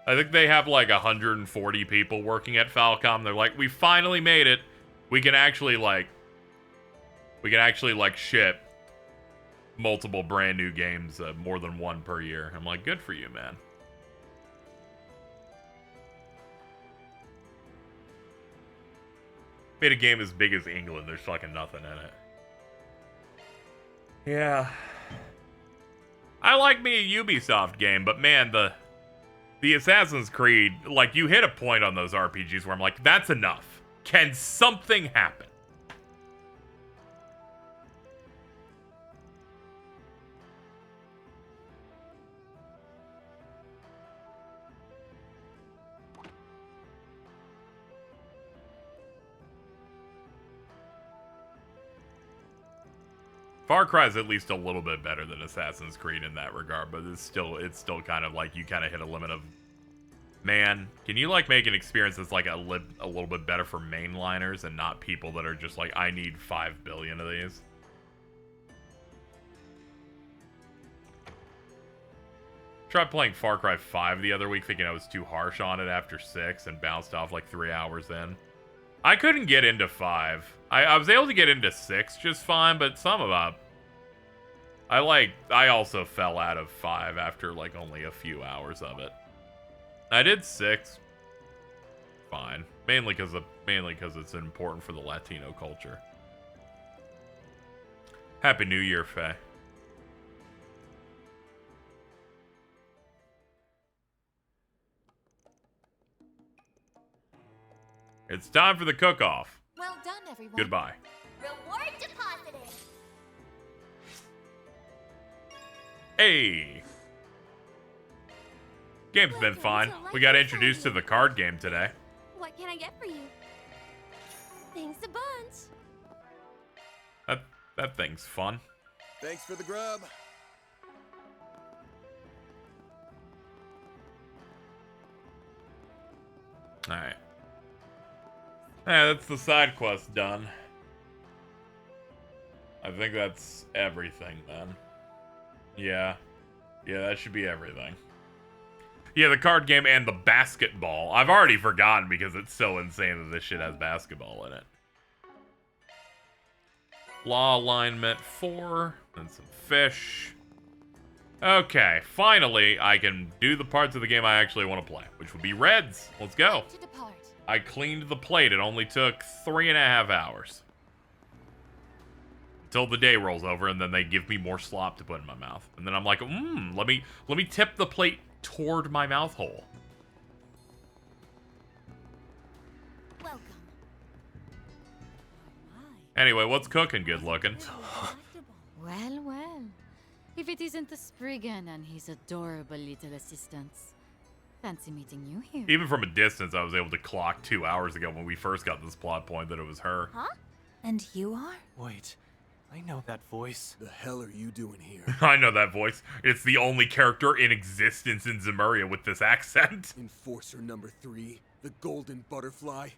I think they have like 140 people working at Falcom. They're like, we finally made it. We can actually ship multiple brand new games, more than one per year. I'm like, good for you, man. Made a game as big as England. There's fucking nothing in it. Yeah. I like me a Ubisoft game, but man, the Assassin's Creed, like, you hit a point on those RPGs where I'm like, that's enough. Can something happen? Far Cry is at least a little bit better than Assassin's Creed in that regard, but it's still kind of like you kind of hit a limit of, man, can you like make an experience that's like a little bit better for mainliners and not people that are just like, I need 5 billion of these? Tried playing Far Cry 5 the other week thinking I was too harsh on it after 6 and bounced off like 3 hours in. I couldn't get into 5. I was able to get into 6 just fine, but some of them, I also fell out of 5 after like only a few hours of it. I did 6 fine, mainly because it's important for the Latino culture. Happy New Year, Faye. It's time for the cook-off. Well done, everyone. Goodbye. Reward deposited. Hey. Game's been fine. We got introduced to the card game today. What can I get for you? Thanks a bunch. That thing's fun. Thanks for the grub. Alright. Yeah, that's the side quest done. I think that's everything, then. Yeah. Yeah, that should be everything. Yeah, the card game and the basketball. I've already forgotten because it's so insane that this shit has basketball in it. Law alignment 4. And some fish. Okay, finally, I can do the parts of the game I actually want to play, which would be Reds. Let's go. I cleaned the plate. It only took 3.5 hours. Until the day rolls over, and then they give me more slop to put in my mouth. And then I'm like, let me tip the plate toward my mouth hole. Welcome. Anyway, what's cooking good looking? Well, well. If it isn't the Spriggan and his adorable little assistants. Fancy meeting you here. Even from a distance, I was able to clock 2 hours ago when we first got this plot point that it was her. Huh? And you are? Wait, I know that voice. The hell are you doing here? I know that voice. It's the only character in existence in Zemuria with this accent. Enforcer number 3, the golden butterfly.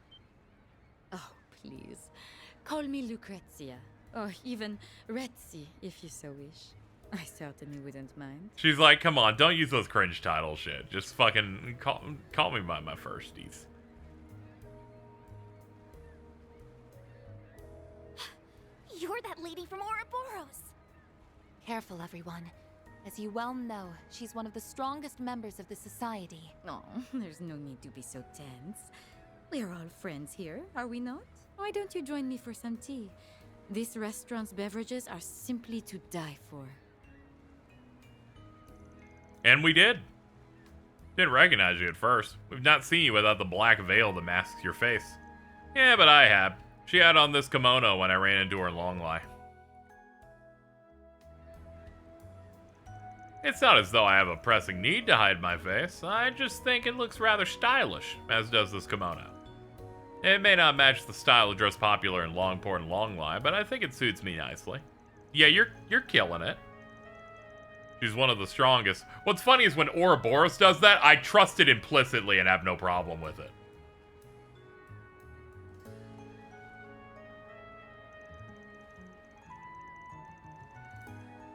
Oh, please. Call me Lucrezia. Or even Retzi, if you so wish. I certainly wouldn't mind. She's like, come on, don't use those cringe title shit. Just fucking call me by my firsties. You're that lady from Ouroboros. Careful, everyone. As you well know, she's one of the strongest members of the society. Oh, there's no need to be so tense. We're all friends here, are we not? Why don't you join me for some tea? This restaurant's beverages are simply to die for. And we did. Didn't recognize you at first. We've not seen you without the black veil that masks your face. Yeah, but I have. She had on this kimono when I ran into her in Longlie. It's not as though I have a pressing need to hide my face. I just think it looks rather stylish, as does this kimono. It may not match the style of dress popular in Longport and Longline, but I think it suits me nicely. Yeah, you're killing it. She's one of the strongest. What's funny is when Ouroboros does that, I trust it implicitly and have no problem with it.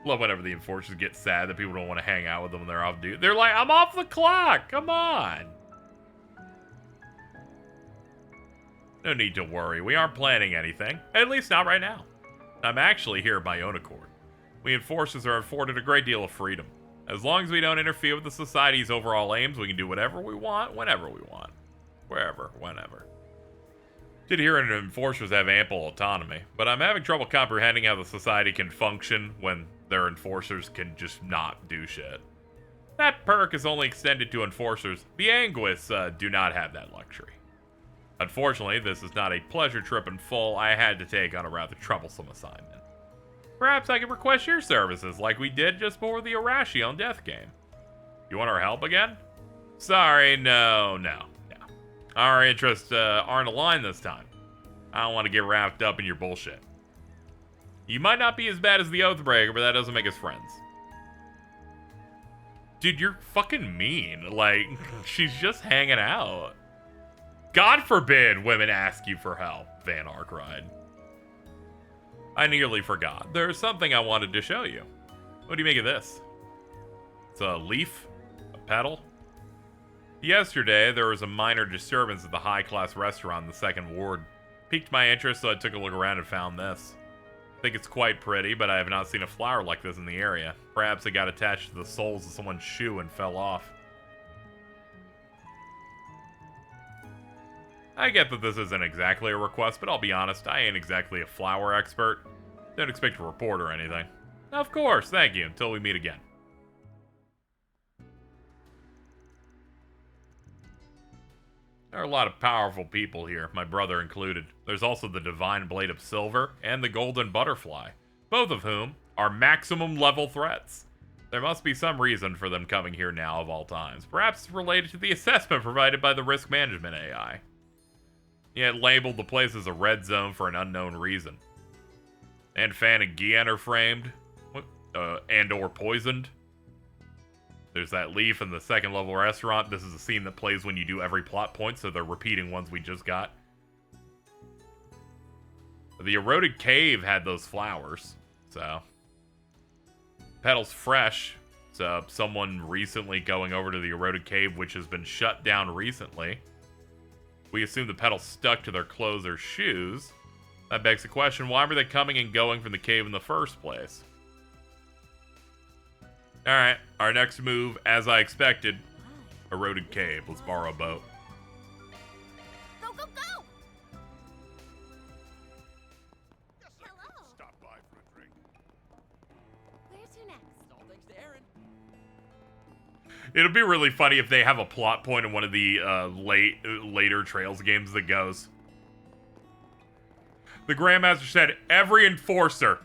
Love whenever the enforcers get sad that people don't want to hang out with them when they're off duty. They're like, I'm off the clock. Come on. No need to worry. We aren't planning anything. At least not right now. I'm actually here of my own accord. We enforcers are afforded a great deal of freedom. As long as we don't interfere with the society's overall aims, we can do whatever we want, whenever we want. Wherever, whenever. Did hear enforcers have ample autonomy, but I'm having trouble comprehending how the society can function when their enforcers can just not do shit. That perk is only extended to enforcers. The Anguis do not have that luxury. Unfortunately, this is not a pleasure trip in full. I had to take on a rather troublesome assignment. Perhaps I could request your services like we did just before the Arashi death game. You want our help again? Sorry, no. Our interests aren't aligned this time. I don't want to get wrapped up in your bullshit. You might not be as bad as the Oathbreaker, but that doesn't make us friends. Dude, you're fucking mean. Like, she's just hanging out. God forbid women ask you for help, Van R cried. I nearly forgot. There's something I wanted to show you. What do you make of this? It's a leaf? A petal? Yesterday, there was a minor disturbance at the high-class restaurant in the second ward. Piqued my interest, so I took a look around and found this. I think it's quite pretty, but I have not seen a flower like this in the area. Perhaps it got attached to the soles of someone's shoe and fell off. I get that this isn't exactly a request, but I'll be honest, I ain't exactly a flower expert. Don't expect a report or anything. Of course, thank you, until we meet again. There are a lot of powerful people here, my brother included. There's also the Divine Blade of Silver and the Golden Butterfly, both of whom are maximum level threats. There must be some reason for them coming here now of all times. Perhaps it's related to the assessment provided by the risk management AI. Yet labeled the place as a red zone for an unknown reason. And Fan and Gian are framed, and or poisoned. There's that leaf in the second level restaurant. This is a scene that plays when you do every plot point, so they're repeating ones we just got. The eroded cave had those flowers, so. Petals fresh, so someone recently going over to the eroded cave, which has been shut down recently. We assume the petals stuck to their clothes or shoes. That begs the question, why were they coming and going from the cave in the first place? Alright, our next move, as I expected, eroded cave. Let's borrow a boat. Go, go, go! Hello. Stop by for a drink. Where's your next? All thanks to Aaron. It'll be really funny if they have a plot point in one of the later Trails games that goes. The Grandmaster said, every enforcer,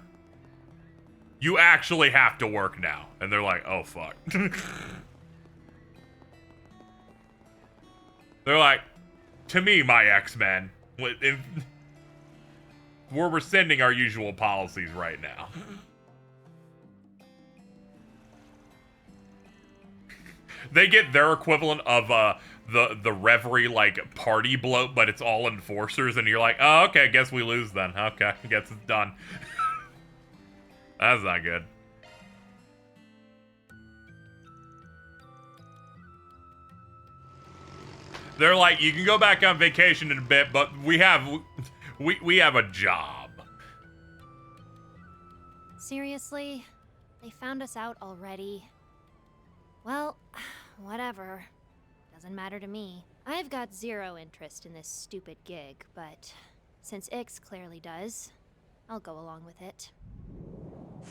you actually have to work now. And they're like, oh, fuck. They're like, to me, my X-Men, we're rescinding our usual policies right now. They get their equivalent of the Reverie like party bloat, but it's all enforcers, and you're like, oh, okay, guess we lose then. Okay, guess it's done. That's not good. They're like, you can go back on vacation in a bit, but we have a job. Seriously? They found us out already? Well, whatever. Doesn't matter to me. I've got zero interest in this stupid gig, but since Ix clearly does, I'll go along with it.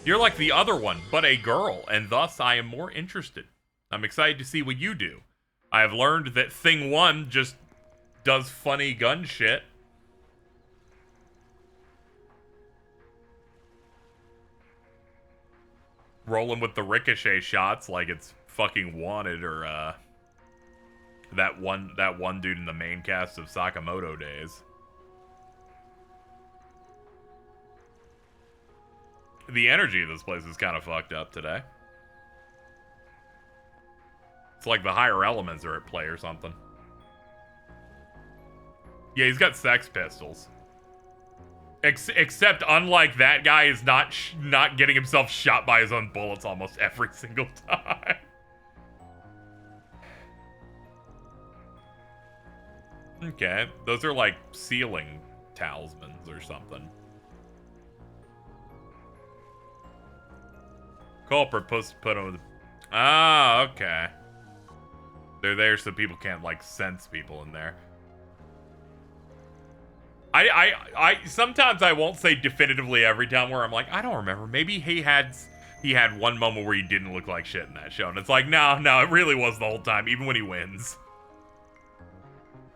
You're like the other one, but a girl, and thus I am more interested. I'm excited to see what you do. I have learned that Thing 1 just does funny gun shit. rolling with the ricochet shots like it's fucking Wanted or that one dude in the main cast of Sakamoto Days. The energy of this place is kind of fucked up today. It's like the higher elements are at play or something. Yeah, he's got Sex Pistols. Except, unlike that guy, is not getting himself shot by his own bullets almost every single time. Okay, those are like ceiling talismans or something. Culprit put him with... Ah, okay. They're there so people can't, like, sense people in there. I sometimes I won't say definitively every time where I'm like, I don't remember. Maybe he had one moment where he didn't look like shit in that show. And it's like, no, it really was the whole time, even when he wins.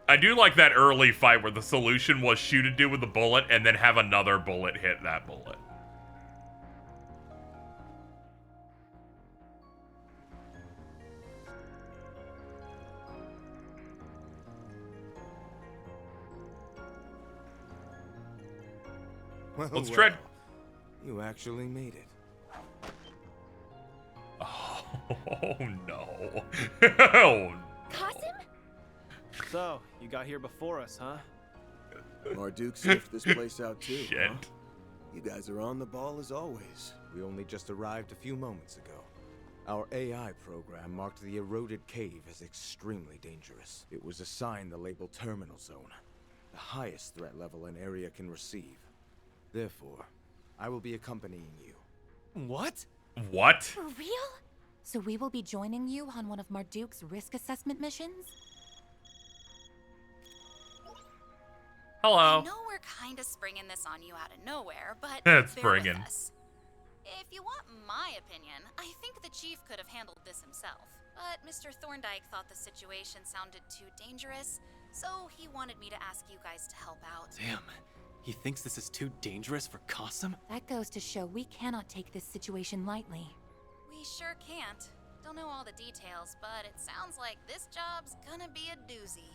I do like that early fight where the solution was shoot a dude with a bullet and then have another bullet hit that bullet. Well, Let's tread. You actually made it. Oh no. Oh no. Qasim? So, you got here before us, huh? Marduk sniffed this place out too. Shit. Huh? You guys are on the ball as always. We only just arrived a few moments ago. Our AI program marked the eroded cave as extremely dangerous. It was assigned the label Terminal Zone, the highest threat level an area can receive. Therefore, I will be accompanying you. What? What? For real? So we will be joining you on one of Marduk's risk assessment missions? Hello. I know we're kind of springing this on you out of nowhere, but It's bear with springing. us. If you want my opinion, I think the chief could have handled this himself. But Mr. Thorndyke thought the situation sounded too dangerous, so he wanted me to ask you guys to help out. Damn. He thinks this is too dangerous for Qasim? That goes to show we cannot take this situation lightly. We sure can't. Don't know all the details, but it sounds like this job's gonna be a doozy.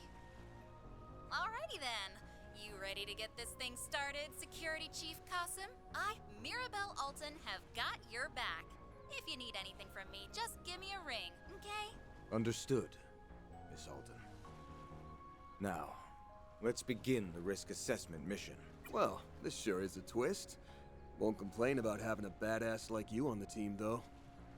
Alrighty then. You ready to get this thing started, Security Chief Qasim? I, Mirabelle Alton, have got your back. If you need anything from me, just give me a ring, okay? Understood, Miss Alden. Now, let's begin the risk assessment mission. Well, this sure is a twist. Won't complain about having a badass like you on the team, though.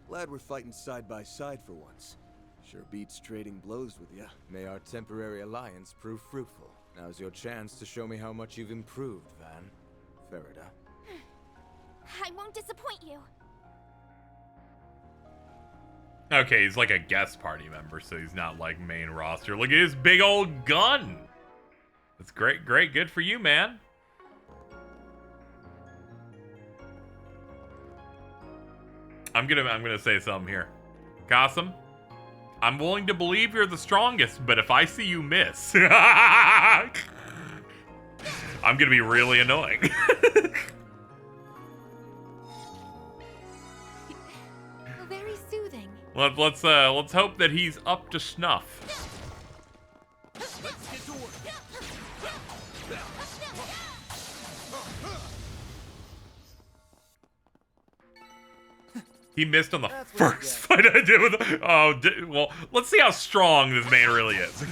Glad we're fighting side by side for once. Sure beats trading blows with you. May our temporary alliance prove fruitful. Now's your chance to show me how much you've improved, Van. Farida. I won't disappoint you. Okay, he's like a guest party member, so he's not like main roster. Look at his big old gun. That's great, good for you, man. I'm gonna say something here. Qasim, I'm willing to believe you're the strongest, but if I see you miss, I'm gonna be really annoying. Very soothing. Let's hope that he's up to snuff. Let's get to work. He missed on the first fight I did with him. Oh, well, let's see how strong this man really is.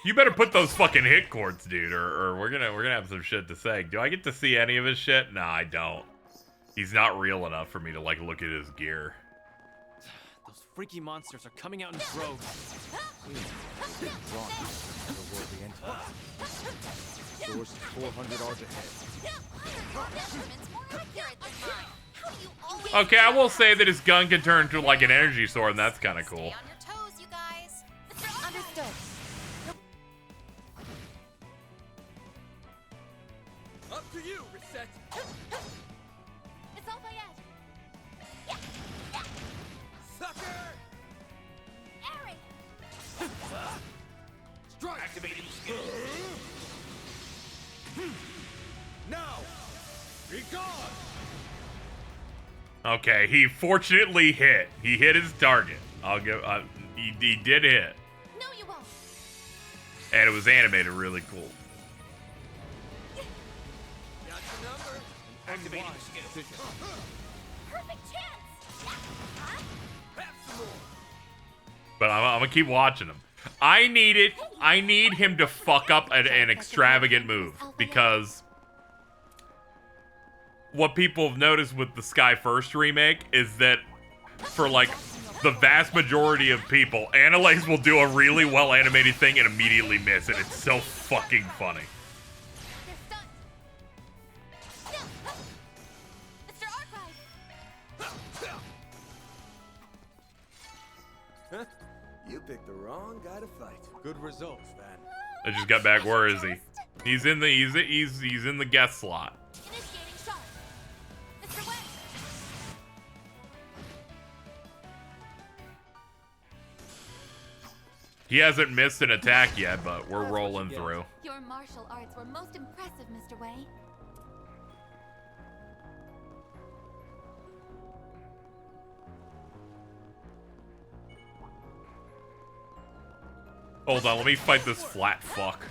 You better put those fucking hit cords, dude, or we're gonna have some shit to say. Do I get to see any of his shit? Nah, I don't. He's not real enough for me to like look at his gear. Those freaky monsters are coming out in droves. Source 400 yards ahead. Okay, I will say that his gun can turn into like an energy sword, and that's kind of cool. Understood. Up to you, Reset. It's all Fayette. Sucker! Aaron! Strike! Activating skill. Now! Be gone! Okay, he fortunately hit. He hit his target. I'll give. He did hit. No, you won't. And it was animated really cool. Got your number. Activating skill. Perfect chance. Have some more. But I'm gonna keep watching him. I need him to fuck up an extravagant move, because what people have noticed with the Sky First remake is that for like the vast majority of people, Annalise will do a really well animated thing and immediately miss it. It's so fucking funny. Huh? You picked the wrong guy to fight. Good results, Van. I just got back. Where is he? He's in the he's in the guest slot. Initiating shot. Mr. West. He hasn't missed an attack yet, but we're rolling through. Your martial arts were most impressive, Mr. Wei. Hold on, let me fight this flat fuck.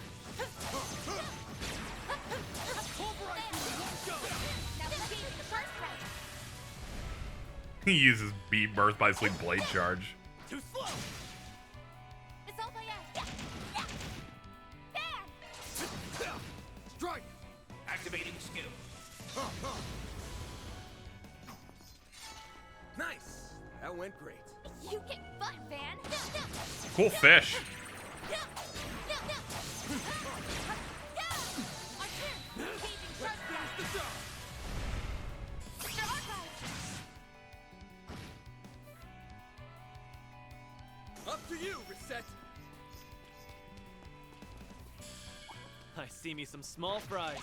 He uses beat burst by sleep blade charge. Too slow. It's all by Strike. Activating skill. Nice. That went great. You kick butt, Van. Cool fish. Up to you, Reset. I see me some small fries.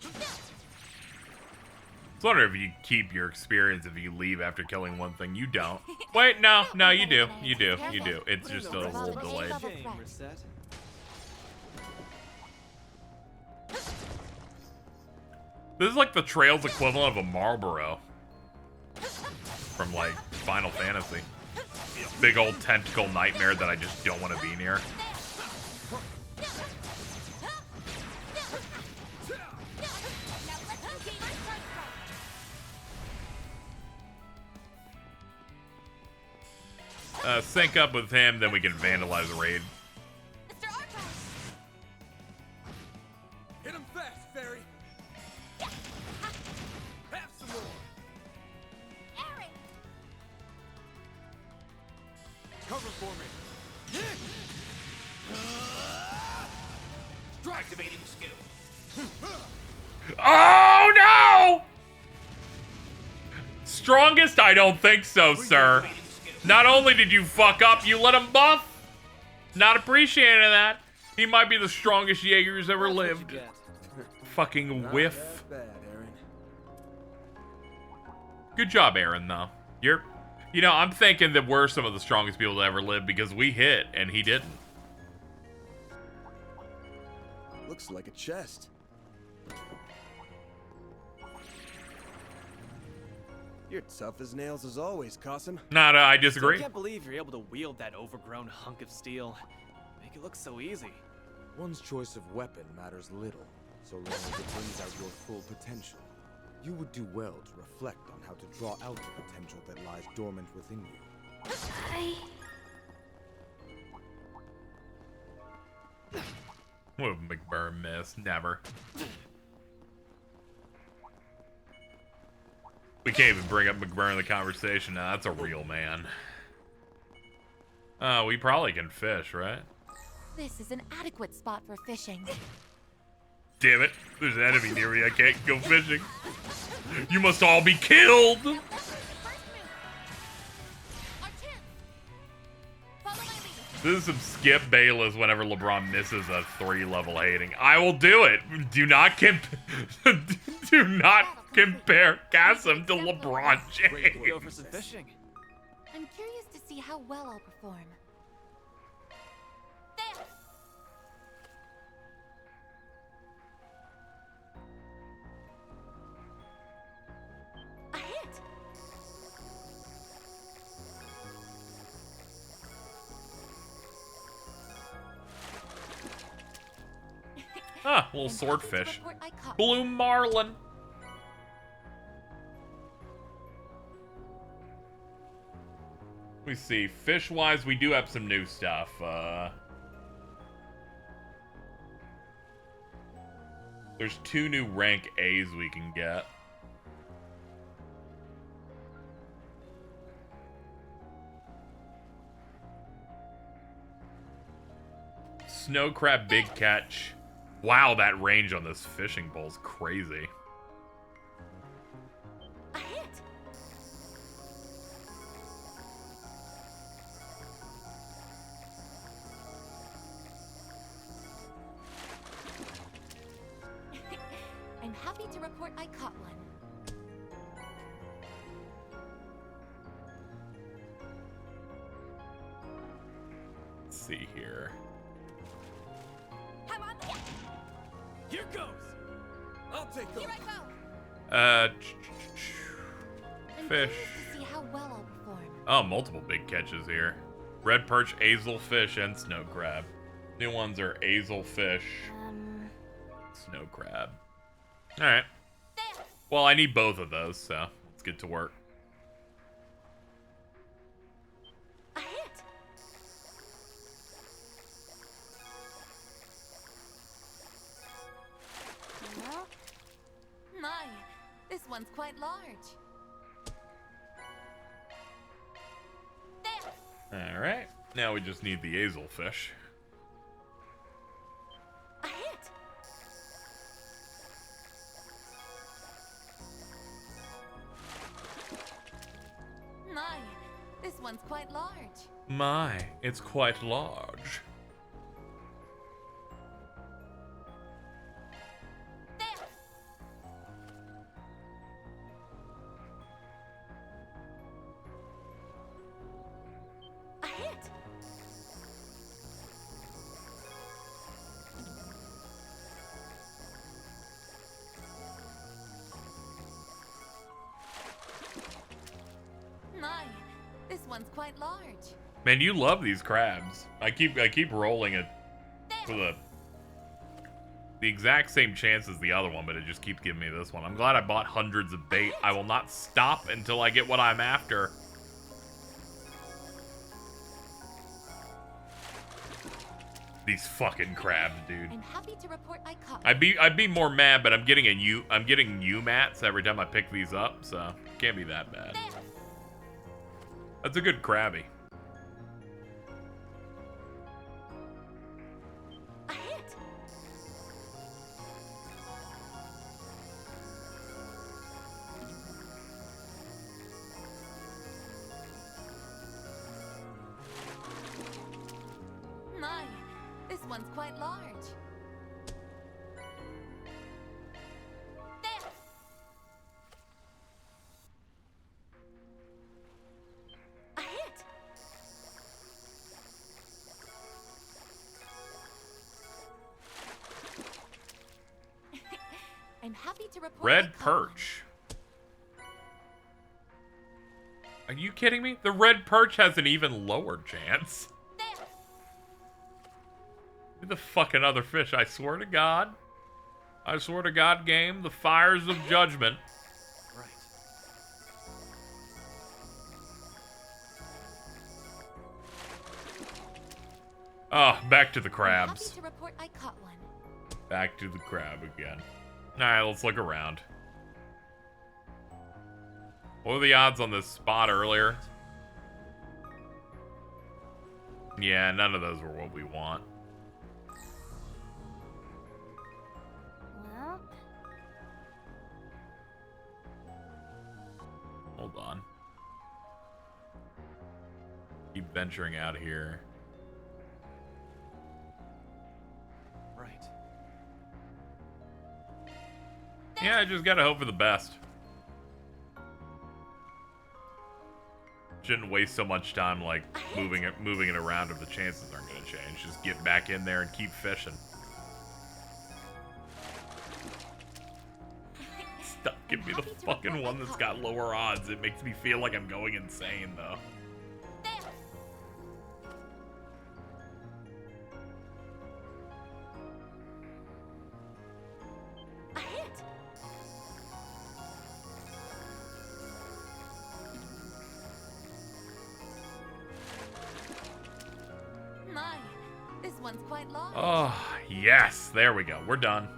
I was wondering if you keep your experience if you leave after killing one thing. You don't. Wait, no, you do. You do. It's just a little delayed. This is like the Trails equivalent of a Marlboro from like Final Fantasy. Big old tentacle nightmare that I just don't want to be near. Sync up with him, then we can vandalize the raid. Hit him fast, Fairy. Have some more. Aaron. Cover for me. Strike. Activating skill. Oh no! Strongest? I don't think so, sir. Not only did you fuck up, you let him buff. Not appreciating that. He might be the strongest Jaeger who's ever lived. Fucking whiff. Not that bad, Aaron. Good job, Aaron, though. You know, I'm thinking that we're some of the strongest people to ever live because we hit and he didn't. Looks like a chest. You're tough as nails as always, Qasim. I disagree. I can't believe you're able to wield that overgrown hunk of steel. Make it look so easy. One's choice of weapon matters little, so long as it brings out your full potential. You would do well to reflect on how to draw out the potential that lies dormant within you. What would McBurn miss? Never. We can't even bring up McBurn in the conversation now. That's a real man. We probably can fish, right? This is an adequate spot for fishing. Damn it. There's an enemy near me. I can't go fishing. You must all be killed. This is some Skip Bayless whenever LeBron misses a 3-level hating. I will do it. Do not compare Qasim to LeBron James. Go for some fishing. I'm curious to see how well I'll perform. Ah, little swordfish. Blue marlin. Let me see. Fish-wise, we do have some new stuff. There's 2 new rank A's we can get. Snow crab big catch. Wow, that range on this fishing pole's crazy. A hit. I'm happy to report I caught one. Let's see here. I'm on the... Here goes. I'll take over. Here I go. Uh, I'm fish. curious to see how well I'll perform. Oh, multiple big catches here. Red perch, azel fish, and snow crab. New ones are azel fish, snow crab. All right. Well, I need both of those, so let's get to work. A hit. Well, my, this one's quite large. There. All right. Now we just need the azel fish. A hit. My, this one's quite large. My, it's quite large. A hit. My, this one's quite large. Man, you love these crabs. I keep rolling it for the exact same chance as the other one, but it just keeps giving me this one. I'm glad I bought hundreds of bait. I will not stop until I get what I'm after. These fucking crabs, dude. I'm happy to report I caught. I'd be more mad, but I'm getting U-mats every time I pick these up, so can't be that bad. That's a good crabby. A hit. My, this one's quite large. There. A hit. I'm happy to report. Red perch. Are you kidding me? The red perch has an even lower chance. The fucking other fish, I swear to God. I swear to God, game, the fires of judgment. Right. Oh, back to the I'm crabs. happy to report I caught one. Back to the crab again. Alright, let's look around. What were the odds on this spot earlier? Yeah, none of those were what we want. Well, Hold on. Keep venturing out here. Right. Yeah, I just gotta hope for the best. Shouldn't waste so much time like moving it around if the chances aren't gonna change. Just get back in there and keep fishing. Stop giving me the fucking one that's got lower odds. It makes me feel like I'm going insane though. quite large. Oh, yes. There we go. We're done.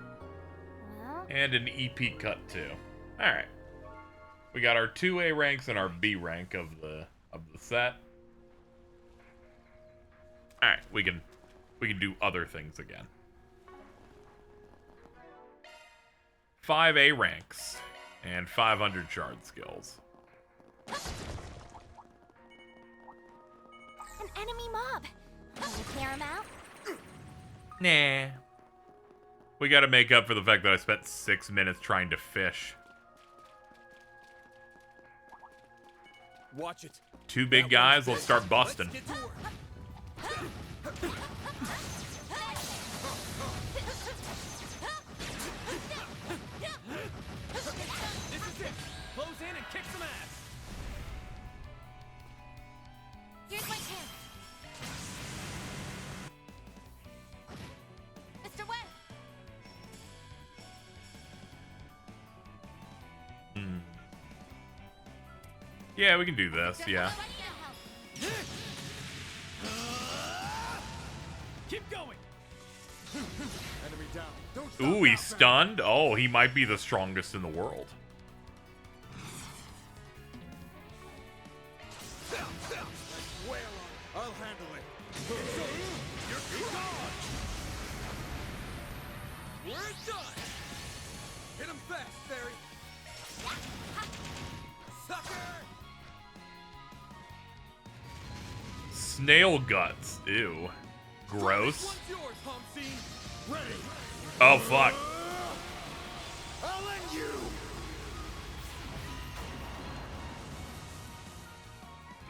Well, And an EP cut too. Alright. We got our 2A ranks and our B rank of the set. Alright, we can do other things again. 5A ranks and 500 shard skills. an enemy mob. Wanna clear him out? Nah. We gotta make up for the fact that I spent 6 minutes trying to fish. Watch it. 2 big guys, let's start busting. Get to work. This is it. Close in and kick some ass. Here's my chance. Mr. West. Yeah, we can do this, yeah. Keep going. Enemy down. Don't stop Ooh, now, he's stunned? Oh, he might be the strongest in the world. Wail on. I'll handle it. You're gone. We're done. Hit him fast, Fairy. Sucker. Snail guts. Ew. Gross. What's yours, Homsy? Ready. Oh, fuck. I'll end you.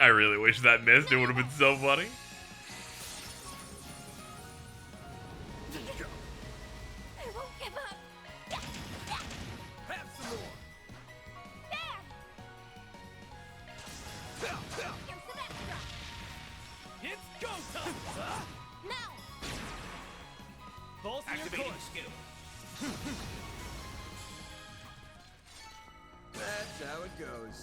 I really wish that missed. It would have been so funny. I won't give up. Have some more. There. Here's some extra. It's go time. Now. Balls in your court. That's how it goes.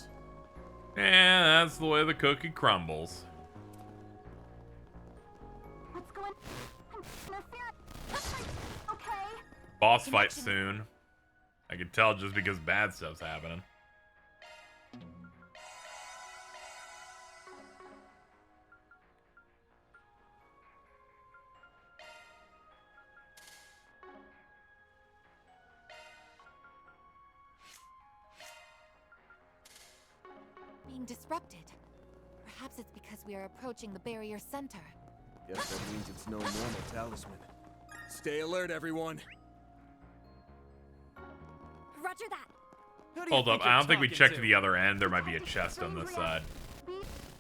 Yeah, that's the way the cookie crumbles. What's going on? Okay. Boss fight soon. I can tell just because bad stuff's happening. Being disrupted. Perhaps it's because we are approaching the barrier center. Guess that means it's no normal talisman. Stay alert, everyone. Roger that. Who do you Hold up, think you're I don't think we talking checked to? the other end. There might be a chest on this side.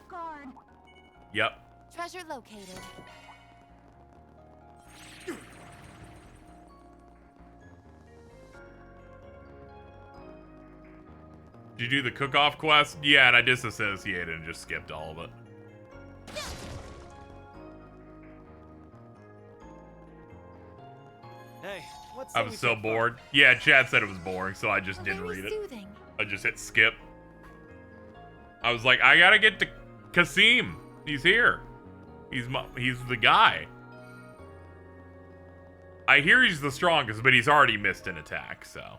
Guard. Yep. Treasure located. Did you do the cook-off quest? Yeah, and I disassociated and just skipped all of it. Hey, what's I was so bored. Yeah, Chad said it was boring, so I just didn't read it. Soothing. I just hit skip. I was like, I gotta get to Kasim. He's here. He's the guy. I hear he's the strongest, but he's already missed an attack, so.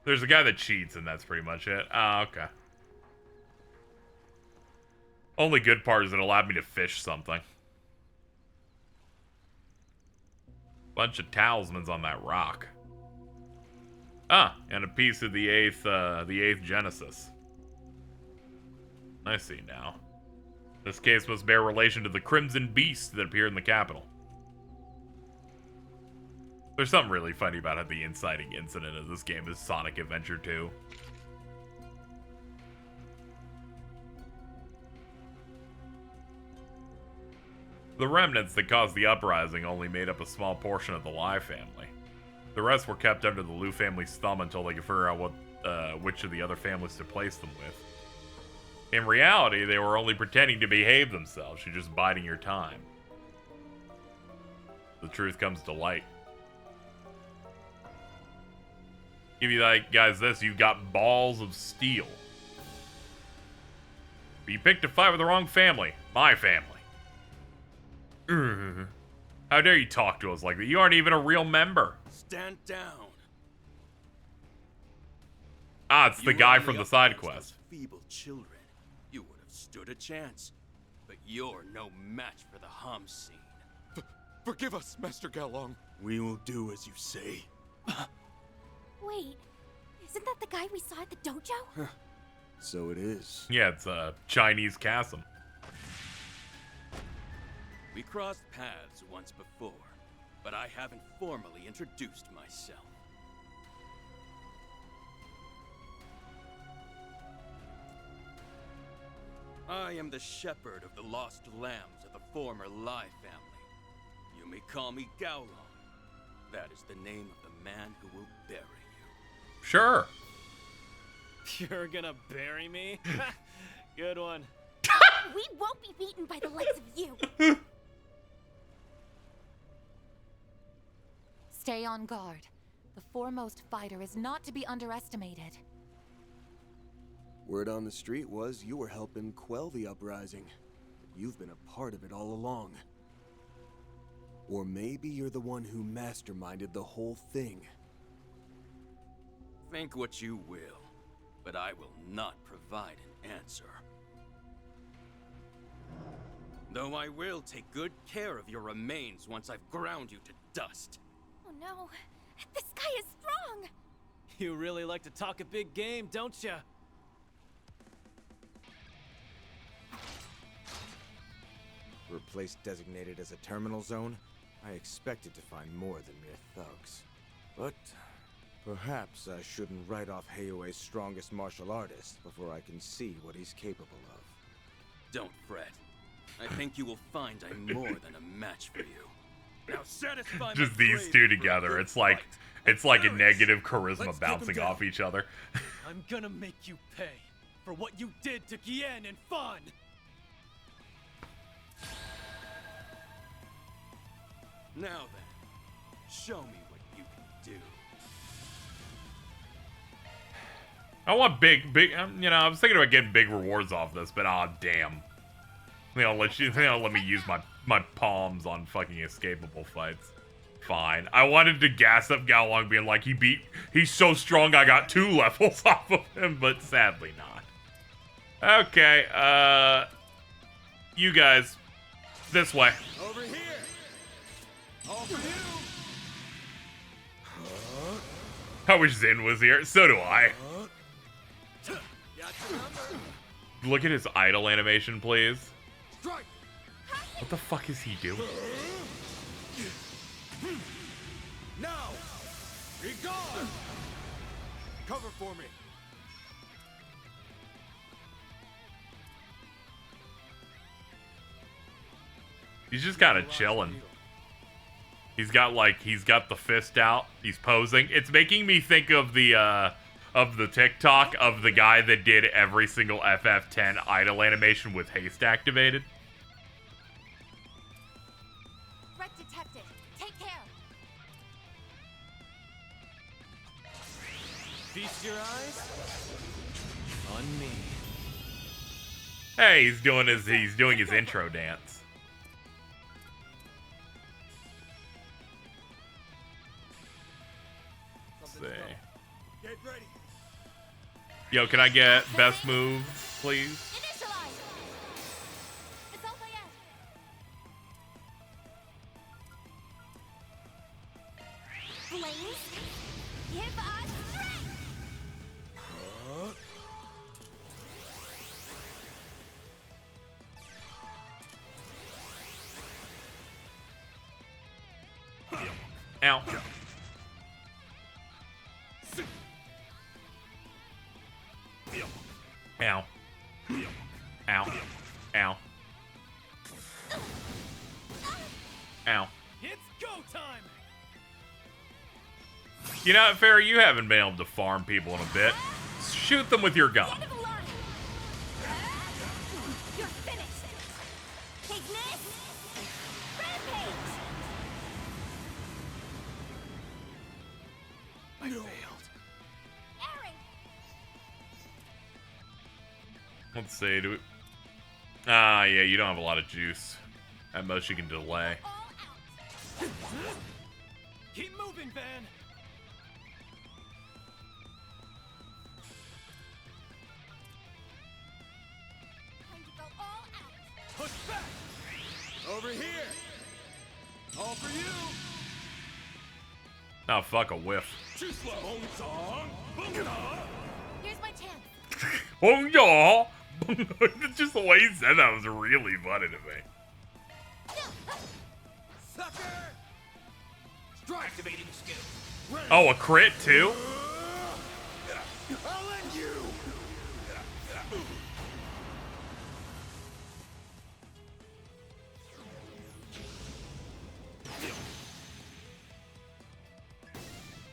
There's a guy that cheats, and that's pretty much it. Ah, okay. Only good part is it allowed me to fish something. Bunch of talismans on that rock. Ah, and a piece of the eighth Genesis. I see now. This case must bear relation to the Crimson Beast that appeared in the capital. There's something really funny about how the inciting incident of this game is Sonic Adventure 2. The remnants that caused the uprising only made up a small portion of the Lai family. The rest were kept under the Liu family's thumb until they could figure out which of the other families to place them with. In reality, they were only pretending to behave themselves. You're just biding your time. The truth comes to light. Give you guys this, you've got balls of steel. But you picked a fight with the wrong family. My family. How dare you talk to us like that? You aren't even a real member. Stand down. Ah, it's the You guy were from only the up side against quest. those feeble children. You would have stood a chance. But you're no match for the Hamsin. Forgive us, Master Galong. We will do as you say. Wait, isn't that the guy we saw at the dojo? So it is. Yeah, it's a Chinese chasm. We crossed paths once before, but I haven't formally introduced myself. I am the shepherd of the lost lambs of the former Lai family. You may call me Gaolong. That is the name of the man who will bury you. Sure. You're gonna bury me? Good one. We won't be beaten by the likes of you. Stay on guard. The foremost fighter is not to be underestimated. Word on the street was you were helping quell the uprising. You've been a part of it all along. Or maybe you're the one who masterminded the whole thing. Think what you will, but I will not provide an answer. Though I will take good care of your remains once I've ground you to dust. Oh no, this guy is strong! You really like to talk a big game, don't ya? For a place designated as a terminal zone, I expected to find more than mere thugs. But perhaps I shouldn't write off Heiue's strongest martial artist before I can see what he's capable of. Don't fret. I think you will find I'm more than a match for you. Now satisfy Just my these craving two for a together. good It's like fight. a negative charisma Let's keep bouncing him off down. each other. I'm gonna make you pay for what you did to Gien and Fan! Now then, show me what you can do. I want big, you know, I was thinking about getting big rewards off this, but damn. They don't let me use my palms on fucking escapable fights. Fine. I wanted to gas up Gaolong being like, he's so strong I got 2 levels off of him, but sadly not. Okay, you guys, this way. Over here! All for you! I wish Zin was here. So do I. Got your number. Look at his idle animation, please. Strike! What the fuck is he doing? Now! Be gone! Cover for me. He's just kind of chilling. He's got the fist out. He's posing. It's making me think of the TikTok of the guy that did every single FF10 idle animation with haste activated. Threat detected. Take care. Feast your eyes on me. Hey, he's doing his intro dance. Let's see. Get ready. Yo, can I get best move, please? Initialize! It's all by end. Flames, give us strength! Ow. Ow. Ow. Ow. Ow. It's go time! You know, Farrah, you haven't been able to farm people in a bit. Shoot them with your gun. End of the line. You're finished. Take this. Rampage. I failed. Aaron. Let's see. Ah, yeah, you don't have a lot of juice. At most, you can delay. Keep moving, Van. Push back! Over here! All for you! Oh, fuck, a whiff. Too slow, song! Here's my chance. Oh, yeah! Just the way he said that was really funny to me. Sucker! Strike! Activating skill. Oh, a crit, too? I'll end you!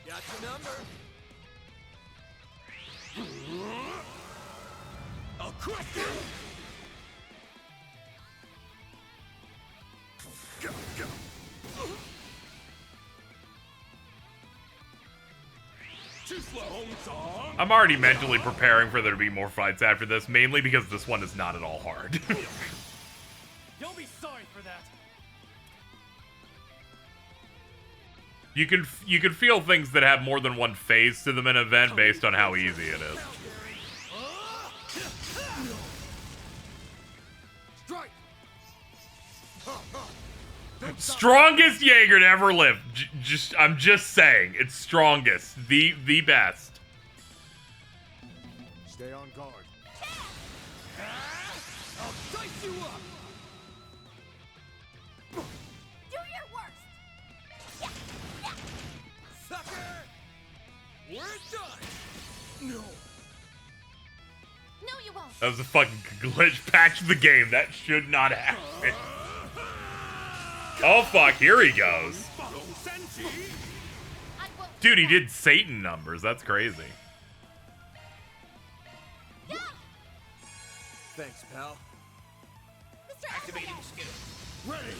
Got your number. I'll crush you! Go, go. Too slow, song. I'm already mentally preparing for there to be more fights after this, mainly because this one is not at all hard. You'll be sorry for that. You can feel things that have more than one phase to them in an event based on how easy it is. Strike. Strongest Jaeger to ever live. I'm just saying, it's strongest, the best. Stay on guard. I'll dice you up. Do your worst. Sucker! We're done! No. No, you won't. That was a fucking glitch. Patch the game. That should not happen. Oh fuck, here he goes. Dude, he did Satan numbers. That's crazy. Thanks, pal. Activating skill. Ready.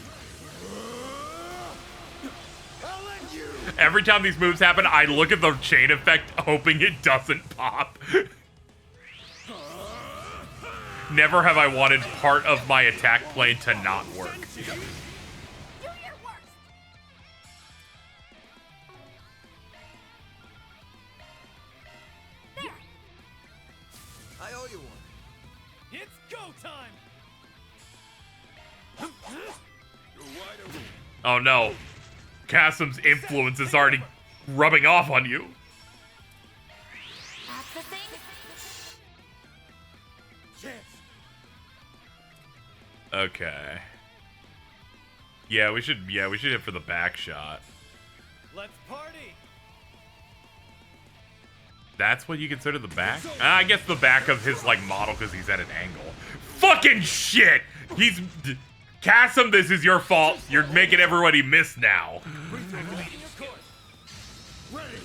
I'll end you. Every time these moves happen, I look at the chain effect, hoping it doesn't pop. Never have I wanted part of my attack plane to not work. Do your worst. There. I owe you one. It's go time. You're wide open. Oh no. Kasim's influence is already rubbing off on you. That's the thing. Chance. Okay. Yeah, we should hit for the back shot. Let's party. That's what you consider the back? I guess the back of his like model because he's at an angle. Fucking shit! Kasim, this is your fault. You're making everybody miss now. Ready.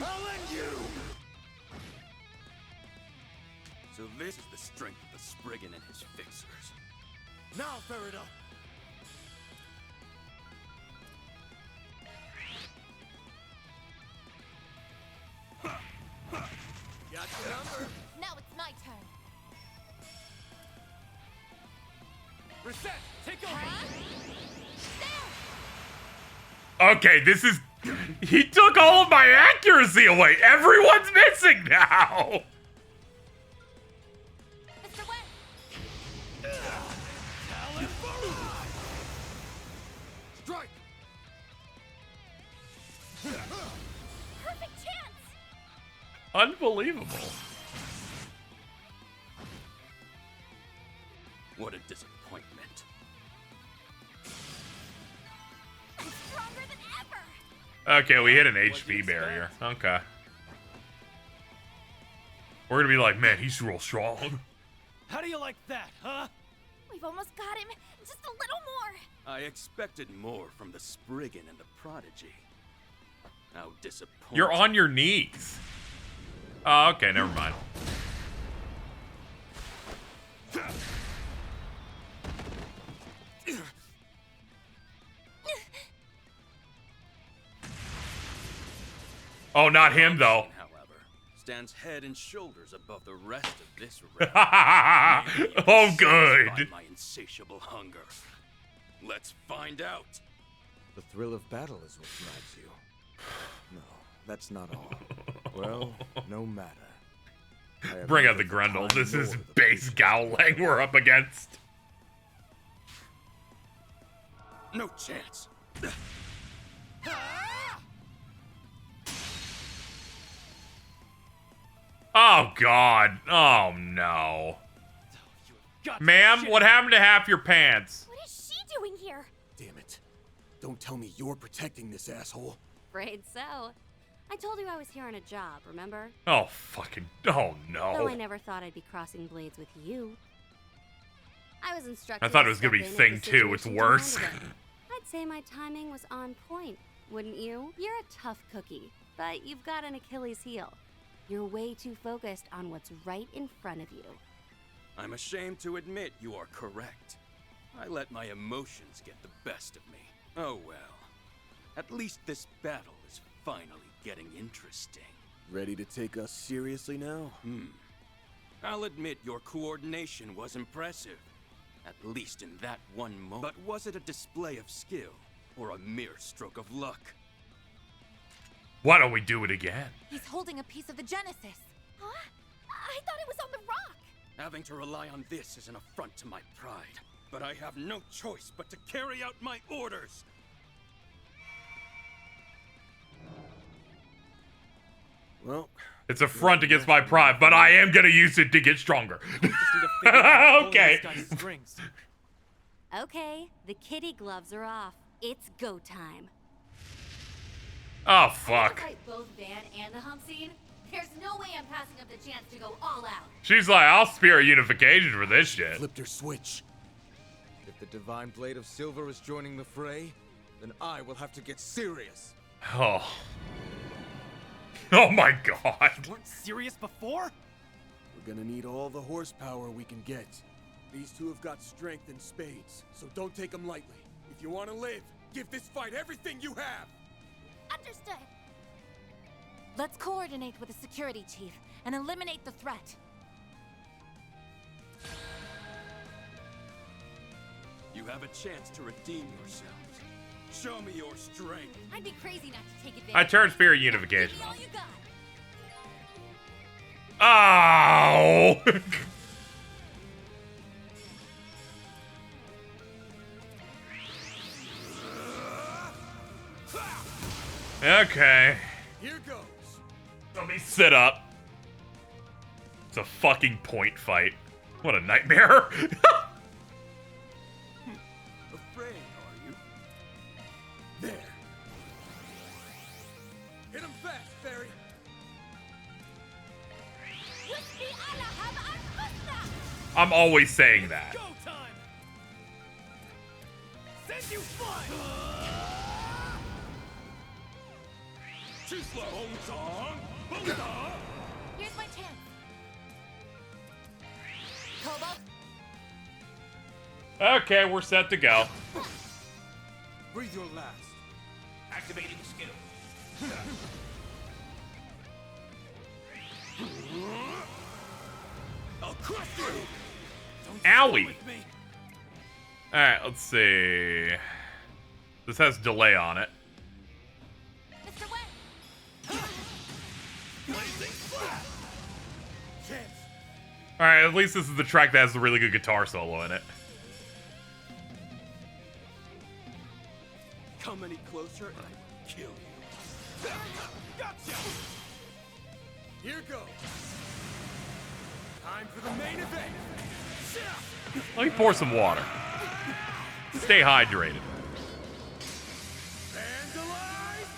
I'll end you. So this is the strength of the Spriggan and his fixers. Now, Farida. Got your number. Now it's my turn. Reset. Take over. Okay, this is... He took all of my accuracy away. Everyone's missing now. Mr. Wen. Strike. Perfect chance. Unbelievable. What a disappointment. I'm stronger than ever. Okay, we hit an HP barrier. Okay. We're gonna be like, man, he's real strong. How do you like that, huh? We've almost got him. Just a little more. I expected more from the Spriggan and the Prodigy. How disappointing. You're on your knees. Oh, okay, never mind. Oh, not him, though. However, stands head and shoulders above the rest of this realm. Oh, good. My insatiable hunger. Let's find out. The thrill of battle is what drives you. No, that's not all. Well, no matter. Bring out the Grundle. This is base Gowlang we're up against. No chance. Oh, God. Oh, no. Ma'am, what happened to half your pants? What is she doing here? Damn it. Don't tell me you're protecting this asshole. Afraid so. I told you I was here on a job, remember? Oh, fucking. Oh, no. Though I never thought I'd be crossing blades with you. I was instructed. I thought it was gonna be Thing 2. It's worse. I'd say my timing was on point, wouldn't you? You're a tough cookie, but you've got an Achilles heel. You're way too focused on what's right in front of you. I'm ashamed to admit you are correct. I let my emotions get the best of me. Oh well. At least this battle is finally getting interesting. Ready to take us seriously now? I'll admit your coordination was impressive. At least in that one moment. But was it a display of skill, or a mere stroke of luck? Why don't we do it again? He's holding a piece of the Genesis. Huh? I thought it was on the rock. Having to rely on this is an affront to my pride. But I have no choice but to carry out my orders. Well, it's a front against my pride, but I am gonna use it to get stronger. Okay. Okay, the kitty gloves are off. It's go time. Oh, fuck. Fight both Van and the hump scene. There's no way I'm passing up the chance to go all out. She's like, I'll spirit unification for this shit. Flipped her switch. If the Divine Blade of Silver is joining the fray, then I will have to get serious. Oh. Oh my God. You weren't serious before? We're gonna need all the horsepower we can get. These two have got strength in spades, so don't take them lightly. If you want to live, give this fight everything you have. Understood. Let's coordinate with the security chief and eliminate the threat. You have a chance to redeem yourselves. Show me your strength. I'd be crazy not to take advantage. I turned spirit unification Give me all on. you got. Oh! Okay. Here goes. Let me sit up. It's a fucking point fight. What a nightmare. Afraid, are you? There. Hit him fast, Fairy. I'm always saying that. Go time. Send you flying. Too slow. Here's my chance. Cobalt. Okay, we're set to go. Breathe your last. Activating skill. I'll crush you. Owie. Alright, let's see. This has delay on it. Mr. Wet. Alright, at least this is the track that has a really good guitar solo in it. Come any closer and I will kill you. Gotcha. Here goes. Time for the main event. Let me pour some water. Stay hydrated. Vandalize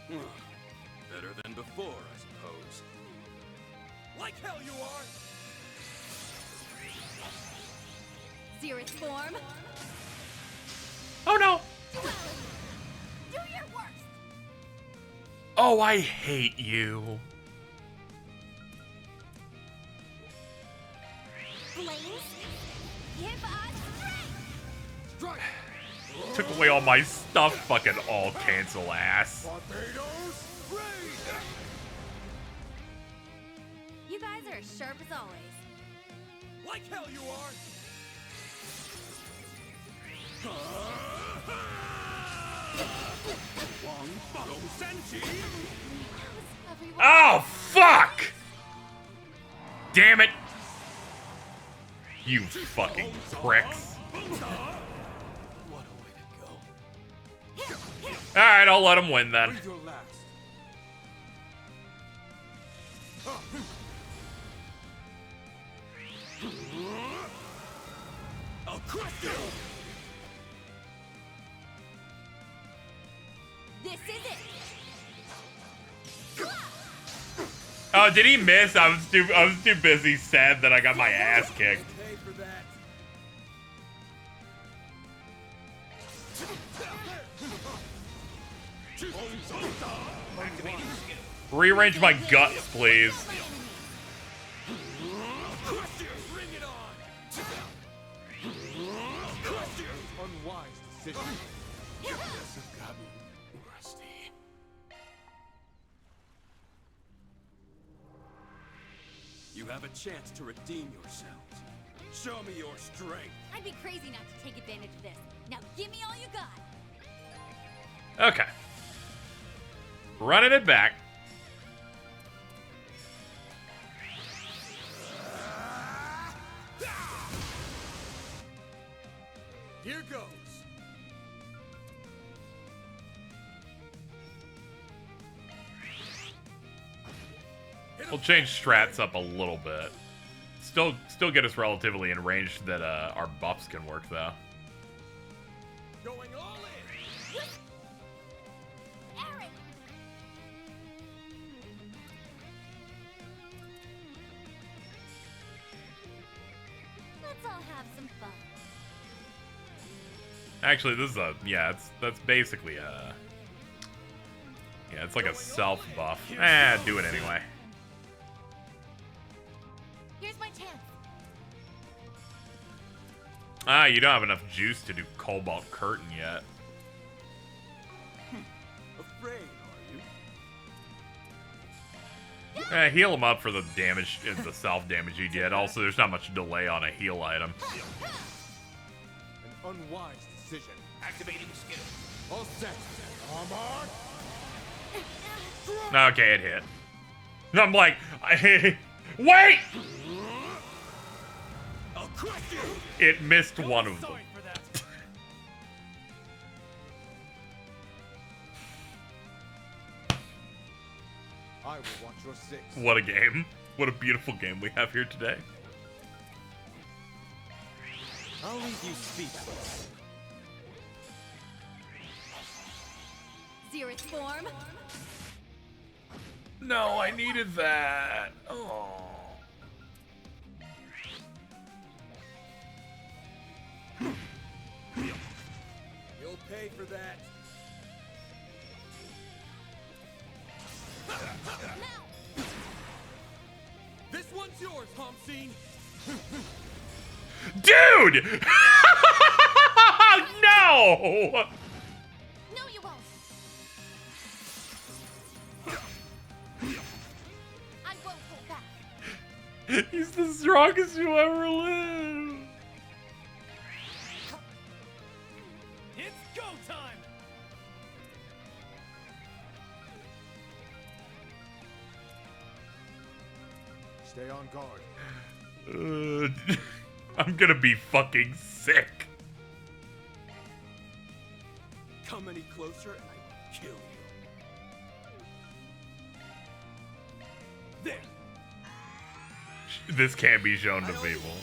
Rain! Better than before, I suppose. Like hell you are! Zerith form. Oh no! Do your worst. Oh, I hate you. Flames, give us strength. Strike! took away all my stuff. Fucking all cancel ass. You guys are as sharp as always. Like hell you are! Oh, fuck! Damn it! You fucking pricks. Alright, I'll let him win then. I'll crush you! This is it! Oh, did he miss? I was too busy sad that I got my ass kicked. Rearrange my guts, please. Unwise decision. Your guess have gotten rusty. You have a chance to redeem yourselves. Show me your strength. I'd be crazy not to take advantage of this. Now give me all you got. Okay. Running it back. Here goes. We'll change strats up a little bit. Still get us relatively in range that our buffs can work though. Going all in. Aaron! Let's all have some fun. Actually, this is a that's basically a it's like a self buff. Do it anyway. Here's my chance. Ah, you don't have enough juice to do Cobalt Curtain yet. Afraid, are you? Heal him up for the damage, the self damage you did. Also, there's not much delay on a heal item. An unwise decision. Activating skill. All set. Armor. Okay, it hit. I'm like, wait! I'll crush you. It missed one of them. I will watch your six. What a game. What a beautiful game we have here today. I'll leave you speechless. Zereth form. No, I needed that. Oh. You'll pay for that. This one's yours, Homseen. Dude! No! No, you won't. I won't hold back. He's the strongest you ever lived. It's go time. Stay on guard. I'm gonna be fucking sick. Come any closer and I will kill you. There. This can't be shown to people.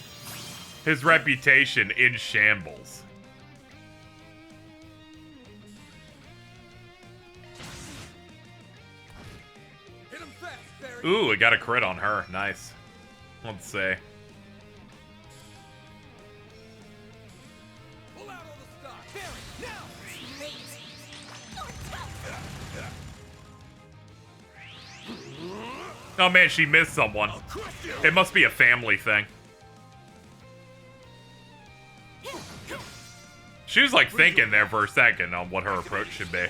His reputation in shambles. Hit him fast, Barry. Ooh, it got a crit on her. Nice. Let's see. Pull out all the stock. Barry, now. Oh man, she missed someone. It must be a family thing. She was like thinking there for a second on what her approach should be.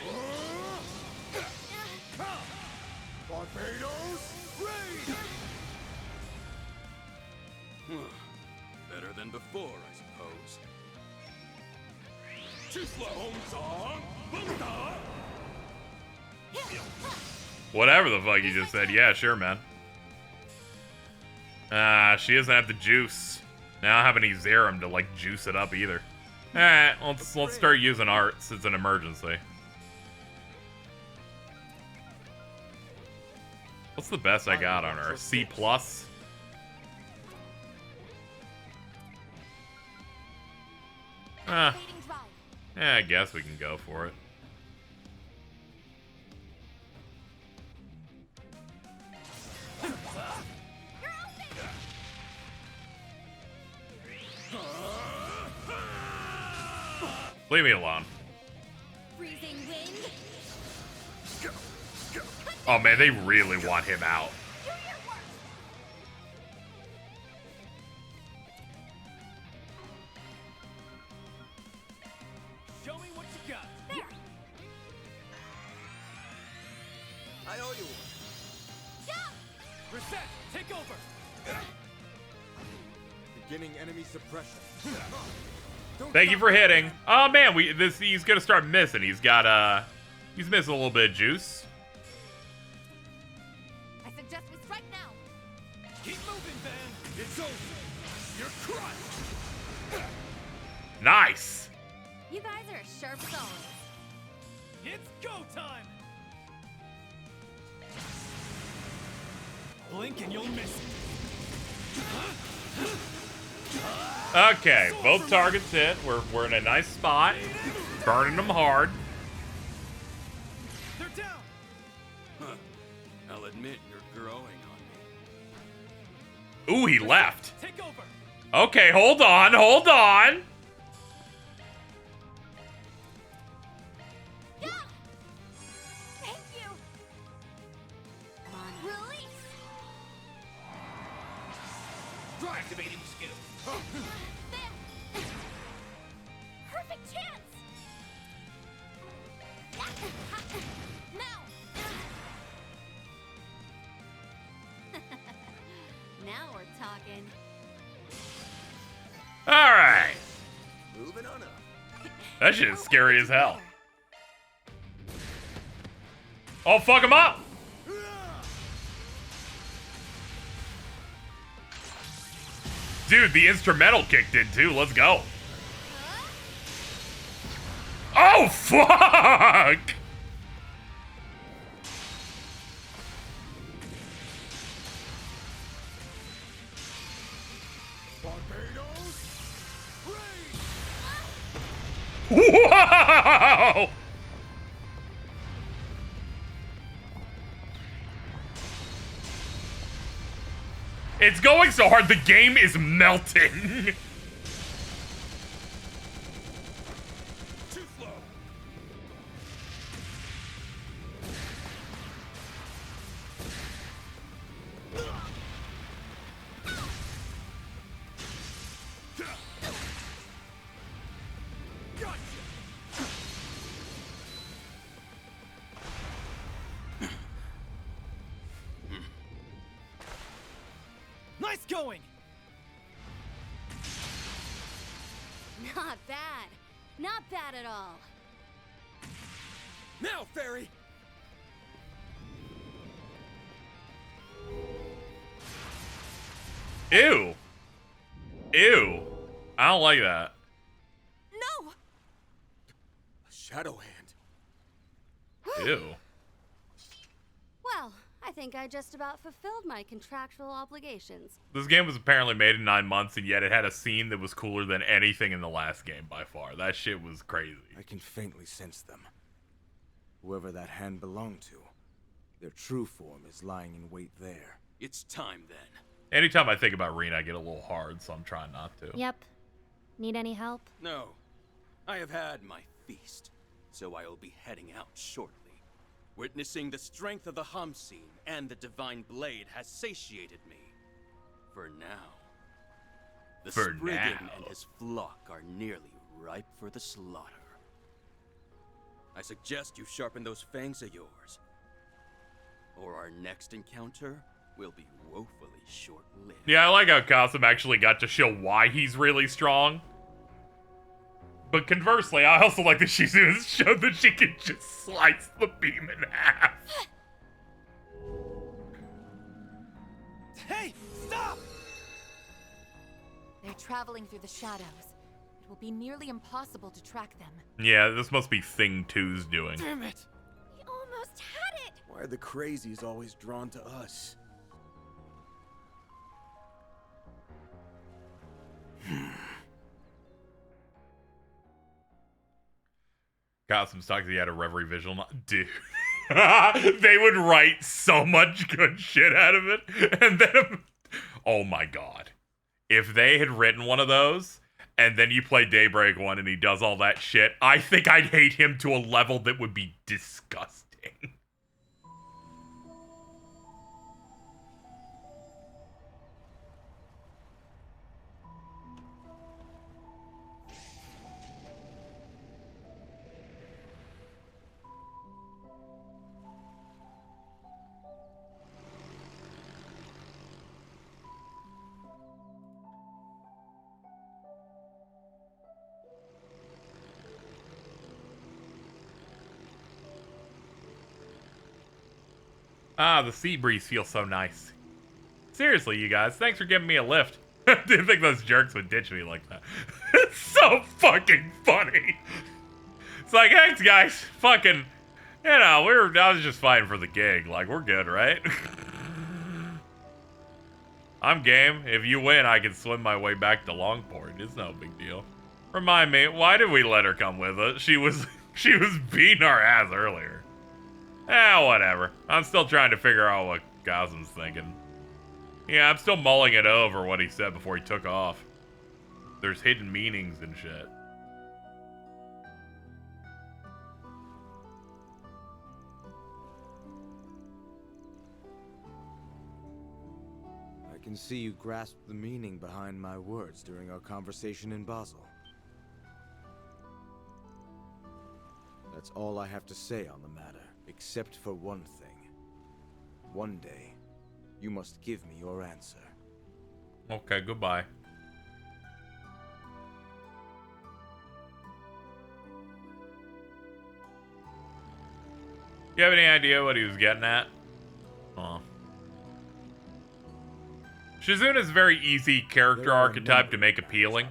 Better than before, I suppose. Whatever the fuck you just said. Yeah, sure, man. She doesn't have the juice. Now I don't have any Zerum to like juice it up either. Alright, let's start using arts. It's an emergency. What's the best I got on her? C+? Yeah, I guess we can go for it. Leave me alone. Oh man, they really want him out. Show me what you got. There. I owe you one. Reset. Take over. Beginning enemy suppression. Thank you for hitting. Oh man, he's gonna start missing. He's missing a little bit of juice. I suggest we strike now. Keep moving, Ben. It's over. You're crushed. Nice. You guys are as sharp as always. It's go time. Blink and you'll miss it. Okay, both targets hit. We're in a nice spot. Burning them hard. They're down. I'll admit you're growing on me. Ooh, he left. Take over. Okay, hold on. Thank you. Release. Activating skill. Perfect chance. Now. Now we're talking. All right. Moving on up. That shit is scary as hell. Oh, fuck him up. Dude, the instrumental kicked in too. Let's go. Oh, fuck! Whoa! It's going so hard, the game is melting. Too slow. Nice going. Not bad. Not bad at all. Now, Fairy. Ew. Ew. I don't like that. No. A shadow hand. Ew. Well, I think I just about fulfilled my contractual obligations. This game was apparently made in 9 months, and yet it had a scene that was cooler than anything in the last game by far. That shit was crazy. I can faintly sense them. Whoever that hand belonged to, their true form is lying in wait there. It's time then. Anytime I think about Rena, I get a little hard, so I'm trying not to. Yep. Need any help? No. I have had my feast, so I will be heading out shortly. Witnessing the strength of the Hamsin and the Divine Blade has satiated me. For now. The Spriggan and his flock are nearly ripe for the slaughter. I suggest you sharpen those fangs of yours, or our next encounter will be woefully short-lived. Yeah, I like how Gotham actually got to show why he's really strong. But conversely, I also like that she showed that she can just slice the beam in half. Hey, stop! They're traveling through the shadows. It will be nearly impossible to track them. Yeah, this must be Thing 2's doing. Damn it! We almost had it! Why are the crazies always drawn to us? Gotham's talking he had a Reverie visual. Dude. They would write so much good shit out of it. And then, oh my god. If they had written one of those, and then you play Daybreak 1 and he does all that shit, I think I'd hate him to a level that would be disgusting. Ah, the sea breeze feels so nice. Seriously, you guys, thanks for giving me a lift. I didn't think those jerks would ditch me like that. It's so fucking funny. It's like, thanks, guys. Fucking, you know, I was just fighting for the gig. Like, we're good, right? I'm game. If you win, I can swim my way back to Longport. It's no big deal. Remind me, why did we let her come with us? She was beating our ass earlier. Whatever. I'm still trying to figure out what Gotham's thinking. Yeah, I'm still mulling it over what he said before he took off. There's hidden meanings and shit. I can see you grasped the meaning behind my words during our conversation in Basel. That's all I have to say on the matter, except for one thing. One day, you must give me your answer. Okay, goodbye. You have any idea what he was getting at? Oh. Shizuna's a very easy character archetype to make appealing.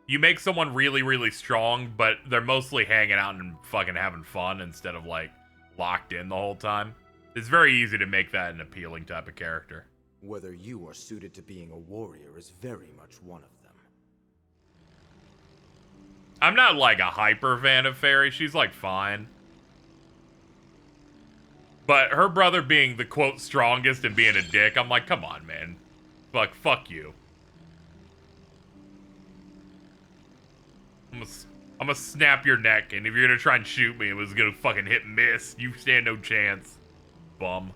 You make someone really, really strong, but they're mostly hanging out and fucking having fun instead of, like, locked in the whole time. It's very easy to make that an appealing type of character. Whether you are suited to being a warrior is very much one of them. I'm not, like, a hyper fan of Fairy. She's, like, fine. But her brother being the, quote, strongest and being a dick, I'm like, come on, man. Fuck you. I'm gonna snap your neck, and if you're gonna try and shoot me, it was gonna fucking hit miss. You stand no chance. Bum.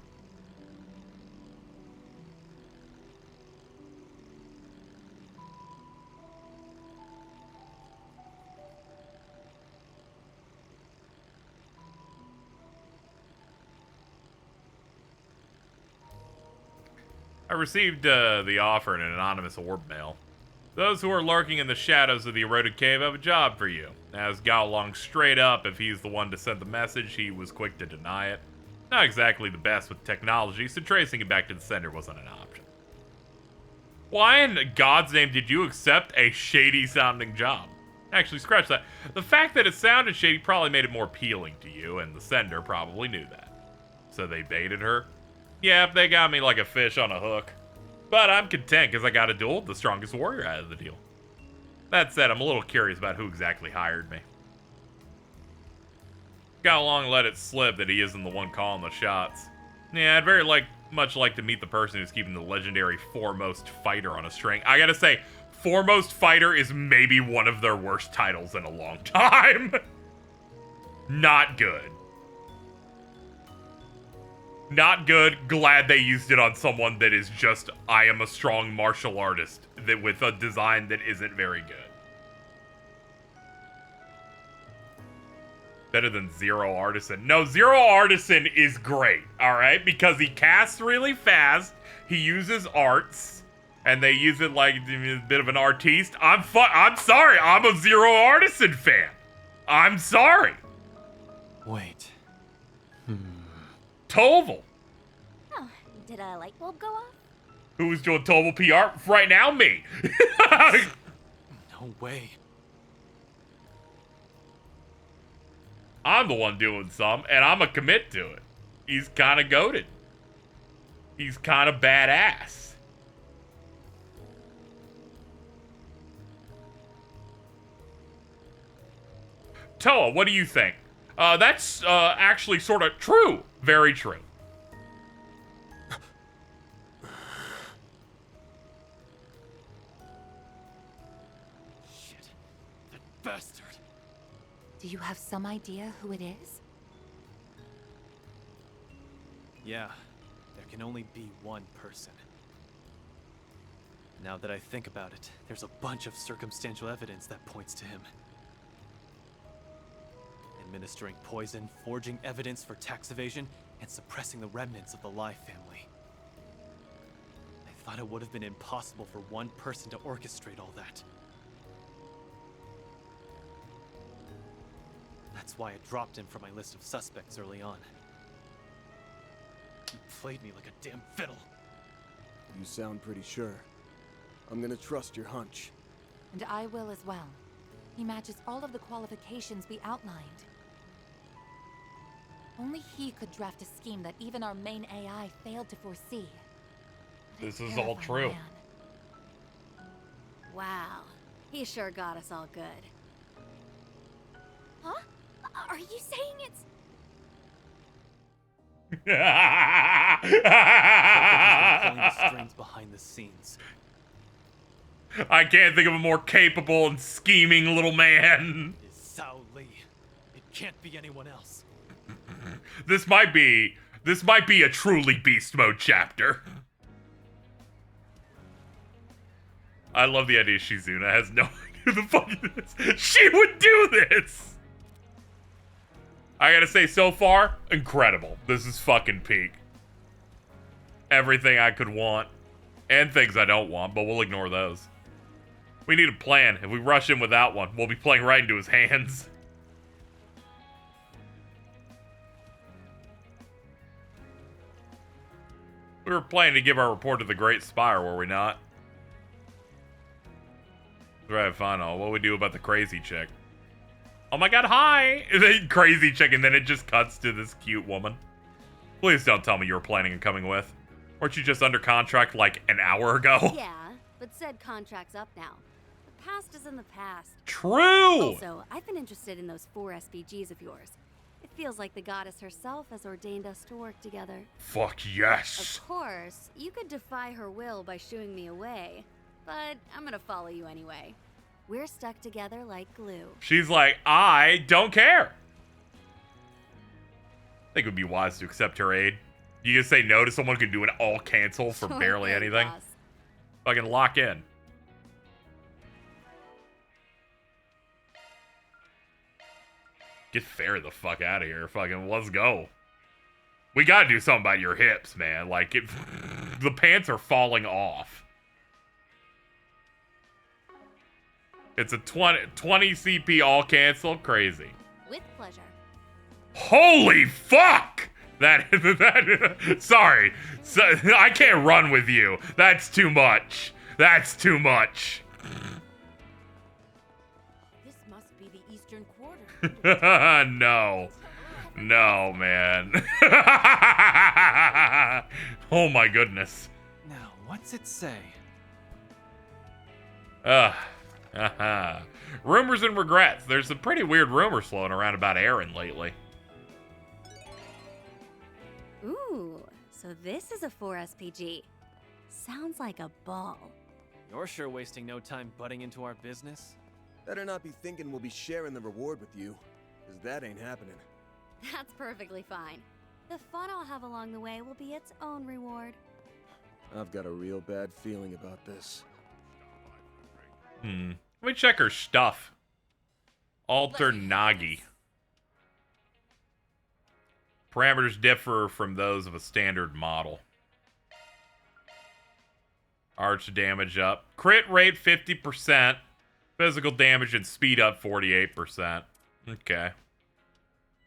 I received the offer in an anonymous orb mail. Those who are lurking in the shadows of the eroded cave have a job for you. As Gao Long straight up, if he's the one to send the message, he was quick to deny it. Not exactly the best with technology, so tracing it back to the sender wasn't an option. Why in God's name did you accept a shady-sounding job? Actually, scratch that. The fact that it sounded shady probably made it more appealing to you, and the sender probably knew that. So they baited her? Yep, they got me like a fish on a hook. But I'm content because I got a duel with the strongest warrior out of the deal. That said, I'm a little curious about who exactly hired me. Gao Long let it slip that he isn't the one calling the shots. Yeah, I'd very much like to meet the person who's keeping the legendary Foremost Fighter on a string. I gotta say, Foremost Fighter is maybe one of their worst titles in a long time. Not good. Not good. Glad they used it on someone that is just, I am a strong martial artist, that with a design that isn't very good. Better than Zero Artisan. No, Zero Artisan is great, alright? Because he casts really fast, he uses arts, and they use it like a bit of an artiste. I'm sorry, I'm a Zero Artisan fan. I'm sorry. Wait. Toval. Oh, did a light bulb go off? Who's doing Toval PR right now? Me. No way. I'm the one doing some, and I'm going to commit to it. He's kind of goated. He's kind of badass. Toa, what do you think? That's actually sort of true. Very true. Shit. That bastard. Do you have some idea who it is? Yeah, there can only be one person. Now that I think about it, there's a bunch of circumstantial evidence that points to him. Administering poison, forging evidence for tax evasion, and suppressing the remnants of the Lai family. I thought it would have been impossible for one person to orchestrate all that. That's why I dropped him from my list of suspects early on. He played me like a damn fiddle. You sound pretty sure. I'm gonna trust your hunch. And I will as well. He matches all of the qualifications we outlined. Only he could draft a scheme that even our main AI failed to foresee. This is all true. Wow, he sure got us all good. Huh? Are you saying it's... Pulling the strings behind the scenes. I can't think of a more capable and scheming little man. Is Sao Li. It can't be anyone else. This might be a truly beast mode chapter. I love the idea Shizuna has no idea who the fuck it is. She would do this! I gotta say, so far, incredible. This is fucking peak. Everything I could want. And things I don't want, but we'll ignore those. We need a plan. If we rush in without one, we'll be playing right into his hands. We were planning to give our report to the Great Spire, were we not? Right, fine. What do we do about the crazy chick? Oh my god, hi! Crazy chick, and then it just cuts to this cute woman. Please don't tell me you were planning on coming with. Weren't you just under contract like an hour ago? Yeah, but said contract's up now. The past is in the past. True! Also, I've been interested in those 4 SPGs of yours. It feels like the goddess herself has ordained us to work together. Fuck yes! Of course, you could defy her will by shooing me away, but I'm gonna follow you anyway. We're stuck together like glue. She's like, I don't care. I think it would be wise to accept her aid. You just say no to someone who can do an all cancel for Sure barely thing, anything. boss. Fucking lock in. Get Fair the fuck out of here. Fucking let's go. We gotta do something about your hips, man. Like, the pants are falling off. It's a 20 CP all cancel. Crazy. With pleasure. Holy fuck! Sorry. I can't run with you. That's too much. That's too much. This must be the Eastern Quarter. No. No, man. Oh my goodness. Now, what's it say? Rumors and regrets. There's some pretty weird rumors floating around about Aaron lately. Ooh, so this is a 4 SPG. Sounds like a ball. You're sure wasting no time butting into our business? Better not be thinking we'll be sharing the reward with you, because that ain't happening. That's perfectly fine. The fun I'll have along the way will be its own reward. I've got a real bad feeling about this. Let me check her stuff. Alter Nagi. Parameters differ from those of a standard model. Arch damage up. Crit rate 50%. Physical damage and speed up 48%. Okay.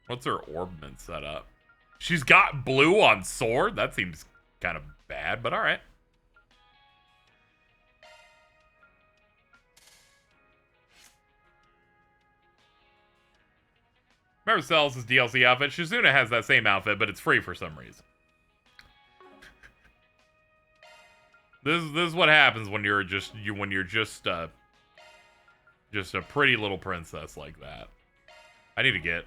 What's her orbment set up? She's got blue on sword? That seems kind of bad, but alright. Remember sells his DLC outfit. Shizuna has that same outfit, but it's free for some reason. This is what happens when you're just a pretty little princess like that. I need to get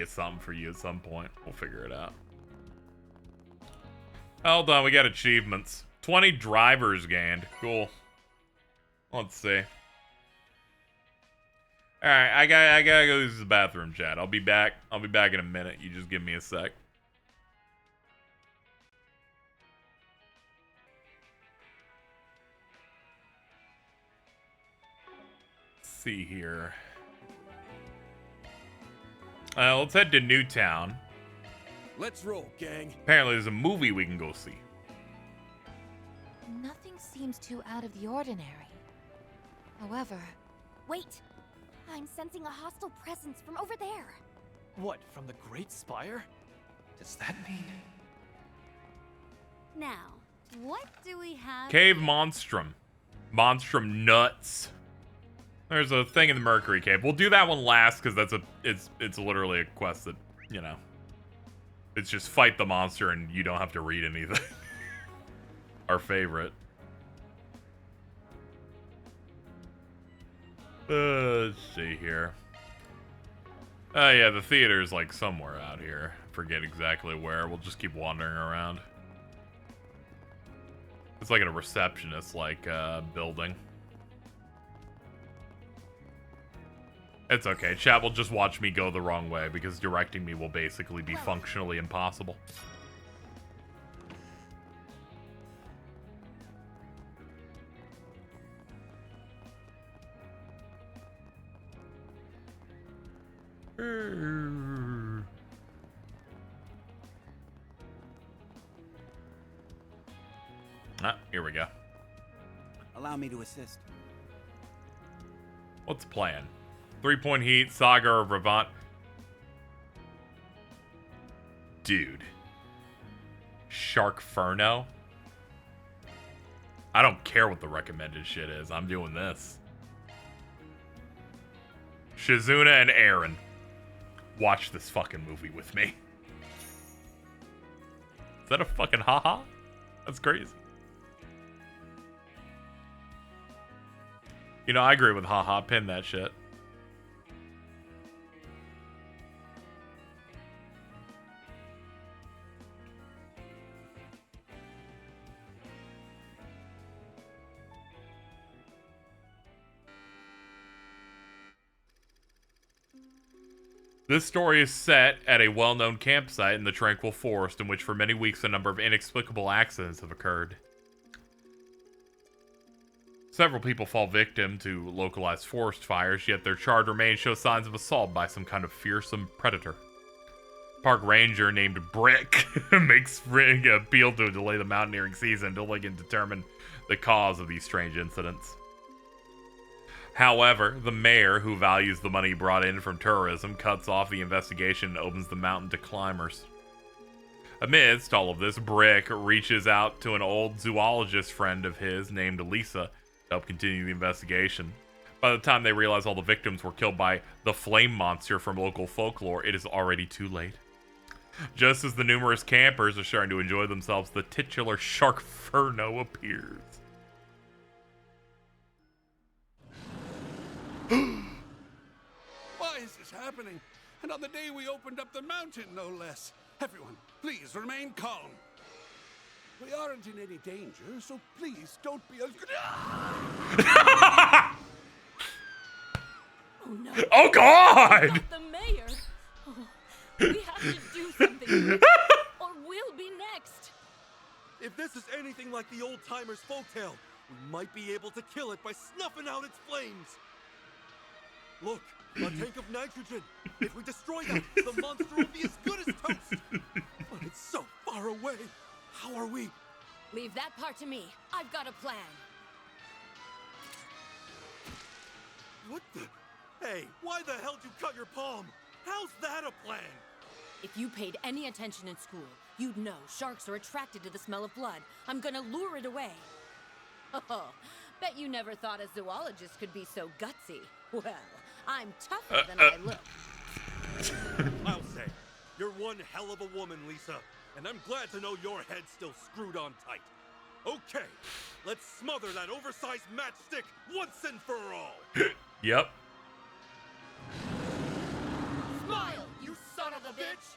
something for you at some point. We'll figure it out. Hold on, we got achievements. 20 drivers gained. Cool. Let's see. Alright, I gotta go use the bathroom, chat. I'll be back in a minute. You just give me a sec. Let's see here. Let's head to Newtown. Let's roll, gang. Apparently there's a movie we can go see. Nothing seems too out of the ordinary. However... Wait! I'm sensing a hostile presence from over there. What, from the Great Spire? Does that mean... Now, what do we have? Cave Monstrum. Monstrum nuts. There's a thing in the Mercury Cave. We'll do that one last because it's literally a quest that, you know, it's just fight the monster and you don't have to read anything. Our favorite. Let's see here. Oh yeah, the theater is like somewhere out here. Forget exactly where. We'll just keep wandering around. It's like a receptionist like building. It's okay. Chat will just watch me go the wrong way because directing me will basically be functionally impossible. Here we go. Allow me to assist. What's the plan? 3-point heat, Saga of Revant. Dude. Sharkferno? I don't care what the recommended shit is. I'm doing this. Shizuna and Aaron. Watch this fucking movie with me. Is that a fucking haha? That's crazy. You know, I agree with haha. Pin that shit. This story is set at a well-known campsite in the tranquil forest in which for many weeks a number of inexplicable accidents have occurred. Several people fall victim to localized forest fires, yet their charred remains show signs of assault by some kind of fearsome predator. Park ranger named Brick makes Ring appeal to delay the mountaineering season until they can determine the cause of these strange incidents. However, the mayor, who values the money brought in from tourism, cuts off the investigation and opens the mountain to climbers. Amidst all of this, Brick reaches out to an old zoologist friend of his named Lisa to help continue the investigation. By the time they realize all the victims were killed by the flame monster from local folklore, it is already too late. Just as the numerous campers are starting to enjoy themselves, the titular Sharkferno appears. Why is this happening? And on the day we opened up the mountain, no less. Everyone, please remain calm. We aren't in any danger, so please don't be as... Oh no. Oh God! Not the mayor. Oh, we have to do something, or we'll be next. If this is anything like the old-timers' folktale, we might be able to kill it by snuffing out its flames. Look, A tank of nitrogen. If we destroy that, the monster will be as good as toast. But it's so far away. How are we? Leave that part to me. I've got a plan. What the? Hey, why the hell did you cut your palm? How's that a plan? If you paid any attention in school, you'd know sharks are attracted to the smell of blood. I'm gonna lure it away. Oh, bet you never thought a zoologist could be so gutsy. Well, I'm tougher than I look. I'll say, you're one hell of a woman, Lisa. And I'm glad to know your head's still screwed on tight. Okay, let's smother that oversized matchstick once and for all. Yep. Smile, you son of a bitch!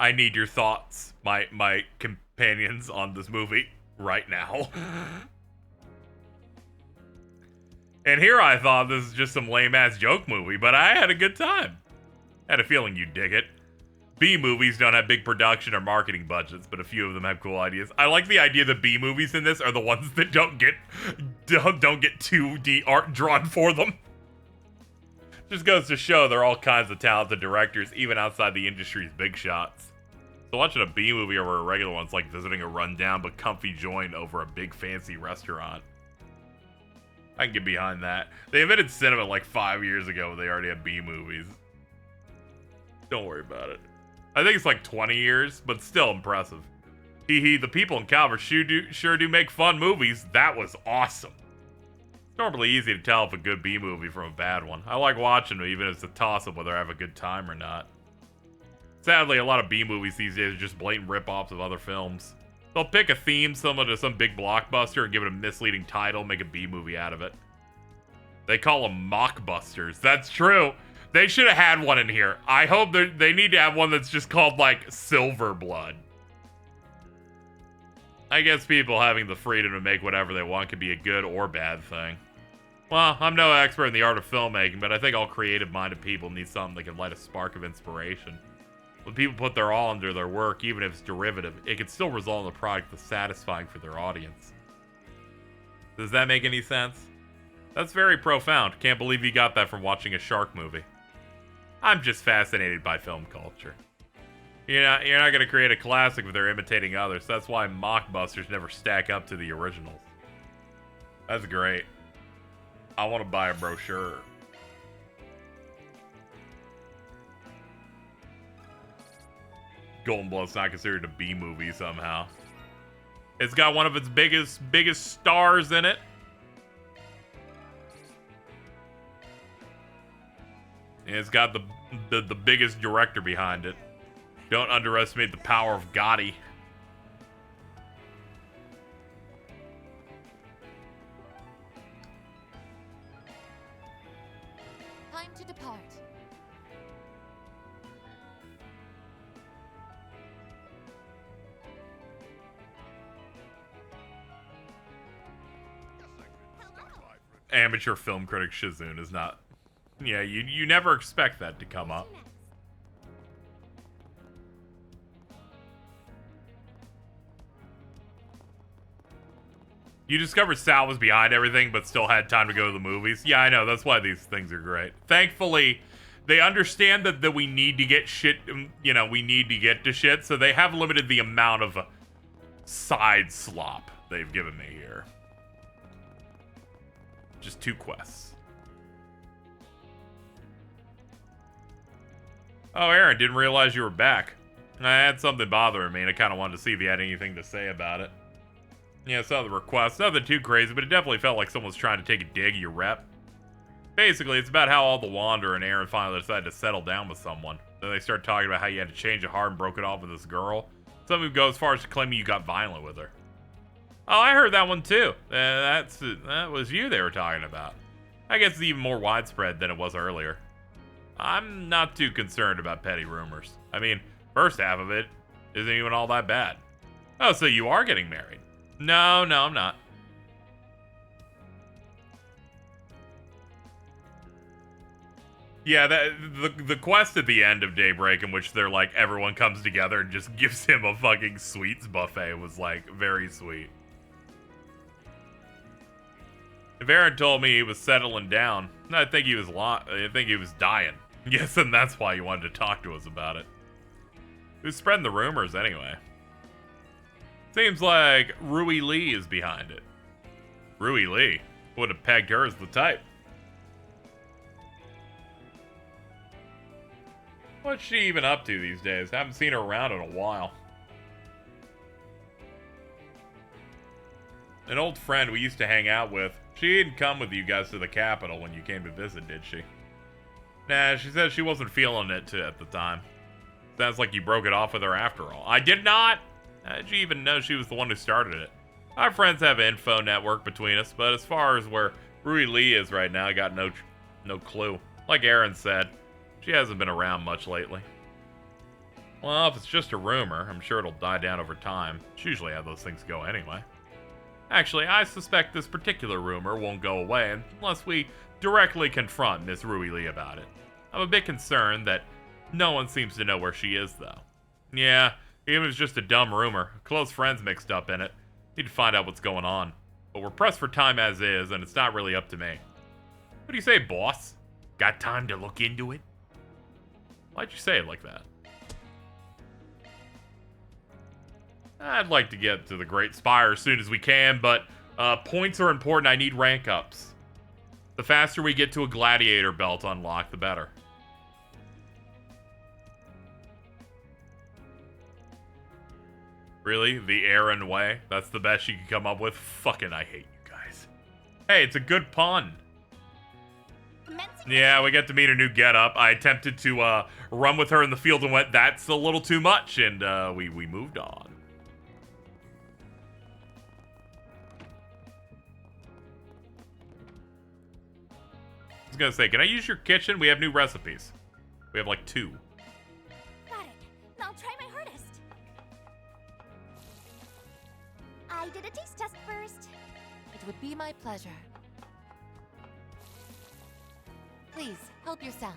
I need your thoughts, my companions, on this movie right now. And here I thought this was just some lame-ass joke movie, but I had a good time. Had a feeling you'd dig it. B movies don't have big production or marketing budgets, but a few of them have cool ideas. I like the idea that B movies in this are the ones that don't get 2D art drawn for them. Just goes to show there are all kinds of talented directors, even outside the industry's big shots. So watching a B movie over a regular one's like visiting a rundown but comfy joint over a big fancy restaurant. I can get behind that. They invented cinema like 5 years ago, but they already have B movies. Don't worry about it. I think it's like 20 years, but still impressive. Hee hee, the people in Calvert sure do make fun movies. That was awesome. It's normally easy to tell if a good B movie from a bad one. I like watching them even if it's a toss-up whether I have a good time or not. Sadly, a lot of B movies these days are just blatant rip-offs of other films. They'll pick a theme similar to some big blockbuster and give it a misleading title, make a B movie out of it. They call them mockbusters. That's true. They should have had one in here. I hope they need to have one that's just called, like, Silver Blood. I guess people having the freedom to make whatever they want can be a good or bad thing. Well, I'm no expert in the art of filmmaking, but I think all creative-minded people need something that can light a spark of inspiration. When people put their all into their work, even if it's derivative, it can still result in a product that's satisfying for their audience. Does that make any sense? That's very profound. Can't believe you got that from watching a shark movie. I'm just fascinated by film culture. You're not going to create a classic if they're imitating others. That's why mockbusters never stack up to the originals. That's great. I want to buy a brochure. Golden Blood's not considered a B movie somehow. It's got one of its biggest stars in it. And it's got the biggest director behind it. Don't underestimate the power of Gotti. Time to depart. Amateur film critic Shizun is not... Yeah, you never expect that to come up. You discovered Sal was behind everything, but still had time to go to the movies. Yeah, I know. That's why these things are great. Thankfully, they understand that we need to get shit, we need to get to shit, so they have limited the amount of side slop they've given me here. Just 2 quests. Oh, Aaron, didn't realize you were back. I had something bothering me, and I kind of wanted to see if you had anything to say about it. Yeah, saw the request. Nothing too crazy, but it definitely felt like someone's trying to take a dig at your rep. Basically, it's about how all the Wander and Aaron finally decided to settle down with someone. Then they start talking about how you had to change a heart and broke it off with this girl. Some who go as far as to claiming you got violent with her. Oh, I heard that one too. That was you they were talking about. I guess it's even more widespread than it was earlier. I'm not too concerned about petty rumors. I mean, first half of it isn't even all that bad. Oh, so you are getting married? No, I'm not. Yeah, the quest at the end of Daybreak, in which they're like everyone comes together and just gives him a fucking sweets buffet, was like very sweet. If Aaron told me he was settling down, I think he was dying. Yes, and that's why he wanted to talk to us about it. Who's spreading the rumors anyway? Seems like Rui Lee is behind it. Rui Lee would have pegged her as the type. What's she even up to these days? Haven't seen her around in a while. An old friend we used to hang out with. She didn't come with you guys to the capital when you came to visit, did she? Nah, she said she wasn't feeling it at the time. Sounds like you broke it off with her after all. I did not! How'd you even know she was the one who started it? Our friends have an info network between us, but as far as where Rui Lee is right now, I got no clue. Like Aaron said, she hasn't been around much lately. Well, if it's just a rumor, I'm sure it'll die down over time. It's usually how those things go anyway. Actually, I suspect this particular rumor won't go away unless we directly confront Miss Rui Lee about it. I'm a bit concerned that no one seems to know where she is, though. Yeah, even if it's just a dumb rumor, close friends mixed up in it. Need to find out what's going on. But we're pressed for time as is, and it's not really up to me. What do you say, boss? Got time to look into it? Why'd you say it like that? I'd like to get to the Great Spire as soon as we can, but points are important. I need rank ups. The faster we get to a gladiator belt unlock, the better. Really? The Aaron way? That's the best you can come up with? Fucking I hate you guys. Hey, it's a good pun. Yeah, we get to meet her new getup. I attempted to run with her in the field and went, that's a little too much, and we moved on. I was gonna say, can I use your kitchen? We have new recipes. We have like 2. Got it. I'll try my hardest. I did a taste test first. It would be my pleasure. Please, help yourself.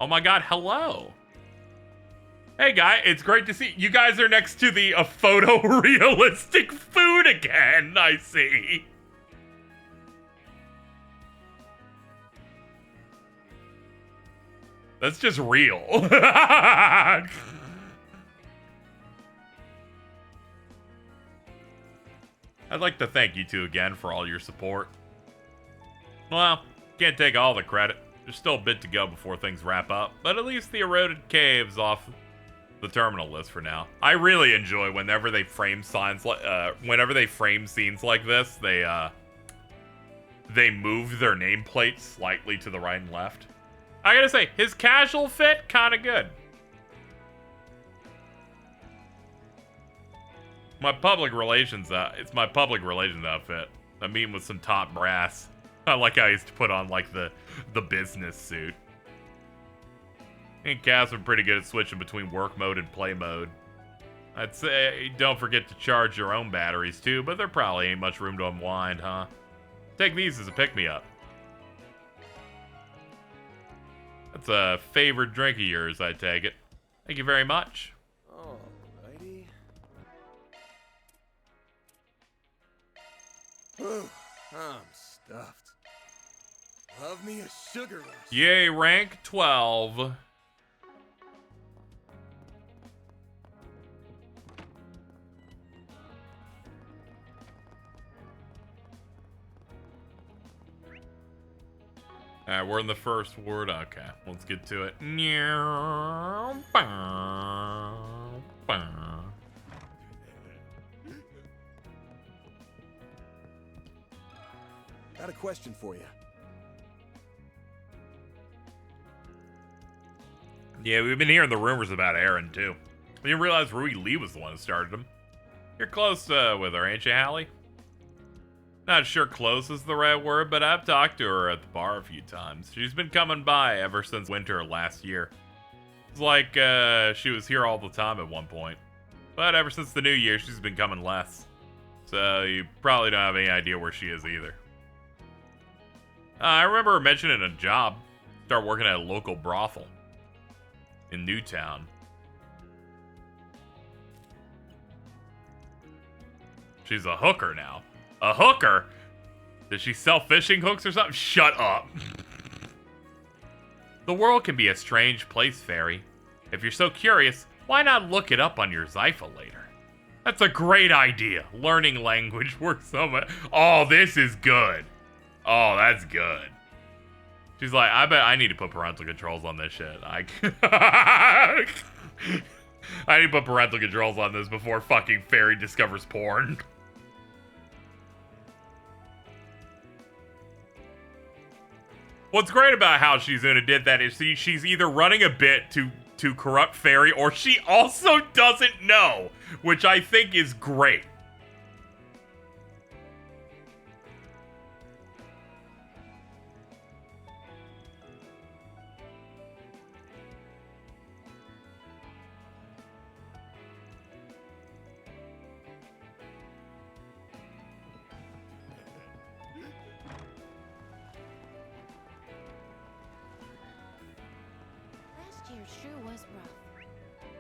Oh my god, hello. Hey guy, it's great to see you guys are next to the photorealistic food again, I see. That's just real. I'd like to thank you two again for all your support. Well, can't take all the credit. There's still a bit to go before things wrap up, but at least the eroded cave's off the terminal list for now. I really enjoy whenever they frame scenes like this, they move their nameplate slightly to the right and left. I gotta say, his casual fit, kinda good. My public relations, it's my public relations outfit. I'm meeting with some top brass. I like how I used to put on, like, the business suit. And Cass are pretty good at switching between work mode and play mode. I'd say don't forget to charge your own batteries, too, but there probably ain't much room to unwind, huh? Take these as a pick-me-up. That's a favorite drink of yours, I take it. Thank you very much. Alrighty. Whew, I'm stuffed. Love me a sugar rush. Yay, rank 12. Alright, we're in the first word. Okay, let's get to it. Got a question for you. Yeah, we've been hearing the rumors about Aaron, too. We didn't realize Rui Lee was the one who started him. You're close with her, ain't you, Hallie? Not sure close is the right word, but I've talked to her at the bar a few times. She's been coming by ever since winter last year. It's like she was here all the time at one point. But ever since the new year, she's been coming less. So you probably don't have any idea where she is either. I remember her mentioning a job. Start working at a local brothel in Newtown. She's a hooker now. A hooker? Does she sell fishing hooks or something? Shut up. The world can be a strange place, Fairy. If you're so curious, why not look it up on your Zypha later? That's a great idea. Learning language works so much. Oh, this is good. Oh, that's good. She's like, I bet I need to put parental controls on this shit. I need to put parental controls on this before fucking Fairy discovers porn. What's great about how Shizuna did that is she's either running a bit to corrupt Fairy, or she also doesn't know, which I think is great.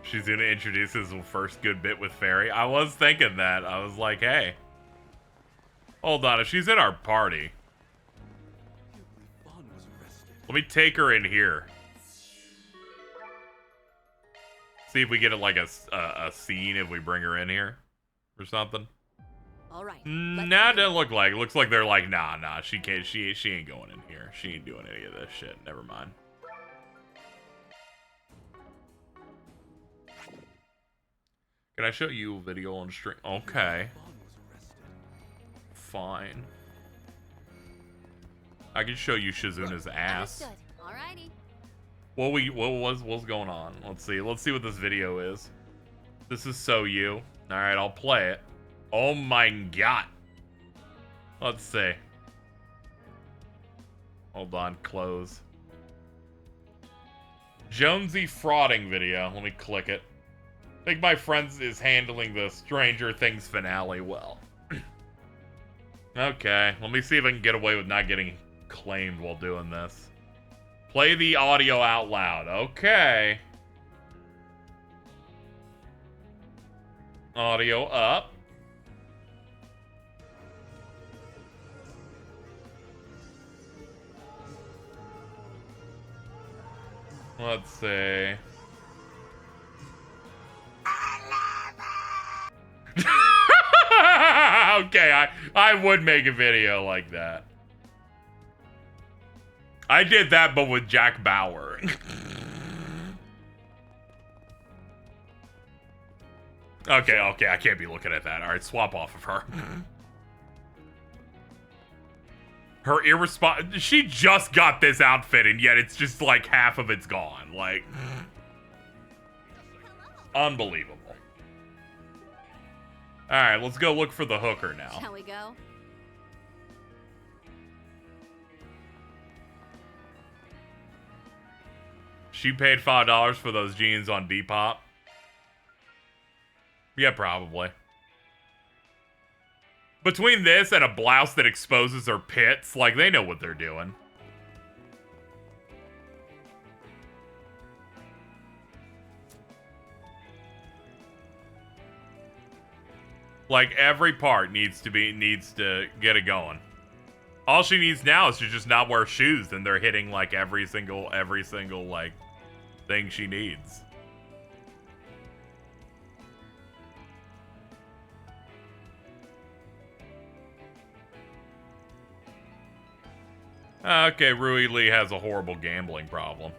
She's gonna introduce his first good bit with Fairy. I was thinking that. I was like, hey. Hold on, if she's in our party. Let me take her in here. See if we get like a scene if we bring her in here. Or something. Alright. Nah, it doesn't look like. It looks like they're like, nah, she can't, she ain't going in here. She ain't doing any of this shit. Never mind. Can I show you a video on stream? Okay. Fine. I can show you Shizuna's ass. Alrighty. What's going on? Let's see what this video is. This is So You. Alright, I'll play it. Oh my god. Let's see. Hold on, close. Jonesy frauding video. Let me click it. I think my friend is handling the Stranger Things finale well. Okay, let me see if I can get away with not getting claimed while doing this. Play the audio out loud. Okay. Audio up. Let's see. Okay, I would make a video like that. I did that, but with Jack Bauer. Okay, I can't be looking at that. Alright, swap off of her. Her she just got this outfit, and yet it's just like half of it's gone. Like, unbelievable. Alright, let's go look for the hooker now. Shall we go? She paid $5 for those jeans on Depop. Yeah, probably. Between this and a blouse that exposes her pits, like, they know what they're doing. Like, every part needs to get it going. All she needs now is to just not wear shoes, and they're hitting, like, every single, like, thing she needs. Okay, Rui Lee has a horrible gambling problem.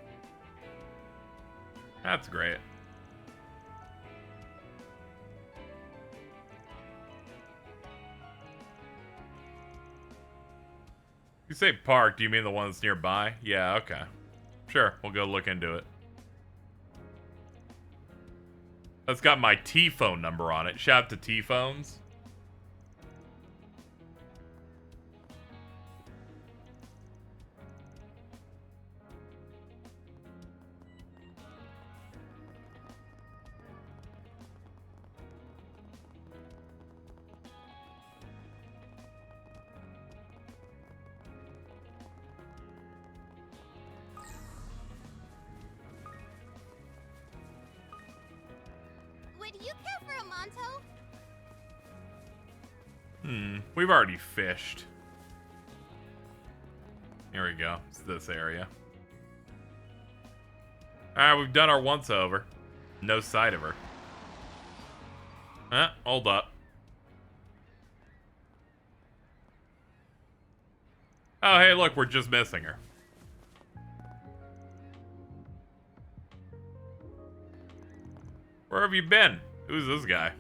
That's great. You say park, do you mean the one that's nearby? Yeah, okay. Sure, we'll go look into it. That's got my T-phone number on it. Shout out to T-phones. Would you care for a Monto? We've already fished. Here we go. It's this area. Alright, we've done our once over. No sight of her. Hold up. Oh, hey, look, we're just missing her. Where have you been? Who's this guy?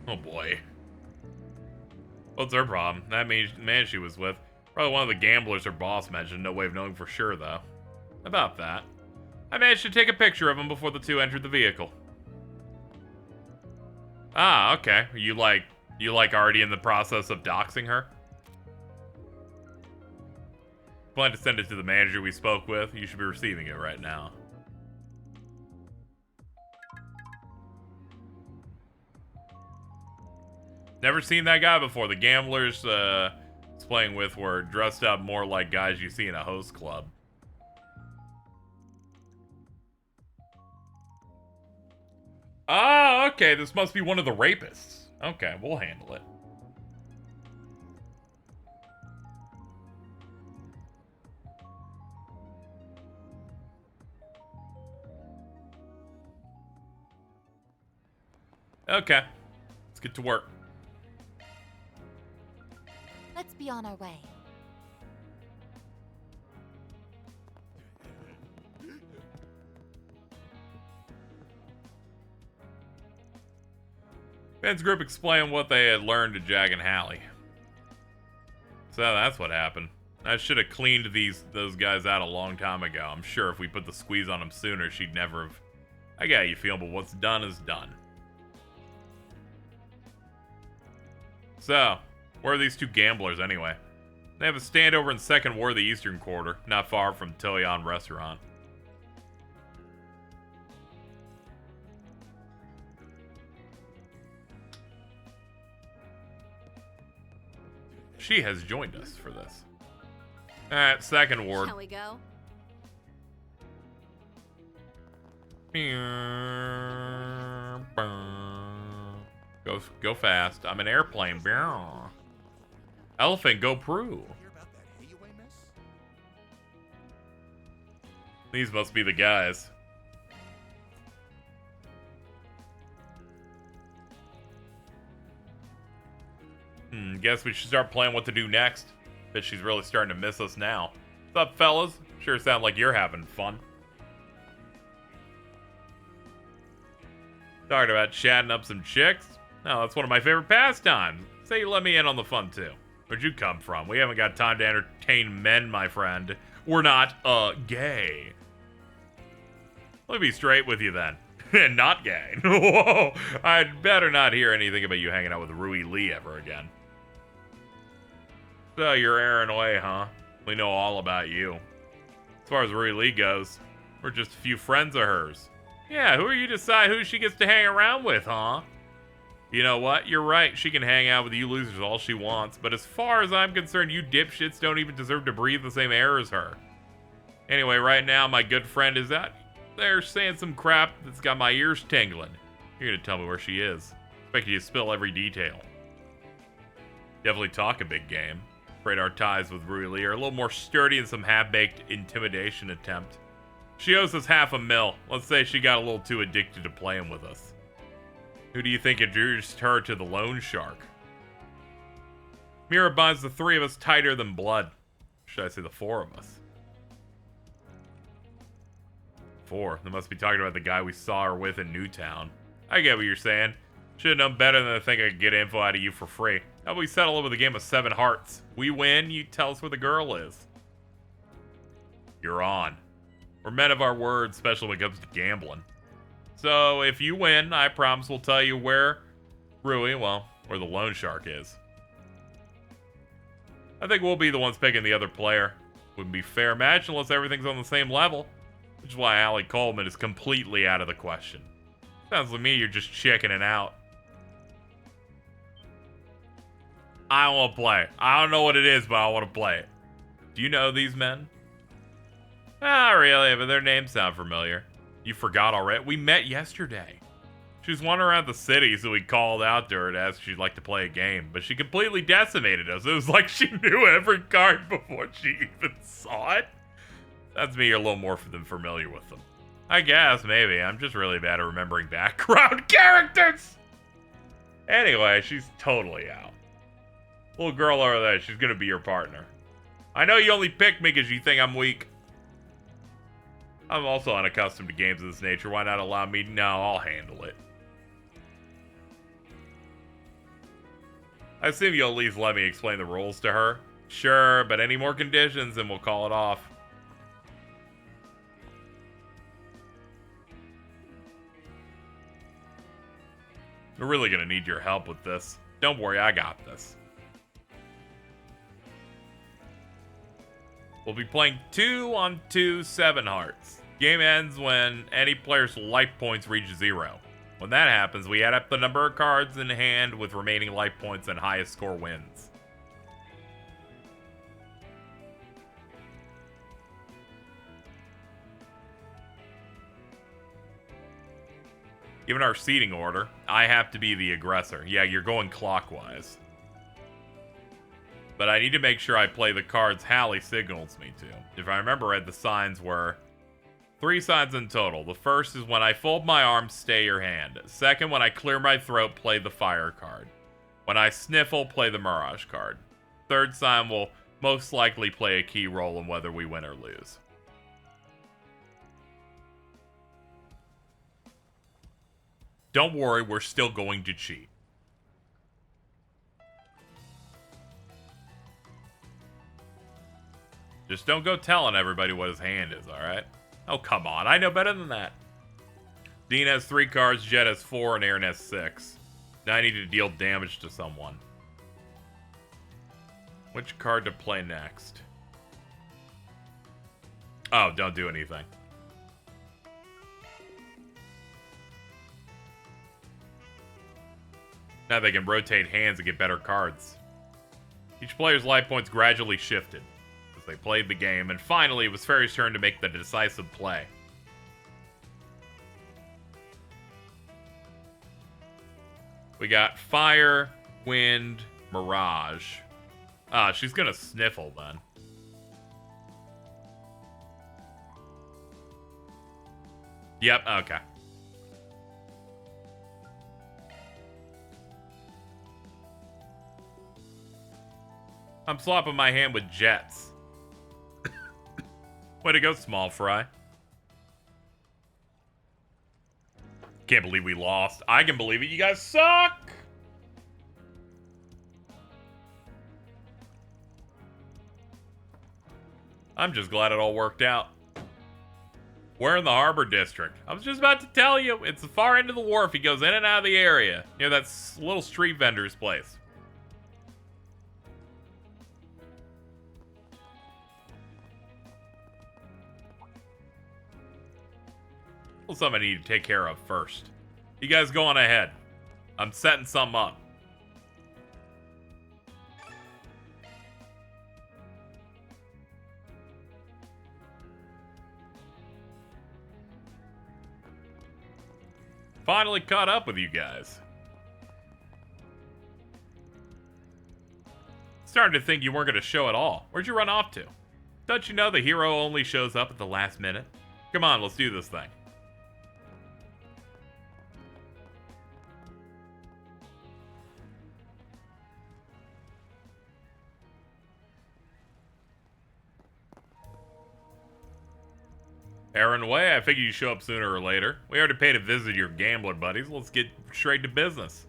Oh boy. What's her problem? That man she was with. Probably one of the gamblers her boss mentioned. No way of knowing for sure, though. About that. I managed to take a picture of him before the two entered the vehicle. Ah, okay. You already in the process of doxing her? Plan to send it to the manager we spoke with. You should be receiving it right now. Never seen that guy before. The gamblers he's playing with were dressed up more like guys you see in a host club. Ah, okay. This must be one of the rapists. Okay, we'll handle it. Okay. Let's get to work. Let's be on our way. Ben's group explained what they had learned to Jag and Hallie. So that's what happened. I should have cleaned those guys out a long time ago. I'm sure if we put the squeeze on them sooner, she'd never have... I get how you feel, but what's done is done. So, where are these two gamblers anyway? They have a standover in 2nd Ward of the Eastern Quarter, not far from Toyon Restaurant. She has joined us for this. Alright, 2nd Ward. Shall we go? Go fast. I'm an airplane. Elephant, go Prue. These must be the guys. Guess we should start planning what to do next. Bet she's really starting to miss us now. What's up, fellas? Sure sound like you're having fun. Talking about chatting up some chicks? No, that's one of my favorite pastimes. Say you let me in on the fun, too. Where'd you come from? We haven't got time to entertain men, my friend. We're not, gay. Let me be straight with you, then. And not gay. Whoa! I'd better not hear anything about you hanging out with Rui Lee ever again. So, you're Aaron Way, huh? We know all about you. As far as Rui Lee goes, we're just a few friends of hers. Yeah, who are you to decide who she gets to hang around with, huh? You know what? You're right. She can hang out with you losers all she wants. But as far as I'm concerned, you dipshits don't even deserve to breathe the same air as her. Anyway, right now, my good friend is out there saying some crap that's got my ears tingling. You're gonna tell me where she is. Expect you to spill every detail. Definitely talk a big game. Afraid our ties with Rui Lee are a little more sturdy than some half-baked intimidation attempt. She owes us $500,000. Let's say she got a little too addicted to playing with us. Who do you think introduced her to the loan shark? Mira binds the three of us tighter than blood. Should I say the four of us? Four. They must be talking about the guy we saw her with in Newtown. I get what you're saying. Should've known better than to think I could get info out of you for free. How about we settle it with a game of 7 hearts? We win, you tell us where the girl is. You're on. We're men of our word, especially when it comes to gambling. So, if you win, I promise we'll tell you where Rui, well, where the loan shark is. I think we'll be the ones picking the other player. Wouldn't be a fair match unless everything's on the same level. Which is why Allie Coleman is completely out of the question. Sounds like me, you're just checking it out. I want to play. I don't know what it is, but I want to play it. Do you know these men? Not really, but their names sound familiar. You forgot already? We met yesterday. She was wandering around the city, so we called out to her to ask if she'd like to play a game. But she completely decimated us. It was like she knew every card before she even saw it. That's me a little more than familiar with them. I guess, maybe. I'm just really bad at remembering background characters. Anyway, she's totally out. Little girl over there, she's gonna be your partner. I know you only picked me because you think I'm weak. I'm also unaccustomed to games of this nature. Why not allow me? No, I'll handle it. I assume you'll at least let me explain the rules to her. Sure, but any more conditions and we'll call it off. We're really gonna need your help with this. Don't worry, I got this. We'll be playing 2-on-2 7 hearts. Game ends when any player's life points reach 0. When that happens, we add up the number of cards in hand with remaining life points and highest score wins. Given our seating order, I have to be the aggressor. Yeah, you're going clockwise. But I need to make sure I play the cards Hallie signals me to. If I remember right, the signs were 3 signs in total. The first is when I fold my arms, stay your hand. Second, when I clear my throat, play the fire card. When I sniffle, play the mirage card. Third sign will most likely play a key role in whether we win or lose. Don't worry, we're still going to cheat. Just don't go telling everybody what his hand is, alright? Oh, come on. I know better than that. Dean has 3 cards, Jet has 4, and Aaron has 6. Now I need to deal damage to someone. Which card to play next? Oh, don't do anything. Now they can rotate hands and get better cards. Each player's life points gradually shifted as they played the game, and finally it was Fairy's turn to make the decisive play. We got Fire, Wind, Mirage. Ah, she's gonna sniffle then. Yep, okay. I'm swapping my hand with Jets. Way to go, small fry. Can't believe we lost. I can believe it. You guys suck! I'm just glad it all worked out. We're in the Harbor District. I was just about to tell you. It's the far end of the wharf. He goes in and out of the area. Near that little street vendor's place. Well, something I need to take care of first. You guys go on ahead. I'm setting something up. Finally caught up with you guys. Starting to think you weren't going to show at all. Where'd you run off to? Don't you know the hero only shows up at the last minute? Come on, let's do this thing. Aaron Way, I figured you'd show up sooner or later. We already paid a visit to your gambler buddies. Let's get straight to business.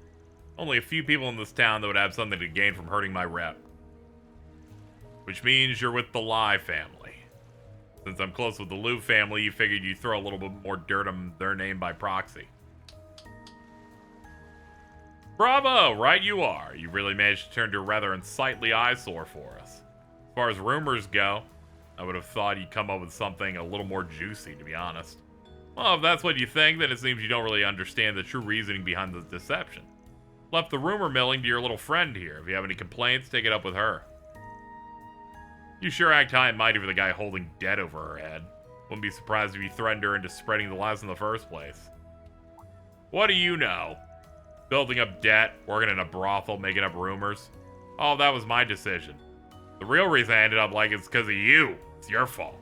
Only a few people in this town that would have something to gain from hurting my rep. Which means you're with the Lai family. Since I'm close with the Liu family, you figured you'd throw a little bit more dirt on their name by proxy. Bravo! Right you are. You really managed to turn to a rather unsightly eyesore for us. As far as rumors go, I would have thought you'd come up with something a little more juicy, to be honest. Well, if that's what you think, then it seems you don't really understand the true reasoning behind the deception. left the rumor milling to your little friend here. If you have any complaints, take it up with her. You sure act high and mighty for the guy holding debt over her head. Wouldn't be surprised if you threatened her into spreading the lies in the first place. What do you know? Building up debt, working in a brothel, making up rumors. Oh, that was my decision. The real reason I ended up like it's because of you. It's your fault.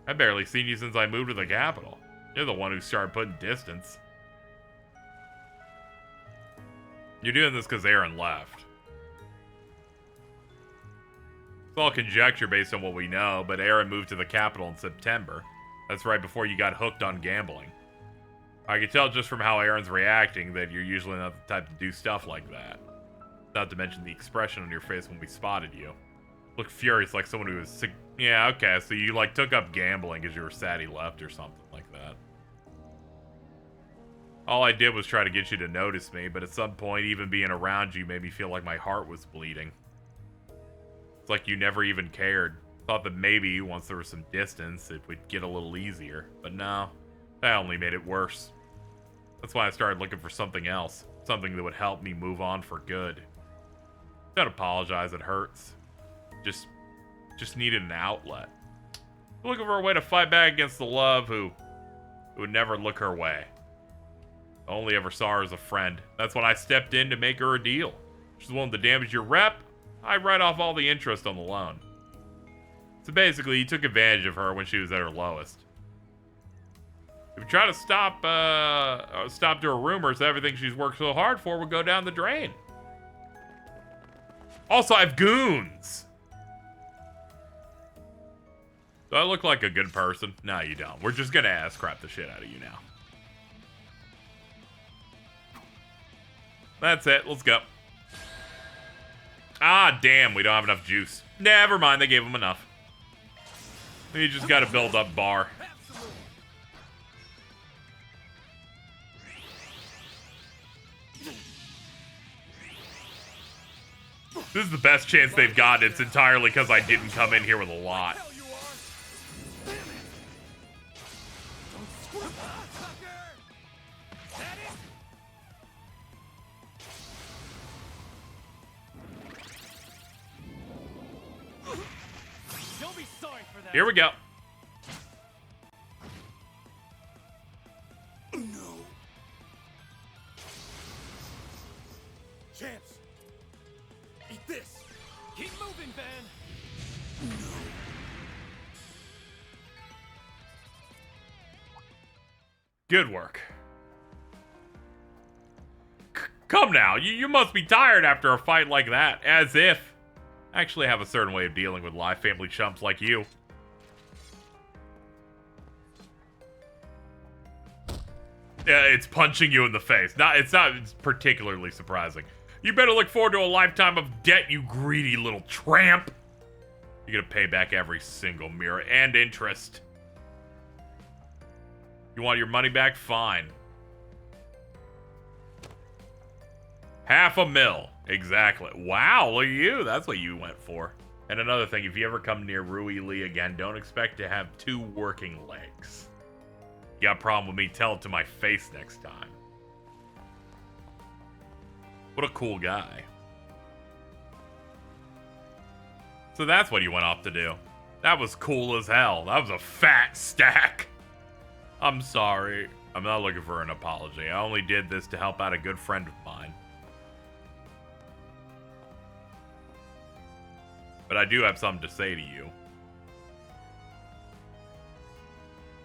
I've barely seen you since I moved to the capital. You're the one who started putting distance. You're doing this because Aaron left. It's all conjecture based on what we know, but Aaron moved to the capital in September. That's right before you got hooked on gambling. I can tell just from how Aaron's reacting that you're usually not the type to do stuff like that. Not to mention the expression on your face when we spotted you. Looked furious like someone who was sick. Yeah, okay, so you like took up gambling because you were sad he left or something like that. All I did was try to get you to notice me, but at some point even being around you made me feel like my heart was bleeding. It's like you never even cared. Thought that maybe once there was some distance it would get a little easier, but no, that only made it worse. That's why I started looking for something else, something that would help me move on for good. Don't apologize, it hurts. Just needed an outlet. Looking for a way to fight back against the love who would never look her way. Only ever saw her as a friend. That's when I stepped in to make her a deal. She's willing to damage your rep. I write off all the interest on the loan. So basically, you took advantage of her when she was at her lowest. If you try to stop to her rumors, everything she's worked so hard for would go down the drain. Also, I have goons. Do I look like a good person? No, you don't. We're just gonna ass crap the shit out of you now. That's it. Let's go. Ah, damn. We don't have enough juice. Never mind. They gave him enough. You just gotta build up bar. This is the best chance they've got. It's entirely because I didn't come in here with a lot. Here we go. No. Chance. Eat this. Keep moving, Ben. No. Good work. Come now, you must be tired after a fight like that. As if. I actually have a certain way of dealing with live family chumps like you. Yeah, it's punching you in the face. It's not particularly surprising. You better look forward to a lifetime of debt, you greedy little tramp. You're gonna pay back every single mirror and interest. You want your money back? Fine. $500,000. Exactly. Wow, look at you. That's what you went for. And another thing, if you ever come near Rui Lee again, don't expect to have 2 working legs. You got a problem with me? Tell it to my face next time. What a cool guy. So that's what you went off to do. That was cool as hell. That was a fat stack. I'm sorry. I'm not looking for an apology. I only did this to help out a good friend of mine. But I do have something to say to you.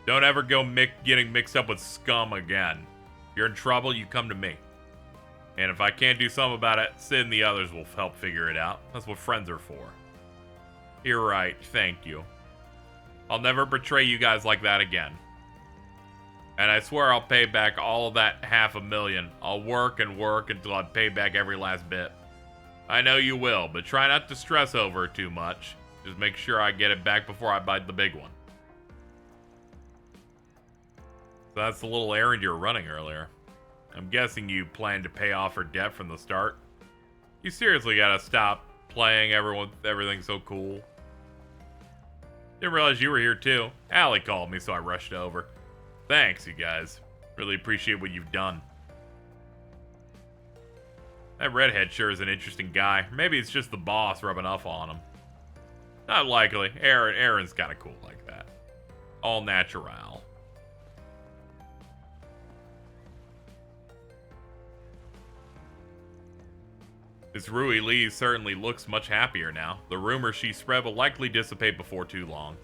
Don't ever go getting mixed up with scum again. If you're in trouble, you come to me. And if I can't do something about it, Sid and the others will help figure it out. That's what friends are for. You're right. Thank you. I'll never betray you guys like that again. And I swear I'll pay back all of that $500,000. I'll work and work until I pay back every last bit. I know you will, but try not to stress over it too much. Just make sure I get it back before I bite the big one. So that's the little errand you were running earlier. I'm guessing you planned to pay off her debt from the start. You seriously gotta stop playing everything so cool. Didn't realize you were here too. Allie called me, so I rushed over. Thanks, you guys. Really appreciate what you've done. That redhead sure is an interesting guy. Maybe it's just the boss rubbing off on him. Not likely. Aaron's kind of cool like that. All natural. This Rui Lee certainly looks much happier now. The rumors she spread will likely dissipate before too long.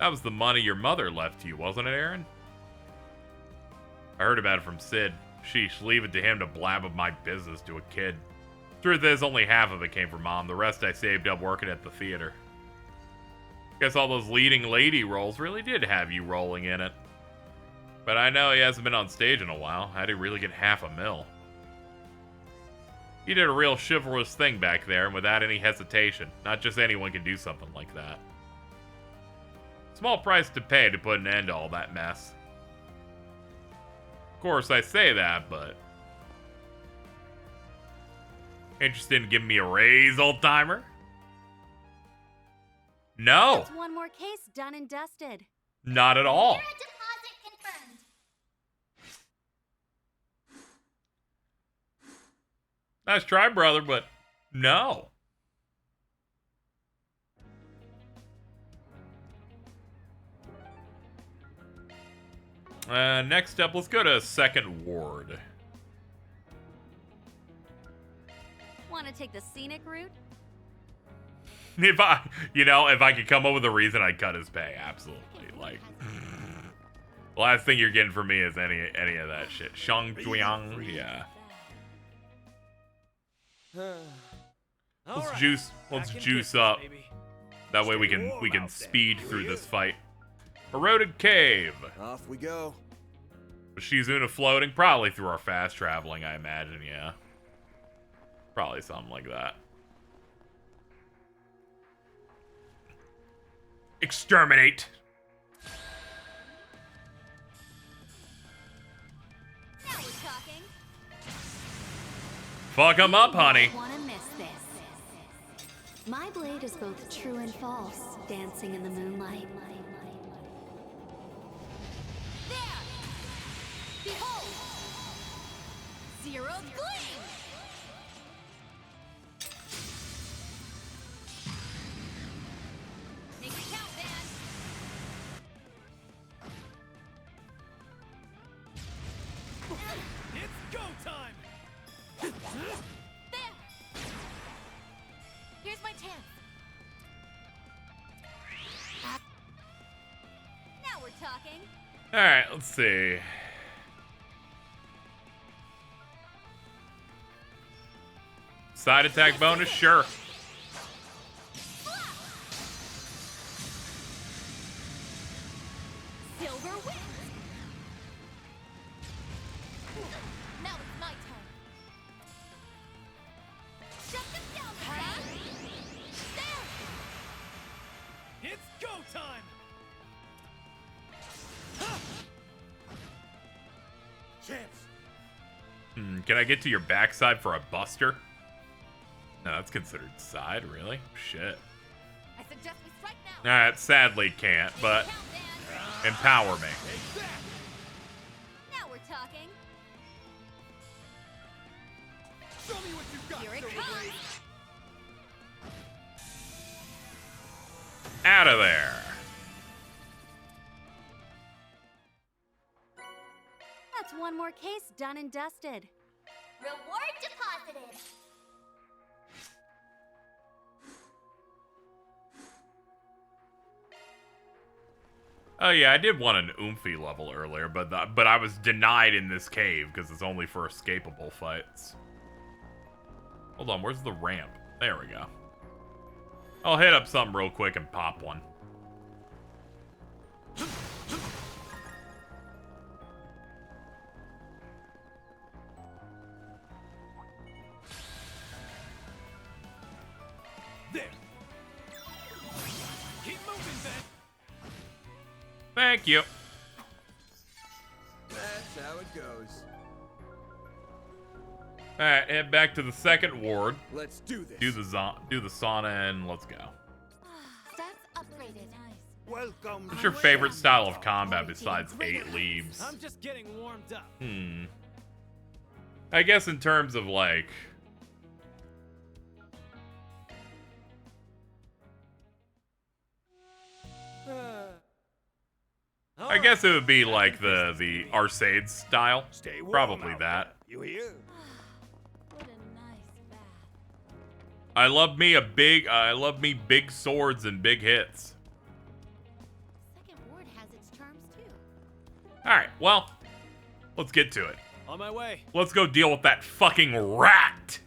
That was the money your mother left you, wasn't it, Aaron? I heard about it from Sid. Sheesh, leave it to him to blab of my business to a kid. Truth is, only half of it came from Mom. The rest I saved up working at the theater. Guess all those leading lady roles really did have you rolling in it. But I know he hasn't been on stage in a while. How'd he really get $500,000? He did a real chivalrous thing back there, and without any hesitation. Not just anyone can do something like that. Small price to pay to put an end to all that mess. Of course, I say that, but... Interested in giving me a raise, old-timer? No! That's one more case done and dusted. Not at all. Deposit confirmed. Nice try, brother, but no. Next up, let's go to 2nd Ward. Want to take the scenic route? If I could come up with a reason, I'd cut his pay. Absolutely. Like, the last thing you're getting from me is any of that shit. Shang Juang, yeah. Let's juice up. That way we can speed through this fight. Eroded cave. Off we go. Was Shizuna floating? Probably through our fast traveling, I imagine, yeah. Probably something like that. Exterminate. Now we're talking. Fuck 'em up, honey. Wanna miss this. My blade is both true and false, dancing in the moonlight. There! Behold! Zero Gleam! Make it count, man! It's go time! There! Here's my chance. Now we're talking. Alright, let's see. Side attack bonus? Sure. Silver wins! Now it's my turn. Shut them down, huh? There! It's go time! Chance. Can I get to your backside for a buster? No, that's considered side, really? Shit. I suggest we strike now. Alright, sadly can't, but empower me. Now we're talking. Show me what you've got. Here it comes. Out of there. That's one more case done and dusted. Reward deposited. Oh yeah, I did want an Oomphy level earlier, but I was denied in this cave because it's only for escapable fights. Hold on, where's the ramp? There we go. I'll hit up something real quick and pop one. There! Keep moving, Ben! Thank you. That's how it goes. Alright, head back to the 2nd Ward. Let's do this. Do the sauna and let's go. Stats upgraded. Welcome. What's your favorite style of combat besides 8 leaves? I'm just getting warmed up. I guess in terms of like... I guess it would be like the Arcade style. Probably that. You hear? I love me big swords and big hits. Second ward has its charms too. All right, well, let's get to it. On my way. Let's go deal with that fucking rat.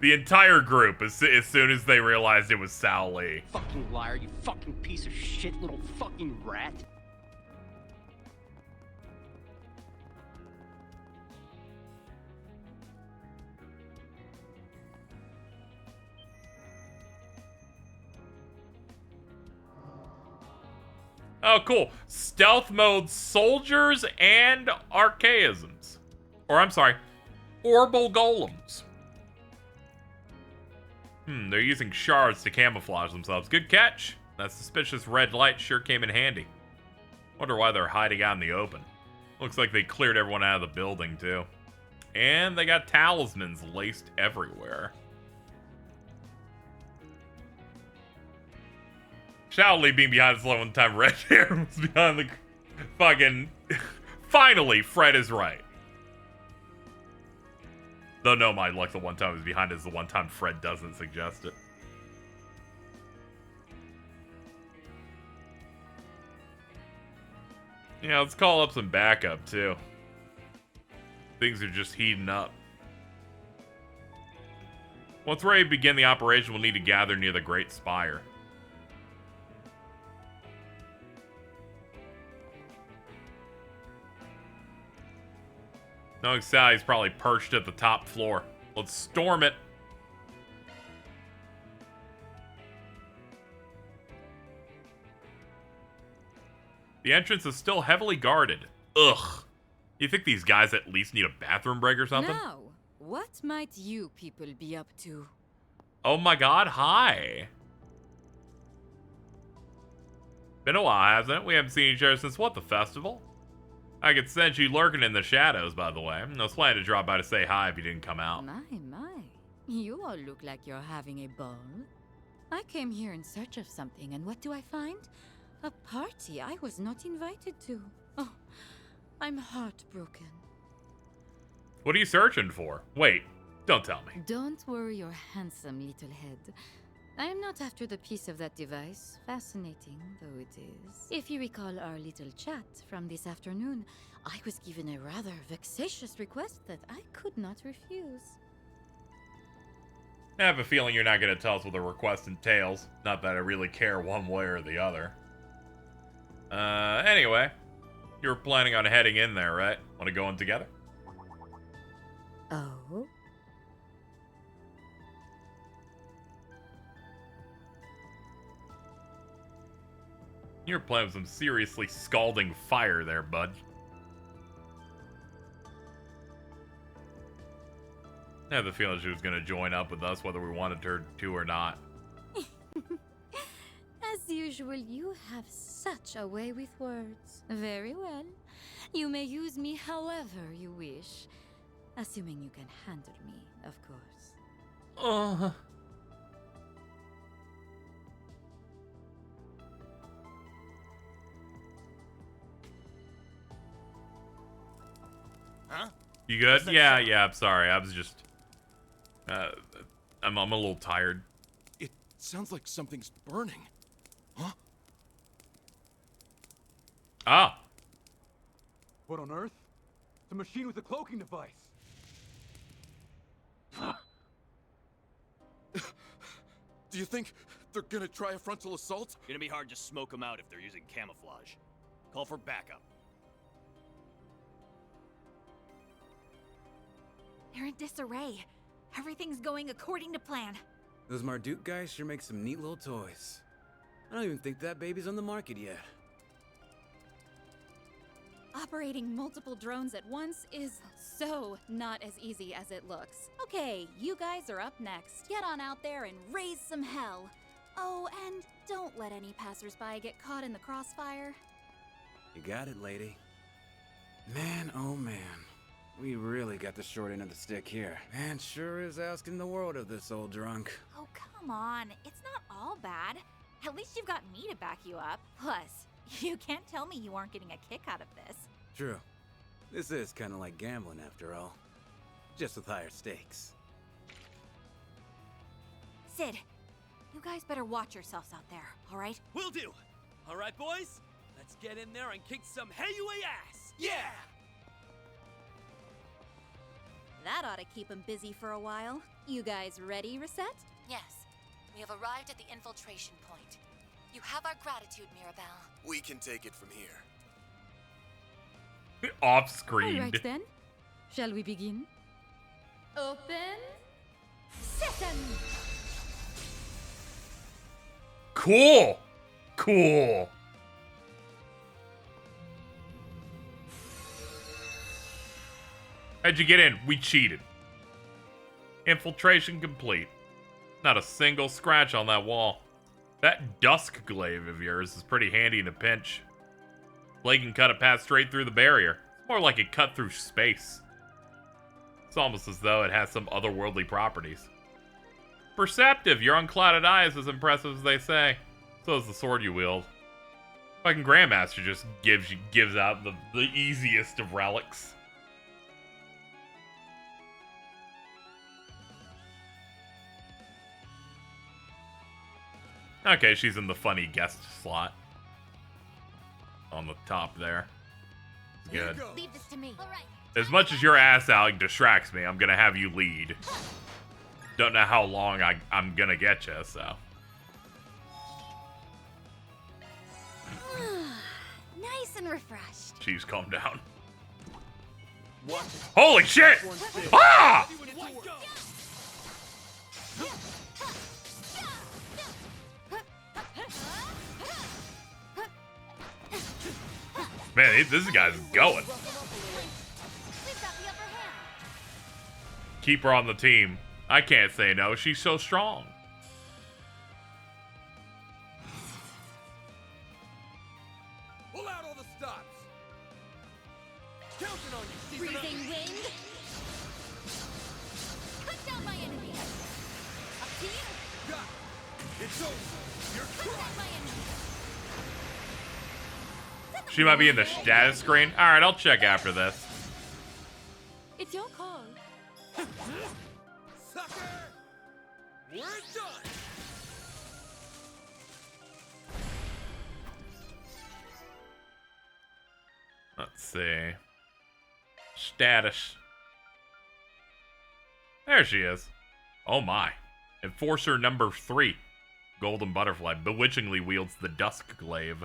The entire group, as soon as they realized it was Sal Lee. Fucking liar, you fucking piece of shit, little fucking rat. Oh, cool. Stealth mode soldiers and archaisms. Or, I'm sorry, orbal golems. They're using shards to camouflage themselves. Good catch. That suspicious red light sure came in handy. Wonder why they're hiding out in the open. Looks like they cleared everyone out of the building, too. And they got talismans laced everywhere. Shao Li being behind his one-time red hair was behind the fucking... Finally, Fred is right. Though no, my luck the one time is behind is the one time Fred doesn't suggest it. Yeah, let's call up some backup, too. Things are just heating up. Once we're ready to begin the operation, we'll need to gather near the Great Spire. Knowing Sally's probably perched at the top floor. Let's storm it. The entrance is still heavily guarded. Ugh. You think these guys at least need a bathroom break or something? Now, what might you people be up to? Oh my god, hi. Been a while, hasn't it? We haven't seen each other since what, the festival? I could sense you lurking in the shadows, by the way. I was planning to drop by to say hi if you didn't come out. My. You all look like you're having a ball. I came here in search of something, and what do I find? A party I was not invited to. Oh, I'm heartbroken. What are you searching for? Wait, don't tell me. Don't worry your handsome little head. I am not after the piece of that device, fascinating though it is. If you recall our little chat from this afternoon, I was given a rather vexatious request that I could not refuse. I have a feeling you're not going to tell us what the request entails. Not that I really care one way or the other. Anyway, you were planning on heading in there, right? Want to go in together? Oh? You're playing with some seriously scalding fire there, bud. I have the feeling she was going to join up with us whether we wanted her to or not. As usual, you have such a way with words. Very well. You may use me however you wish. Assuming you can handle me, of course. Huh? You good? Yeah, I'm sorry. I was just... I'm a little tired. It sounds like something's burning. Huh? Ah. What on earth? It's a machine with a cloaking device. Do you think they're gonna try a frontal assault? Gonna be hard to smoke them out if they're using camouflage. Call for backup. They're in disarray. Everything's going according to plan. Those Marduk guys sure make some neat little toys. I don't even think that baby's on the market yet. Operating multiple drones at once is so not as easy as it looks. Okay, you guys are up next. Get on out there and raise some hell. Oh, and don't let any passersby get caught in the crossfire. You got it, lady. Man, oh man. We really got the short end of the stick here. Man sure is asking the world of this old drunk. Oh, come on. It's not all bad. At least you've got me to back you up. Plus, you can't tell me you aren't getting a kick out of this. True. This is kind of like gambling after all. Just with higher stakes. Sid, you guys better watch yourselves out there, all right? Will do. All right, boys. Let's get in there and kick some Hey-Way ass. Yeah! That ought to keep him busy for a while. You guys ready, Reset? Yes. We have arrived at the infiltration point. You have our gratitude, Mirabelle. We can take it from here. Off screen. All right then. Shall we begin? Open sesame. Cool. Cool. How'd you get in? We cheated. Infiltration complete. Not a single scratch on that wall. That dusk glaive of yours is pretty handy in a pinch. Blade can cut a path straight through the barrier. It's more like it cut through space. It's almost as though it has some otherworldly properties. Perceptive, your unclouded eye is as impressive as they say. So is the sword you wield. Fucking Grandmaster just gives out the easiest of relics. Okay, she's in the funny guest slot. On the top there. Good. Leave this to me. All right. As much as your ass out distracts me, I'm gonna have you lead. Don't know how long I'm gonna get you, so. Nice and refreshed. Jeez, calm down. What? Holy shit! Ah! Man, this guy's going. Keep her on the team. I can't say no. She's so strong. Pull out all the stops. Counting on you, Freezing wind. Cut down my enemy. Up to you. Got it. It's over. You're Cut down my enemy. She might be in the status screen. Alright, I'll check after this. It's your call. Sucker! We're done! Let's see. Status. There she is. Oh my. Enforcer number 3. Golden Butterfly bewitchingly wields the Dusk Glaive.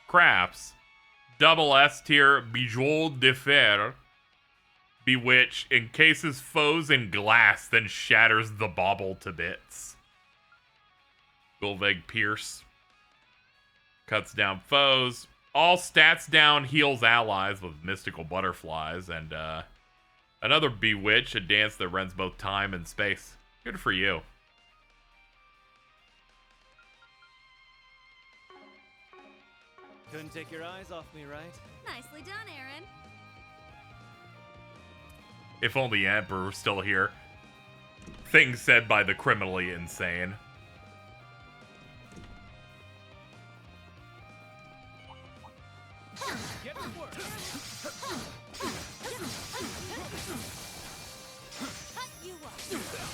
Crafts. Double S tier Bijou de Fer. Bewitch encases foes in glass, then shatters the bauble to bits. Gulveg Pierce. Cuts down foes. All stats down, heals allies with mystical butterflies. And another Bewitch, a dance that runs both time and space. Good for you. Couldn't take your eyes off me, right? Nicely done, Aaron. If only Emperor was still here. Things said by the criminally insane. Get to work.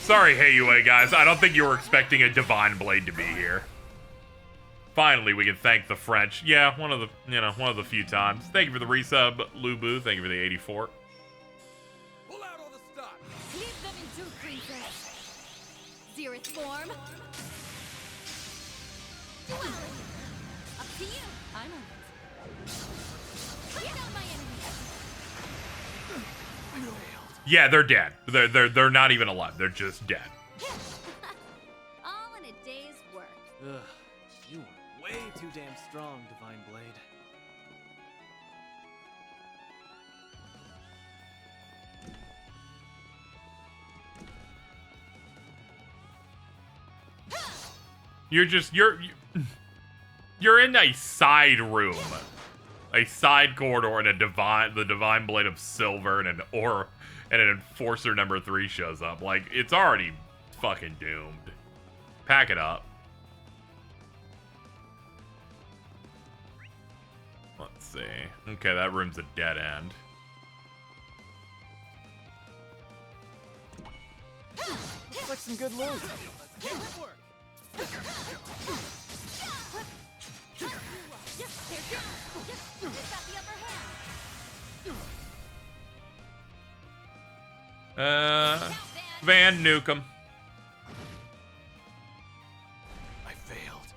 Sorry, Hey guys. I don't think you were expecting a Divine Blade to be here. Finally, we can thank the French. Yeah, one of the few times. Thank you for the resub, Lubu. Thank you for the 84. Pull out all the stops. Leave them in two, princess. Zerith form. Duality. Up to you. I'm on it. Cut down my enemy. Yeah, they're dead. They're not even alive. They're just dead. All in a day's work. Ugh, you are way too damn strong, Divine Blade. You're in a side room, a side corridor, and the divine blade of silver, and an enforcer number 3 shows up. Like, it's already fucking doomed. Pack it up. Let's see. Okay, that room's a dead end. Looks like some good loot. Get to work. Van Nukem. I failed.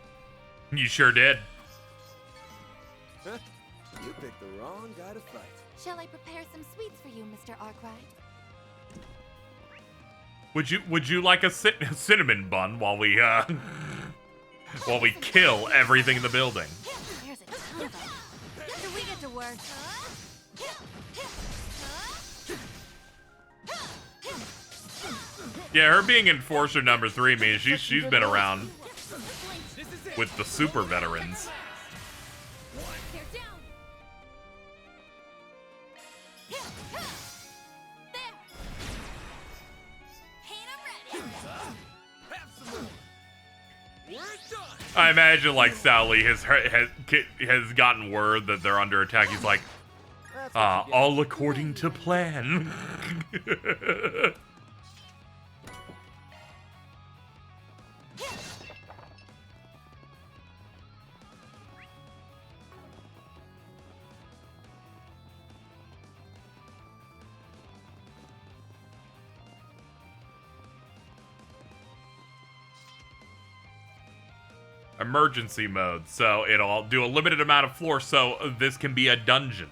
You sure did. Huh? You picked the wrong guy to fight. Shall I prepare some sweets for you, Mr. Arkwright? Would you like a cinnamon bun while we kill everything in the building? There's a ton of them. Do we get to work? Yeah, her being enforcer number 3 means she's been around with the super veterans. I imagine like Sally has gotten word that they're under attack. He's like, all according to plan. Emergency mode, so it'll do a limited amount of floors, so this can be a dungeon.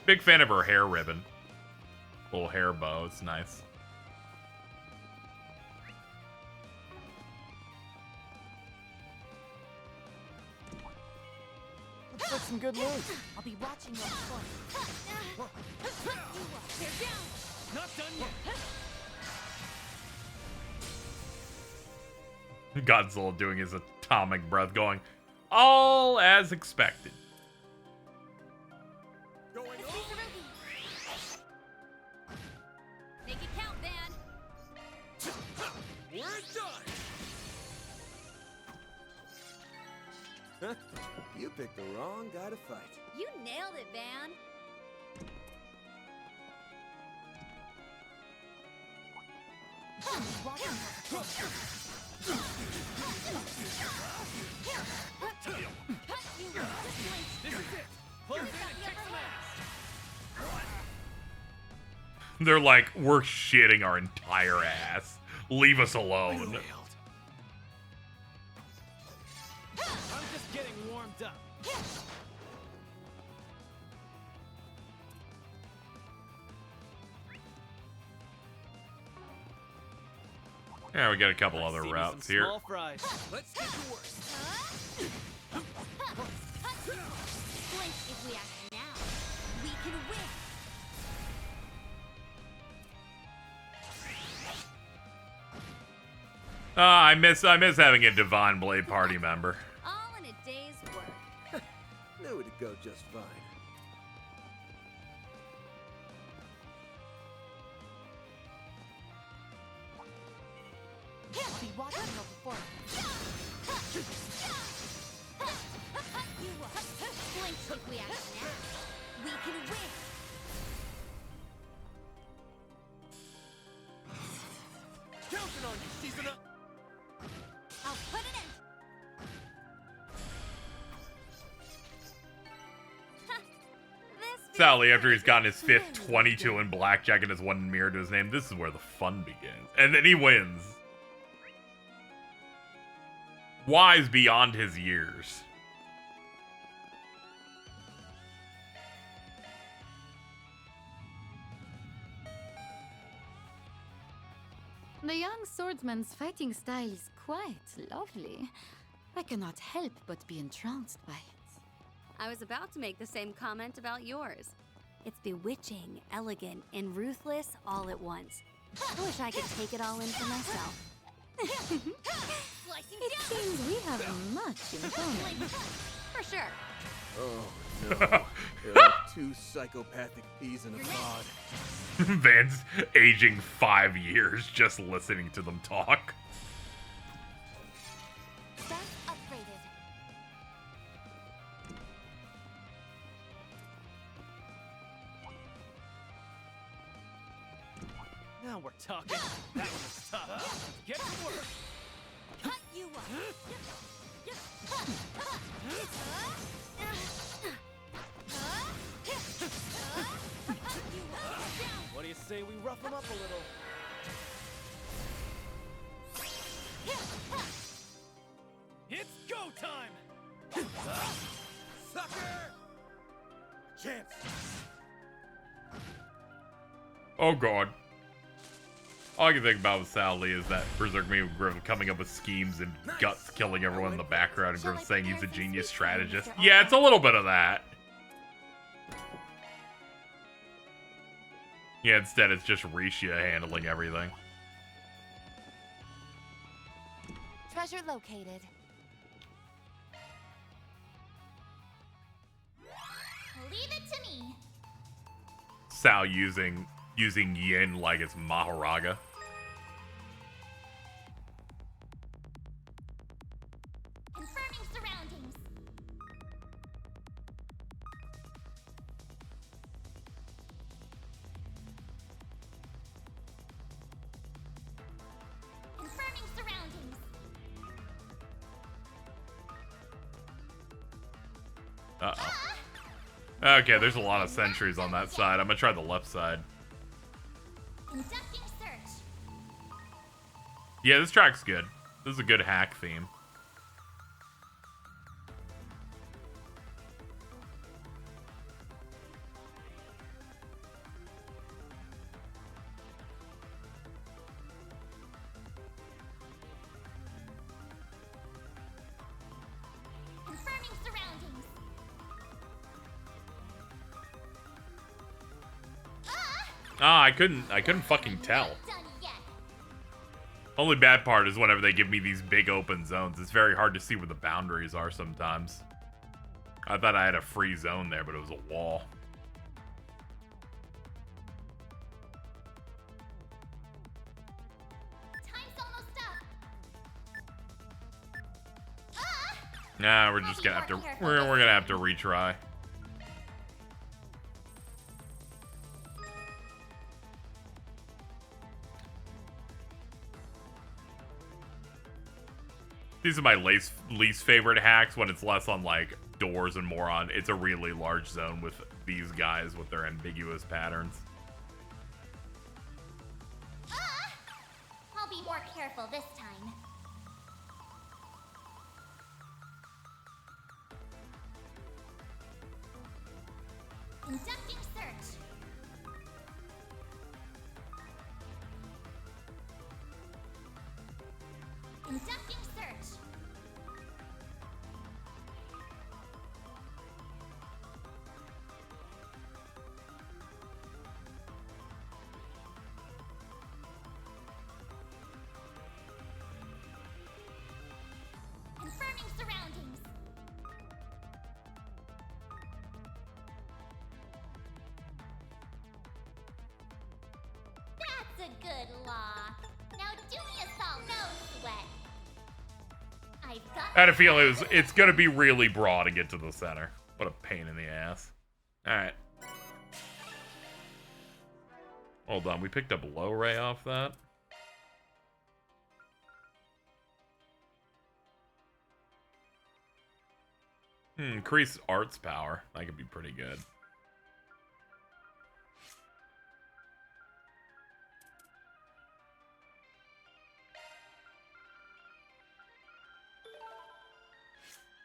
Big fan of her hair ribbon. Little hair bow, it's nice. Looks like some good loot. I'll be watching your point. They're down. Not done yet. Godzilla doing his atomic breath, going, all as expected. Make it count, Van. We're done. Huh? You picked the wrong guy to fight. You nailed it, Van. They're like, we're shitting our entire ass. Leave us alone. I'm just getting warmed up. Yeah, we got a couple other routes here. Small fries. Let's get to work. Blink if we act now. We can win. I miss having a Divine Blade party member. All in a day's work. Knew it'd go just fine. I'll be watching your performance. Blink if we act now. We can win. Counting on you, season up. I'll put it in. Sally, after he's gotten his 5th 22 in blackjack and his 1 mirror to his name, this is where the fun begins. And then he wins. Wise beyond his years. The young swordsman's fighting style is quite lovely. I cannot help but be entranced by it. I was about to make the same comment about yours. It's bewitching, elegant, and ruthless all at once. I wish I could take it all in for myself. It seems we have much in common. For sure. Oh no, they're like two psychopathic peas in a pod. Van's aging 5 years just listening to them talk. Stuff upgraded. Now we're talking. That was tough. Get to work. Cut you up. What do you say we rough them up a little? It's go time! Sucker! Chance! Oh god. All I can think about with Sally is that Berserk me with Griff coming up with schemes and guts killing everyone in the background and Griff saying he's a genius strategist. Yeah, it's a little bit of that. Yeah, instead it's just Risha handling everything. Treasure located. Leave it to me. Sal using Yin like it's Maharaga. Confirming surroundings. Confirming surroundings. Uh-oh. Okay, there's a lot of sentries on that side. I'm gonna try the left side. Conducting search. Yeah, this track's good. This is a good hack theme. Confirming surroundings. Ah, I couldn't fucking tell. Only bad part is whenever they give me these big open zones, it's very hard to see where the boundaries are sometimes. I thought I had a free zone there, but it was a wall. Time's almost up. Nah, we're just gonna have to we're gonna have to retry. These are my least favorite hacks when it's less on like doors and more on it's a really large zone with these guys with their ambiguous patterns. I'll be more careful this time. Conducting search. Conducting search. Confirming surroundings. That's a good law. Now do me a solid. No sweat. I've got I had a feeling it's gonna be really broad to get to the center. What a pain in the ass. Alright. Hold on, we picked up low ray off that. Increase arts power. That could be pretty good.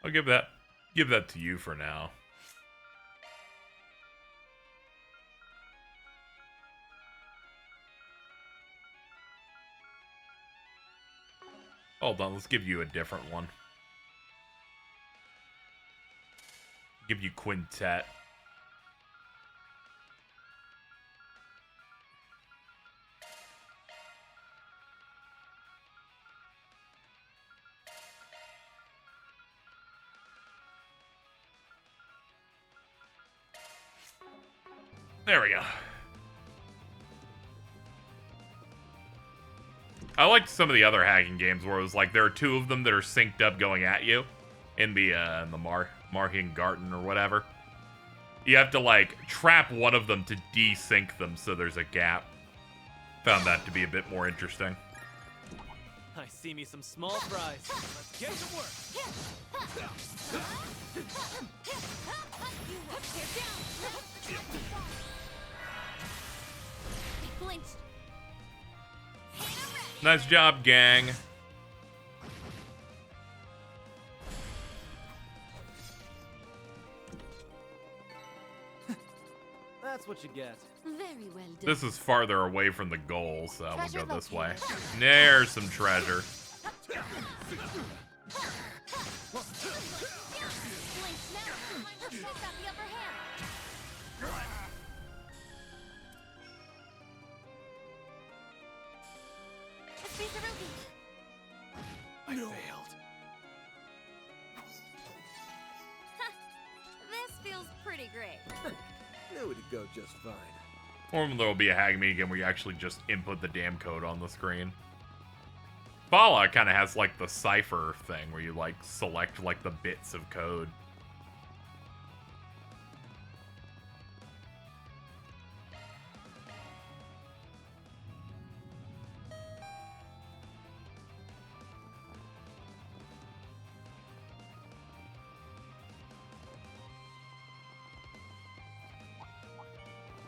I'll give that to you for now. Hold on, let's give you a different one. Give you Quintet. There we go. I liked some of the other hacking games where it was like there are two of them that are synced up going at you in the Marking Garden or whatever. You have to like trap one of them to desync them so there's a gap. Found that to be a bit more interesting. I see me some small fries. Let's get to work. Nice job, gang. That's what you get. Very well done. This is farther away from the goal, so we'll go this way. There's some treasure. I failed. This feels pretty great. Knew it'd go just fine. Or there'll be a hack me again where you actually just input the damn code on the screen. Fallout kind of has like the cipher thing where you like select like the bits of code.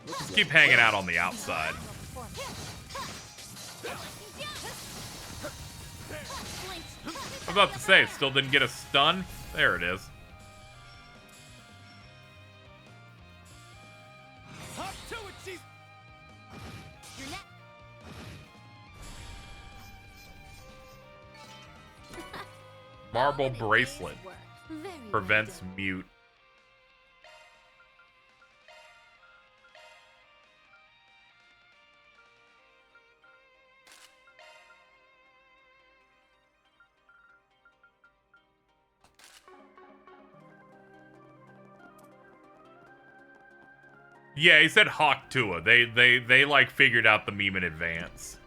Just keep hanging out on the outside. I was about to say, it still didn't get a stun. There it is. Marble bracelet. Prevents mute. Yeah, he said Hawk Tua. They like figured out the meme in advance.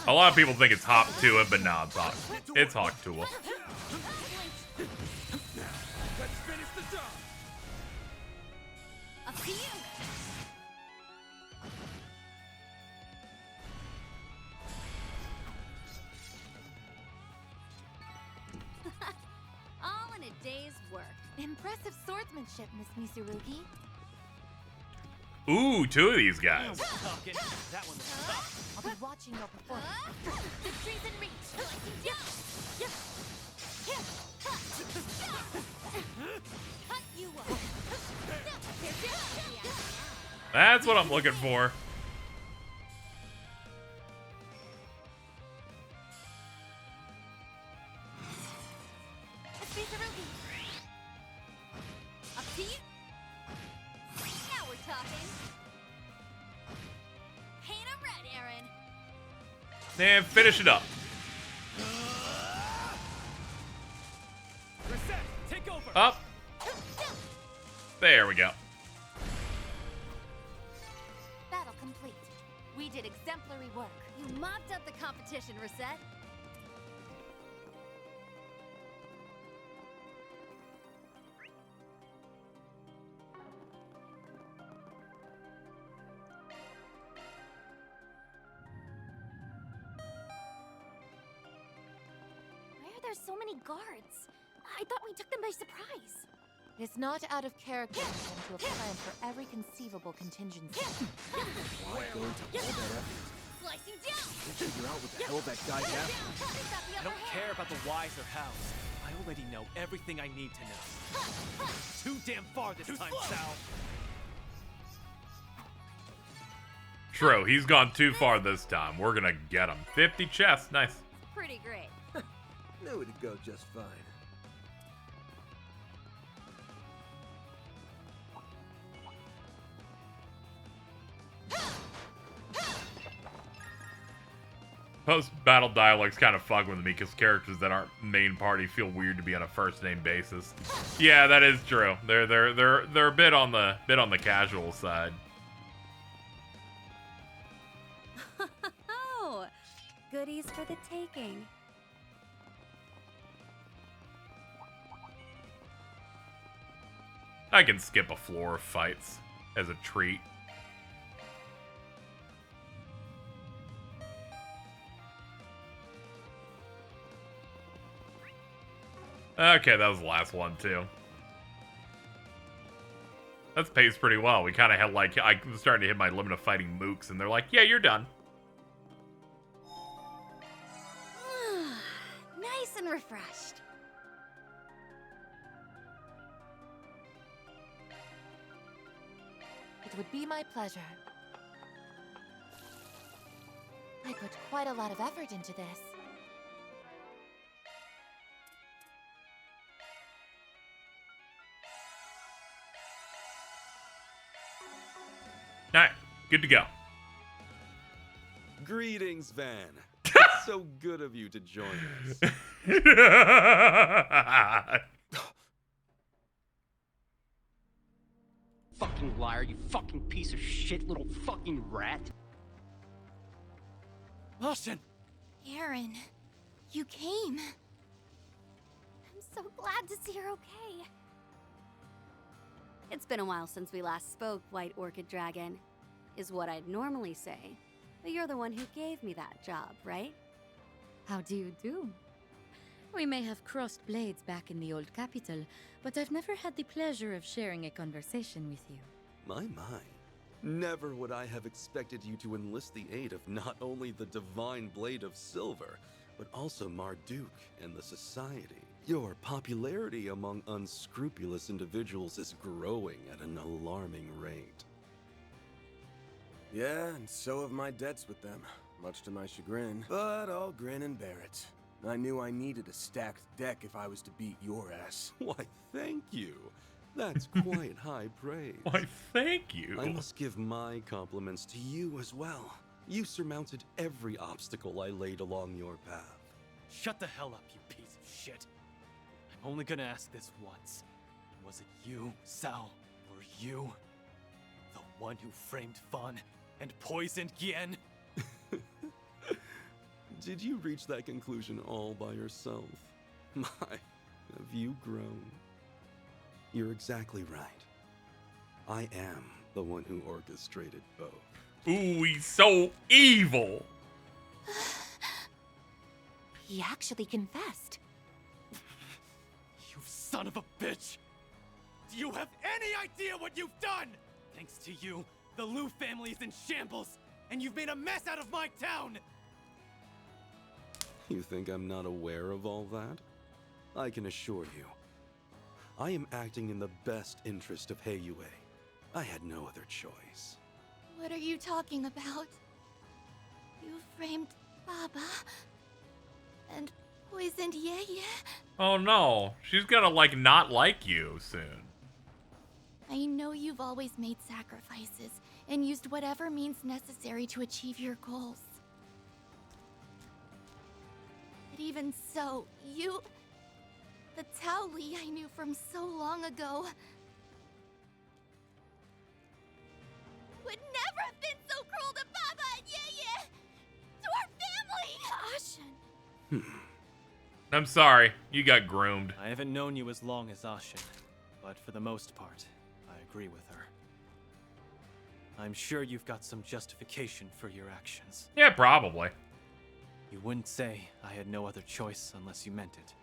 A lot of people think it's Hawk Tua, but no, it's Hawk Tua. Let's finish the job. Up to you. All in a day's work. Impressive swordsmanship, Miss Misurugi. Ooh, two of these guys. That one was tough. I'll be watching your performance. The tree's in reach. Cut you up. That's what I'm looking for. Up to you. Now we're talking. Paint 'em red, Aaron. And finish it up. Take over. Up. There we go. Battle complete. We did exemplary work. You mopped up the competition, Reset. Why are there so many guards? I thought we took them by surprise. It's not out of character for them to have planned for every conceivable contingency. Why go into all that effort? Slicing down. Can't figure out what the hell that guy's after. I don't care about the whys or hows. I already know everything I need to know. Too damn far this time, Sal. True, he's gone too far this time. We're gonna get him. 50 chests, nice. Pretty great. Knew it'd go just fine. Post-battle dialogue's kind of fucking with me because characters that aren't main party feel weird to be on a first-name basis. Yeah, that is true. They're a bit on the casual side. Oh, goodies for the taking. I can skip a floor of fights as a treat. Okay, that was the last one, too. That's paced pretty well. We kind of had, like, I was starting to hit my limit of fighting mooks, and they're like, yeah, you're done. Nice and refreshed. It would be my pleasure. I put quite a lot of effort into this. Alright, good to go. Greetings, Van. It's so good of you to join us. Fucking liar, you fucking piece of shit, little fucking rat. Ashen! Aaron, you came. I'm so glad to see you're okay. It's been a while since we last spoke, White Orchid Dragon, is what I'd normally say. But you're the one who gave me that job, right? How do you do? We may have crossed blades back in the old capital, but I've never had the pleasure of sharing a conversation with you. My. Never would I have expected you to enlist the aid of not only the Divine Blade of Silver, but also Marduk and the Society. Your popularity among unscrupulous individuals is growing at an alarming rate. Yeah, and so have my debts with them, much to my chagrin. But I'll grin and bear it. I knew I needed a stacked deck if I was to beat your ass. Why, thank you. That's quite high praise. Why, thank you. I must give my compliments to you as well. You surmounted every obstacle I laid along your path. Shut the hell up, you piece of shit. I'm only gonna ask this once. Was it you, Sal, or you? The one who framed Fawn and poisoned Gien? Did you reach that conclusion all by yourself? My, have you grown? You're exactly right. I am the one who orchestrated both. Ooh, he's so evil. He actually confessed. You son of a bitch! Do you have any idea what you've done? Thanks to you, the Liu family is in shambles, and you've made a mess out of my town! You think I'm not aware of all that? I can assure you, I am acting in the best interest of Heiyue. I had no other choice. What are you talking about? You framed Baba and poisoned Yeye. Oh no, she's gonna like not like you soon. I know you've always made sacrifices and used whatever means necessary to achieve your goals. But even so, the Tao Li I knew from so long ago, would never have been so cruel to Baba and Yeye! To our family! Ashen! I'm sorry, you got groomed. I haven't known you as long as Ashen, but for the most part, I agree with her. I'm sure you've got some justification for your actions. Yeah, probably. You wouldn't say I had no other choice unless you meant it.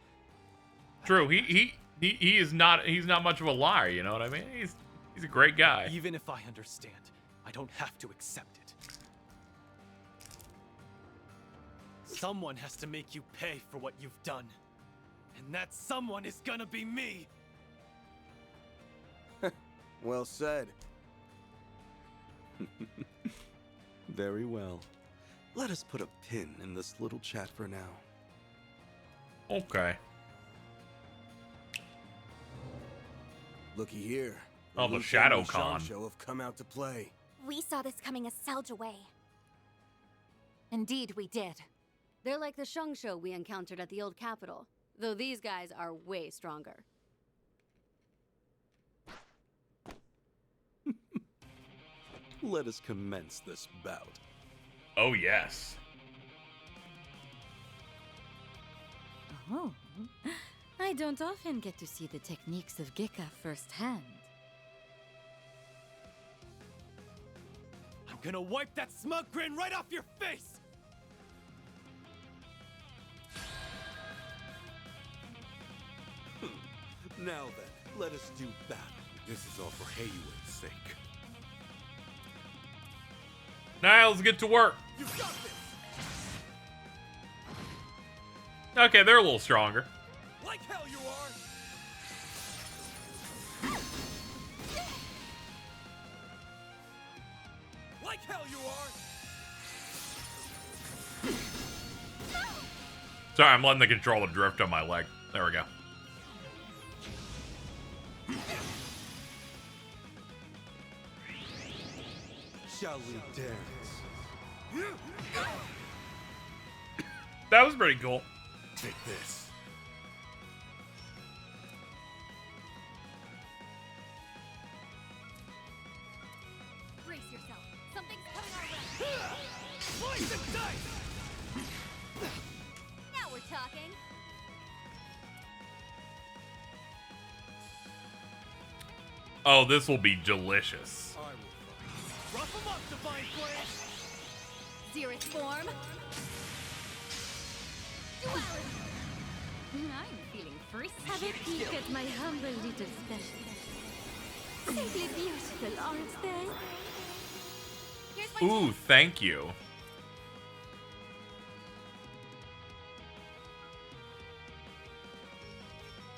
True, he's not much of a liar, you know what I mean? He's a great guy. Even if I understand, I don't have to accept it. Someone has to make you pay for what you've done. And that someone is gonna be me! Well said. Very well. Let us put a pin in this little chat for now. Okay. Looky here. Oh, the Liu Shadow family Con. Show have come out to play. We saw this coming a Selja way. Indeed, we did. They're like the Shungsho we encountered at the old capital, though these guys are way stronger. Let us commence this bout. Oh, yes. Oh, I don't often get to see the techniques of Gekka firsthand. I'm gonna wipe that smug grin right off your face! Now then, let us do battle. This is all for Heiyuen's sake. Niles, get to work. You got this! Okay, they're a little stronger. Like hell you are! Like hell you are! Sorry, I'm letting the controller drift on my leg. There we go. Shall we dance? That was pretty cool. Take this. Brace yourself. Something's coming our way. Poison dice! Now we're talking. Oh, this will be delicious. Rough 'em up, Divine Flame! Zerith form. I'm feeling frisky. Have a peek at my humble little special. Simply beautiful, aren't they? Here's my Ooh, thank you.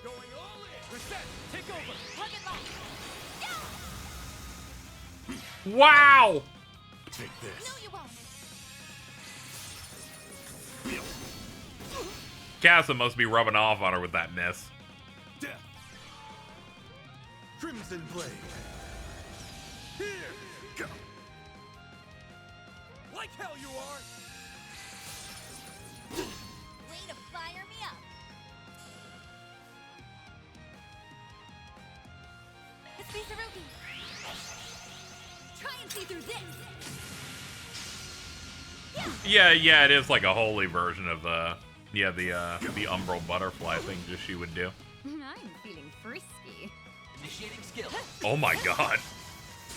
Going all in! Reset! Take over! Plug it lock. Wow! Take this. No, you won't. Casa must be rubbing off on her with that miss. Death! Crimson Blade! Here! Go! Like hell you are! Way to fire me up. It's Misarugi. Try and see through this. Yeah, it is like a holy version of the umbral butterfly thing that she would do. I'm feeling frisky. Initiating skill. Oh my god.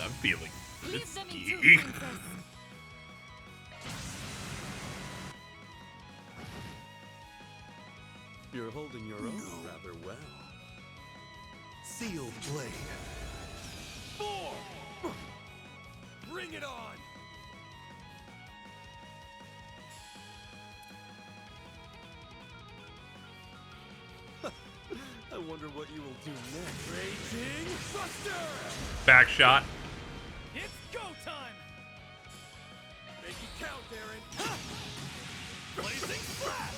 I'm feeling Leave them in frisky. two, princess. You're holding your own rather well. Sealed Blade. 4! Bring it on! I wonder what you will do next. Raging Buster! Back shot. It's go time! Make it count, Aaron! Blazing Flash!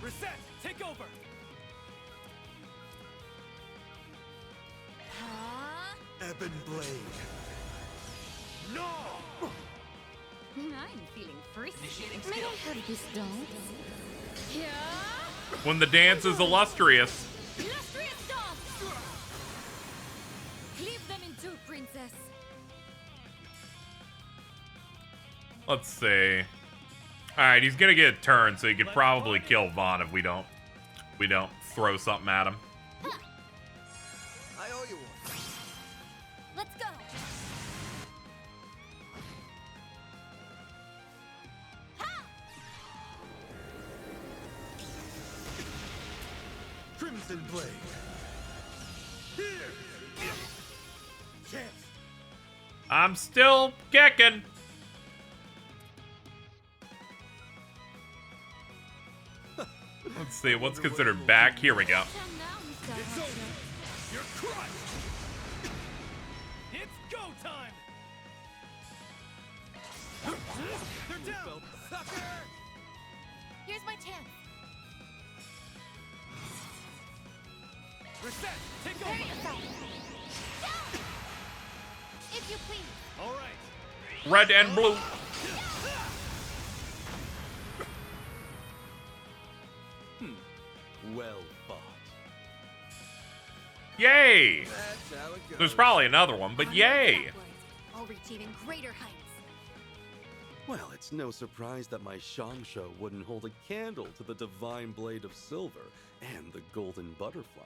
Reset! Take over! Ebon Blade. No! I'm feeling frisky. Initiating May skill. I have this dance? Yeah. When the dance is illustrious. Illustrious dance. Leave them in two, princess. Let's see. Alright, he's gonna get a turn, so he could probably kill Vaughn if we don't throw something at him. I owe you one. Let's go. Crimson Blade. Here! Chance! I'm still kicking. Let's see, what's considered back? Here we go. It's over! You're crushed! It's go time! They're down! Sucker! Here's my chance. Reset! Take Prepare over! yourself. Down! If you please. All right. Red and blue. Yay! That's how it goes. There's probably another one, but yay! I'll reach even greater heights. Well, it's no surprise that my Shangsho wouldn't hold a candle to the divine blade of silver and the golden butterfly.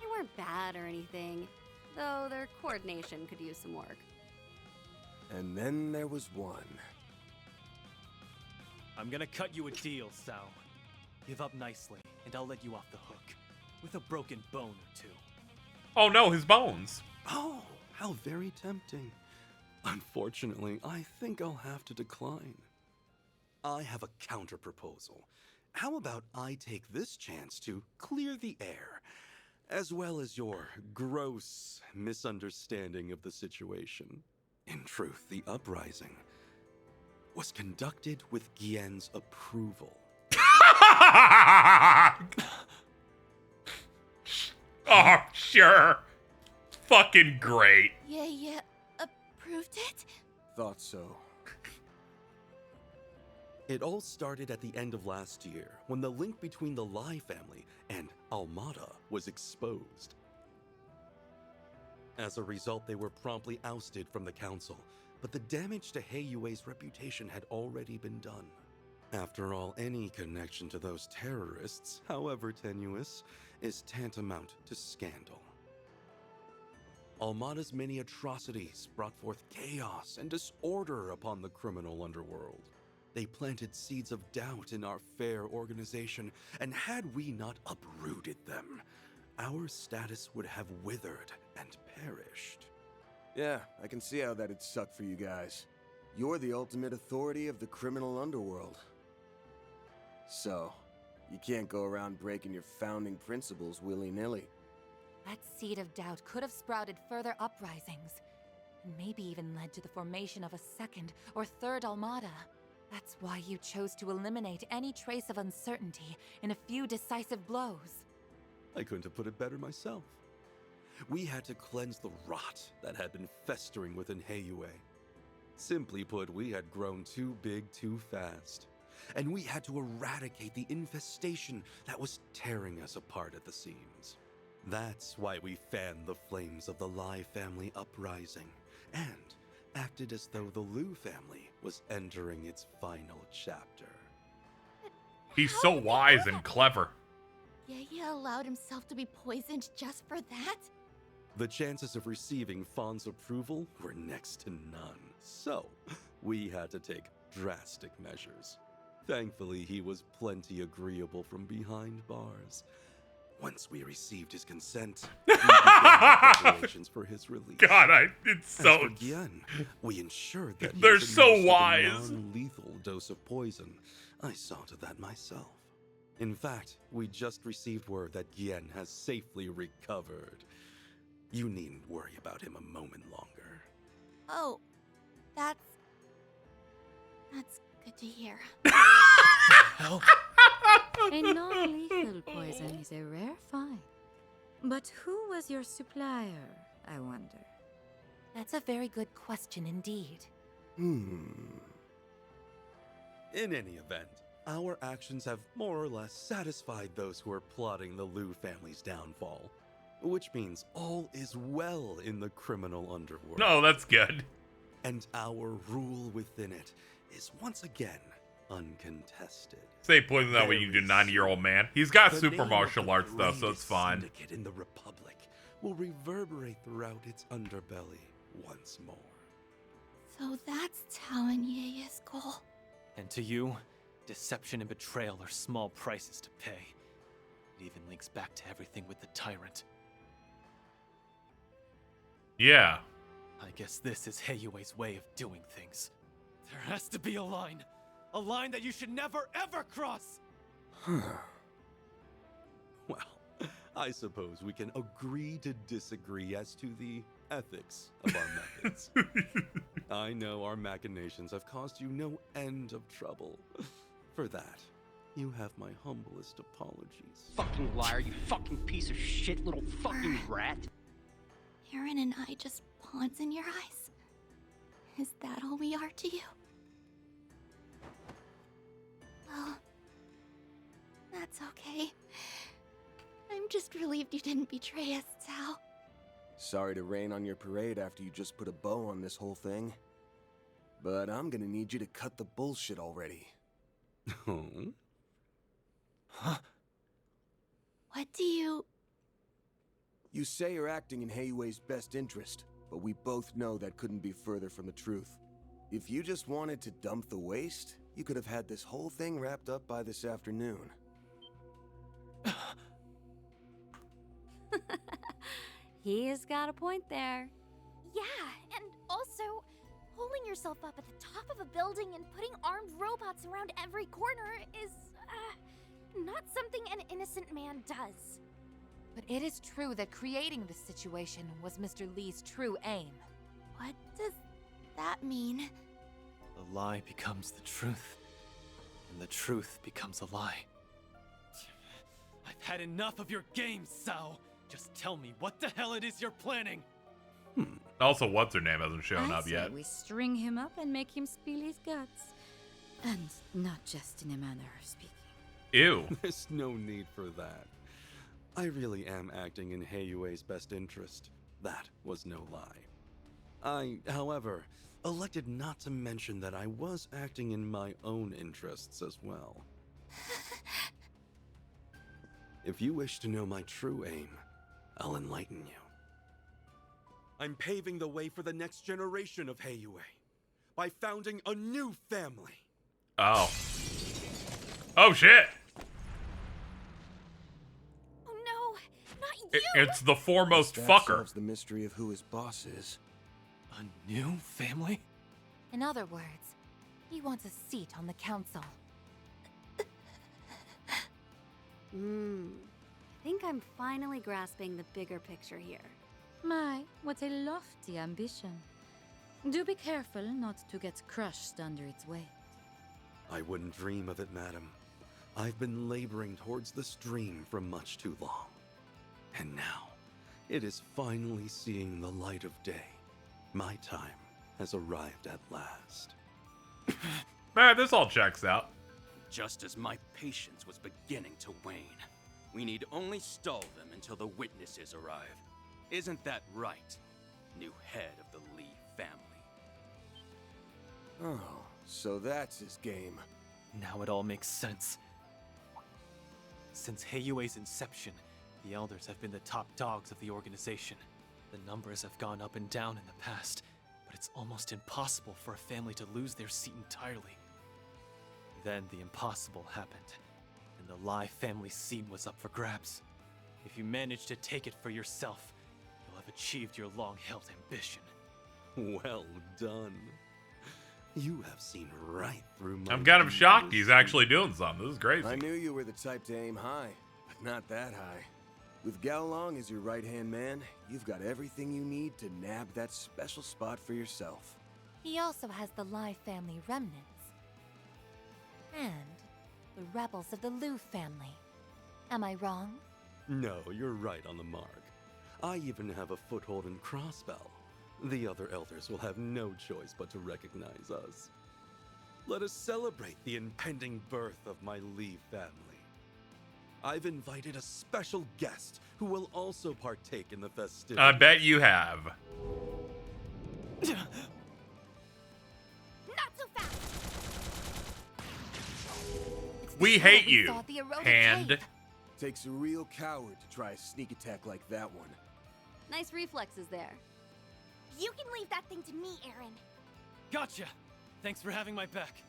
They weren't bad or anything, though their coordination could use some work. And then there was one. I'm gonna cut you a deal, Sao. Give up nicely, and I'll let you off the hook. With a broken bone or two. Oh no, his bones. Oh, how very tempting. Unfortunately, I think I'll have to decline. I have a counter-proposal. How about I take this chance to clear the air, as well as your gross misunderstanding of the situation? In truth, the uprising was conducted with Gien's approval. Oh, sure. Fucking great. Yeah, approved it? Thought so. It all started at the end of last year, when the link between the Lai family and Almada was exposed. As a result, they were promptly ousted from the council, but the damage to Heiyue's reputation had already been done. After all, any connection to those terrorists, however tenuous, is tantamount to scandal. Almada's many atrocities brought forth chaos and disorder upon the criminal underworld. They planted seeds of doubt in our fair organization, and had we not uprooted them, our status would have withered and perished. Yeah, I can see how that'd suck for you guys. You're the ultimate authority of the criminal underworld. So, you can't go around breaking your founding principles willy-nilly. That seed of doubt could have sprouted further uprisings, and maybe even led to the formation of a second or third Almada. That's why you chose to eliminate any trace of uncertainty in a few decisive blows. I couldn't have put it better myself. We had to cleanse the rot that had been festering within Heiyue. Simply put, we had grown too big too fast, and we had to eradicate the infestation that was tearing us apart at the seams. That's why we fanned the flames of the Lai family uprising, and acted as though the Liu family was entering its final chapter. He's so wise and clever. Yaya allowed himself to be poisoned just for that? The chances of receiving Fawn's approval were next to none, so we had to take drastic measures. Thankfully, he was plenty agreeable from behind bars. Once we received his consent, we began preparations for his release. God, it's so... As for Gian, we ensured that he They're was so administered wise. a non-lethal dose of poison. I saw to that myself. In fact, we just received word that Gian has safely recovered. You needn't worry about him a moment longer. Oh, that's good to hear. A non-lethal poison is a rare find. But who was your supplier, I wonder? That's a very good question indeed. In any event, our actions have more or less satisfied those who are plotting the Liu family's downfall. Which means all is well in the criminal underworld. No, that's good. And our rule within it is once again uncontested. Say poison that way you do 90-year-old man. He's got The super name martial of the arts stuff, so it's greatest fine. syndicate in the Republic will reverberate throughout its underbelly once more. So that's Tao and Yaya's goal. And to you, deception and betrayal are small prices to pay. It even links back to everything with the tyrant. Yeah. I guess this is Heiyue's way of doing things. There has to be a line that you should never ever cross! Well, I suppose we can agree to disagree as to the ethics of our methods. I know our machinations have caused you no end of trouble. For that, you have my humblest apologies. Fucking liar, you fucking piece of shit, little fucking rat. Aaron and I just pawns in your eyes? Is that all we are to you? Well, that's okay. I'm just relieved you didn't betray us, Sal. Sorry to rain on your parade after you just put a bow on this whole thing. But I'm gonna need you to cut the bullshit already. Huh? What do you... You say you're acting in Heiyue's best interest, but we both know that couldn't be further from the truth. If you just wanted to dump the waste, you could have had this whole thing wrapped up by this afternoon. He's got a point there. Yeah, and also, holding yourself up at the top of a building and putting armed robots around every corner is, not something an innocent man does. But it is true that creating this situation was Mr. Lee's true aim. What does that mean? The lie becomes the truth, and the truth becomes a lie. I've had enough of your games, Sao! Just tell me what the hell it is you're planning! Also, what's her name hasn't shown I up say yet. we string him up and make him spill his guts. And not just in a manner of speaking. Ew. There's no need for that. I really am acting in Heiyue's best interest. That was no lie. I, however, elected not to mention that I was acting in my own interests as well. If you wish to know my true aim, I'll enlighten you. I'm paving the way for the next generation of Heiyue by founding a new family. Oh. Oh shit! Oh no, not you! It's the foremost That fucker. solves the mystery of who his boss is. A new family? In other words, he wants a seat on the council. I think I'm finally grasping the bigger picture here. My, what a lofty ambition. Do be careful not to get crushed under its weight. I wouldn't dream of it, madam. I've been laboring towards this dream for much too long. And now, it is finally seeing the light of day. My time has arrived at last. Man, this all checks out. Just as my patience was beginning to wane, we need only stall them until the witnesses arrive. Isn't that right, new head of the Lee family? Oh, so that's his game. Now it all makes sense. Since Heiyue's inception, the Elders have been the top dogs of the organization. The numbers have gone up and down in the past, but it's almost impossible for a family to lose their seat entirely. Then the impossible happened, and the Lai family seat was up for grabs. If you manage to take it for yourself, you'll have achieved your long-held ambition. Well done. You have seen right through my... I'm kind of shocked he's actually doing something. This is crazy. I knew you were the type to aim high, but not that high. With Gao Long as your right-hand man, you've got everything you need to nab that special spot for yourself. He also has the Lai family remnants. And the rebels of the Liu family. Am I wrong? No, you're right on the mark. I even have a foothold in Crossbell. The other elders will have no choice but to recognize us. Let us celebrate the impending birth of my Lee family. I've invited a special guest who will also partake in the festivities. I bet you have. Not so fast! We hate you, Hand. Takes a real coward to try a sneak attack like that one. Nice reflexes there. You can leave that thing to me, Aaron. Gotcha! Thanks for having my back.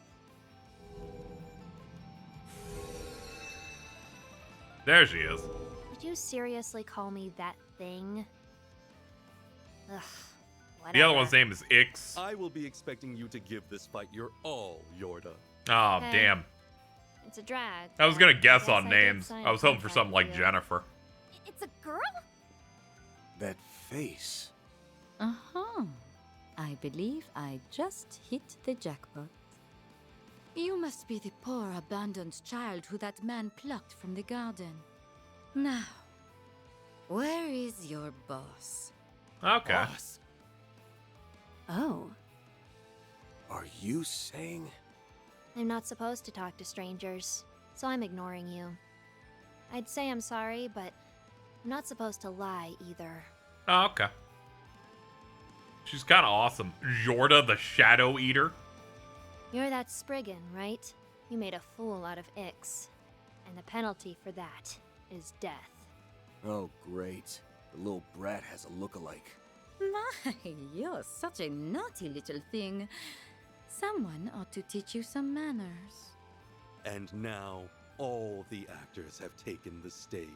There she is. Would you seriously call me that thing? Ugh, whatever. The other one's name is Ix. I will be expecting you to give this fight your all, Yorda. Oh, Okay. damn. It's a drag. I was gonna guess guess on I did names. sign I was a hoping for contract something like with you. Jennifer. It's a girl? That face. Uh-huh. I believe I just hit the jackpot. You must be the poor abandoned child who that man plucked from the garden. Now, where is your boss? Okay. Boss. Oh. Are you saying... I'm not supposed to talk to strangers, so I'm ignoring you. I'd say I'm sorry, but I'm not supposed to lie either. Oh, okay. She's kind of awesome. Jorda the Shadow Eater. You're that Spriggan, right? You made a fool out of Ix. And the penalty for that is death. Oh, great. The little brat has a look-alike. My, you're such a naughty little thing. Someone ought to teach you some manners. And now, all the actors have taken the stage.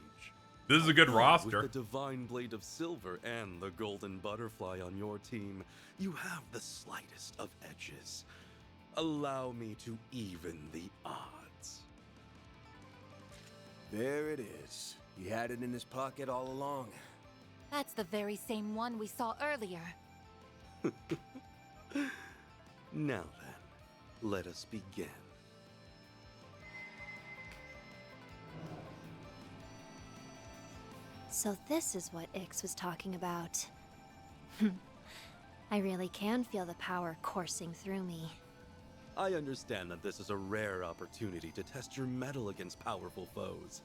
This is a good roster. With the Divine Blade of Silver and the Golden Butterfly on your team, you have the slightest of edges. Allow me to even the odds. There it is. He had it in his pocket all along. That's the very same one we saw earlier. Now then, let us begin. So this is what Ix was talking about. I really can feel the power coursing through me. I understand that this is a rare opportunity to test your mettle against powerful foes.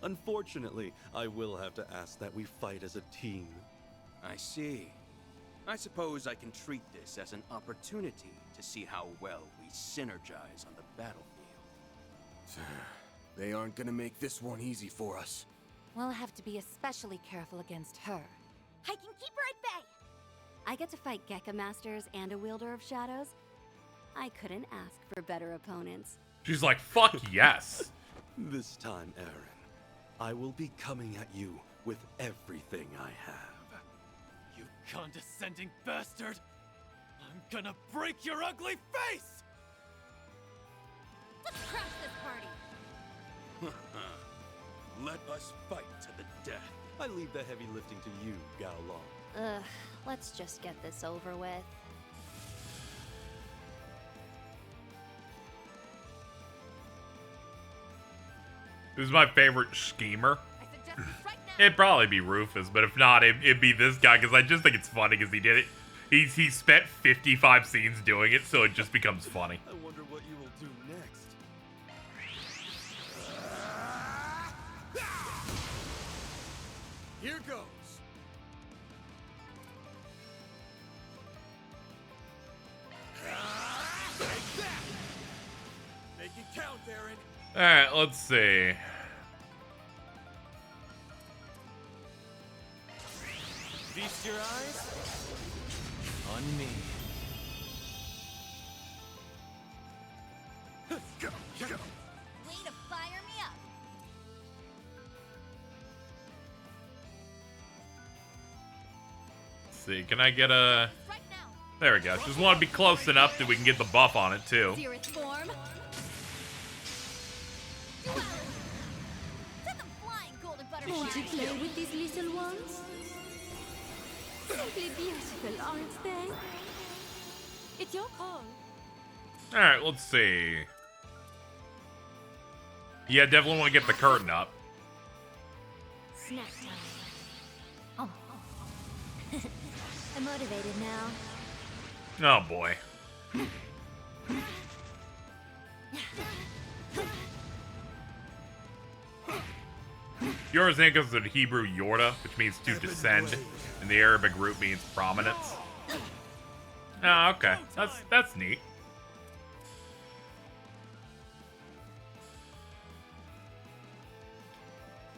Unfortunately, I will have to ask that we fight as a team. I see. I suppose I can treat this as an opportunity to see how well we synergize on the battlefield. They aren't gonna make this one easy for us. We'll have to be especially careful against her. I can keep her at bay. I get to fight Gekka Masters and a Wielder of Shadows. I couldn't ask for better opponents. She's like, fuck yes. This time, Aaron, I will be coming at you with everything I have. You condescending bastard! I'm gonna break your ugly face! Let's crash this party. Let us fight to the death. I leave the heavy lifting to you, Gao Long. Ugh, let's just get this over with. Who's my favorite schemer? It'd probably be Rufus, but if not, it'd be this guy, because I just think it's funny because he did it. He spent 55 scenes doing it, so it just becomes funny. I wonder what you will do next. Here goes. Take that. Make it count, Aaron. Alright, let's see. Feast your eyes on me. Go, go. Way to fire me up. Let's see, can I get a... There we go. Just want to be close enough that we can get the buff on it, too. Dearest form. Send them flying, golden butterfly. Won't you play with these little ones? Simply beautiful, aren't they? It's your call. Alright, let's see. Yeah, definitely want to get the curtain up. Snack time. Oh. I'm motivated now. Oh, boy. Yorzanka is the Hebrew Yorda, which means to descend, and the Arabic root means prominence. Oh, okay. That's neat.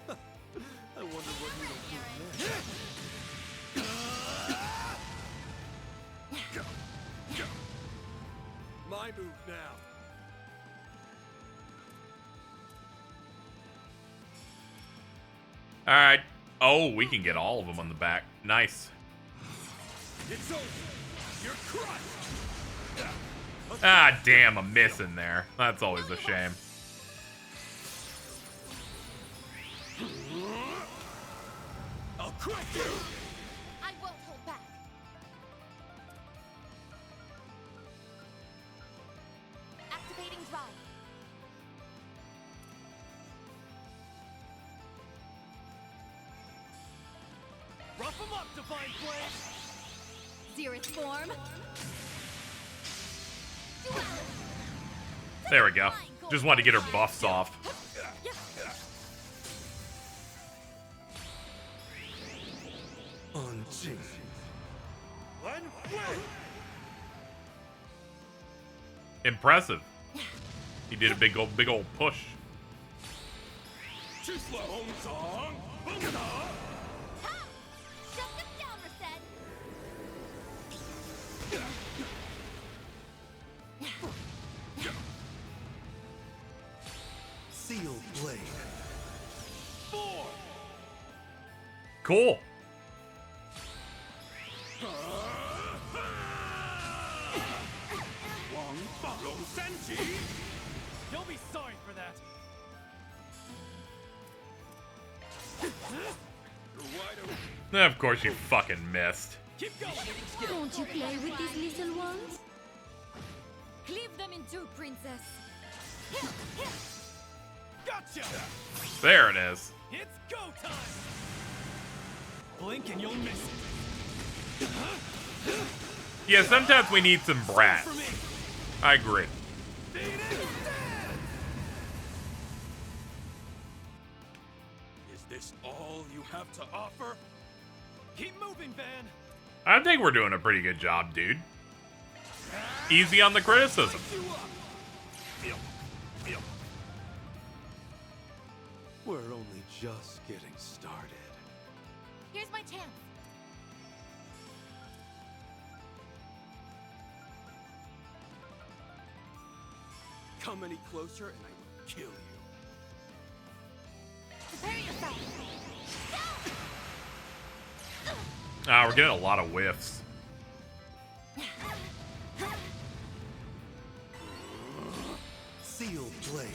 I wonder what you will do next. Go, go. My move now. Alright. Oh, we can get all of them on the back. Nice. It's over. You're crushed. Ah, damn, I'm missing there. That's always a shame. I'll crush you. I won't hold back. Activating drive. Rough 'em up, Divine Blade! Dearest form. There we go. Just wanted to get her buffs off. Impressive. He did a big old push. Sealed blade. Cool. You'll be sorry for that. Of course you fucking missed. Keep going. Won't you play with these little ones? Cleave them in two, princess. Gotcha. There it is. It's go time. Blink and you'll miss it. Yeah, sometimes we need some brats. I agree. Is this all you have to offer? Keep moving, Van. I think we're doing a pretty good job, dude. Easy on the criticism. We're only just getting started. Here's my chance. Come any closer and I will kill you. Prepare yourself. Ah, we're getting a lot of whiffs. Sealed blade.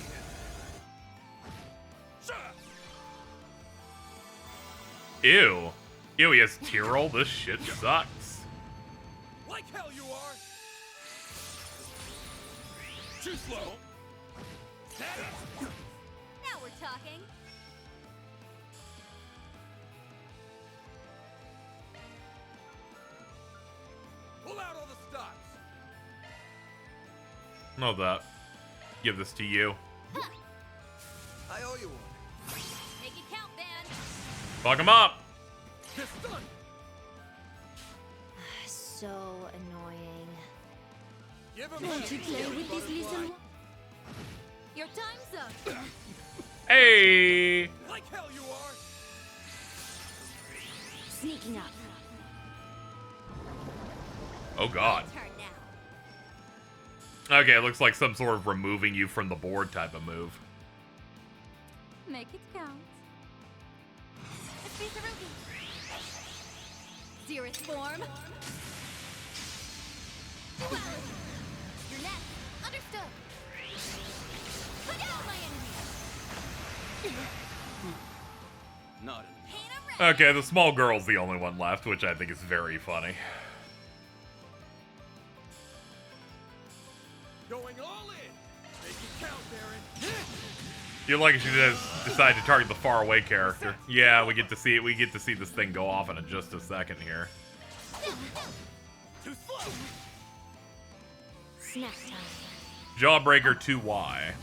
Ew. Ew, he has Tyrol? This shit sucks. Like hell you are. Too slow. Now we're talking. Pull out all the stops. Know that. Give this to you. I owe you one. Make it count, Van. Fuck him up. So annoying. Give him Won't you play with these little ones? Your time's up. Hey. Like hell you are. Sneaking up. Oh god. Turn now. Okay, it looks like some sort of removing you from the board type of move. Make it count. Let's face the ruby. Zeroth form. Duality. Your next. Understood. Put down my enemy. Not Okay, the small girl's the only one left, which I think is very funny. Going all in. Make it count, Baron. You're lucky she does decide to target the faraway character. Yeah, we get to see it. We get to see this thing go off in just a second here. Too slow. Snack time. Jawbreaker 2Y.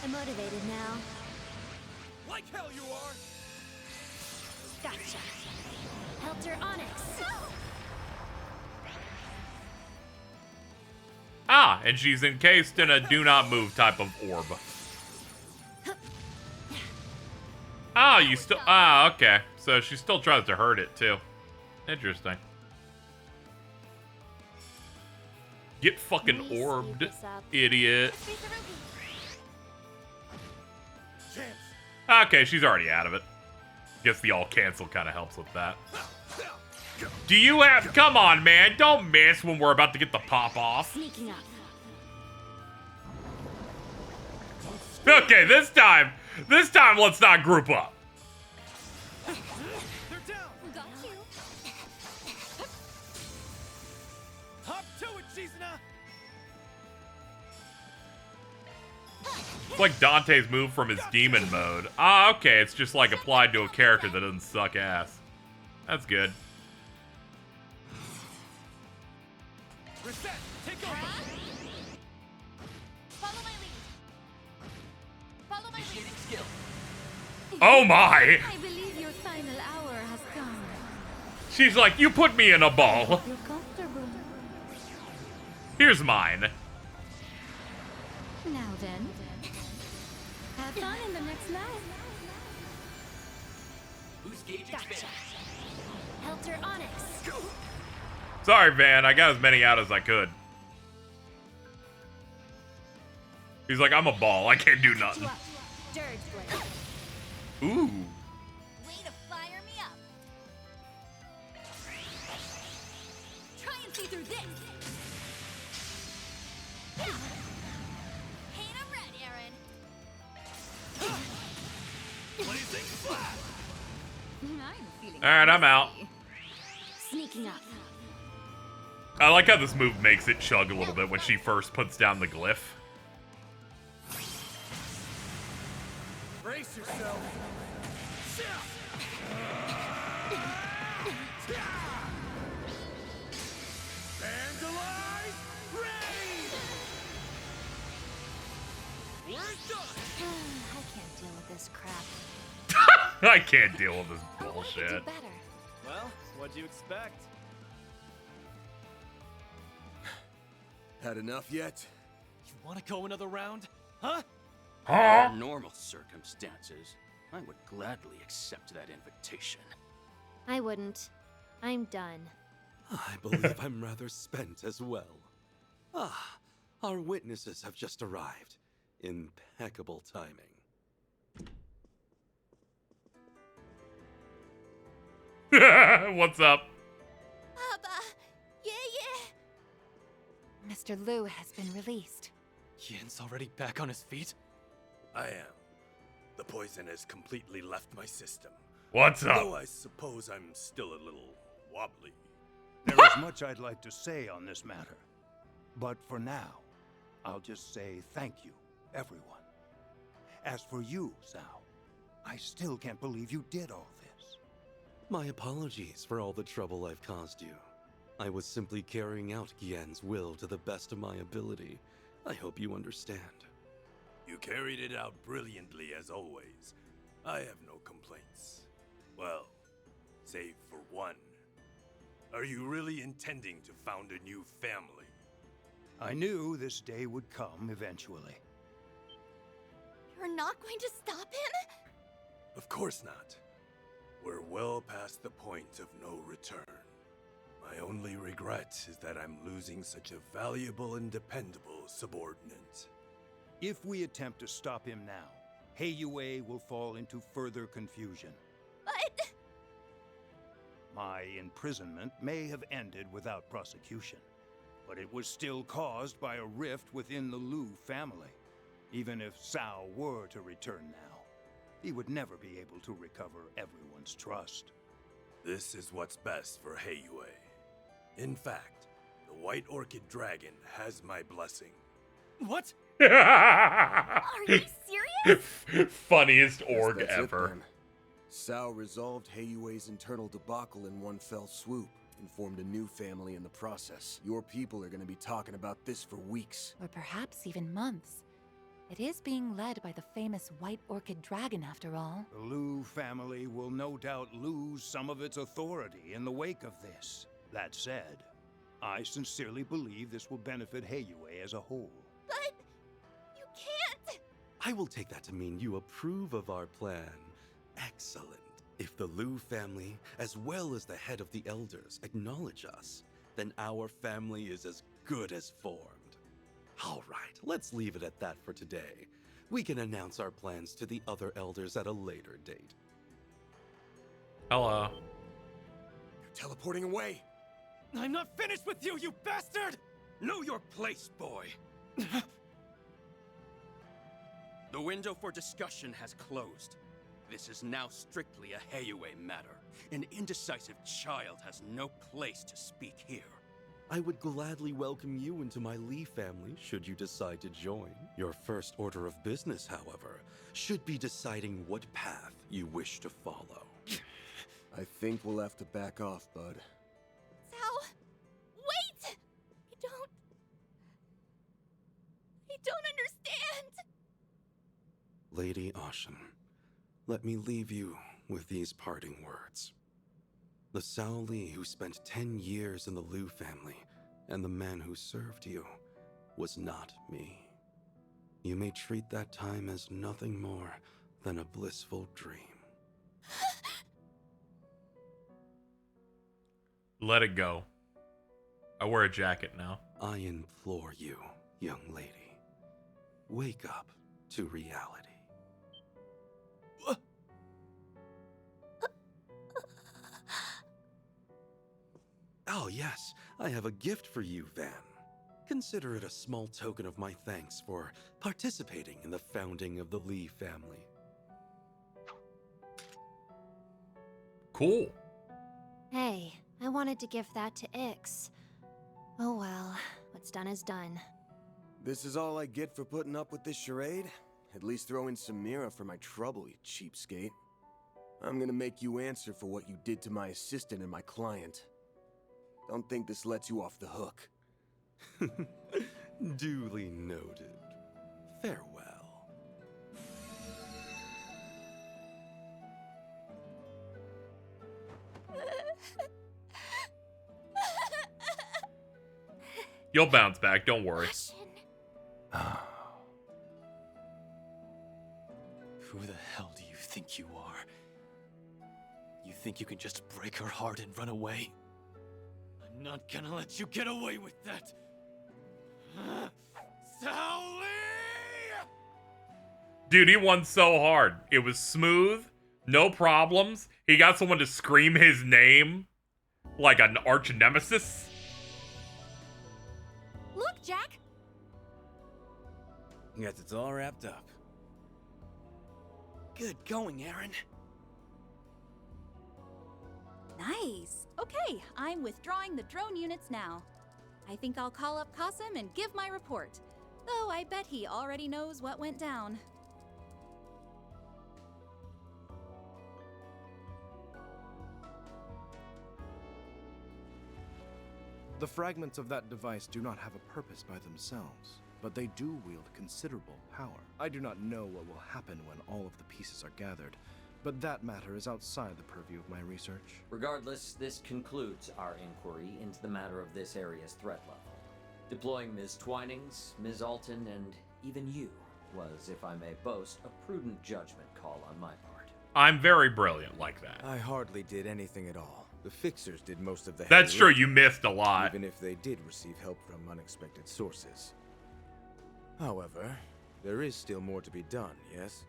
I'm motivated now. Like hell you are. Gotcha. Helter Onyx. Ah, and she's encased in a do not move type of orb. Ah, you still... Ah, okay. So she still tries to hurt it, too. Interesting. Get fucking orbed, idiot. Okay, she's already out of it. Guess the all cancel kind of helps with that. Do you have... Come on, man. Don't miss when we're about to get the pop off. Sneaking up. Okay, this time let's not group up. They're down. Got you. Hop to it, Shizuna. It's like Dante's move from his demon mode. Ah, okay, it's just like applied to a character that doesn't suck ass. That's good. Reset. Take over. Follow my lead. Follow my lead. Oh my! I believe your final hour has come. She's like, you put me in a ball. You're comfortable. Here's mine. Now then, have fun in the next night. Who's gauging Gotcha. Helter Onyx. Sorry, Van. I got as many out as I could. He's like, I'm a ball. I can't do nothing. Dirge Blade. Ooh. Way to fire me up. Try and see through this. Yeah. Paint 'em red, Aaron. Blazing flat. I'm feeling Alright, I'm out. Sneaking up. I like how this move makes it chug a little bit when she first puts down the glyph. Brace yourself. Vandalize rain. We're done. I can't deal with this crap. I can't deal with this bullshit. Well, what'd you expect? Had enough yet? You want to go another round? Huh? Under normal circumstances, I would gladly accept that invitation. I wouldn't. I'm done. I believe I'm rather spent as well. Ah, our witnesses have just arrived. Impeccable timing. What's up? Papa. Yeah, yeah. Mr. Liu has been released. Yin's already back on his feet? I am. The poison has completely left my system. What's up? Though I suppose I'm still a little wobbly. There is much I'd like to say on this matter. But for now, I'll just say thank you, everyone. As for you, Zhao, I still can't believe you did all this. My apologies for all the trouble I've caused you. I was simply carrying out Gian's will to the best of my ability. I hope you understand. You carried it out brilliantly as always. I have no complaints. Well, save for one. Are you really intending to found a new family? I knew this day would come eventually. You're not going to stop him? Of course not. We're well past the point of no return. My only regret is that I'm losing such a valuable and dependable subordinate. If we attempt to stop him now, Heiyue will fall into further confusion. But... My imprisonment may have ended without prosecution, but it was still caused by a rift within the Liu family. Even if Cao were to return now, he would never be able to recover everyone's trust. This is what's best for Heiyue. In fact, the White Orchid Dragon has my blessing. What? Are you serious? Funniest Guess org that's it ever. then. Cao resolved Heiyue's internal debacle in one fell swoop and formed a new family in the process. Your people are going to be talking about this for weeks. Or perhaps even months. It is being led by the famous White Orchid Dragon, after all. The Liu family will no doubt lose some of its authority in the wake of this. That said, I sincerely believe this will benefit Heiyue as a whole. But... you can't! I will take that to mean you approve of our plan. Excellent. If the Liu family, as well as the head of the elders, acknowledge us, then our family is as good as formed. All right, let's leave it at that for today. We can announce our plans to the other elders at a later date. Hello. You're teleporting away. I'm not finished with you, you bastard! Know your place, boy! The window for discussion has closed. This is now strictly a Heiyue matter. An indecisive child has no place to speak here. I would gladly welcome you into my Li family should you decide to join. Your first order of business, however, should be deciding what path you wish to follow. I think we'll have to back off, bud. Cao! Wait! I don't understand! Lady Ashen, let me leave you with these parting words. The Sao Li who spent 10 years in the Liu family, and the man who served you, was not me. You may treat that time as nothing more than a blissful dream. Let it go. I wear a jacket now. I implore you, young lady. Wake up to reality. Oh yes, I have a gift for you, Van. Consider it a small token of my thanks for participating in the founding of the Li family. Cool. Hey, I wanted to give that to Ix. Oh well, what's done is done. This is all I get for putting up with this charade? At least throw in some Mira for my trouble, you cheapskate. I'm gonna make you answer for what you did to my assistant and my client. Don't think this lets you off the hook. Duly noted. Farewell. You'll bounce back, don't worry. Who the hell do you think you are? You think you can just break her heart and run away? I'm not gonna let you get away with that! Sally! Dude, he won so hard. It was smooth, no problems. He got someone to scream his name like an arch nemesis. Look, Jack! Guess it's all wrapped up. Good going, Aaron. Nice. Okay, I'm withdrawing the drone units now. I think I'll call up Qasim and give my report. Though I bet he already knows what went down. The fragments of that device do not have a purpose by themselves, but they do wield considerable power. I do not know what will happen when all of the pieces are gathered, but that matter is outside the purview of my research. Regardless, this concludes our inquiry into the matter of this area's threat level. Deploying Ms. Twinings, Ms. Alton, and even you was, if I may boast, a prudent judgment call on my part. I'm very brilliant like that. I hardly did anything at all. The fixers did most of the That's heavy true, lifting, you missed a lot. even if they did receive help from unexpected sources. However, there is still more to be done, yes?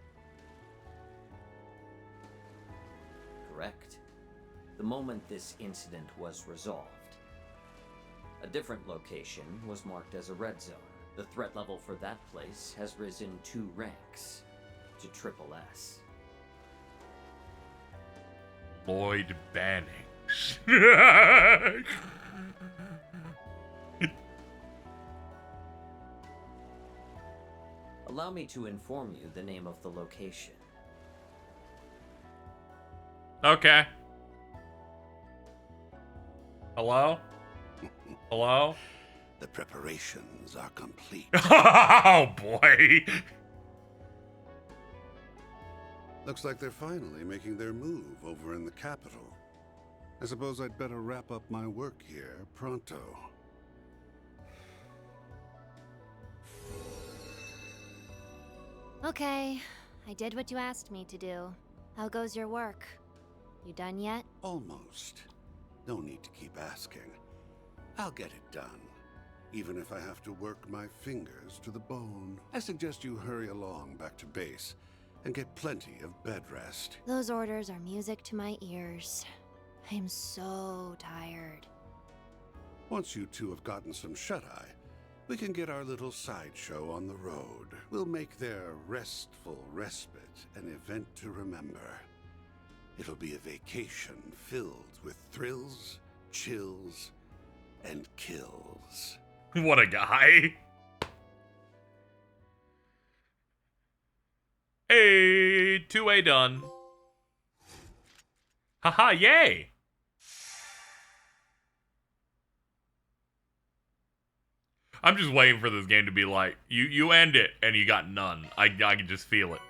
Correct. The moment this incident was resolved, a different location was marked as a red zone. The threat level for that place has risen 2 ranks to Triple S. Lloyd Banning. Allow me to inform you the name of the location. Okay. Hello? Hello? The preparations are complete. Oh, boy. Looks like they're finally making their move over in the capital. I suppose I'd better wrap up my work here pronto. Okay, I did what you asked me to do. How goes your work? You done yet? Almost. No need to keep asking. I'll get it done, even if I have to work my fingers to the bone. I suggest you hurry along back to base and get plenty of bed rest. Those orders are music to my ears. I'm so tired. Once you two have gotten some shut-eye, we can get our little sideshow on the road. We'll make their restful respite an event to remember. It'll be a vacation filled with thrills, chills, and kills. What a guy. Hey, 2A done. Haha, yay. I'm just waiting for this game to be like, you end it and you got none. I can just feel it.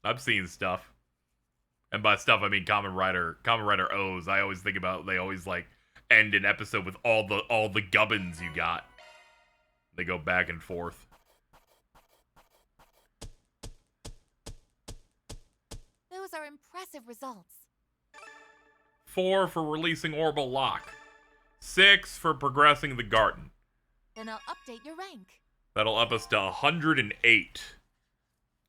I've seen stuff. And by stuff, I mean Kamen Rider O's. I always think about, they always, like, end an episode with all the gubbins you got. They go back and forth. Those are impressive results. 4 for releasing Orbital Lock. 6 for progressing the garden. Then I'll update your rank. That'll up us to 108.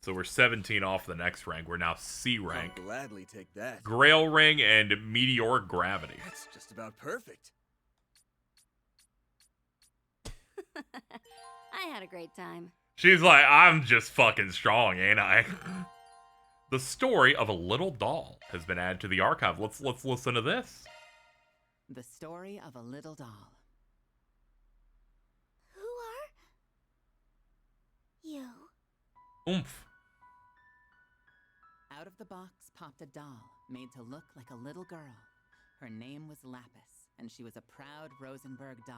So we're 17 off the next rank. We're now C rank. I'll gladly take that. Grail Ring and Meteoric Gravity. That's just about perfect. I had a great time. She's like, I'm just fucking strong, ain't I? The story of a little doll has been added to the archive. Let's listen to this. The story of a little doll. Who are you? Oomph. Out of the box popped a doll made to look like a little girl. Her name was Lapis, and she was a proud Rosenberg doll.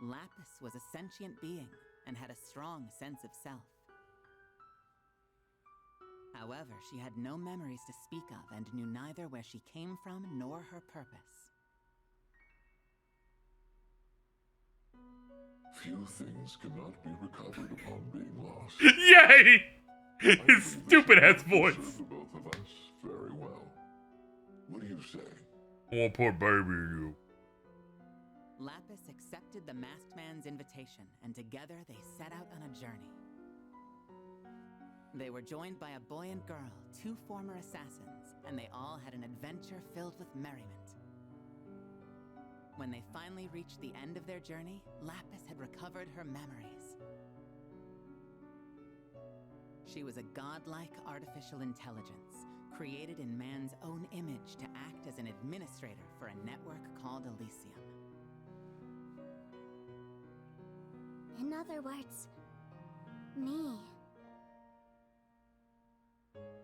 Lapis was a sentient being and had a strong sense of self. However, she had no memories to speak of and knew neither where she came from nor her purpose. Few things cannot be recovered upon being lost. Yay! His stupid ass voice. The both of us very well. What do you say? I want to put a baby in you. Lapis accepted the masked man's invitation, and together they set out on a journey. They were joined by a boy and girl, 2 former assassins, and they all had an adventure filled with merriment. When they finally reached the end of their journey, Lapis had recovered her memories. She was a godlike artificial intelligence, created in man's own image to act as an administrator for a network called Elysium. In other words, me.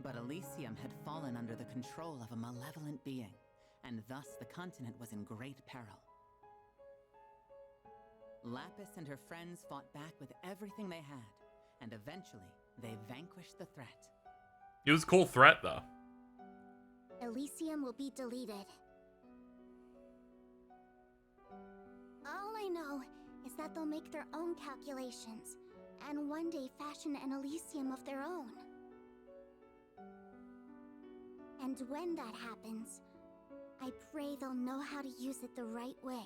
But Elysium had fallen under the control of a malevolent being, and thus the continent was in great peril. Lapis and her friends fought back with everything they had, and eventually they vanquished the threat. It was a cool threat, though. Elysium will be deleted. All I know is that they'll make their own calculations, and one day fashion an Elysium of their own. And when that happens, I pray they'll know how to use it the right way.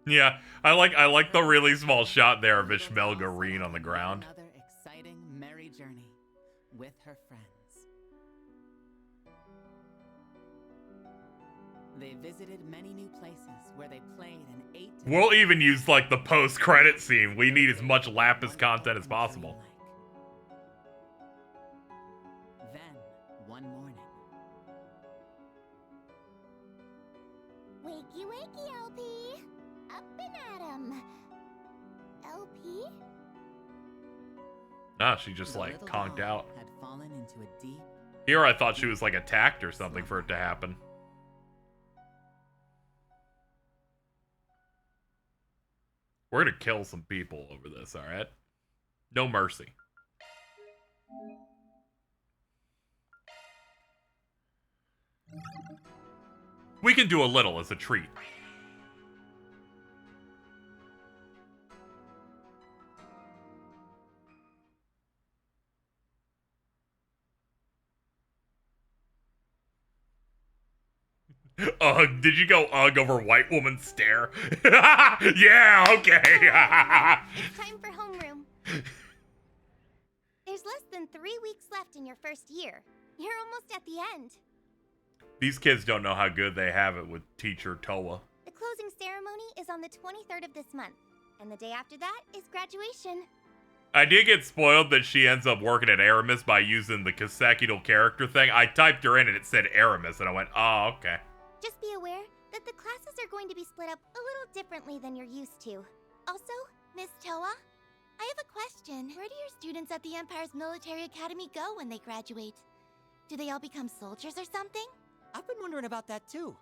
Yeah, I like the really small shot there of Ishmael Green on the ground. Another exciting, merry journey with her friends. They visited many new places where they played and ate. We'll even use, like, the post-credit scene. We need as much Lapis content as possible. Then, one morning. Wakey, wakey, LP! Up and at 'em! LP? Ah, she just, like, conked out. Had fallen into a deep... Here I thought she was, like, attacked or something for it to happen. We're gonna kill some people over this, alright? No mercy. We can do a little as a treat. Ugh, did you go ugh over white woman stare? Yeah, okay. It's time for homeroom. There's less than 3 weeks left in your first year. You're almost at the end. These kids don't know how good they have it with teacher Toa. The closing ceremony is on the 23rd of this month, and the day after that is graduation. I did get spoiled that she ends up working at Aramis by using the consecutive character thing. I typed her in and it said Aramis, and I went, oh, okay. Just be aware that the classes are going to be split up a little differently than you're used to. Also, Miss Toa, I have a question. Where do your students at the Empire's Military Academy go when they graduate? Do they all become soldiers or something? I've been wondering about that too.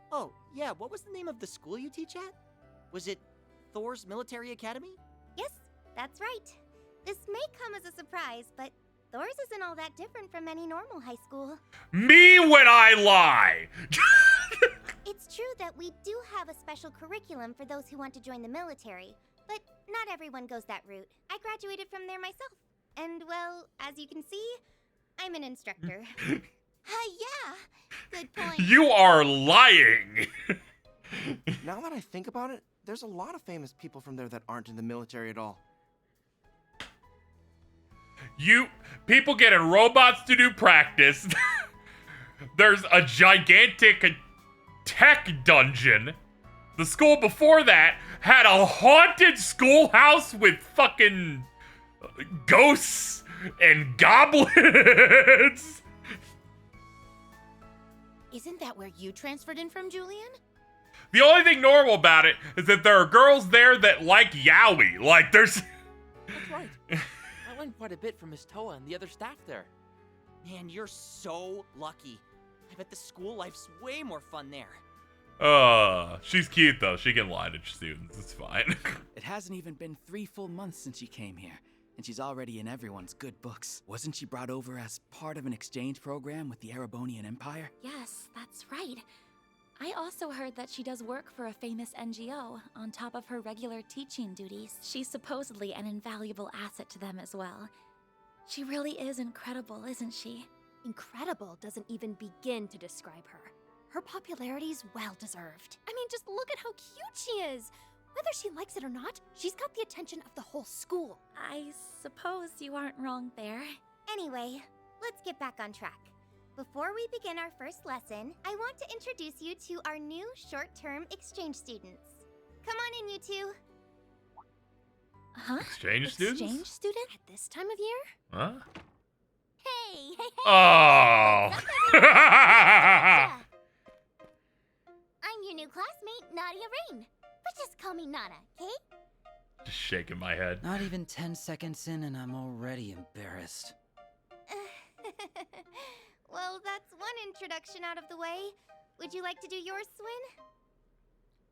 Oh, yeah, what was the name of the school you teach at? Was it Thor's Military Academy? Yes, that's right. This may come as a surprise, but Thor's isn't all that different from any normal high school. Me when I lie! It's true that we do have a special curriculum for those who want to join the military, but not everyone goes that route. I graduated from there myself. And, well, as you can see, I'm an instructor. Yeah, good point. You are lying! Now that I think about it, there's a lot of famous people from there that aren't in the military at all. People getting robots to do practice. There's a gigantic tech dungeon. The school before that had a haunted schoolhouse with fucking ghosts and goblins. Isn't that where you transferred in from, Julian? The only thing normal about it is that there are girls there that like yaoi. Like, there's... That's right. I learned quite a bit from Miss Toa and the other staff there. Man, you're so lucky. I bet the school life's way more fun there. She's cute, though. She can lie to students. It's fine. It hasn't even been 3 full months since she came here, and she's already in everyone's good books. Wasn't she brought over as part of an exchange program with the Erebonian Empire? Yes, that's right. I also heard that she does work for a famous NGO, on top of her regular teaching duties. She's supposedly an invaluable asset to them as well. She really is incredible, isn't she? Incredible doesn't even begin to describe her. Her popularity's well-deserved. I mean, just look at how cute she is! Whether she likes it or not, she's got the attention of the whole school. I suppose you aren't wrong there. Anyway, let's get back on track. Before we begin our first lesson, I want to introduce you to our new short-term exchange students. Come on in, you two. Huh? Exchange students? Exchange student? At this time of year? Huh? Hey, hey, hey! Oh! I'm your new classmate, Nadia Rain. But just call me Nana, okay? Just shaking my head. Not even 10 seconds in and I'm already embarrassed. Well, that's one introduction out of the way. Would you like to do yours, Swin?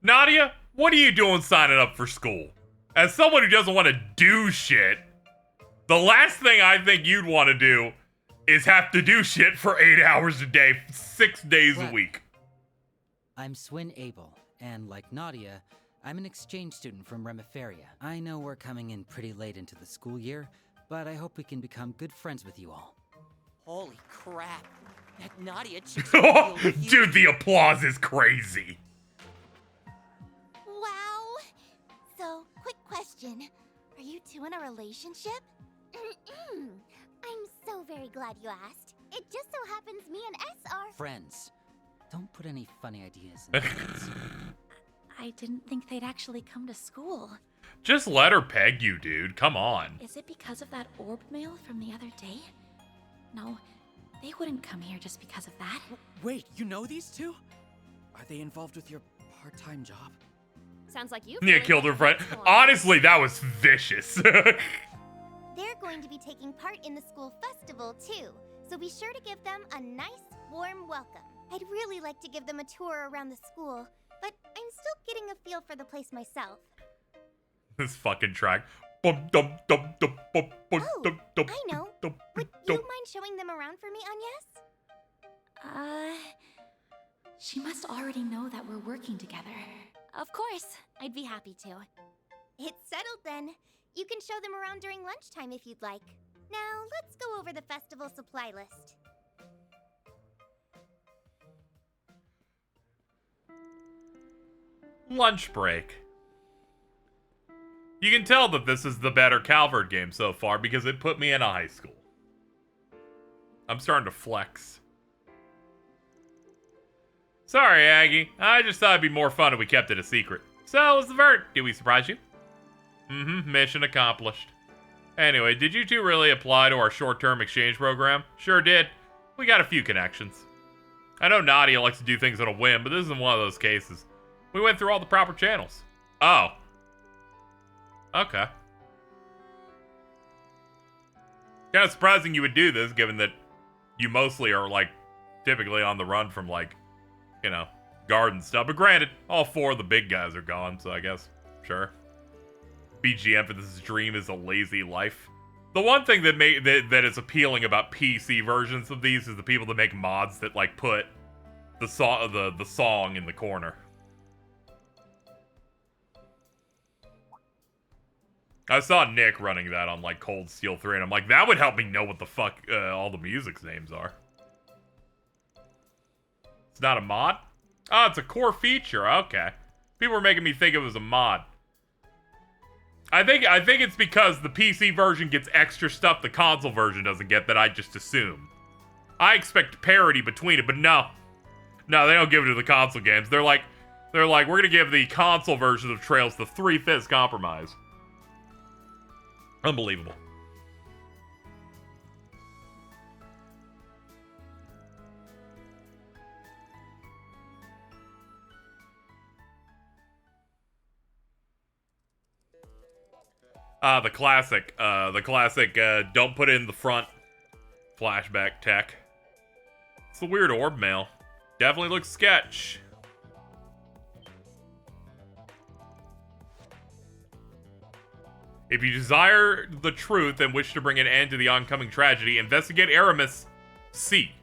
Nadia, what are you doing signing up for school? As someone who doesn't want to do shit, the last thing I think you'd want to do is have to do shit for 8 hours a day, 6 days a week. I'm Swin Abel, and like Nadia, I'm an exchange student from Remiferia. I know we're coming in pretty late into the school year, but I hope we can become good friends with you all. Holy crap. That Nadia chick's Dude, the applause is crazy. Wow. So, quick question. Are you two in a relationship? I'm so very glad you asked. It just so happens me and S are... Friends. Don't put any funny ideas in their heads. I didn't think they'd actually come to school. Just let her peg you, dude. Come on. Is it because of that orb mail from the other day? No, they wouldn't come here just because of that. Wait, you know these two? Are they involved with your part-time job? Sounds like you. Yeah, killed her friend. Honestly, that was vicious. They're going to be taking part in the school festival, too. So be sure to give them a nice, warm welcome. I'd really like to give them a tour around the school, but I'm still getting a feel for the place myself. This fucking track. Oh, I know. Would you mind showing them around for me, Agnes? She must already know that we're working together. Of course, I'd be happy to. It's settled then. You can show them around during lunchtime if you'd like. Now, let's go over the festival supply list. Lunch break. You can tell that this is the better Calvert game so far because it put me in a high school. I'm starting to flex. Sorry, Aggie. I just thought it'd be more fun if we kept it a secret. So, was the vert. Did we surprise you? Mission accomplished. Anyway, did you two really apply to our short-term exchange program? Sure did. We got a few connections. I know Nadia likes to do things on a whim, but this isn't one of those cases. We went through all the proper channels. Oh. Okay. Kind of surprising you would do this, given that you mostly are, like, typically on the run from, like, you know, garden stuff. But granted, all 4 of the big guys are gone, so I guess, sure. BGM for this dream is a lazy life. The one thing that is appealing about PC versions of these is the people that make mods that like put the song in the corner. I saw Nick running that on like Cold Steel 3, and I'm like, that would help me know what the fuck all the music's names are. It's not a mod? Oh, it's a core feature. Okay. People were making me think it was a mod. I think it's because the PC version gets extra stuff the console version doesn't get that I just assume. I expect parity between it, but no. No, they don't give it to the console games. They're like, we're gonna give the console version of Trails the 3/5 compromise. Unbelievable. The classic, don't put it in the front flashback tech. It's the weird orb mail. Definitely looks sketch. If you desire the truth and wish to bring an end to the oncoming tragedy, investigate Aramis C.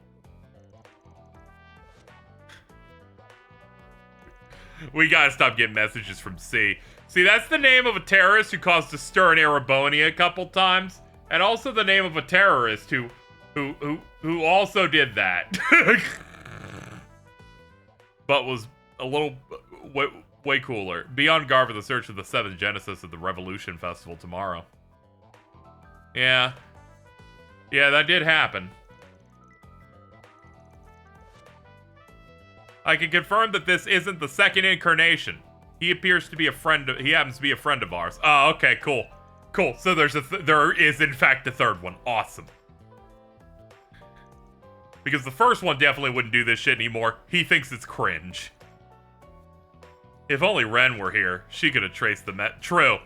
We gotta stop getting messages from C. See, that's the name of a terrorist who caused a stir in Erebonia a couple times, and also the name of a terrorist who also did that, but was a little way cooler. Be on guard for the search of the 7th Genesis at the Revolution Festival tomorrow. Yeah, that did happen. I can confirm that this isn't the second incarnation. He appears to be a friend of, he happens to be a friend of ours. Oh, okay, cool. Cool, so there is in fact a third one. Awesome. Because the first one definitely wouldn't do this shit anymore. He thinks it's cringe. If only Ren were here, she could have traced the True.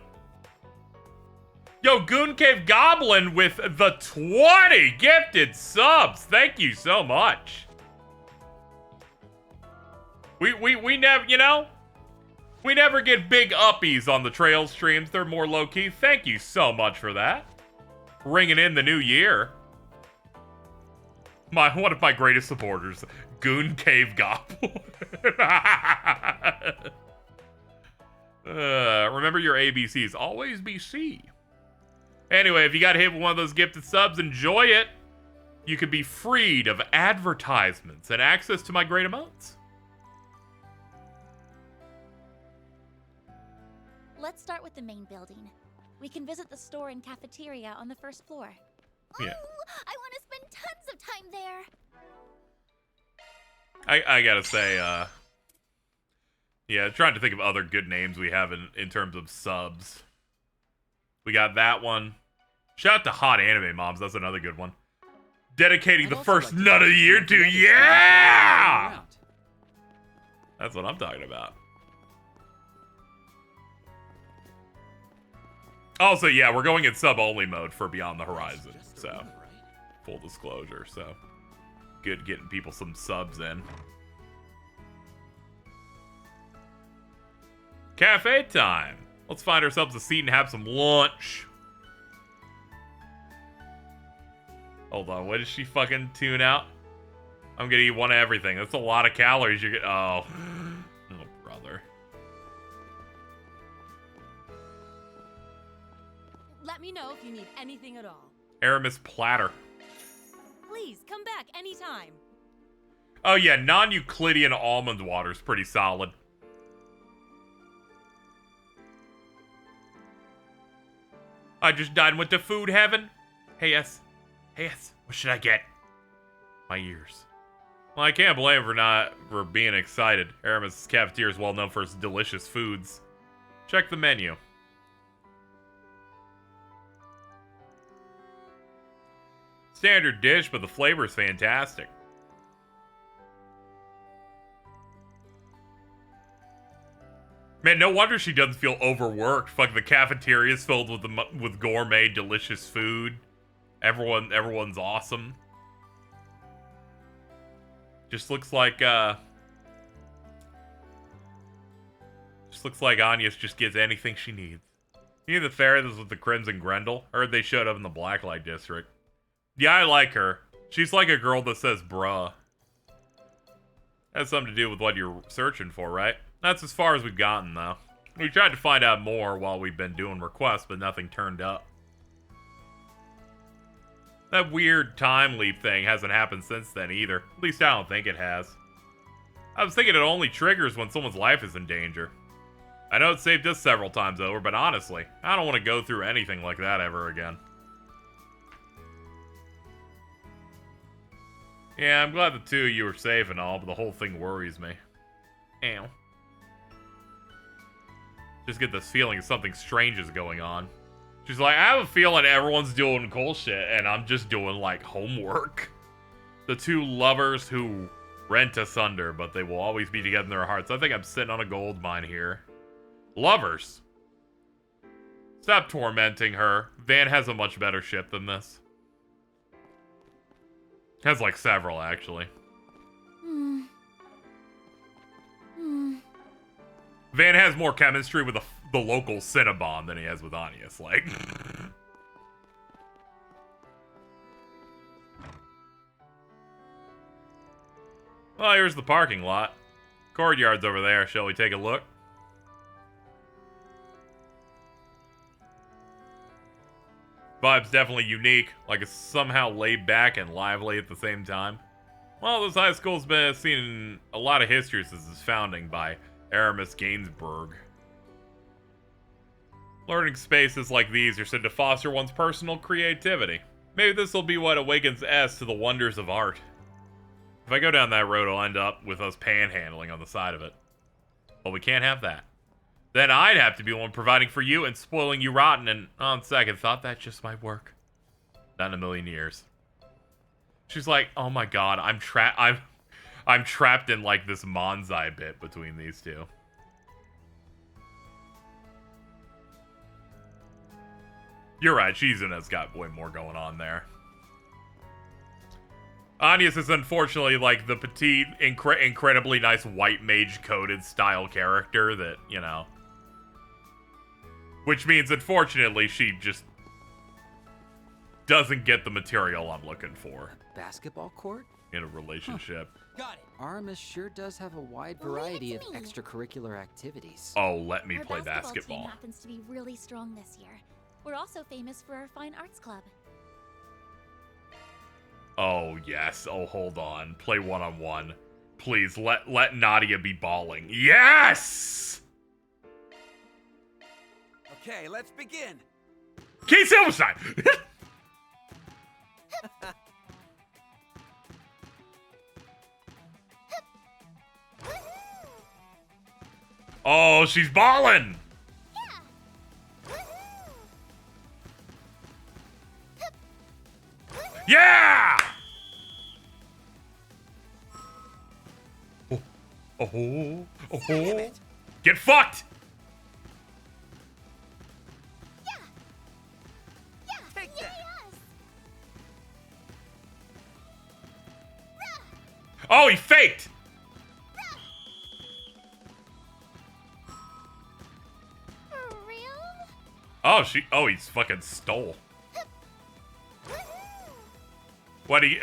Yo, Goon Cave Goblin with the 20 gifted subs. Thank you so much. We never, you know, we never get big uppies on the trail streams. They're more low-key. Thank you so much for that. Ringing in the new year. One of my greatest supporters, Goon Cave Goblin. Remember your ABCs. Always be C. Anyway, if you got hit with one of those gifted subs, enjoy it. You could be freed of advertisements and access to my great emotes. Let's start with the main building. We can visit the store and cafeteria on the first floor. Yeah. Ooh, I want to spend tons of time there. I gotta say, yeah, trying to think of other good names we have in terms of subs. We got that one. Shout out to Hot Anime Moms. That's another good one. Dedicating the first nut of the year to, yeah! That's what I'm talking about. Also, yeah, we're going in sub-only mode for Beyond the Horizon, so full disclosure, so good getting people some subs in. Cafe time. Let's find ourselves a seat and have some lunch. Hold on, what did she fucking tune out? I'm gonna eat one of everything. That's a lot of calories you're getting. Oh, brother. Let me know if you need anything at all. Aramis platter. Please, come back anytime. Oh yeah, non-Euclidean almond water is pretty solid. I just died and went to food heaven. Hey, yes. Hey, yes. What should I get? My ears. Well, I can't blame him for being excited. Aramis' cafeteria is well known for its delicious foods. Check the menu. Standard dish, but the flavor is fantastic. Man, no wonder she doesn't feel overworked. Fuck, the cafeteria is filled with gourmet, delicious food. Everyone's awesome. Just looks like Anya just gets anything she needs. You the fairy that's with the Crimson Grendel? I heard they showed up in the Blacklight District. Yeah, I like her. She's like a girl that says bruh. Has something to do with what you're searching for, right? That's as far as we've gotten, though. We tried to find out more while we've been doing requests, but nothing turned up. That weird time leap thing hasn't happened since then either. At least I don't think it has. I was thinking it only triggers when someone's life is in danger. I know it saved us several times over, but honestly, I don't want to go through anything like that ever again. Yeah, I'm glad the two of you are safe and all, but the whole thing worries me. Ow. Just get this feeling something strange is going on. She's like, I have a feeling everyone's doing cool shit, and I'm just doing, like, homework. The two lovers who rent asunder, but they will always be together in their hearts. I think I'm sitting on a gold mine here. Lovers. Stop tormenting her. Van has a much better ship than this. Has, like, several, actually. Van has more chemistry with the local Cinnabon than he has with Anius, like. Well, here's the parking lot. Courtyard's over there. Shall we take a look? Vibe's definitely unique, like it's somehow laid back and lively at the same time. Well, this high school's been seen a lot of history since its founding by Aramis Gainsbourg. Learning spaces like these are said to foster one's personal creativity. Maybe this will be what awakens S to the wonders of art. If I go down that road, I'll end up with us panhandling on the side of it. But we can't have that. Then I'd have to be the one providing for you and spoiling you rotten, and on second thought, that just might work. Not in a million years. She's like, oh my god, I'm trapped in like this Manzai bit between these two. You're right, Shizuna's got way more going on there. Anius is unfortunately like the petite, incredibly nice white mage-coded style character that, you know. Which means, unfortunately, she just doesn't get the material I'm looking for. Basketball court? In a relationship. Got it. Aramis sure does have a wide variety of extracurricular activities. Oh, let me play Our basketball. team happens to be really strong this year. We're also famous for our fine arts club. Oh, yes. Oh, hold on. Play one-on-one. Please, let Nadia be balling. Yes! Okay, let's begin. Kate Silverstein! Oh, she's balling! Yeah! Oh, get fucked! Take that. Oh, he faked! For real? Oh, he's fucking stole. What do you,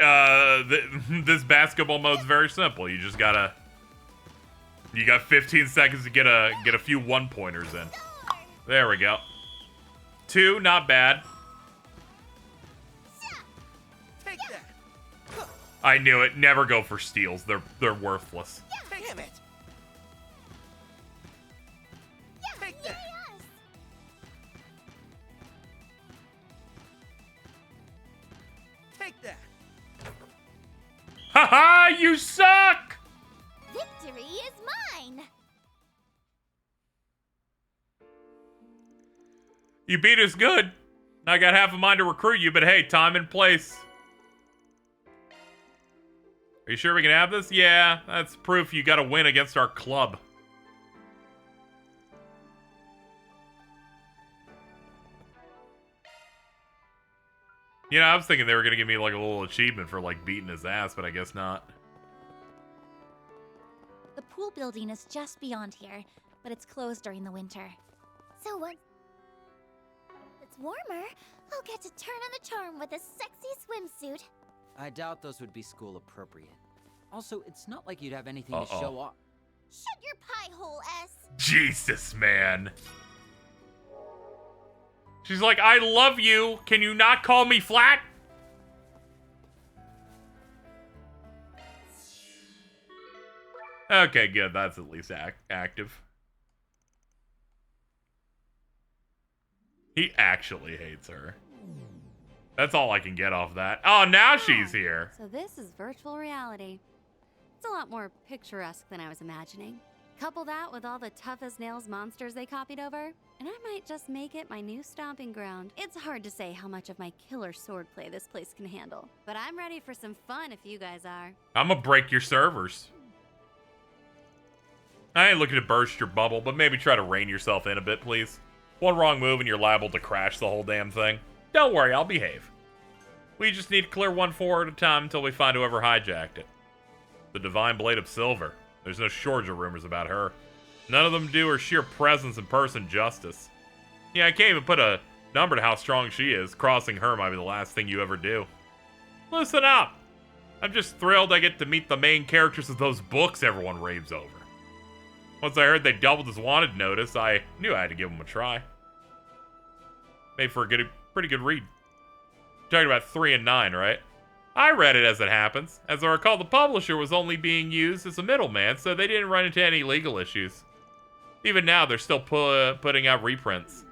this basketball mode's very simple. You just gotta, you got 15 seconds to get a few one-pointers in. There we go. 2, not bad. Take that. I knew it. Never go for steals. They're worthless. Damn it. Take that. Take that. Haha, you suck! Victory is mine! You beat us good. I got half a mind to recruit you, but hey, time and place. Are you sure we can have this? Yeah, that's proof you gotta win against our club. You know, I was thinking they were gonna give me like a little achievement for like beating his ass, but I guess not. The pool building is just beyond here, but it's closed during the winter. So what? warmer, I'll get to turn on the charm with a sexy swimsuit. I doubt those would be school appropriate. Also, it's not like you'd have anything to show off. Shut your pie hole, S. Jesus, man. She's like, I love you. Can you not call me flat? Okay, good. That's at least active. He actually hates her. That's all I can get off that. Oh, now she's here. So this is virtual reality. It's a lot more picturesque than I was imagining. Couple that with all the tough as nails monsters they copied over, and I might just make it my new stomping ground. It's hard to say how much of my killer swordplay this place can handle, but I'm ready for some fun if you guys are. I'm gonna break your servers. I ain't looking to burst your bubble, but maybe try to rein yourself in a bit, please. One wrong move and you're liable to crash the whole damn thing. Don't worry, I'll behave. We just need to clear one floor at a time until we find whoever hijacked it. The Divine Blade of Silver. There's no shortage of rumors about her. None of them do her sheer presence and person justice. Yeah, I can't even put a number to how strong she is. Crossing her might be the last thing you ever do. Listen up! I'm just thrilled I get to meet the main characters of those books everyone raves over. Once I heard they doubled his wanted notice, I knew I had to give them a try. Made for a pretty good read. You're talking about 3 and 9, right? I read it as it happens. As I recall, the publisher was only being used as a middleman, so they didn't run into any legal issues. Even now, they're still putting out reprints.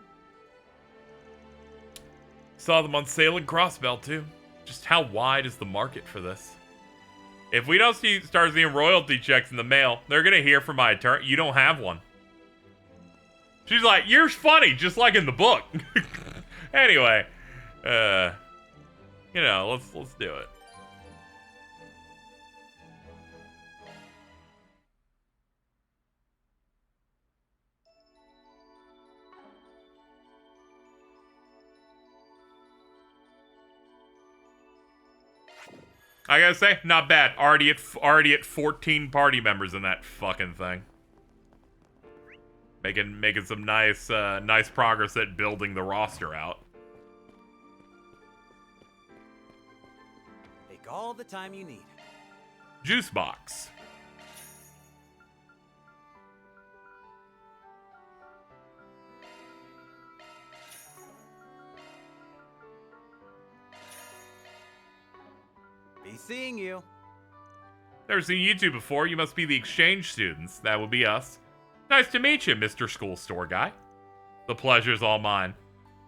Saw them on sale in Crossbell, too. Just how wide is the market for this? If we don't start seeing royalty checks in the mail, they're going to hear from my attorney, you don't have one. She's like, you're funny, just like in the book. Anyway, you know, let's do it. I gotta say, not bad. Already at 14 party members in that fucking thing. Making some nice nice progress at building the roster out. Take all the time you need. Juice box. Be seeing you. Never seen you two before. You must be the exchange students. That would be us. Nice to meet you, Mr. School Store Guy. The pleasure's all mine.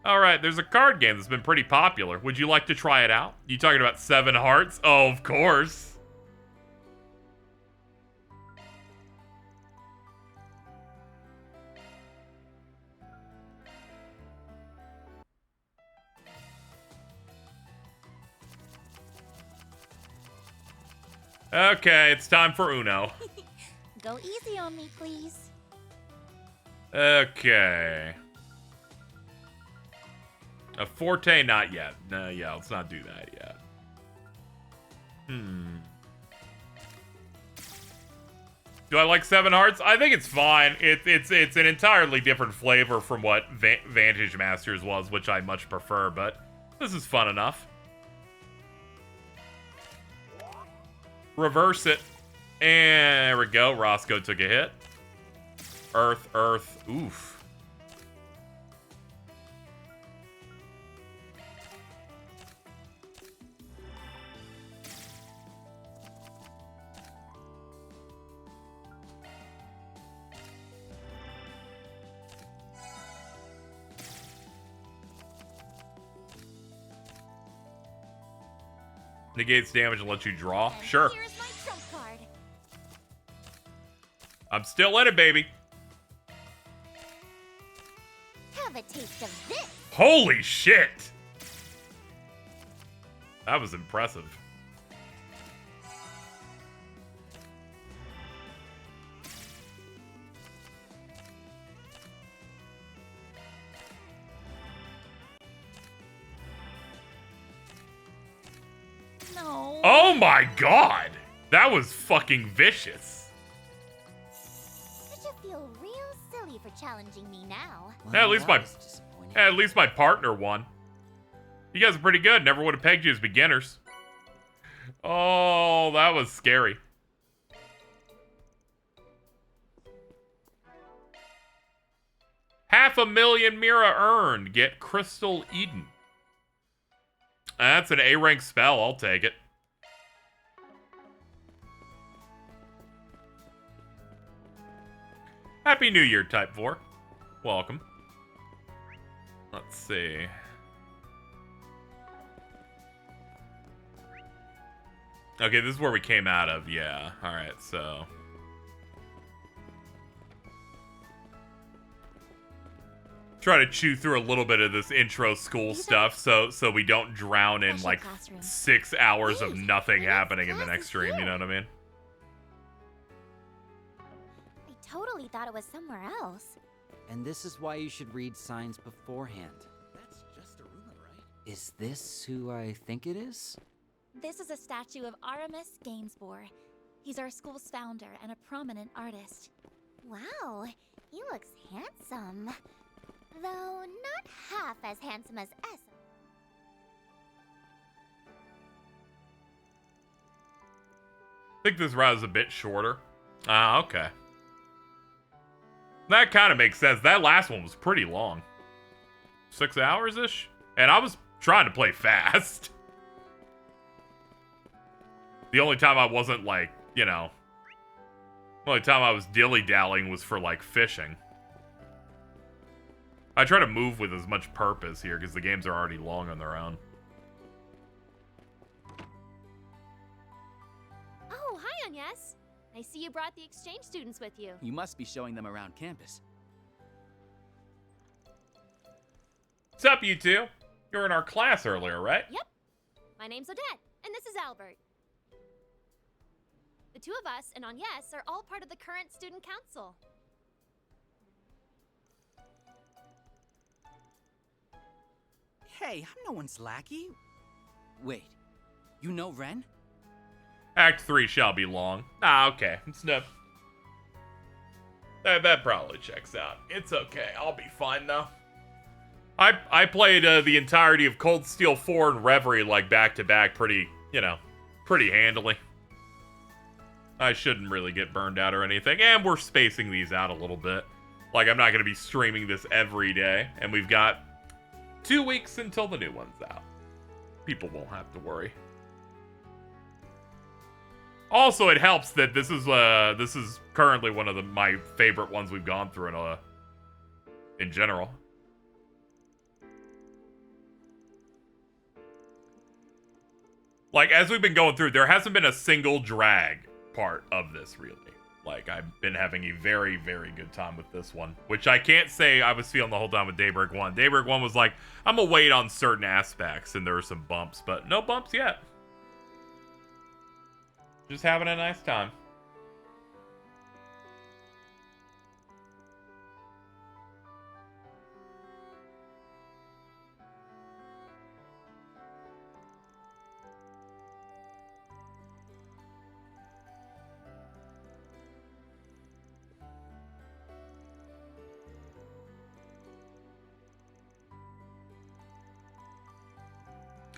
Alright, there's a card game that's been pretty popular. Would you like to try it out? You talking about 7 Hearts? Oh, of course. Okay, it's time for Uno. Go easy on me, please. Okay. A Forte, not yet. No, yeah, let's not do that yet. Do I like 7 Hearts? I think it's fine. It's an entirely different flavor from what Vantage Masters was, which I much prefer, but this is fun enough. Reverse it. And there we go. Roscoe took a hit. Earth, earth. Oof. Negates damage and lets you draw. Sure. Here's my trump card. I'm still in it, baby. Have a taste of this. Holy shit. That was impressive. No. Oh my god! That was fucking vicious. I should feel real silly for challenging me now. Yeah, at least my Yeah, at least my partner won. You guys are pretty good. Never would have pegged you as beginners. Oh, that was scary. $500,000 Mira earned. Get Crystal Eden. That's an A-rank spell. I'll take it. Happy New Year, Type 4. Welcome. Let's see. Okay, this is where we came out of. Yeah. All right, so... try to chew through a little bit of this intro school stuff so we don't drown in like 6 hours of nothing happening in the next stream, you know what I mean? I totally thought it was somewhere else. And this is why you should read signs beforehand. That's just a rumor, right? Is this who I think it is? This is a statue of Aramis Gainsborough. He's our school's founder and a prominent artist. Wow, he looks handsome. Though not half as handsome as S. I think this route is a bit shorter. Ah, okay. That kind of makes sense. That last one was pretty long. 6 hours-ish? And I was trying to play fast. The only time I wasn't, like, you know... the only time I was dilly-dallying was for, like, fishing. I try to move with as much purpose here, because the games are already long on their own. Oh, hi, Agnes. I see you brought the exchange students with you. You must be showing them around campus. What's up, you two? You were in our class earlier, right? Yep. My name's Odette, and this is Albert. The two of us and Agnes are all part of the current student council. Hey, I'm no one's lackey. Wait, you know Ren? Act 3 shall be long. Ah, okay. It's no... That probably checks out. It's okay. I'll be fine, though. I played the entirety of Cold Steel 4 and Reverie, like, back-to-back pretty, you know, pretty handily. I shouldn't really get burned out or anything. And we're spacing these out a little bit. Like, I'm not going to be streaming this every day. And we've got 2 weeks until the new one's out. People won't have to worry. Also, it helps that this is currently one of my favorite ones we've gone through in general. Like, as we've been going through, there hasn't been a single drag part of this, really. Like, I've been having a very, very good time with this one. Which I can't say I was feeling the whole time with Daybreak 1. Daybreak 1 was like, I'm gonna wait on certain aspects, and there were some bumps, but no bumps yet. Just having a nice time.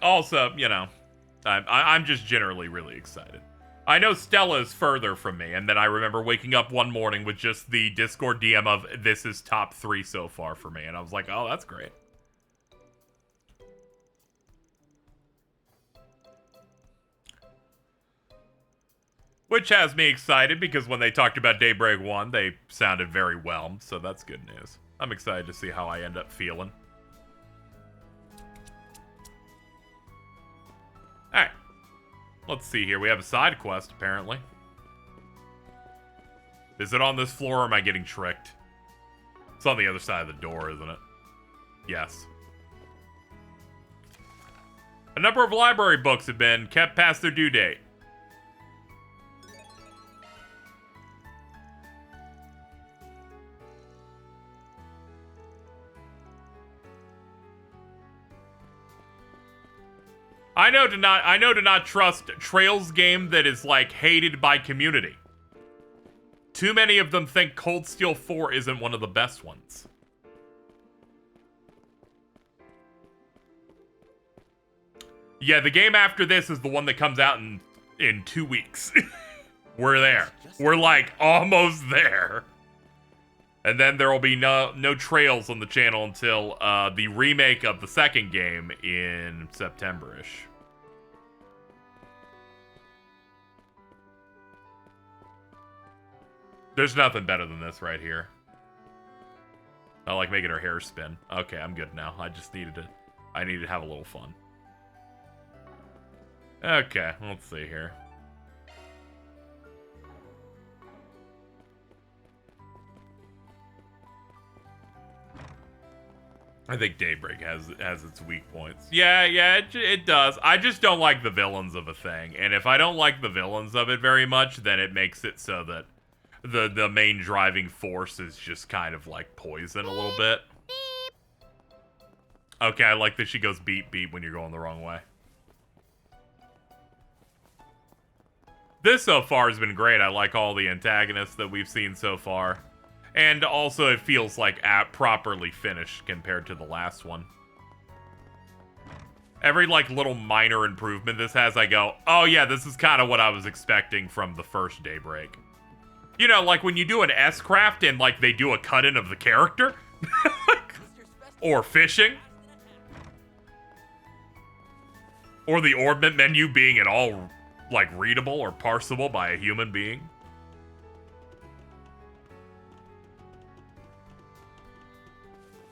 Also, you know, I'm just generally really excited. I know Stella is further from me, and then I remember waking up one morning with just the Discord DM of, this is top 3 so far for me, and I was like, oh, that's great. Which has me excited, because when they talked about Daybreak 1, they sounded very whelmed, so that's good news. I'm excited to see how I end up feeling. Alright. Let's see here. We have a side quest, apparently. Is it on this floor, or am I getting tricked? It's on the other side of the door, isn't it? Yes. A number of library books have been kept past their due date. I know to not trust Trails game that is, like, hated by community. Too many of them think Cold Steel 4 isn't one of the best ones. Yeah, the game after this is the one that comes out in 2 weeks. We're there. We're like almost there. And then there will be no trails on the channel until the remake of the second game in September-ish. There's nothing better than this right here. I like making her hair spin. Okay, I'm good now. I needed to have a little fun. Okay, let's see here. I think Daybreak has its weak points. Yeah, it does. I just don't like the villains of a thing. And if I don't like the villains of it very much, then it makes it so that the main driving force is just kind of like poison a little bit. Okay, I like that she goes beep beep when you're going the wrong way. This so far has been great. I like all the antagonists that we've seen so far. And also it feels like properly finished compared to the last one. Every like little minor improvement this has, I go, oh yeah, this is kind of what I was expecting from the first Daybreak. You know, like when you do an S-craft and like they do a cut-in of the character. Or fishing. Or the orbit menu being at all like readable or parsable by a human being.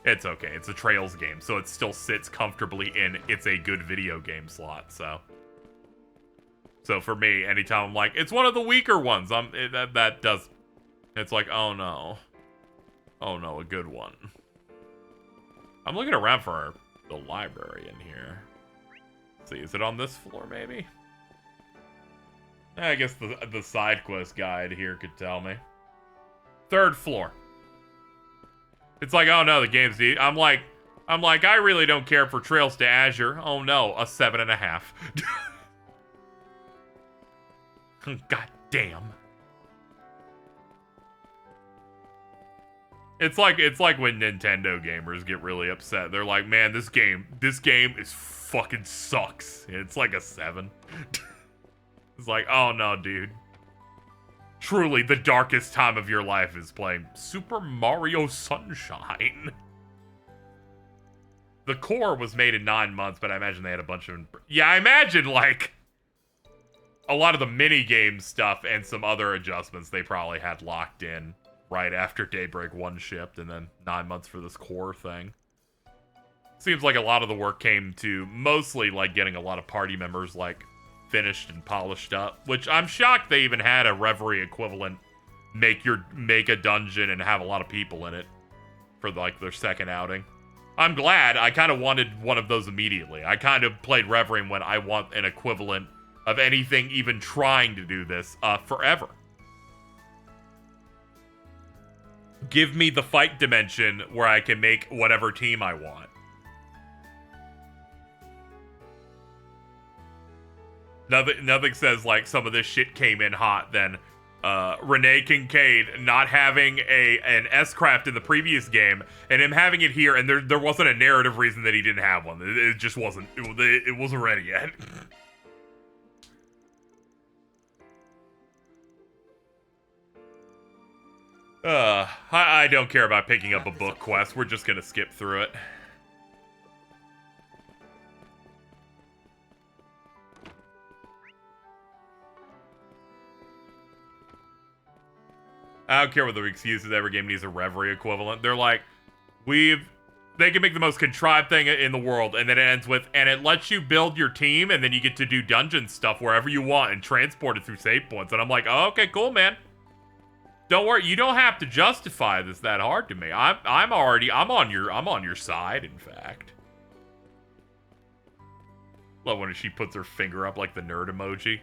It's okay. It's a Trails game, so it still sits comfortably in it's a good video game slot, so. So for me, anytime I'm like, it's one of the weaker ones, that does, it's like, oh no. Oh no, a good one. I'm looking around for the library in here. Let's see, is it on this floor maybe? I guess the side quest guide here could tell me. 3rd floor. It's like, oh no, the game's deep. I'm like, I really don't care for Trails to Azure. Oh no, a 7.5. God damn. It's like when Nintendo gamers get really upset. They're like, man, this game is fucking sucks. It's like a 7. It's like, oh no, dude. Truly, the darkest time of your life is playing Super Mario Sunshine. The core was made in 9 months, but I imagine they had a bunch of... Yeah, I imagine, like, a lot of the mini-game stuff and some other adjustments they probably had locked in right after Daybreak 1 shipped, and then 9 months for this core thing. Seems like a lot of the work came to mostly, like, getting a lot of party members, like, finished and polished up, which I'm shocked they even had a Reverie equivalent make a dungeon and have a lot of people in it for like their second outing. I'm glad. I kind of wanted one of those immediately. I kind of played Reverie when I want an equivalent of anything even trying to do this forever. Give me the fight dimension where I can make whatever team I want. Nothing says, like, some of this shit came in hot than Renee Kincaid not having an S-craft in the previous game, and him having it here, and there wasn't a narrative reason that he didn't have one. It just wasn't. It wasn't ready yet. I don't care about picking up a book quest. We're just gonna skip through it. I don't care what the excuse is. Every game needs a Reverie equivalent. They're like, they can make the most contrived thing in the world, and then it ends with, and it lets you build your team, and then you get to do dungeon stuff wherever you want and transport it through save points. And I'm like, oh, okay, cool, man. Don't worry, you don't have to justify this that hard to me. I'm on your side, in fact. Love when she puts her finger up like the nerd emoji.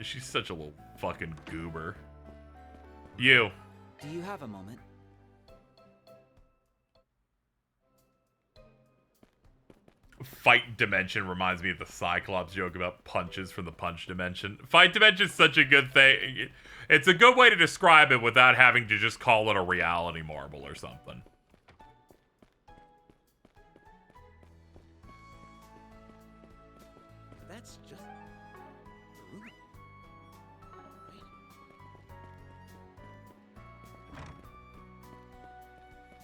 She's such a little fucking goober. You. Do you have a moment? Fight Dimension reminds me of the Cyclops joke about punches from the Punch Dimension. Fight Dimension is such a good thing. It's a good way to describe it without having to just call it a reality marble or something.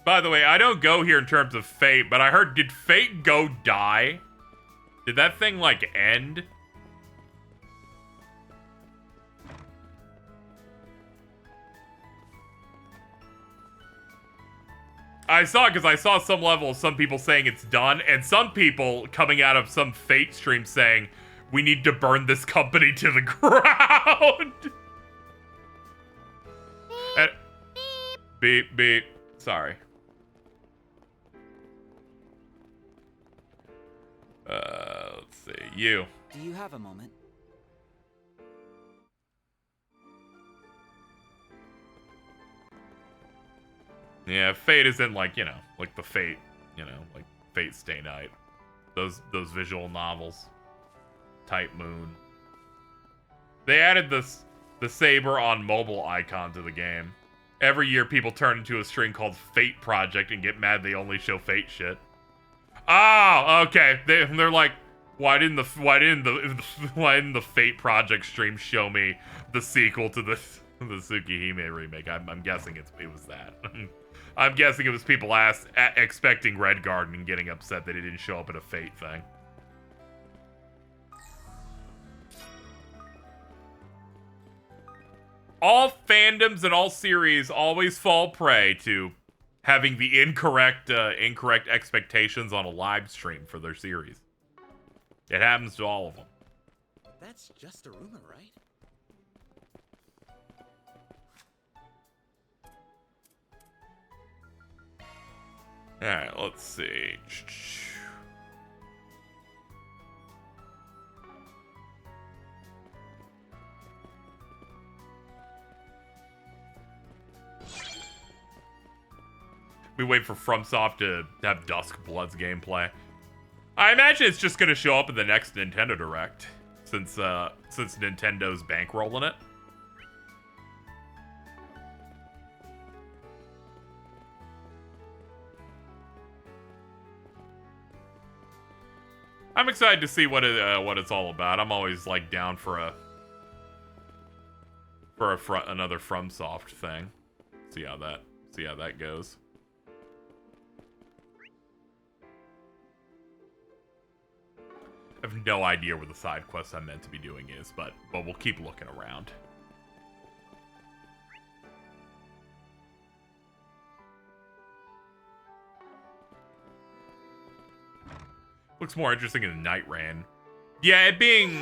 By the way, I don't go here in terms of Fate, but I heard, did Fate go die? Did that thing, like, end? I saw it because I saw some level of some people saying it's done, and some people coming out of some Fate stream saying, we need to burn this company to the ground. And, beep, beep. Sorry. Let's see. You. Do you have a moment? Yeah, Fate isn't like, you know, like the Fate, you know, like Fate Stay Night. Those visual novels. Type Moon. They added the saber on mobile icon to the game. Every year people turn into a string called Fate Project and get mad they only show Fate shit. Oh, okay. They're like, why didn't the Fate Project stream show me the sequel to the Tsukihime remake? I'm guessing it was that. I'm guessing it was people expecting Red Garden and getting upset that it didn't show up in a Fate thing. All fandoms and all series always fall prey to having the incorrect expectations on a live stream for their series. It happens to all of them. That's just a rumor, right? Alright, let's see. We wait for FromSoft to have Dusk Blood's gameplay. I imagine it's just going to show up in the next Nintendo Direct, since Nintendo's bankrolling it. I'm excited to see what it's all about. I'm always like down for another FromSoft thing. See how that goes. I have no idea where the side quest I'm meant to be doing is, but we'll keep looking around. Looks more interesting in Night Rain. Yeah, it being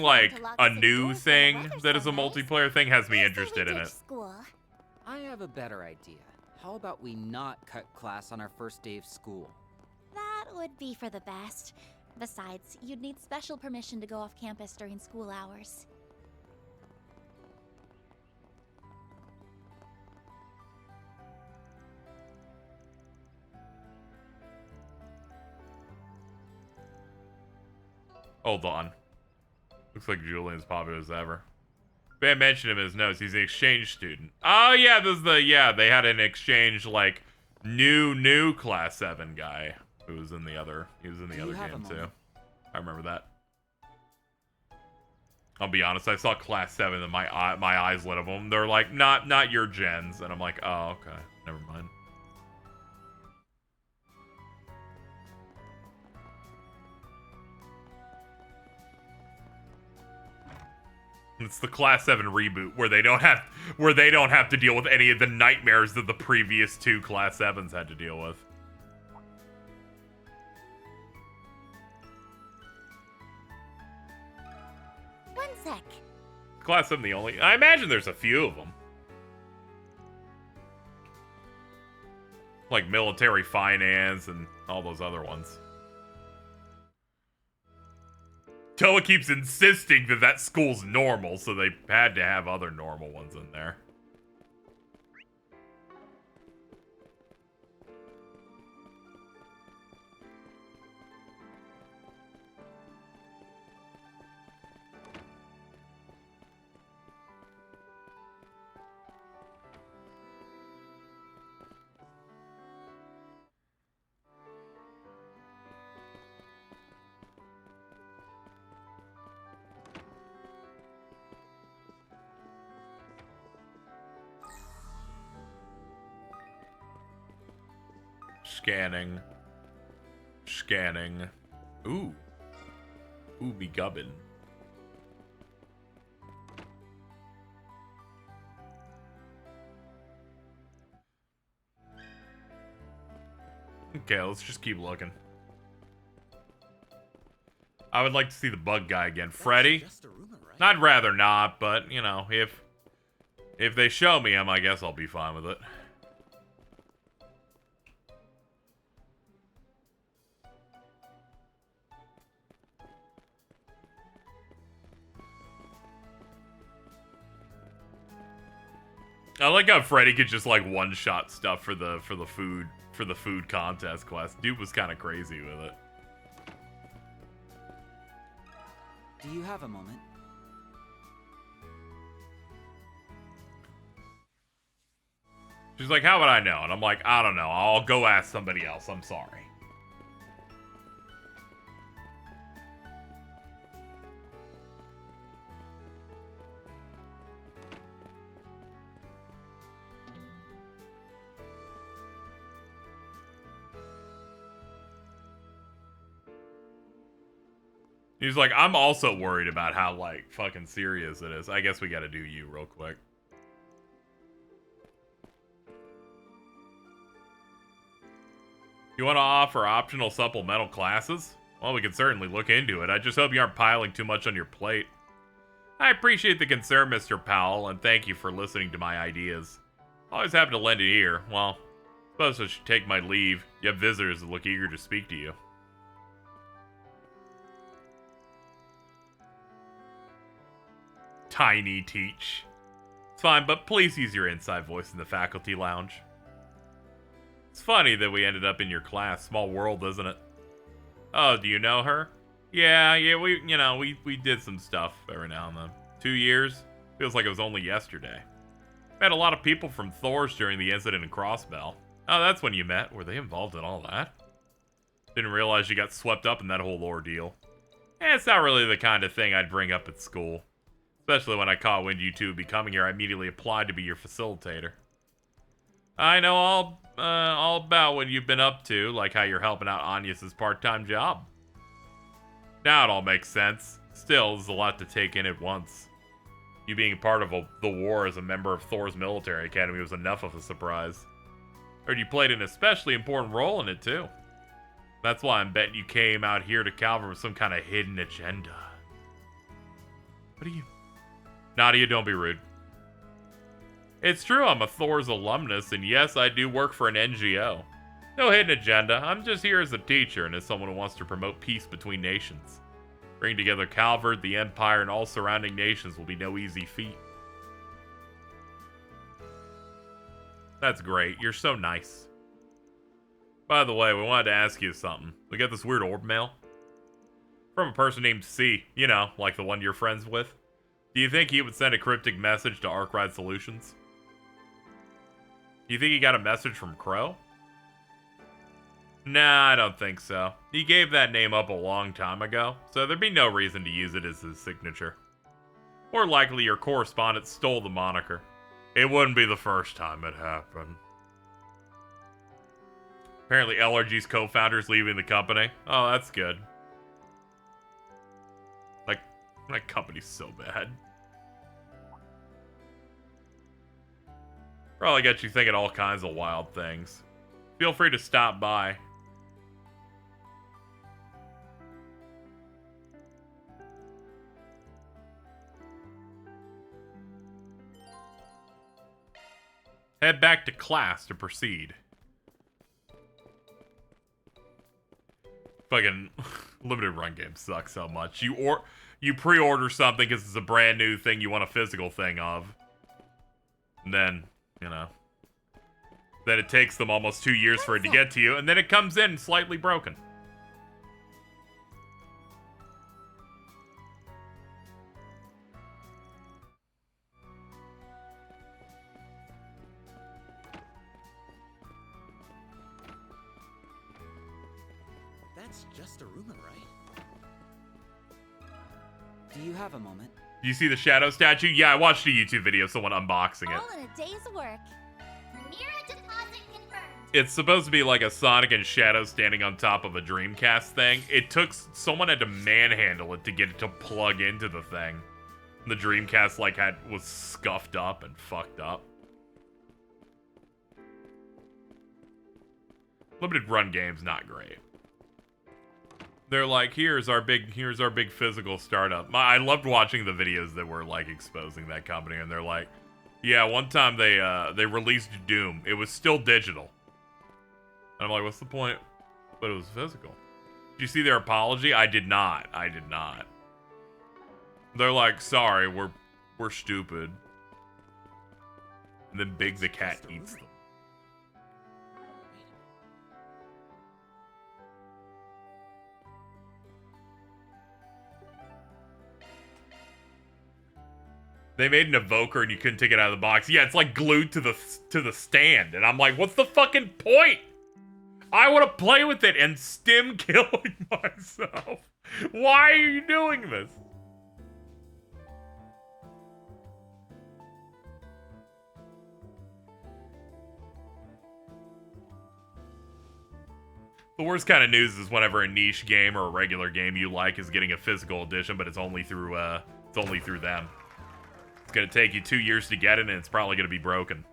like a new thing that is a multiplayer thing has me interested in it. I have a better idea. How about we not cut class on our first day of school? That would be for the best. Besides, you'd need special permission to go off campus during school hours. Hold on. Looks like Julian's popular as ever. Ben mentioned him in his notes. He's an exchange student. Oh yeah, they had an exchange like new class 7 guy who was in the other game too. I remember that. I'll be honest, I saw class 7 and my eyes lit up them. They're like, not your gens, and I'm like, oh okay, never mind. It's the Class 7 reboot where they don't have to deal with any of the nightmares that the previous 2 Class 7s had to deal with. One sec. Class 7 the only... I imagine there's a few of them. Like military finance and all those other ones. Toa keeps insisting that school's normal, so they had to have other normal ones in there. Scanning. Scanning. Ooh. Ooh, be gubbin. Okay, let's just keep looking. I would like to see the bug guy again. Freddy? I'd rather not, but, you know, if they show me him, I guess I'll be fine with it. I like how Freddy could just like one-shot stuff for the food contest quest. Dude was kind of crazy with it. Do you have a moment? She's like, how would I know? And I'm like, I don't know. I'll go ask somebody else. I'm sorry. He's like, I'm also worried about how, like, fucking serious it is. I guess we gotta do you real quick. You want to offer optional supplemental classes? Well, we can certainly look into it. I just hope you aren't piling too much on your plate. I appreciate the concern, Mr. Powell, and thank you for listening to my ideas. Always happy to lend an ear. Well, suppose I should take my leave. You have visitors that look eager to speak to you. Tiny Teach. It's fine, but please use your inside voice in the faculty lounge. It's funny that we ended up in your class. Small world, isn't it? Oh, do you know her? Yeah, we did some stuff every now and then. 2 years? Feels like it was only yesterday. Met a lot of people from Thor's during the incident in Crossbell. Oh, that's when you met. Were they involved in all that? Didn't realize you got swept up in that whole ordeal. It's not really the kind of thing I'd bring up at school. Especially when I caught wind you two would be coming here, I immediately applied to be your facilitator. I know all about what you've been up to, like how you're helping out Agnes's part-time job. Now it all makes sense. Still, there's a lot to take in at once. You being part of the war as a member of Thor's military academy was enough of a surprise. Heard you played an especially important role in it, too. That's why I'm betting you came out here to Calvert with some kind of hidden agenda. What are you... Nadia, don't be rude. It's true, I'm a Thor's alumnus, and yes, I do work for an NGO. No hidden agenda, I'm just here as a teacher and as someone who wants to promote peace between nations. Bringing together Calvert, the Empire, and all surrounding nations will be no easy feat. That's great, you're so nice. By the way, we wanted to ask you something. We got this weird orb mail. From a person named C, you know, like the one you're friends with. Do you think he would send a cryptic message to Arkwright Solutions? Do you think he got a message from Crow? Nah, I don't think so. He gave that name up a long time ago, so there'd be no reason to use it as his signature. More likely your correspondent stole the moniker. It wouldn't be the first time it happened. Apparently LRG's co-founder's leaving the company. Oh, that's good. Like, that company's so bad. Probably got you thinking all kinds of wild things. Feel free to stop by. Head back to class to proceed. Fucking limited run game sucks so much. You pre-order something because it's a brand new thing you want a physical thing of. And then, you know. Then it takes them almost 2 years for it to get to you, and then it comes in slightly broken. That's just a rumor, right? Do you have a moment? Do you see the shadow statue? Yeah, I watched a YouTube video of someone unboxing it. All in a day's work. Mira deposit confirmed. It's supposed to be like a Sonic and Shadow standing on top of a Dreamcast thing. It took someone had to manhandle it to get it to plug into the thing. The Dreamcast like was scuffed up and fucked up. Limited run games not great. They're like, here's our big physical startup. I loved watching the videos that were like exposing that company, and they're like, yeah, one time they released Doom. It was still digital. And I'm like, what's the point? But it was physical. Did you see their apology? I did not. I did not. They're like, sorry, we're stupid. And then Big the cat eats them. They made an evoker and you couldn't take it out of the box. Yeah, it's like glued to the stand. And I'm like, what's the fucking point? I want to play with it and stim killing myself. Why are you doing this? The worst kind of news is whenever a niche game or a regular game you like is getting a physical edition, but it's only through them. It's gonna take you 2 years to get it, and it's probably gonna be broken.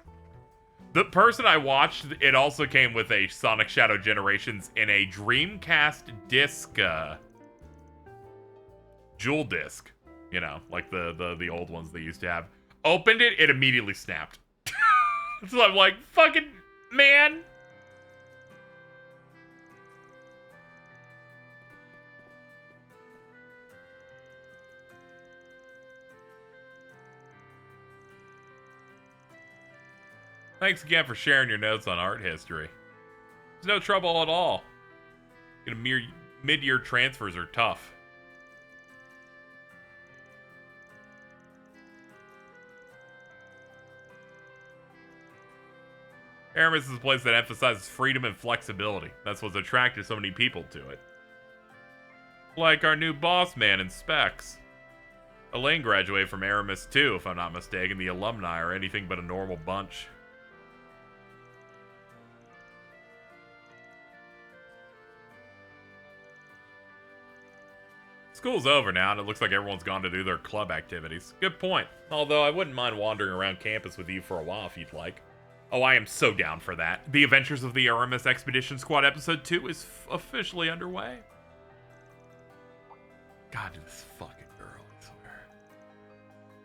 The person I watched, it also came with a Sonic Shadow Generations in a Dreamcast disc, jewel disc. You know, like the old ones they used to have. Opened it, it immediately snapped. So I'm like, fucking man. Thanks again for sharing your notes on art history. There's no trouble at all. Mid-year transfers are tough. Aramis is a place that emphasizes freedom and flexibility. That's what's attracted so many people to it. Like our new boss man in Specs. Elaine graduated from Aramis too, if I'm not mistaken. The alumni are anything but a normal bunch. School's over now, and it looks like everyone's gone to do their club activities. Good point. Although I wouldn't mind wandering around campus with you for a while if you'd like. Oh, I am so down for that. The Adventures of the Aramis Expedition Squad Episode 2 is officially underway. God, this fucking girl, I swear.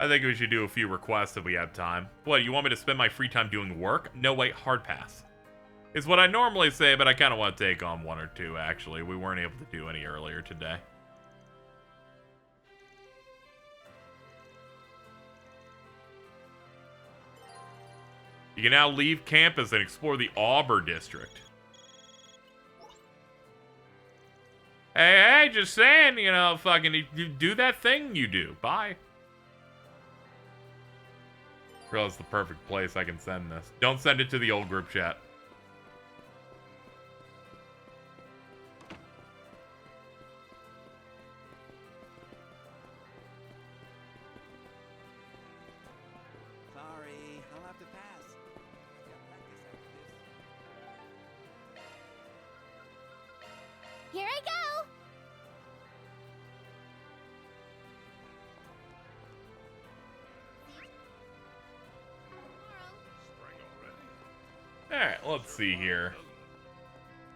I think we should do a few requests if we have time. What, you want me to spend my free time doing work? No, wait, hard pass. Is what I normally say, but I kind of want to take on one or two, actually. We weren't able to do any earlier today. You can now leave campus and explore the Auburn district. Hey, just saying, you know, fucking you do that thing you do. Bye. Girl, it's the perfect place I can send this. Don't send it to the old group chat. Sorry, I'll have to pass. Here I go! Alright, let's see here.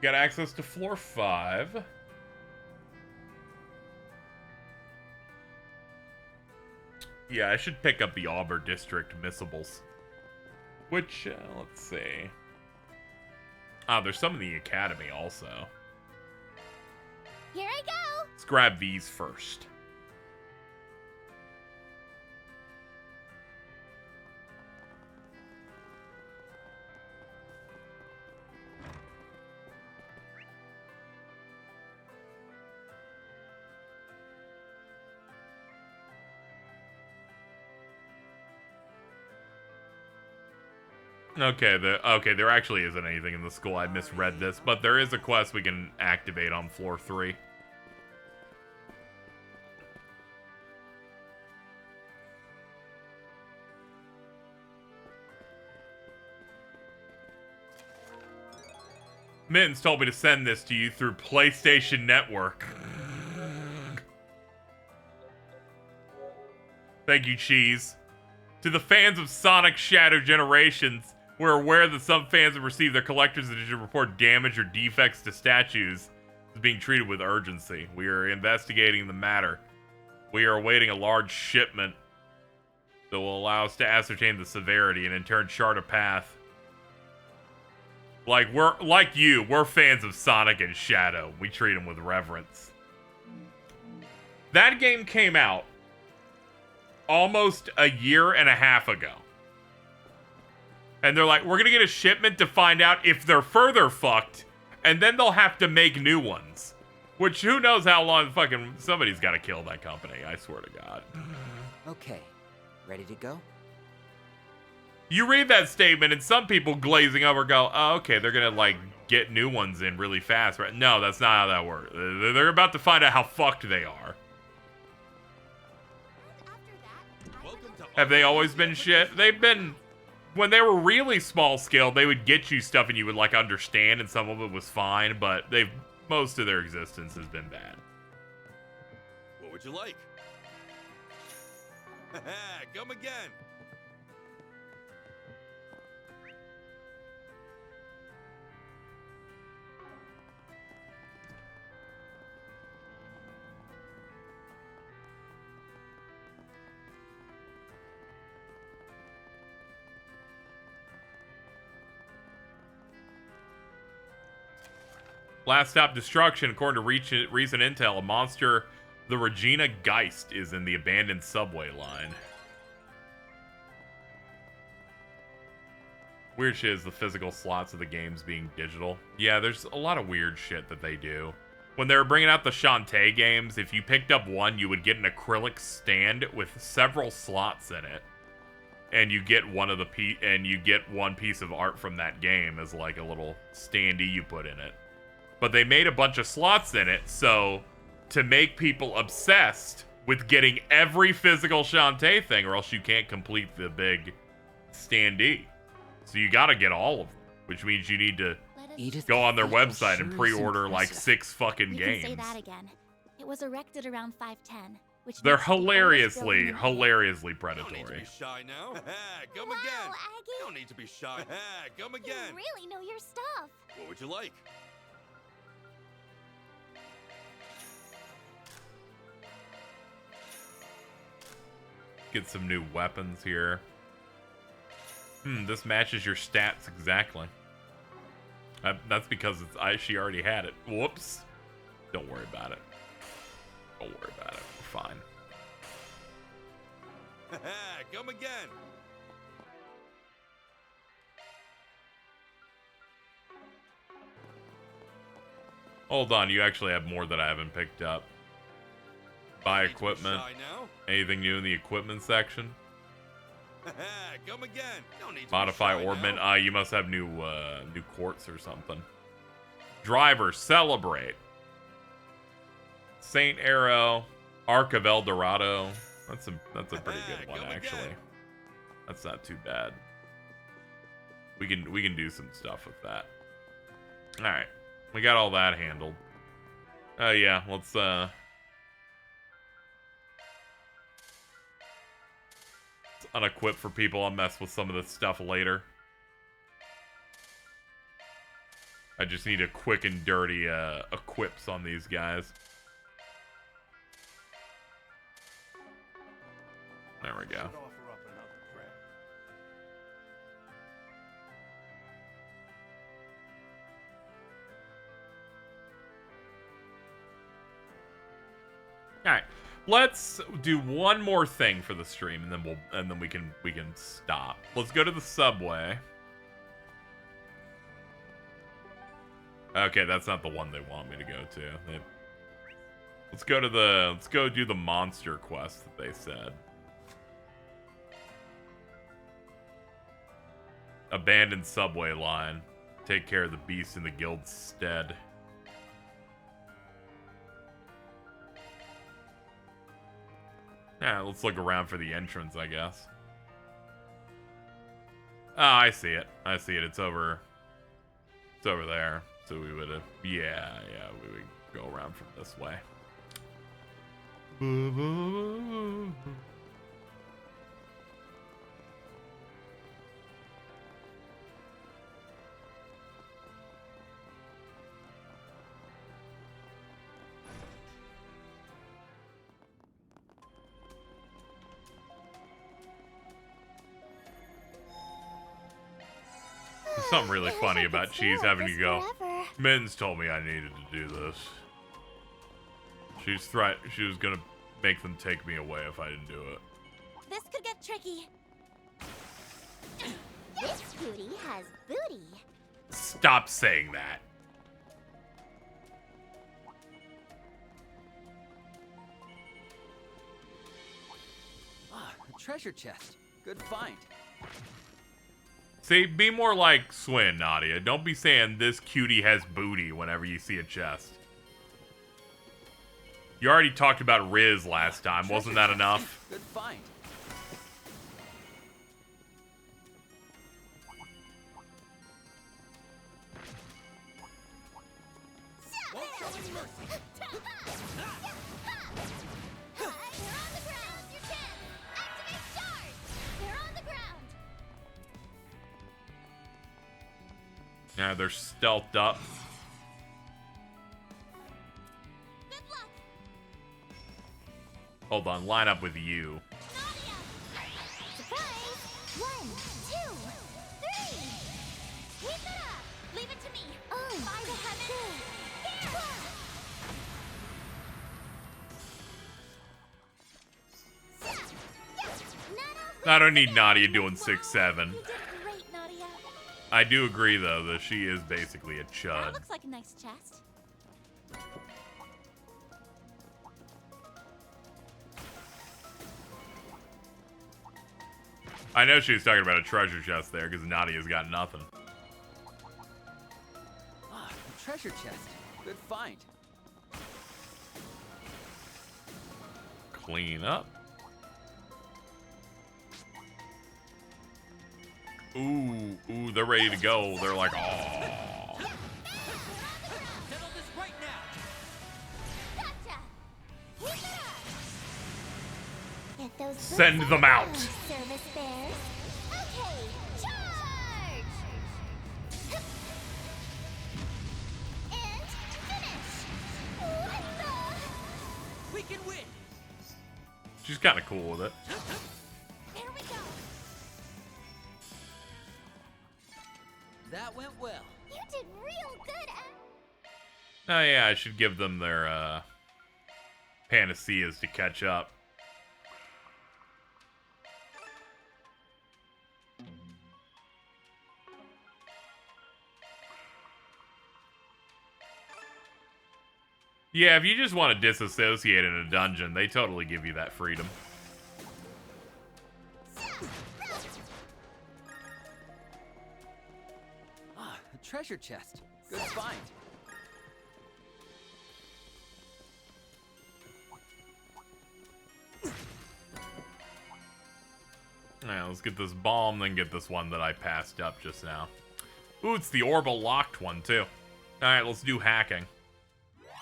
Got access to floor 5. Yeah, I should pick up the Auburn District missables. Which, let's see. Ah, there's some in the Academy also. Here I go! Let's grab these first. Okay, there actually isn't anything in the school. I misread this, but there is a quest we can activate on floor 3. Mittens told me to send this to you through PlayStation Network. Thank you, Cheese. To the fans of Sonic Shadow Generations, we're aware that some fans have received their collector's edition report damage or defects to statues is being treated with urgency. We are investigating the matter. We are awaiting a large shipment that will allow us to ascertain the severity and in turn chart a path. We're fans of Sonic and Shadow. We treat them with reverence. That game came out almost a year and a half ago. And they're like, we're gonna get a shipment to find out if they're further fucked, and then they'll have to make new ones. Which, who knows how long fucking somebody's gotta kill that company, I swear to God. Okay, ready to go? You read that statement, and some people glazing over go, oh, okay, they're gonna, like, get new ones in really fast, right? No, that's not how that works. They're about to find out how fucked they are. Have they always been shit? They've been... When they were really small scale, they would get you stuff and you would, like, understand, and some of it was fine, but most of their existence has been bad. What would you like? Come again. Last stop destruction. According to recent intel, a monster, the Regina Geist, is in the abandoned subway line. Weird shit is the physical slots of the games being digital. Yeah, there's a lot of weird shit that they do. When they were bringing out the Shantae games, if you picked up one, you would get an acrylic stand with several slots in it. And you get one piece of art from that game as like a little standee you put in it. But they made a bunch of slots in it, so to make people obsessed with getting every physical Shantae thing, or else you can't complete the big standee. So you gotta get all of them, which means you need to go on their website and pre-order like 6 fucking We games. can say that again. It was erected around 510, which They're makes it the oldest building in the hilariously Don't predatory. need to be shy now. Come Wow, again. Aggie. Don't need to be shy. Come again. You really know your stuff. What would you like? Get some new weapons here. This matches your stats exactly. That's because she already had it. Whoops. Don't worry about it. Don't worry about it. We're fine. Come again. Hold on, you actually have more that I haven't picked up. Buy equipment. Anything new in the equipment section? Come again. Don't need to Modify be shy orbment. now. You must have new quartz or something. Driver, celebrate. Saint Arrow, Arc of El Dorado. That's a pretty good one actually. That's not too bad. We can do some stuff with that. All right, we got all that handled. Oh yeah, let's unequip for people. I'll mess with some of this stuff later. I just need a quick and dirty equips on these guys. There we go. All right, let's do one more thing for the stream, and then we can stop. Let's go to the subway. Okay, that's not the one they want me to go to. Let's go do the monster quest that they said. Abandoned subway line. Take care of the beast in the guild's stead. Yeah, let's look around for the entrance, I guess. Oh, I see it. I see it. It's over there. So we would have, yeah, we would go around from this way. There's something really funny about Cheese having to go. Mittens told me I needed to do this. She was gonna make them take me away if I didn't do it. This could get tricky. This booty has booty. Stop saying that. Ah, a treasure chest. Good find. See, be more like Swin, Nadia. Don't be saying this cutie has booty whenever you see a chest. You already talked about Riz last time. Wasn't that enough? Good find. Yeah, they're stealthed up. Hold on, line up with you. Surprise! 1, 2, 3. Keep it up. Leave it to me. By the heavens. I don't need Nadia doing 6-7. You did great, Nadia. I do agree, though, that she is basically a That chud. looks like a nice chest. I know she was talking about a treasure chest there, because Nadia's got nothing. Ah, a treasure chest. Good find. Clean up. Ooh, they're ready to go. They're like, oh. Get those Send boots them on out. the ground, Service bears. Okay, charge! And finish! What the? We can win! She's kind of cool with it. There we go! That went well. You did real good, Em. Oh yeah, I should give them their panaceas to catch up. Yeah, if you just want to disassociate in a dungeon, they totally give you that freedom. Ah, a treasure chest. Good find. Yeah, let's get this bomb, then get this one that I passed up just now. Ooh, it's the orbital locked one, too. Alright, let's do hacking.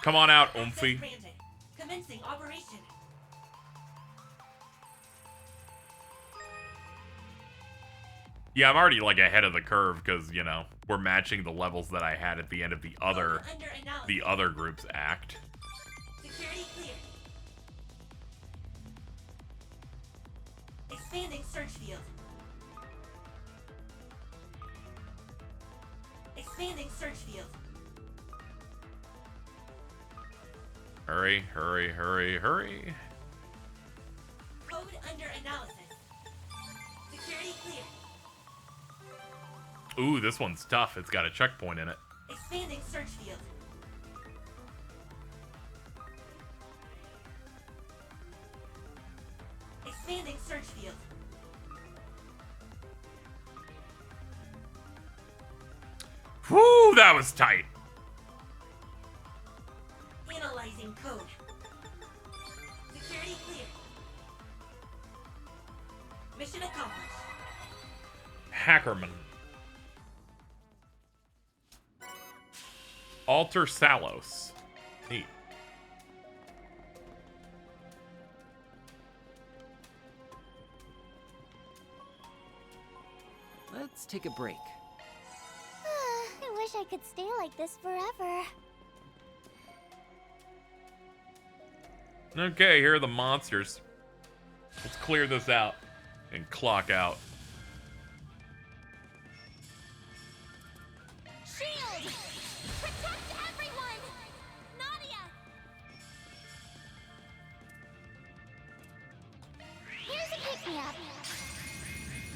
Come on out, Oomphy. Commencing operation. Yeah, I'm already, like, ahead of the curve, because, you know, we're matching the levels that I had at the end of the other group's act. Security clear. Expanding search field. Expanding search field. Hurry, hurry, hurry, hurry. Code under analysis. Security clear. Ooh, this one's tough. It's got a checkpoint in it. Expanding search field. Expanding search field. Whew, that was tight. Analyzing code. Security clear. Mission accomplished. Hackerman. Alter Salos. Neat. Let's take a break. I wish I could stay like this forever. Okay, here are the monsters. Let's clear this out and clock out. Shield! Protect everyone! Nadia! Here's a pick-me-up.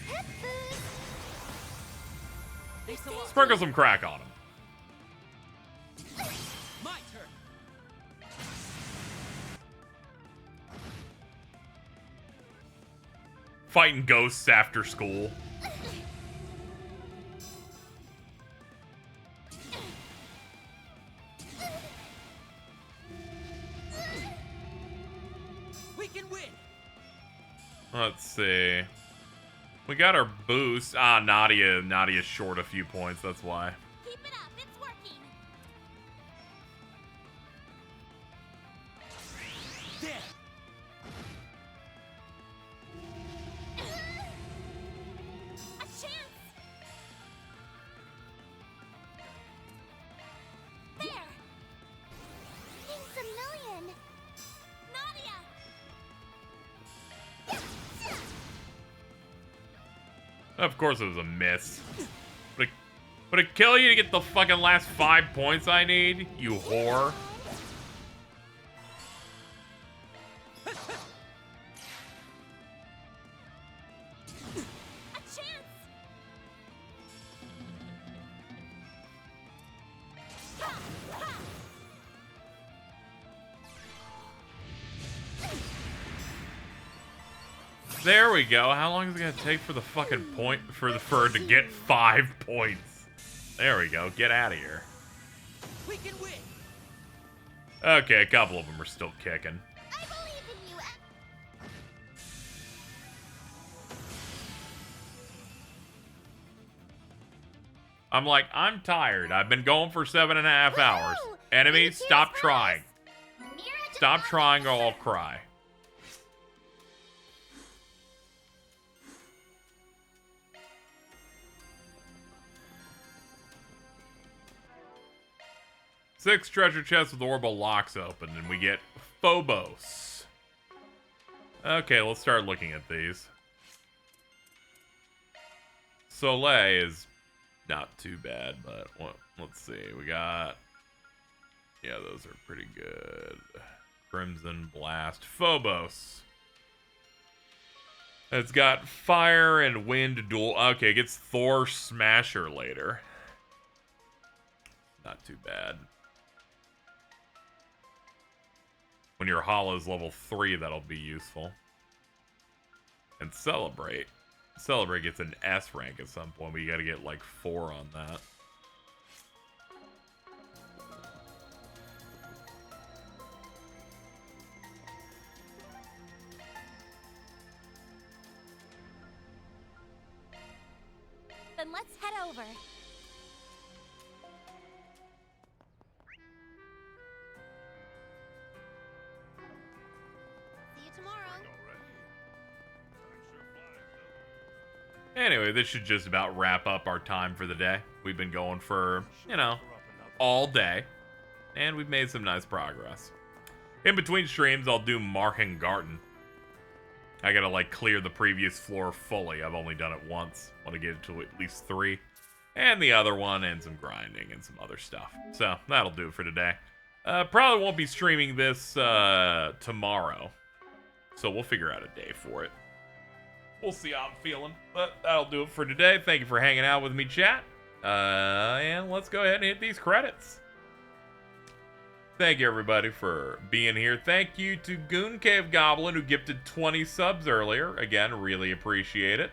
Hip boost! Sprinkle some crack on him. My turn. Fighting ghosts after school. We can win. Let's see. We got our boost. Ah, Nadia's short a few points, that's why. Keep it up, it's working! There. A chance! There! Thanks a million! Nadia! Of course it was a miss. Would it kill you to get the fucking last 5 points I need, you whore? A chance! Ha! Ha! There we go. How long is it gonna take for the fucking point for her to get 5 points? There we go. Get out of here. We can win. Okay, a couple of them are still kicking. I believe in you! I'm like, I'm tired. I've been going for 7.5 hours. Enemy, stop trying. Stop trying or I'll cry. Six treasure chests with orbital locks open, and we get Phobos. Okay, let's start looking at these. Soleil is not too bad, but let's see. We got... Yeah, those are pretty good. Crimson Blast. Phobos. It's got fire and wind dual... Okay, it gets Thor Smasher later. Not too bad. When your hollow's level 3, that'll be useful. And Celebrate. Celebrate gets an S rank at some point, but you gotta get like 4 on that. Then let's head over. See you tomorrow. Anyway, this should just about wrap up our time for the day. We've been going for, you know, all day. And we've made some nice progress. In between streams, I'll do Marken Garten. I gotta, like, clear the previous floor fully. I've only done it once. Want to get it to at least 3. And the other one, and some grinding and some other stuff. So, that'll do it for today. Probably won't be streaming this tomorrow. So, we'll figure out a day for it. We'll see how I'm feeling. But that'll do it for today. Thank you for hanging out with me, chat. And let's go ahead and hit these credits. Thank you, everybody, for being here. Thank you to Goon Cave Goblin, who gifted 20 subs earlier. Again, really appreciate it.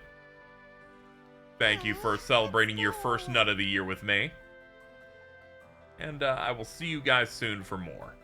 Thank you for celebrating your first nut of the year with me. And I will see you guys soon for more.